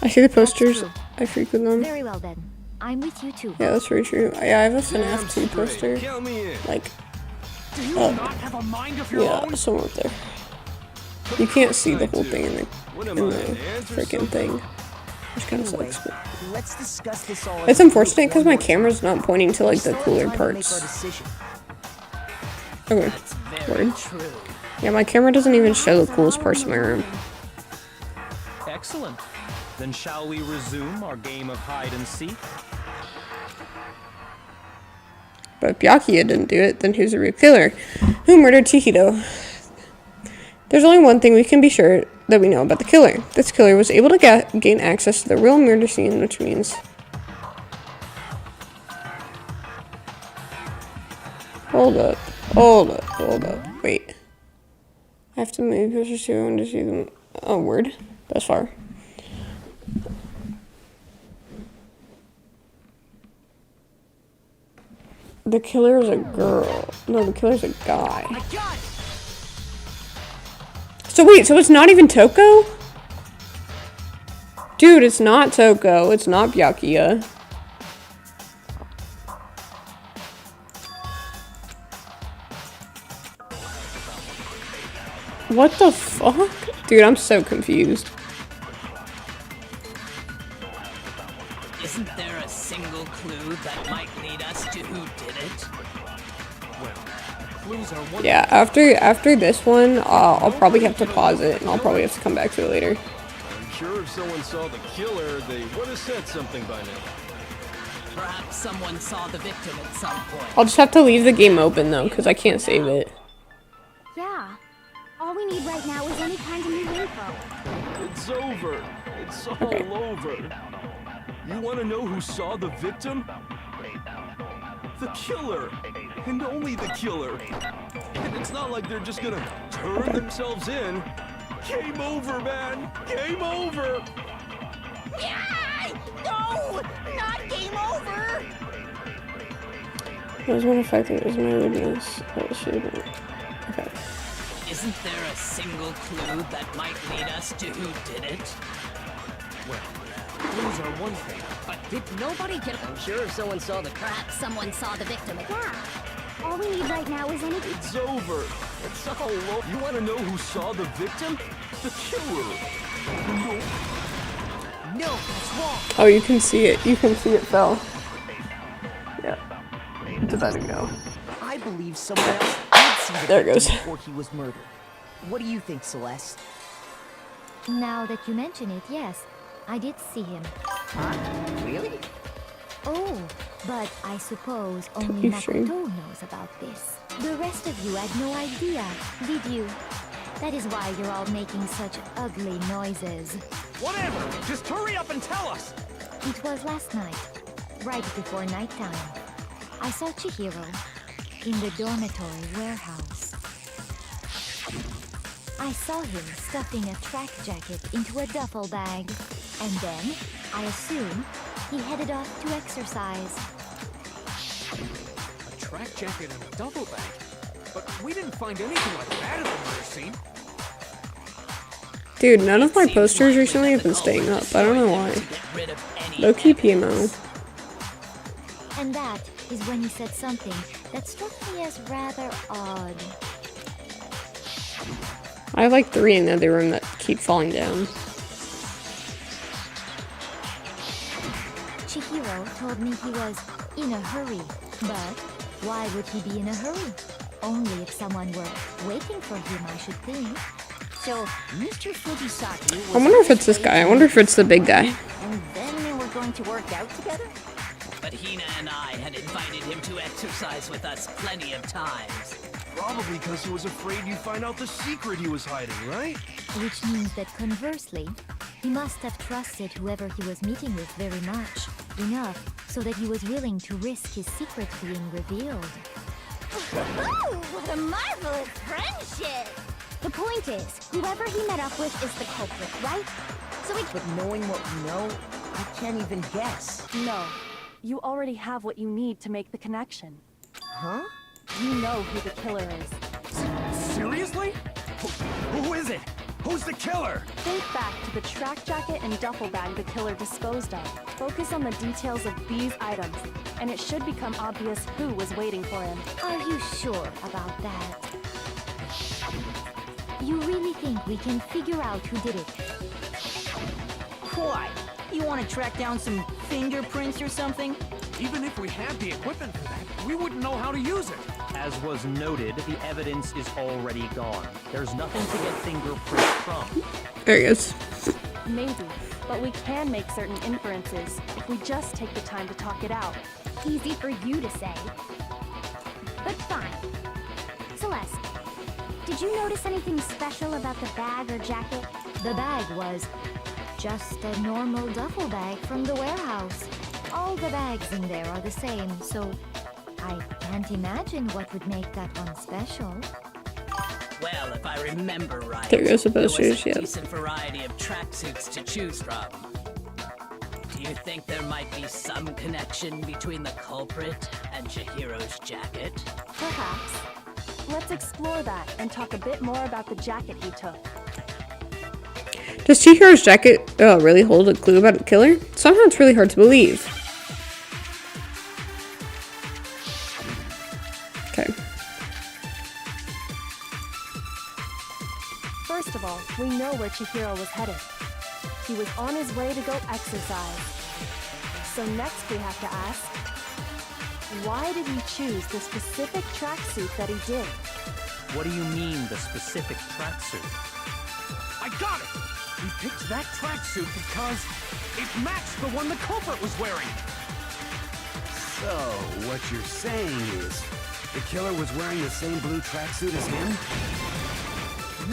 Speaker 1: I see the posters.
Speaker 3: true.
Speaker 1: I freak with them.
Speaker 3: Very well then. I'm with you too.
Speaker 1: Yeah, that's very true. Yeah, I have a
Speaker 13: Damn
Speaker 1: FNAF 2
Speaker 13: straight.
Speaker 1: poster.
Speaker 13: Count me in.
Speaker 1: Like,
Speaker 7: Do you
Speaker 1: Oh.
Speaker 7: not have a mind of your
Speaker 1: yeah,
Speaker 7: own?
Speaker 1: somewhere up there. You can't see the whole thing in
Speaker 13: What
Speaker 1: the
Speaker 13: am I, an ant or
Speaker 1: freaking
Speaker 13: something?
Speaker 1: thing. Which kind of
Speaker 4: Anyway,
Speaker 1: sucks.
Speaker 4: let's discuss this all.
Speaker 1: It's unfortunate because my camera's not pointing to like the cooler parts. Okay. Word. Yeah, my camera doesn't even show the coolest parts of my room.
Speaker 2: Excellent. Then shall we resume our game of hide and seek?
Speaker 1: But if Byakuya didn't do it, then who's the real killer? Who murdered Chihiro? There's only one thing we can be sure that we know about the killer. This killer was able to gain access to the real murder scene, which means... Hold up. Wait. I have to move closer to him to see them. Oh, word. That's far. The killer is a girl. No, the killer's a guy. So wait, so it's not even Toko? Dude, it's not Toko. It's not Byakuya. What the fuck? Dude, I'm so confused.
Speaker 9: Isn't there a single clue that might lead us to who did it?
Speaker 1: Yeah, after this one, I'll probably have to pause it, and I'll probably have to come back to it later.
Speaker 13: I'm sure if someone saw the killer, they would have said something by now.
Speaker 9: Perhaps someone saw the victim at some point.
Speaker 1: I'll just have to leave the game open, though, because I can't save it.
Speaker 12: Yeah. All we need right now is any kind of new info.
Speaker 13: It's over. It's all over. You want to know who saw the victim? The killer. And only the killer. And it's not like they're just gonna turn themselves in. Game over, man. Game over.
Speaker 8: No! Not game over!
Speaker 1: There's one effect that was my originals. Oh, shit. Okay.
Speaker 9: Isn't there a single clue that might lead us to who did it?
Speaker 7: Clues are one thing, but
Speaker 8: Did nobody get...
Speaker 14: I'm sure if someone saw the
Speaker 12: Perhaps someone saw the victim. Yeah. All we need right now is any...
Speaker 13: It's over. It's all over. You want to know who saw the victim? The killer.
Speaker 4: No, that's wrong.
Speaker 1: Oh, you can see it. You can see it fell. Yeah. It's about to go.
Speaker 4: I believe someone else did see the
Speaker 1: There it
Speaker 4: victim
Speaker 1: goes.
Speaker 4: before he was murdered. What do you think, Celeste?
Speaker 3: Now that you mention it, yes, I did see him.
Speaker 14: Huh? Really?
Speaker 3: Oh, but I suppose only
Speaker 1: You sure?
Speaker 3: Makoto knows about this. The rest of you had no idea, did you? That is why you're all making such ugly noises.
Speaker 7: whatever! Just hurry up and tell us!
Speaker 3: It was last night, right before nighttime. I saw Chihiro in the dormitory warehouse. I saw him stuffing a track jacket into a duffel bag, and then, I assume, he headed off to exercise.
Speaker 7: A track jacket and a duffel bag? But we didn't find anything like that at the murder scene.
Speaker 1: Dude, none of my posters recently have been staying up. I don't know why. Low-key PMO.
Speaker 3: And that is when he said something that struck me as rather odd.
Speaker 1: I have like 3 in the other room that keep falling down.
Speaker 3: Chihiro told me he was in a hurry, but why would he be in a hurry? Only if someone were waiting for him, I should think.
Speaker 8: So, Mr. Fujisaki was...
Speaker 1: I wonder if it's this guy. I wonder if it's the big guy.
Speaker 8: And then they were going to work out together?
Speaker 9: But Hina and I had invited him to exercise with us plenty of times.
Speaker 13: Probably because he was afraid you'd find out the secret he was hiding, right?
Speaker 3: Which means that conversely, he must have trusted whoever he was meeting with very much, enough so that he was willing to risk his secret being revealed.
Speaker 12: Ooh, what a marvelous friendship! The point is, whoever he met up with is the culprit, right? So we...
Speaker 4: But knowing what we know, I can't even guess.
Speaker 10: No. You already have what you need to make the connection.
Speaker 4: Huh?
Speaker 10: You know who the killer is.
Speaker 7: Seriously? Who is it? Who's the killer?
Speaker 10: Think back to the track jacket and duffel bag the killer disposed of. Focus on the details of these items, and it should become obvious who was waiting for him.
Speaker 3: Are you sure about that? You really think we can figure out who did it?
Speaker 8: Why? You want to track down some fingerprints or something?
Speaker 7: Even if we had the equipment for that, we wouldn't know how to use it.
Speaker 2: As was noted, the evidence is already gone. There's nothing to get fingerprints from.
Speaker 1: There he is.
Speaker 10: Maybe, but we can make certain inferences if we just take the time to talk it out.
Speaker 12: Easy for you to say. But fine. Celeste, did you notice anything special about the bag or jacket?
Speaker 3: The bag was just a normal duffel bag from the warehouse. All the bags in there are the same, so I can't imagine what would make that one special.
Speaker 9: Well, if I remember right,
Speaker 1: There goes the
Speaker 9: there was
Speaker 1: posters,
Speaker 9: a
Speaker 1: yeah.
Speaker 9: decent variety of tracksuits to choose from. Do you think there might be some connection between the culprit and Chihiro's jacket?
Speaker 10: Perhaps. Let's explore that and talk a bit more about the jacket he took.
Speaker 1: Does Chihiro's jacket really hold a clue about a killer? Somehow it's really hard to believe. Okay.
Speaker 10: First of all, we know where Chihiro was headed. He was on his way to go exercise. So next we have to ask, why did he choose the specific tracksuit that he did?
Speaker 2: What do you mean, the specific tracksuit?
Speaker 7: I got it! He picked that tracksuit because it matched the one the culprit was wearing.
Speaker 5: So, what you're saying is, the killer was wearing the same blue tracksuit as him?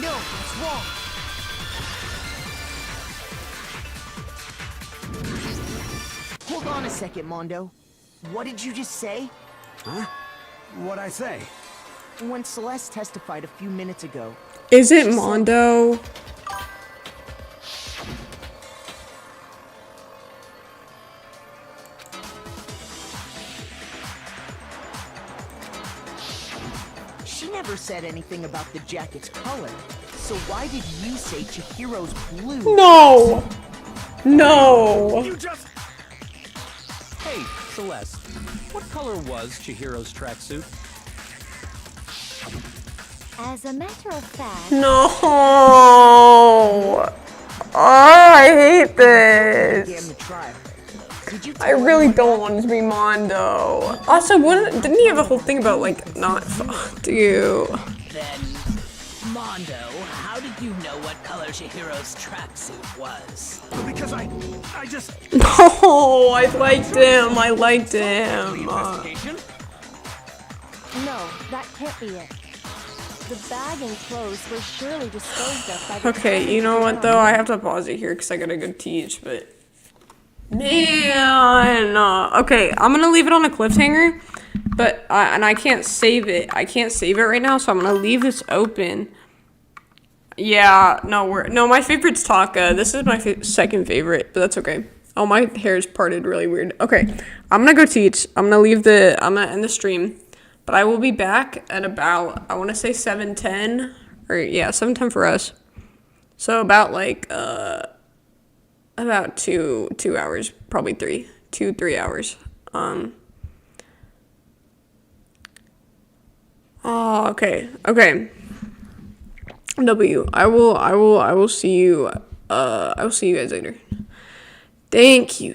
Speaker 4: No, it's wrong. Hold on a second, Mondo. What did you just say?
Speaker 5: Huh? What'd I say?
Speaker 4: When Celeste testified a few minutes ago,
Speaker 1: Is it Mondo?
Speaker 4: she never said anything about the jacket's color. So why did you say Chihiro's blue?
Speaker 1: No! No!
Speaker 7: You just...
Speaker 2: Hey, Celeste, what color was Chihiro's tracksuit?
Speaker 3: As a matter of fact,
Speaker 1: No! Oh, I hate
Speaker 4: Began
Speaker 1: this.
Speaker 4: the trial. Did you
Speaker 1: I
Speaker 4: tell
Speaker 1: really
Speaker 4: anyone
Speaker 1: don't want it to be Mondo. Also, didn't he have a whole thing about, like, not fucked you?
Speaker 9: Then, Mondo, how did you know what color Chihiro's tracksuit was?
Speaker 5: Because I just...
Speaker 1: No, I liked him. I liked him.
Speaker 7: investigation?
Speaker 10: No, that can't be it. The bag and clothes were surely disposed of by the
Speaker 1: Okay,
Speaker 10: time
Speaker 1: you know
Speaker 10: they
Speaker 1: what
Speaker 10: were
Speaker 1: though?
Speaker 10: found.
Speaker 1: I have to pause it here because I gotta go teach, but man, okay, I'm gonna leave it on a cliffhanger, but and I can't save it. I can't save it right now, so I'm gonna leave this open. Yeah, no, my favorite's Taka. This is my second favorite, but that's okay. Oh, my hair's parted really weird. Okay, I'm gonna go teach. I'm gonna end the stream. But I will be back at about, I want to say 7:10, or yeah, 7:10 for us. So about like, about two hours, probably 3 hours. Oh, okay. I will see you, I will see you guys later. Thank you.